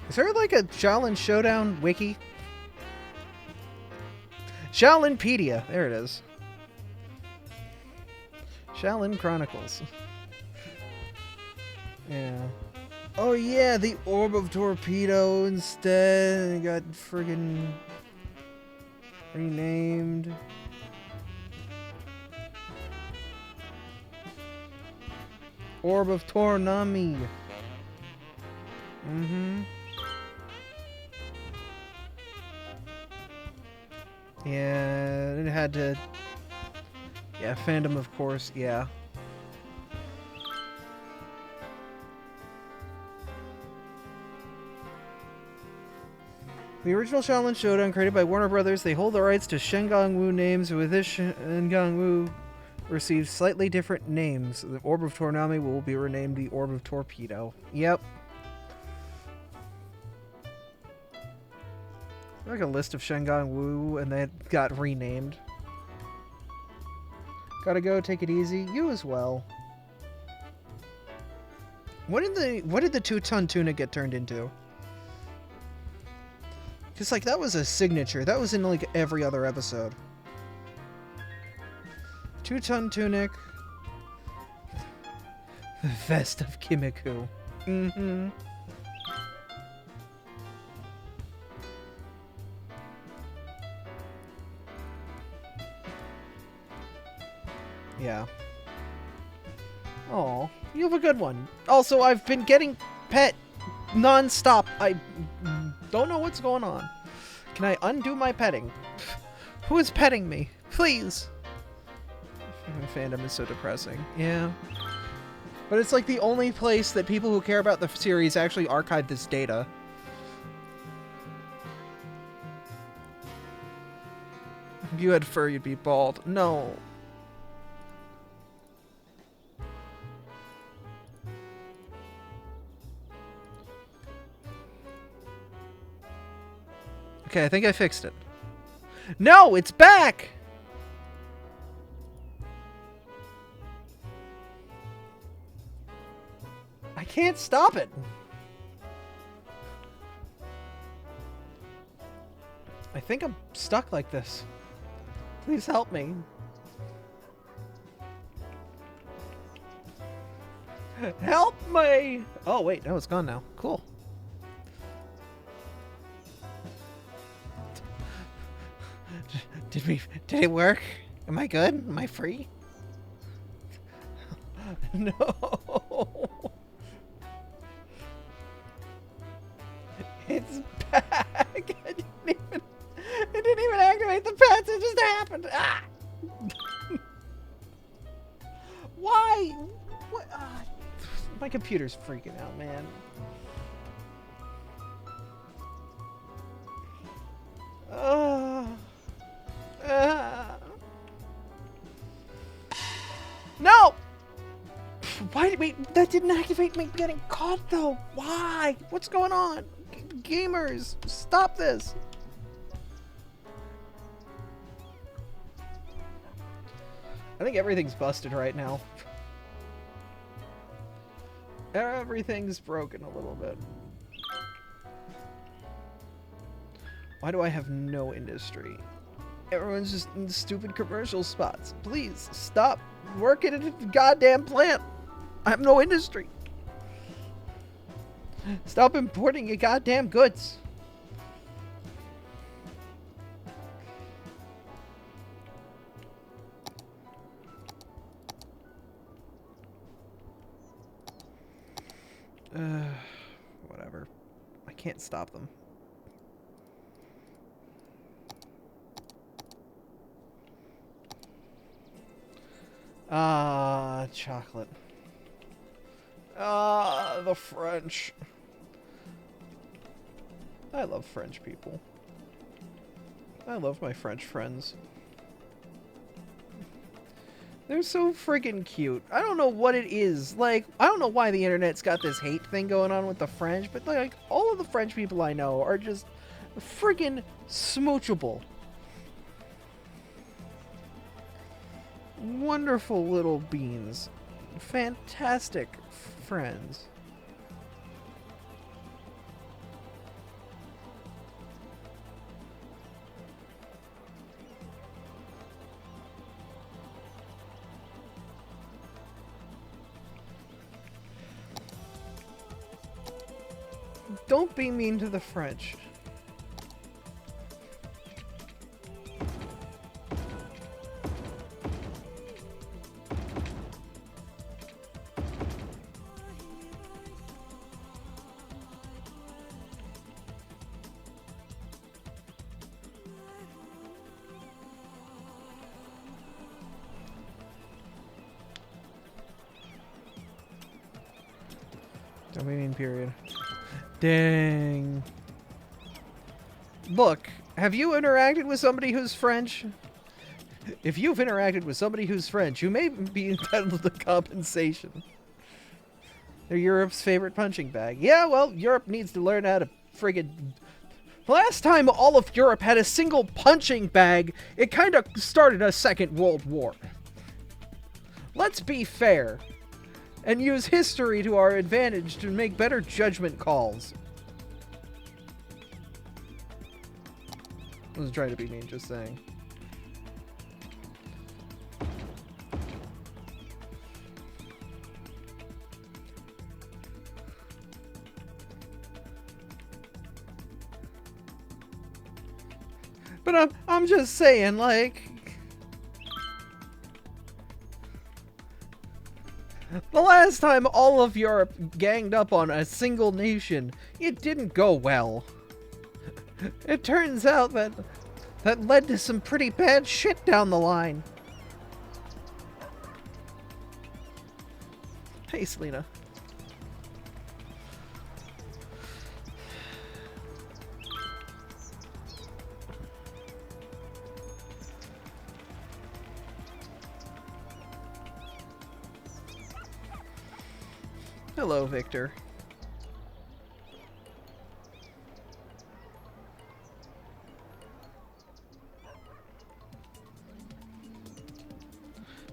A: Is there like a Shaolin Showdown wiki? Shaolinpedia. There it is. Shaolin Chronicles. Yeah. Oh yeah, the Orb of Torpedo instead. It got friggin' renamed. Orb of Tornami. Mm-hmm. Yeah, it had to... Yeah, fandom, of course, yeah. The original Shaolin Showdown, created by Warner Brothers, they hold the rights to Shengang Wu names, with this Shengang Wu received slightly different names. The Orb of Tornami will be renamed the Orb of Torpedo. Yep. Like a list of Shengang Wu, and they got renamed. Gotta go, take it easy. You as well. What did the 2-ton tuna get turned into? Because, like, that was a signature. That was in, like, every other episode. 2-ton tunic. The Vest of Kimiko. Mm-hmm. Yeah. Oh, you have a good one. Also, I've been getting pet non-stop. I don't know what's going on. Can I undo my petting? Who is petting me? Please. Fandom is so depressing. Yeah. But it's like the only place that people who care about the series actually archive this data. If you had fur, you'd be bald. No. Okay, I think I fixed it. No, it's back! I can't stop it. I think I'm stuck like this. Please help me. Help me! Oh, wait, no, it's gone now. Cool. Did it work? Am I good? Am I free? No. It's back. It didn't even activate the pets. It just happened. Ah. Why? What? My computer's freaking out, man. Wait, that didn't activate me getting caught though. Why? What's going on? Gamers, stop this. I think everything's busted right now. Everything's broken a little bit. Why do I have no industry? Everyone's just in stupid commercial spots. Please, stop working at a goddamn plant. I have no industry. Stop importing your goddamn goods. Whatever. I can't stop them. Chocolate. The French. I love French people. I love my French friends. They're so friggin' cute. I don't know what it is. Like, I don't know why the internet's got this hate thing going on with the French, but like, all of the French people I know are just friggin' smoochable. Wonderful little beans. Fantastic friends. Don't be mean to the French. Don't be mean, period. Dang. Look, have you interacted with somebody who's French? If you've interacted with somebody who's French, you may be entitled to compensation. They're Europe's favorite punching bag. Yeah, well, Europe needs to learn how to friggin'... Last time all of Europe had a single punching bag, it kind of started a second world war. Let's be fair and use history to our advantage to make better judgment calls. I wasn't trying to be mean, just saying. But I'm just saying, like... The last time all of Europe ganged up on a single nation, it didn't go well. It turns out that led to some pretty bad shit down the line. Hey, Selena. Hello, Victor.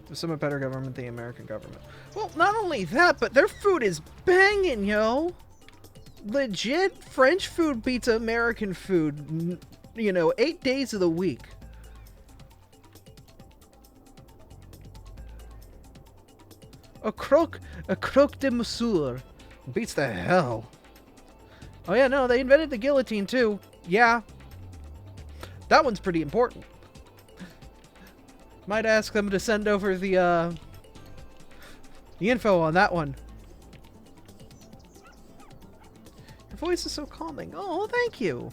A: There's some better government than the American government. Well, not only that, but their food is banging, yo! Legit, French food beats American food, you know, 8 days of the week. A croque de monsieur beats the hell. Oh yeah, no, they invented the guillotine too. Yeah. That one's pretty important. Might ask them to send over the info on that one. Your voice is so calming. Oh, thank you.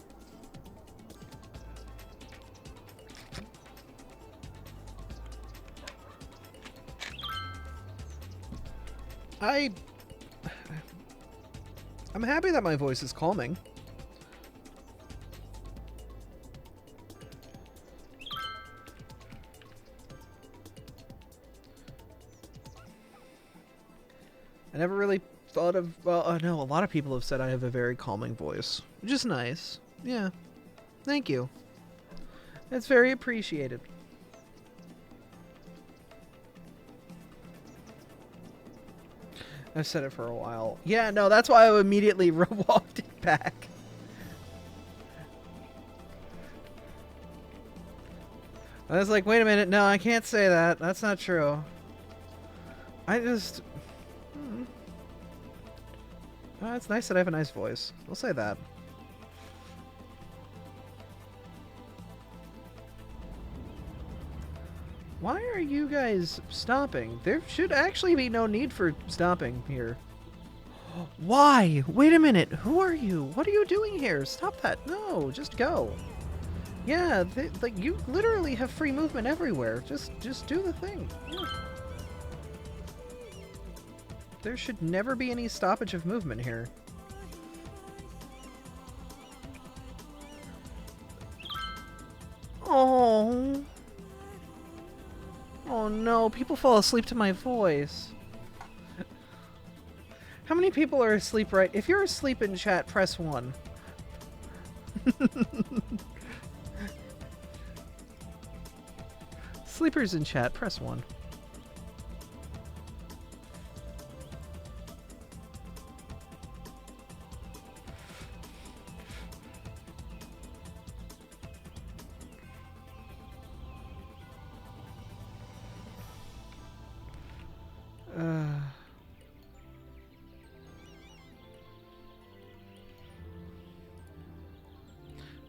A: I'm happy that my voice is calming. never really thought of. Well, no, a lot of people have said I have a very calming voice, which is nice. Yeah, thank you. That's very appreciated. I've said it for a while. Yeah, no, that's why I immediately walked it back. I was like, wait a minute, no, I can't say that. That's not true. I just... Oh, it's nice that I have a nice voice. I'll say that. Why are you guys stopping? There should actually be no need for stopping here. Why? Wait a minute. Who are you? What are you doing here? Stop that. No, just go. Yeah, like you literally have free movement everywhere. Just do the thing. Yeah. There should never be any stoppage of movement here. Oh. Oh no, people fall asleep to my voice. How many people are asleep right? If you're asleep in chat, press 1. Sleepers in chat, press 1.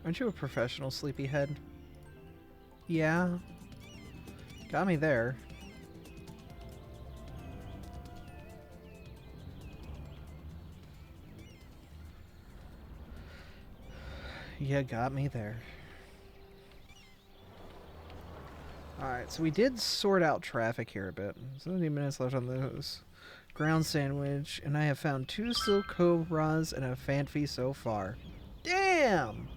A: Aren't you a professional sleepyhead? Yeah. Got me there. You got me there. Alright, so we did sort out traffic here a bit. 17 minutes left on this ground sandwich, and I have found 2 silk cobras and a fanfy so far. Damn!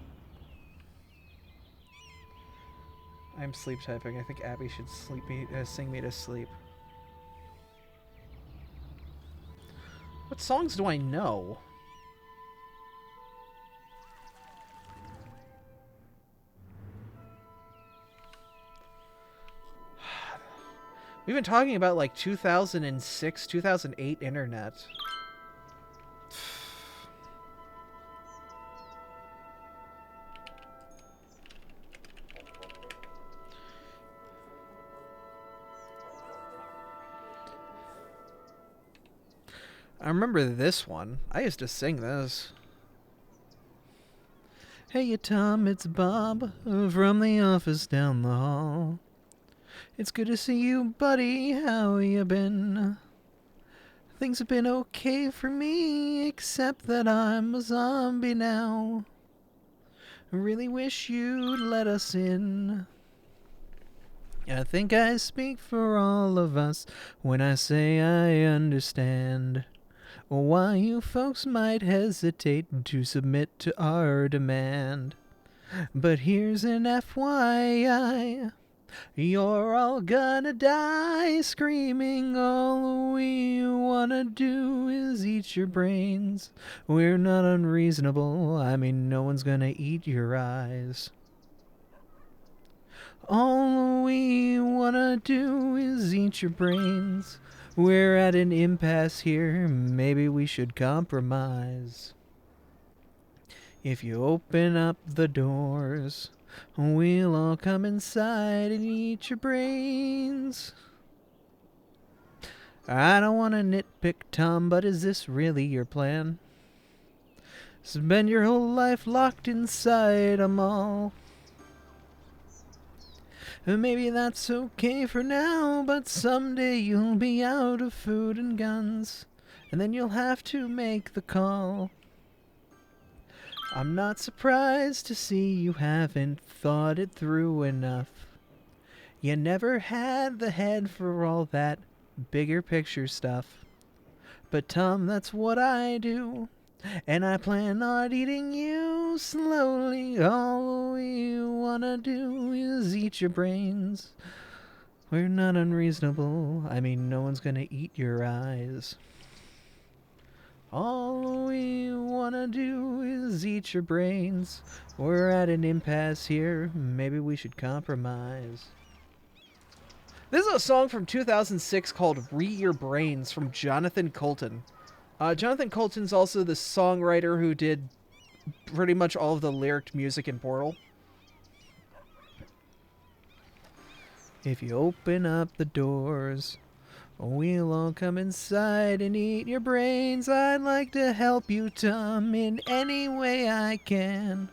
A: I'm sleep typing. I think Abby should sing me to sleep. What songs do I know? We've been talking about like 2006, 2008 internet. I remember this one. I used to sing this. Hey, Tom, it's Bob from the office down the hall. It's good to see you, buddy. How you been? Things have been okay for me, except that I'm a zombie now. I really wish you'd let us in. I think I speak for all of us when I say I understand why you folks might hesitate to submit to our demand. But here's an FYI. You're all gonna die screaming. All we wanna do is eat your brains. We're not unreasonable. I mean, no one's gonna eat your eyes. All we wanna do is eat your brains. We're at an impasse here. Maybe we should compromise. If you open up the doors, we'll all come inside and eat your brains. I don't want to nitpick, Tom, but is this really your plan? Spend your whole life locked inside a mall. Maybe that's okay for now, but someday you'll be out of food and guns, and then you'll have to make the call. I'm not surprised to see you haven't thought it through enough. You never had the head for all that bigger picture stuff. But Tom, that's what I do, and I plan on eating you slowly. All we wanna do is eat your brains. We're not unreasonable. I mean, no one's gonna eat your eyes. All we wanna do is eat your brains. We're at an impasse here. Maybe we should compromise. This is a song from 2006 called Re Your Brains from Jonathan Colton. Jonathan Colton's also the songwriter who did pretty much all of the lyric music in Portal. If you open up the doors, we'll all come inside and eat your brains. I'd like to help you, Tom, in any way I can.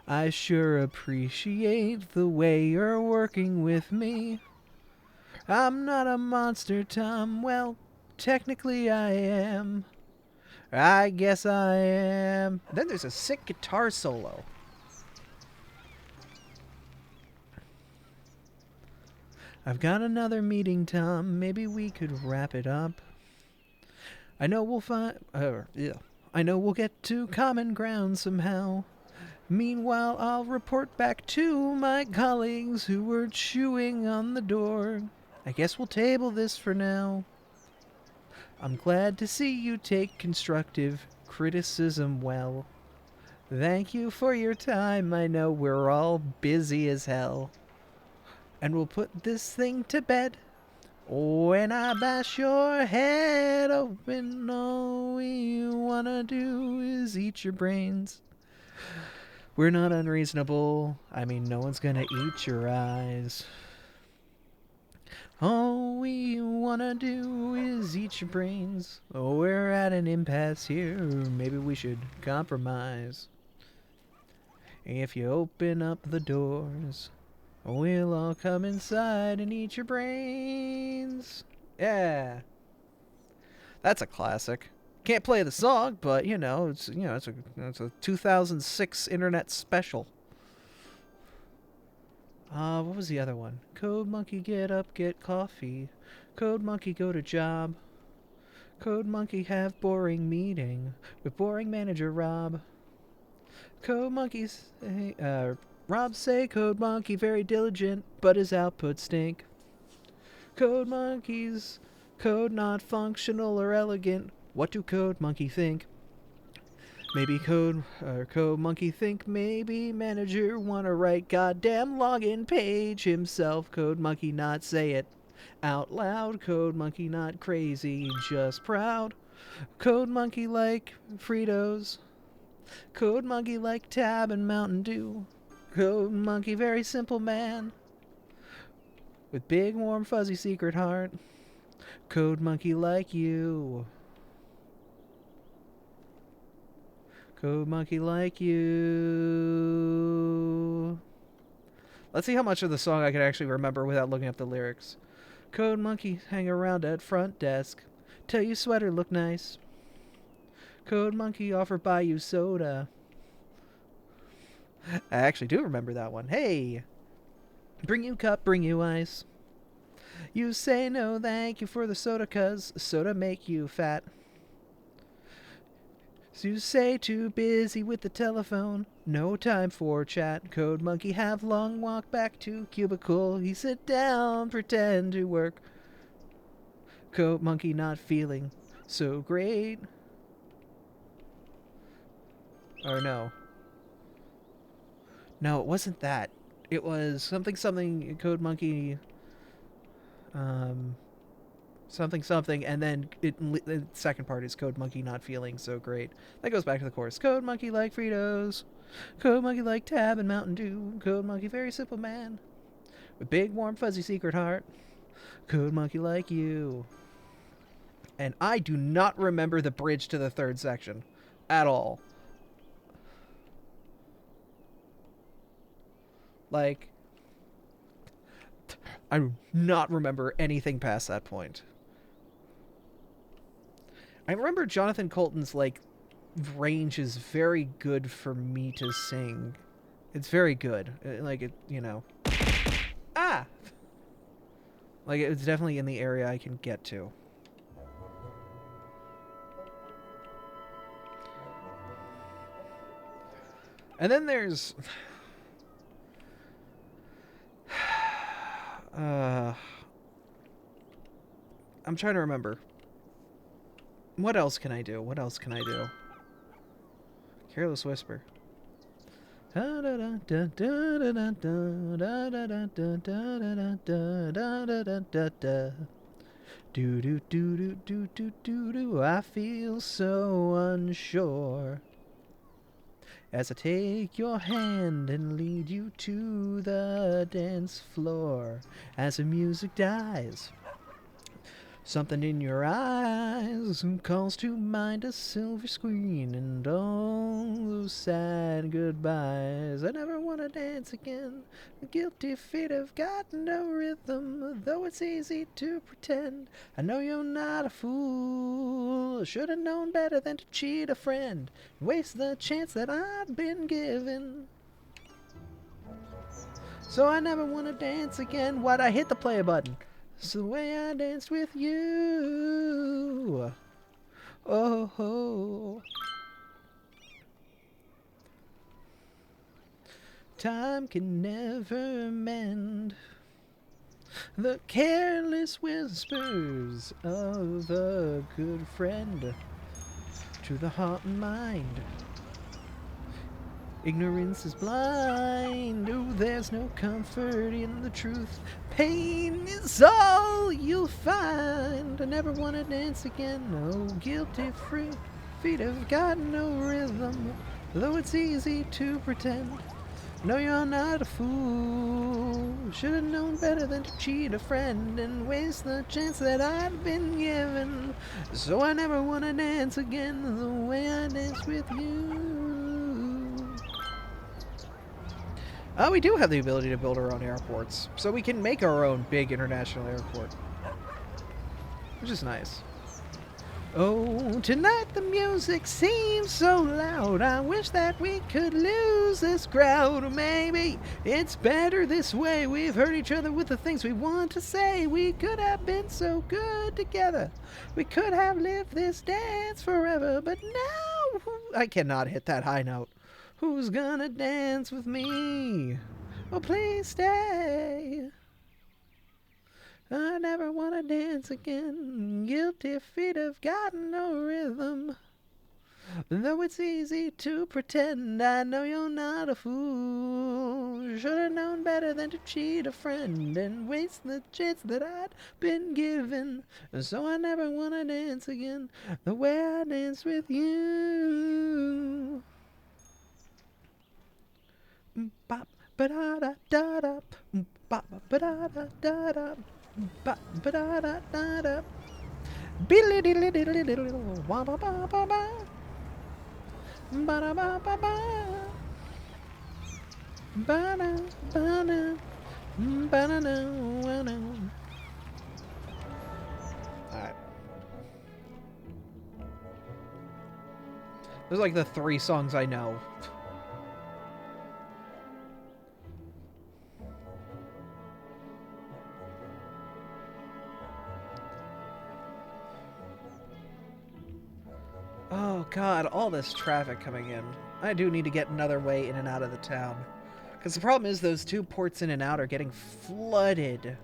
A: I sure appreciate the way you're working with me. I'm not a monster, Tom. Well, technically I am. I guess I am. Then there's a sick guitar solo. I've got another meeting, Tom. Maybe we could wrap it up. I know we'll I know we'll get to common ground somehow. Meanwhile, I'll report back to my colleagues who were chewing on the door. I guess we'll table this for now. I'm glad to see you take constructive criticism well. Thank you for your time. I know we're all busy as hell. And we'll put this thing to bed. When I bash your head open, all we wanna do is eat your brains. We're not unreasonable. I mean, no one's gonna eat your eyes. All we wanna do is eat your brains. Oh, we're at an impasse here. Maybe we should compromise. If you open up the doors, we'll all come inside and eat your brains. Yeah. That's a classic. Can't play the song, but it's a 2006 internet special. What was the other one? Code Monkey get up, get coffee. Code Monkey go to job. Code Monkey have boring meeting with boring manager Rob. Code Monkey say, Rob say Code Monkey very diligent, but his output stink. Code Monkey's code not functional or elegant. What do Code Monkey think? Maybe Code Monkey think maybe manager wanna write goddamn login page himself. Code Monkey not say it out loud. Code Monkey not crazy, just proud. Code Monkey like Fritos. Code Monkey like Tab and Mountain Dew. Code Monkey very simple man with big warm fuzzy secret heart. Code Monkey like you. Code Monkey like you. Let's see how much of the song I can actually remember without looking up the lyrics. Code Monkey hang around at front desk. Tell you sweater look nice. Code Monkey offer buy you soda. I actually do remember that one. Hey! Bring you cup, bring you ice. You say no thank you for the soda 'cause soda make you fat. So you say too busy with the telephone, no time for chat. Code Monkey have long walk back to cubicle. He sit down, pretend to work. Code Monkey not feeling so great. Or no. No, it wasn't that. It was something Code Monkey something, and then the second part is Code Monkey not feeling so great. That goes back to the chorus. Code Monkey like Fritos. Code Monkey like Tab and Mountain Dew. Code Monkey very simple man with big warm fuzzy secret heart. Code Monkey like you. And I do not remember the bridge to the third section at all. Like, I do not remember anything past that point. I remember Jonathan Colton's, range is very good for me to sing. It's very good. Ah! It's definitely in the area I can get to. And then there's... I'm trying to remember. What else can I do? What else can I do? Careless Whisper. Do do do do do do do do. I feel so unsure as I take your hand and lead you to the dance floor. As the music dies, something in your eyes calls to mind a silver screen and all those sad goodbyes. I never want to dance again. The guilty feet have got no rhythm, though it's easy to pretend. I know you're not a fool. Should have known better than to cheat a friend and waste the chance that I've been given. So I never want to dance again. Why'd I hit the play button? It's the way I danced with you. Oh, ho. Time can never mend the careless whispers of a good friend to the heart and mind. Ignorance is blind. Oh, there's no comfort in the truth. Pain is all you'll find. I never want to dance again. Oh, guilty free feet have got no rhythm, though it's easy to pretend. No, you're not a fool. Should have known better than to cheat a friend and waste the chance that I'd been given. So I never want to dance again the way I danced with you. We do have the ability to build our own airports, so we can make our own big international airport, which is nice. Oh, tonight the music seems so loud. I wish that we could lose this crowd. Maybe it's better this way. We've hurt each other with the things we want to say. We could have been so good together. We could have lived this dance forever. But now, I cannot hit that high note. Who's gonna dance with me? Oh, please stay. I never want to dance again. Guilty feet have got no rhythm, though it's easy to pretend. I know you're not a fool. Should have known better than to cheat a friend and waste the chance that I'd been given. So I never want to dance again the way I danced with you. Bop ba da da da da. Bop ba da da da da. Bop ba da da da da. Billy diddly diddly diddly. Wa ba ba ba ba. Ba da ba ba ba. Ba da ba da. Ba da da wa da. Alright. Those are like the 3 songs I know. Oh god, all this traffic coming in. I do need to get another way in and out of the town. Because the problem is those 2 ports in and out are getting flooded.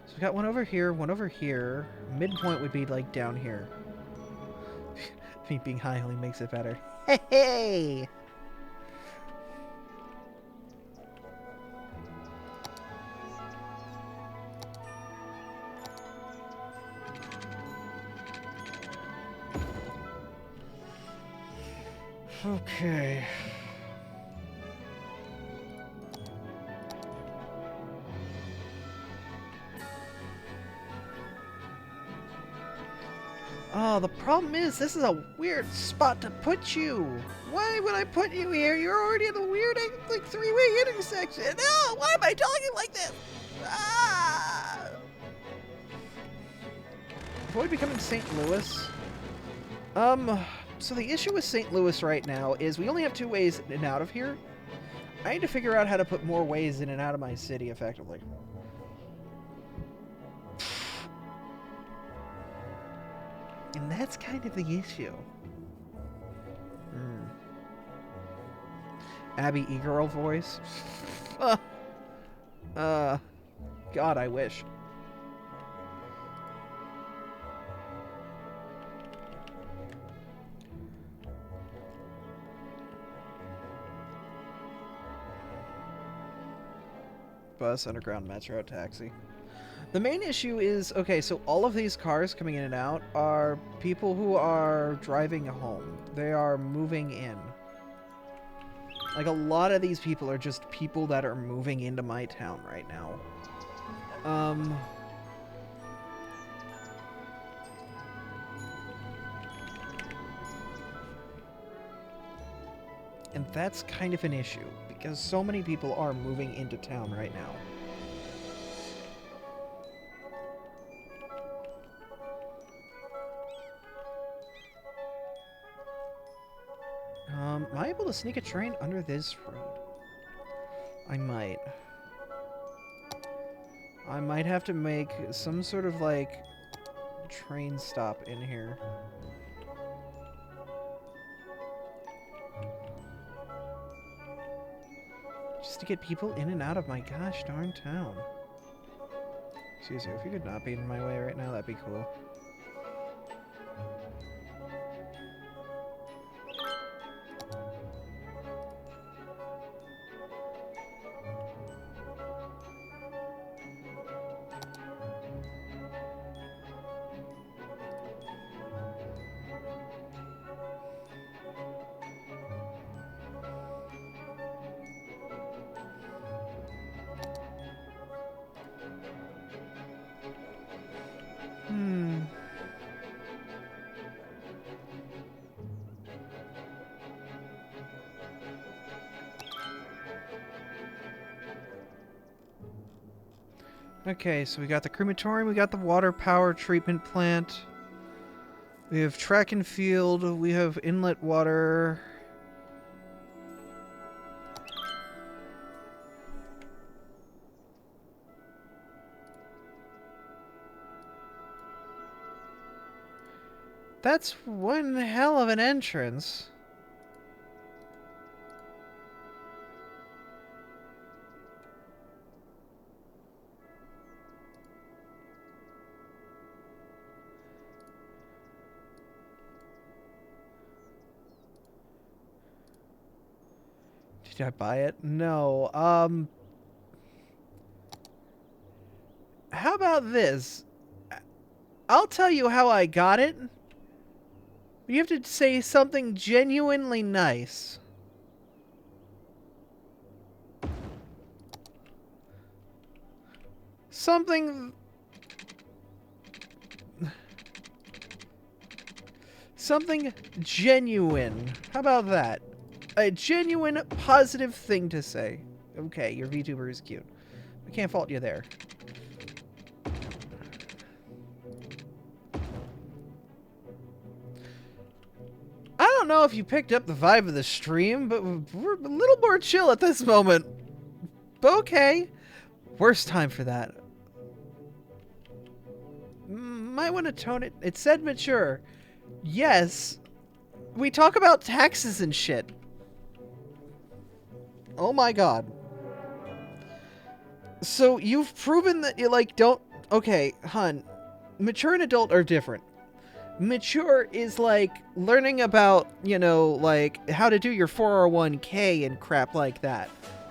A: So we got one over here, one over here. Midpoint would be like down here. Me being high only makes it better. Hey! Hey! Okay. Oh, the problem is this is a weird spot to put you. Why would I put you here? You're already in the weird, like, 3-way intersection. No, why am I talking like this? Ah! Avoid becoming St. Louis. So the issue with St. Louis right now is we only have 2 ways in and out of here. I need to figure out how to put more ways in and out of my city effectively. And that's kind of the issue. Abby E-Girl voice. God, I wish. bus, underground, metro, taxi. The main issue is, okay, so all of these cars coming in and out are people who are driving home. They are moving in. Like, a lot of these people are just people that are moving into my town right now. And that's kind of an issue, because so many people are moving into town right now. Am I able to sneak a train under this road? I might. I might have to make some sort of, like, train stop in here. Just to get people in and out of my gosh darn town. Excuse me, if you could not be in my way right now, that'd be cool. Okay, so we got the crematorium, we got the water power treatment plant. We have track and field, we have inlet water. That's one hell of an entrance. Did I buy it? No. How about this? I'll tell you how I got it. You have to say something genuinely nice. Something genuine. How about that? A genuine, positive thing to say. Okay, your VTuber is cute. I can't fault you there. I don't know if you picked up the vibe of the stream, but we're a little more chill at this moment. But okay. Worst time for that. Might want to tone it. It said mature. Yes. We talk about taxes and shit. Oh my god. So you've proven that you, like, don't... Okay, hun. Mature and adult are different. Mature is, like, learning about, you know, like, how to do your 401k and crap like that.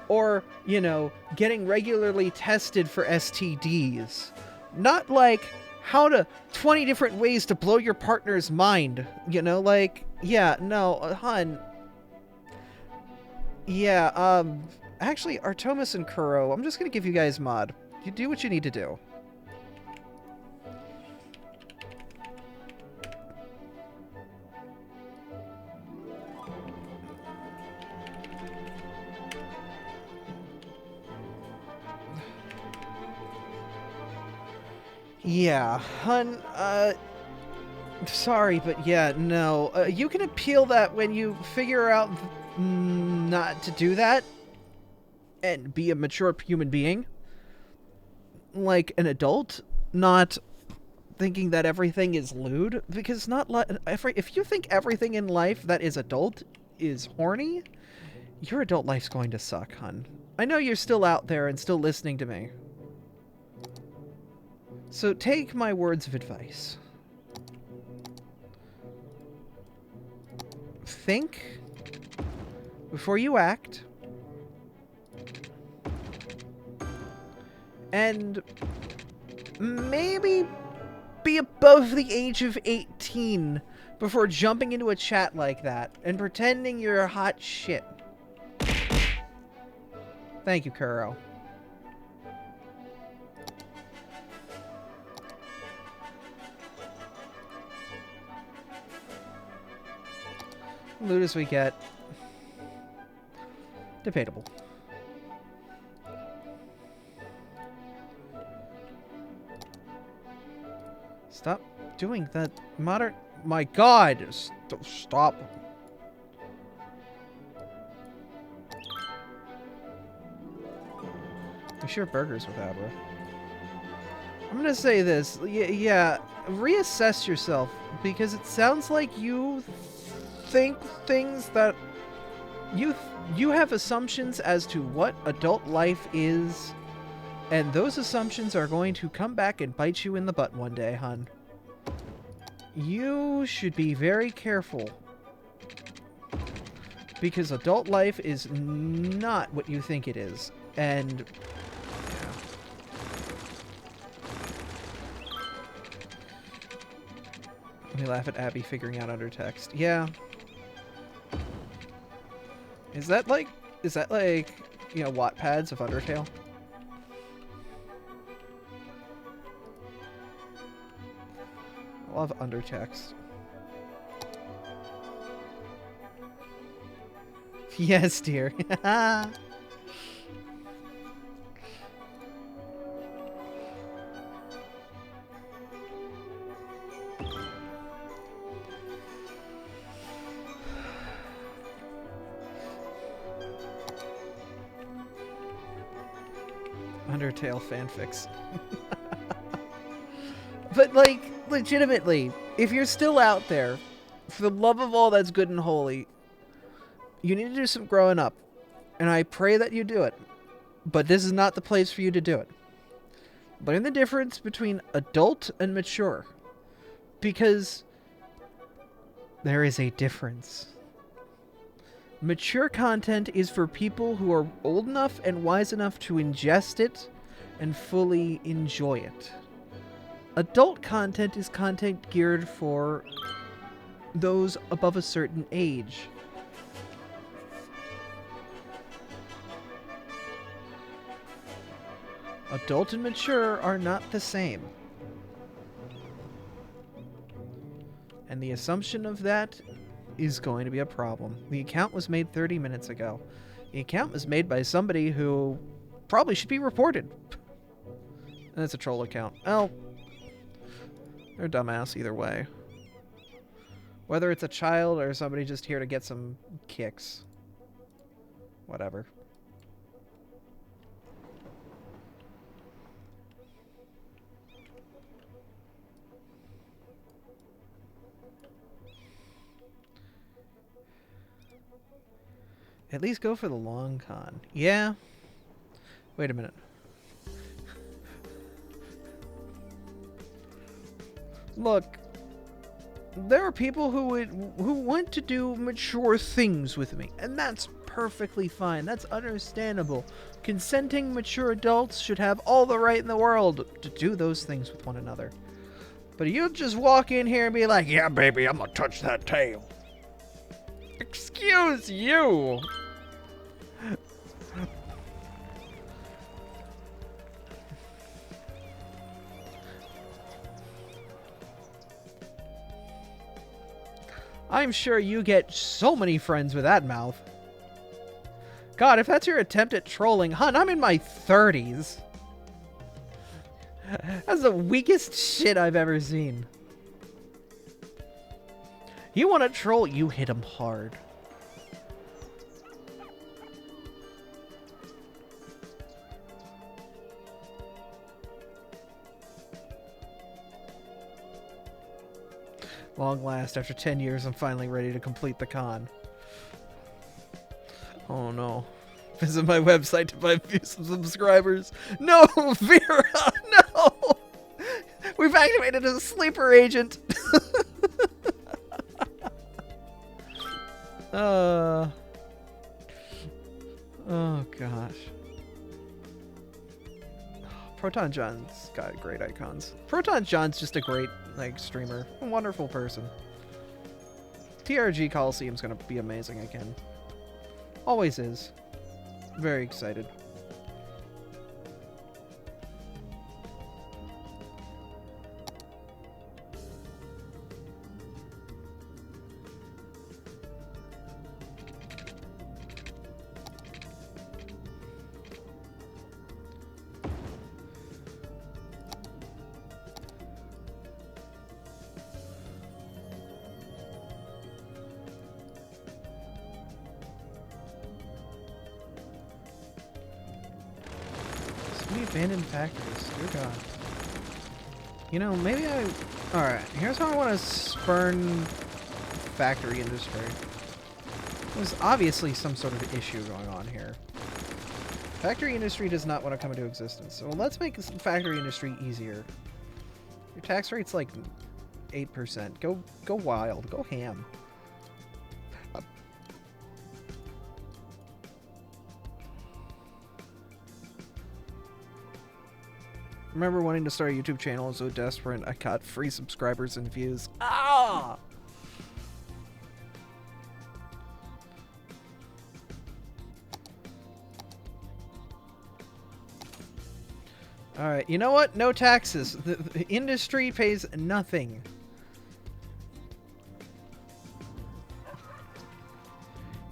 A: Or, you know, getting regularly tested for STDs. Not, like, how to... 20 different ways to blow your partner's mind. You know, like... Yeah, no, hun... Yeah, actually, Artomis and Kuro, I'm just gonna give you guys mod. You do what you need to do. Yeah, hun, sorry, but yeah, no. You can appeal that when you figure out not to do that and be a mature human being, like an adult, not thinking that everything is lewd, because not if you think everything in life that is adult is horny, your adult life's going to suck, hun. I know you're still out there and still listening to me, so take my words of advice. Think before you act. And maybe be above the age of 18 before jumping into a chat like that and pretending you're hot shit. Thank you, Kuro. Loot as we get. Debatable. Stop doing that modern... My god! Stop. We share burgers with Abra. I'm gonna say this. Yeah, reassess yourself, because it sounds like you think things that... You have assumptions as to what adult life is, and those assumptions are going to come back and bite you in the butt one day, hun. You should be very careful, because adult life is not what you think it is, and... Let me laugh at Abby figuring out undertext. Yeah. Is that like, you know, Wattpads of Undertale? I love undertext. Yes, dear. Undertale fanfics. But, like, legitimately, if you're still out there, for the love of all that's good and holy, you need to do some growing up. And I pray that you do it. But this is not the place for you to do it. Learn the difference between adult and mature. Because there is a difference. Mature content is for people who are old enough and wise enough to ingest it and fully enjoy it. Adult content is content geared for those above a certain age. Adult and mature are not the same. And the assumption of that is going to be a problem. The account was made 30 minutes ago. The account was made by somebody who probably should be reported. And it's a troll account. Well, they're a dumbass either way. Whether it's a child or somebody just here to get some kicks. Whatever. At least go for the long con. Yeah. Wait a minute. Look, there are people who want to do mature things with me, and that's perfectly fine. That's understandable. Consenting mature adults should have all the right in the world to do those things with one another. But you just walk in here and be like, "Yeah, baby, I'm gonna touch that tail." Excuse you. I'm sure you get so many friends with that mouth. God, if that's your attempt at trolling, hun, I'm in my 30s. That's the weakest shit I've ever seen. You want to troll, you hit him hard. Long last, after 10 years, I'm finally ready to complete the con. Oh no. Visit my website to buy some subscribers. No, Vera, no! We've activated a sleeper agent. Oh gosh. Proton John's got great icons. Proton John's just a great, like, streamer. A wonderful person. TRG Coliseum's gonna be amazing again. Always is. Very excited. Abandoned factories. Dear God. You know, maybe I... Alright, here's how I want to spurn factory industry. There's obviously some sort of issue going on here. Factory industry does not want to come into existence. So let's make factory industry easier. Your tax rate's like 8%. Go wild. Go ham. Remember wanting to start a YouTube channel and so desperate I got free subscribers and views. Ah! Alright, you know what? No taxes. The industry pays nothing.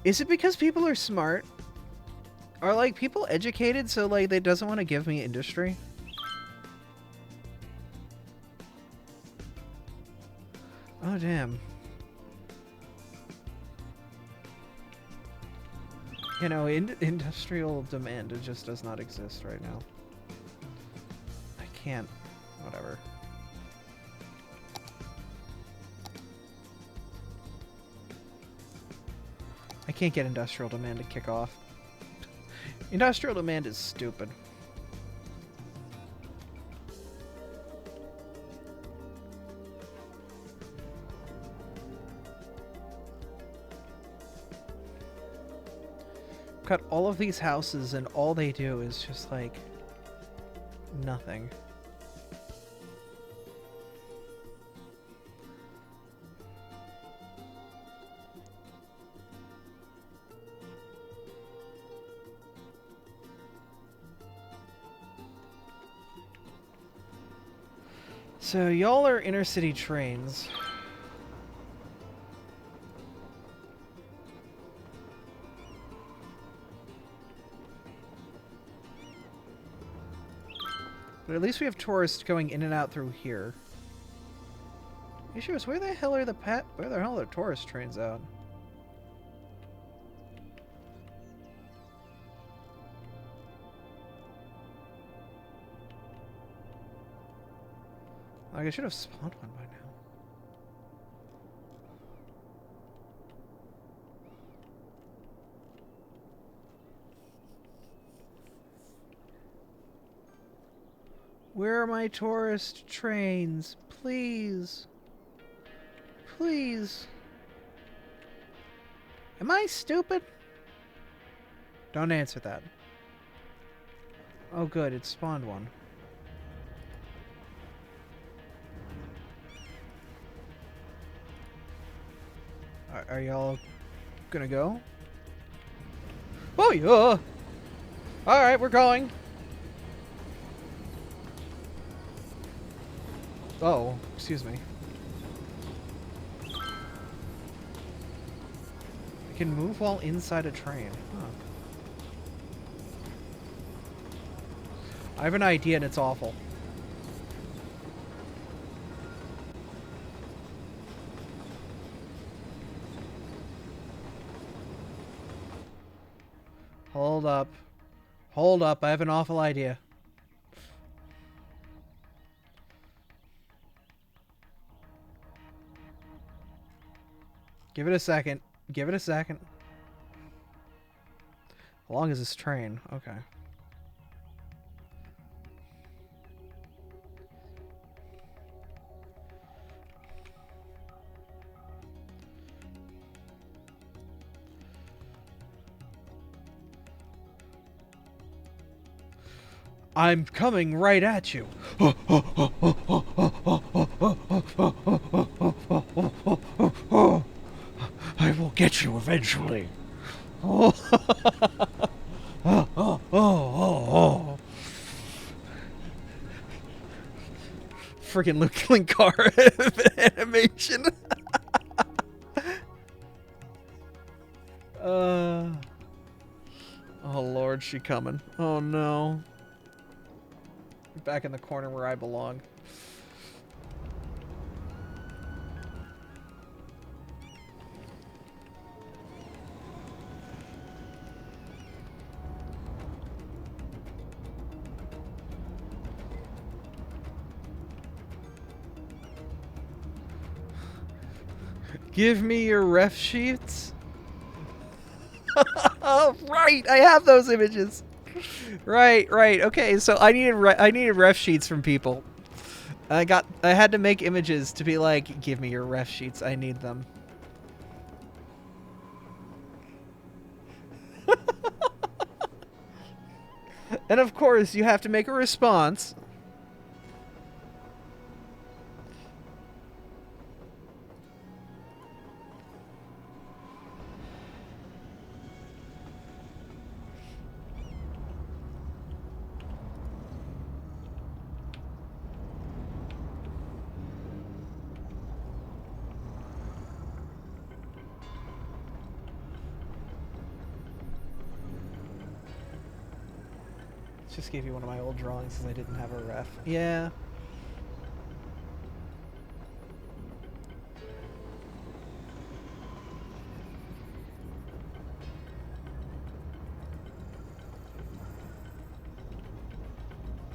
A: Is it because people are smart? Are, like, people educated so, like, they doesn't want to give me industry? Oh, damn. You know, industrial demand, it just does not exist right now. I can't... whatever. I can't get industrial demand to kick off. Industrial demand is stupid. Cut all of these houses and all they do is just like nothing. So y'all are inner city trains. But at least we have tourists going in and out through here. The issue is, where the hell are the tourist trains out? Like, I should have spawned one by now. Where are my tourist trains? Please. Please. Am I stupid? Don't answer that. Oh good, it spawned one. Are y'all gonna go? Oh yeah! Alright, we're going. Oh, excuse me. I can move while inside a train. Huh. I have an idea and it's awful. Hold up. Hold up, I have an awful idea. Give it a second. Give it a second. How long is this train? Okay. I'm coming right at you. I will get you eventually. Oh, oh. Freaking Luke Linkar animation. Oh Lord, she coming. Oh no. Back in the corner where I belong. Give me your ref sheets. Oh, right, I have those images. Right. Okay, so I needed ref sheets from people. I had to make images to be like, give me your ref sheets. I need them. And of course, you have to make a response. Just gave you one of my old drawings because I didn't have a ref. Yeah.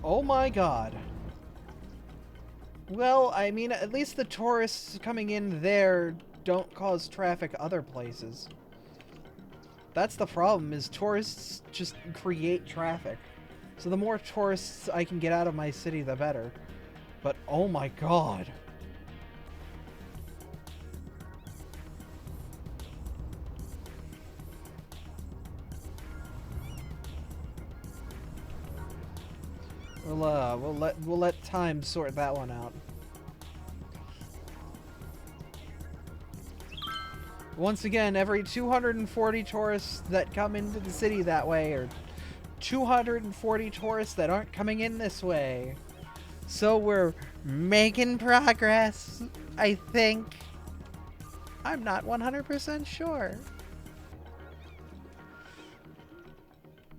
A: Oh my god. Well, I mean, at least the tourists coming in there don't cause traffic other places. That's the problem, is tourists just create traffic. So the more tourists I can get out of my city, the better. But oh my god. We'll let time sort that one out. Once again, every 240 tourists that come into the city that way, or 240 tourists that aren't coming in this way. So we're making progress, I think. I'm not 100% sure.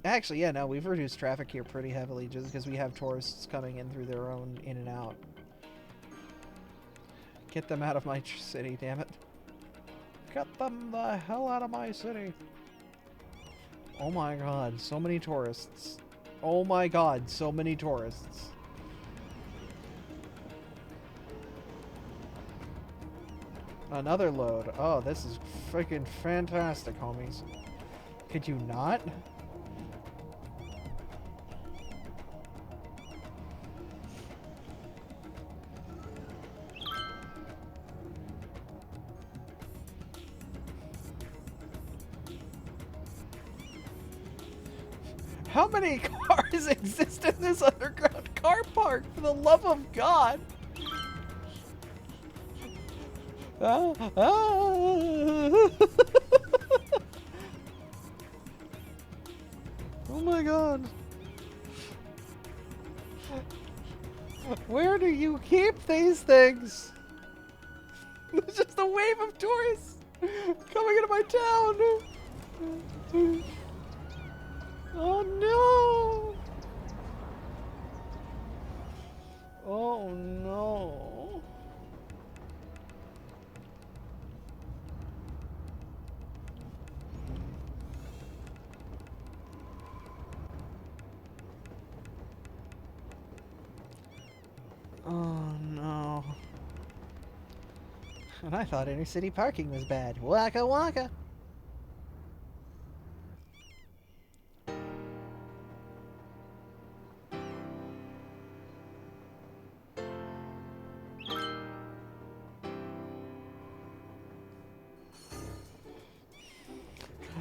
A: Actually, yeah, no, we've reduced traffic here pretty heavily just because we have tourists coming in through their own in and out. Get them out of my city, damn it. Get them the hell out of my city. Oh my god, so many tourists. Oh my god, so many tourists. Another load. Oh, this is freaking fantastic, homies. Could you not? How many cars exist in this underground car park, for the love of God? Ah, ah. Oh my god. Where do you keep these things? There's just a wave of tourists coming into my town. Oh no! Oh no! Oh no. And I thought inner city parking was bad. Waka waka!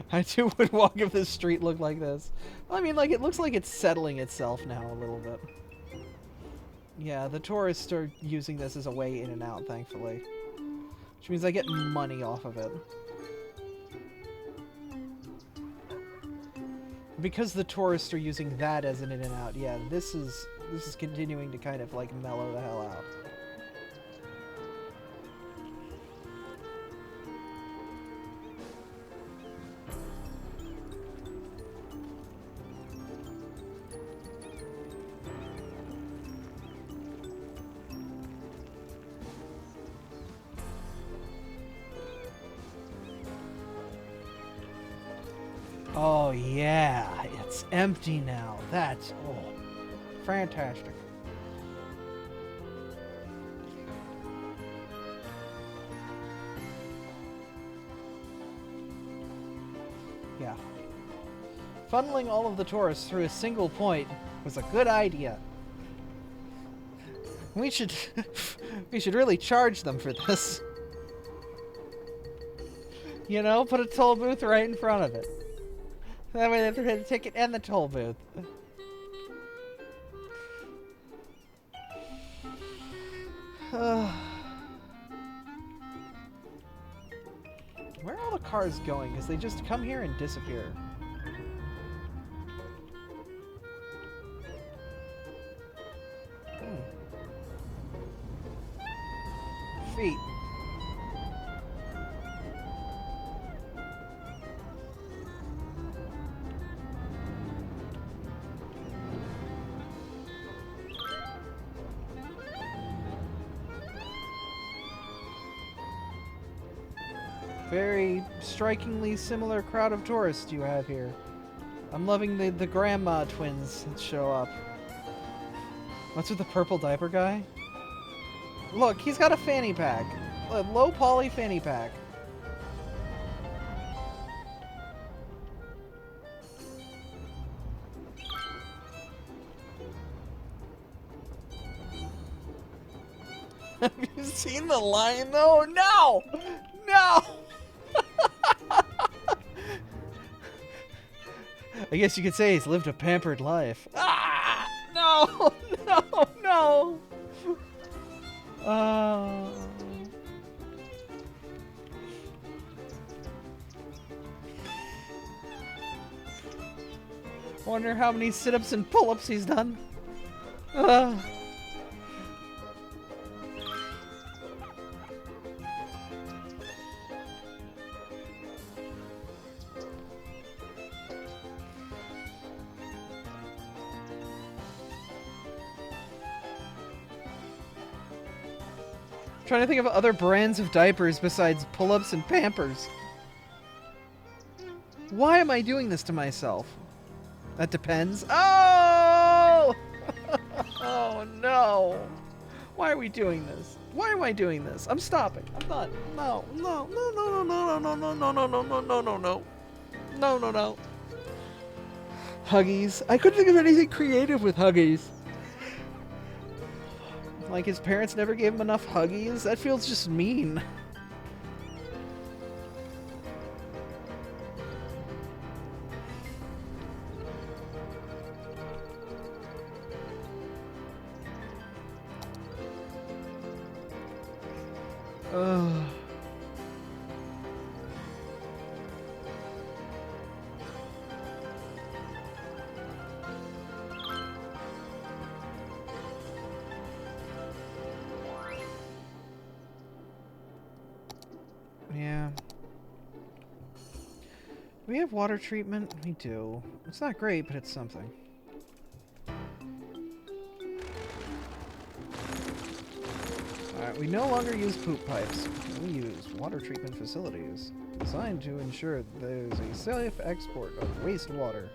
A: I too would walk if this street looked like this. I mean, like, it looks like it's settling itself now a little bit. Yeah, the tourists are using this as a way in and out, thankfully. Which means I get money off of it. Because the tourists are using that as an in and out, yeah, this is continuing to kind of, like, mellow the hell out. Oh yeah, it's empty now. That's fantastic. Yeah. Funneling all of the tourists through a single point was a good idea. We should we should really charge them for this. You know, put a toll booth right in front of it. That way they have to pay the ticket and the toll booth. Where are all the cars going? Because they just come here and disappear. Feet. Very strikingly similar crowd of tourists you have here. I'm loving the grandma twins that show up. What's with the purple diaper guy? Look, he's got a fanny pack. A low poly fanny pack. Have you seen the line though? No! No! I guess you could say he's lived a pampered life. Ah! No! No! No! Wonder how many sit-ups and pull-ups he's done. Trying to think of other brands of diapers besides pull-ups and Pampers. Why am I doing this to myself? That depends. Oh! Oh no! Why are we doing this? Why am I doing this? I'm stopping. I'm done. No, no, no, no, no, no, no, no, no, no, no, no, no, no, no. No, no, no. Huggies. I couldn't think of anything creative with Huggies. Like his parents never gave him enough Huggies? That feels just mean. Ugh. Yeah. We have water treatment? We do. It's not great, but it's something. Alright, we no longer use poop pipes. We use water treatment facilities designed to ensure that there's a safe export of wastewater.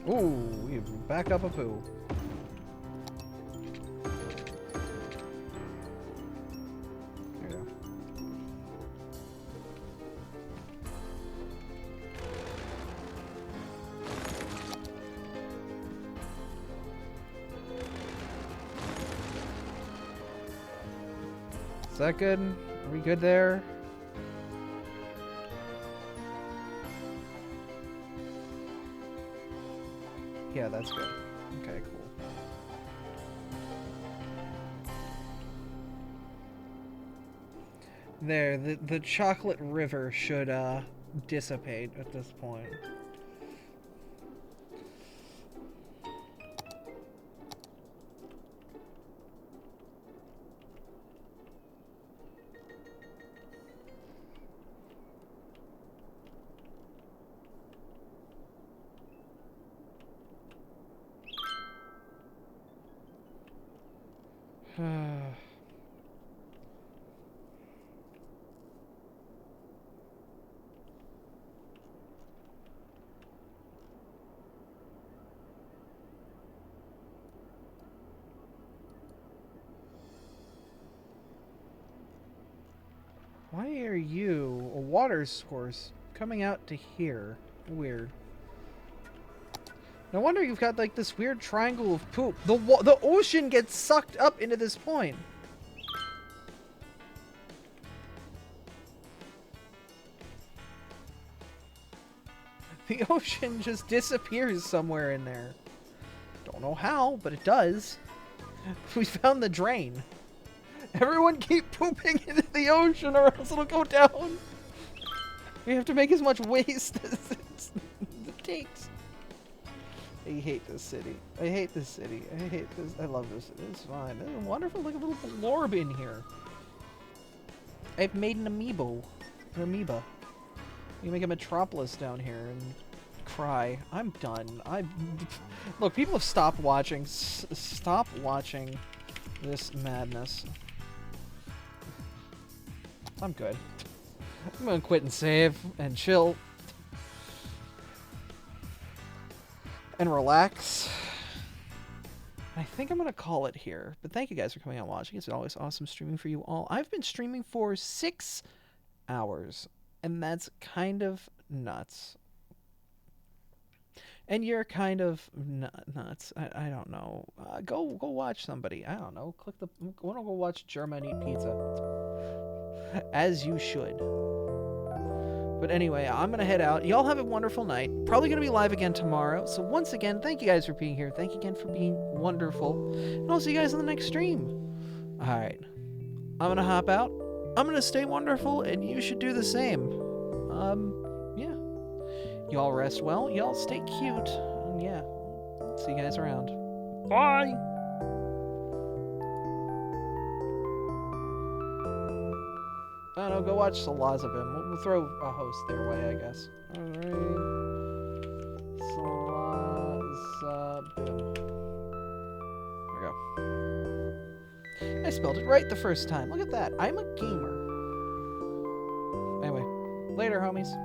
A: Ooh, we back up a poo. There you go. Is that good? Are we good there? Yeah, that's good. Okay, cool. There, the chocolate river should dissipate at this point. Why are you, a water source, coming out to here? Weird. No wonder you've got like this weird triangle of poop. The ocean gets sucked up into this point. The ocean just disappears somewhere in there. Don't know how, but it does. We found the drain. Everyone keep pooping into the ocean or else it'll go down. We have to make as much waste as it takes. I hate this city. I hate this city. I hate this. I love this. It's fine. It's wonderful. Like a little blorb in here. I've made an amiibo. An amoeba. You make a metropolis down here and cry. I'm done. Look, people have stopped watching. Stop watching this madness. I'm good. I'm gonna quit and save and chill and relax. I think I'm gonna call it here. But thank you guys for coming out and watching. It's always awesome streaming for you all. I've been streaming for 6 hours, and that's kind of nuts. And you're kind of nuts. I don't know. Go watch somebody. I don't know. Wanna go watch German eat pizza. As you should. But anyway, I'm going to head out. Y'all have a wonderful night. Probably going to be live again tomorrow. So once again, thank you guys for being here. Thank you again for being wonderful. And I'll see you guys on the next stream. Alright. I'm going to hop out. I'm going to stay wonderful, and you should do the same. Yeah. Y'all rest well. Y'all stay cute. And yeah. See you guys around. Bye! I don't know, go watch Salazabim. We'll throw a host their way, I guess. Alright. Salazabim. There we go. I spelled it right the first time. Look at that. I'm a gamer. Anyway, later, homies.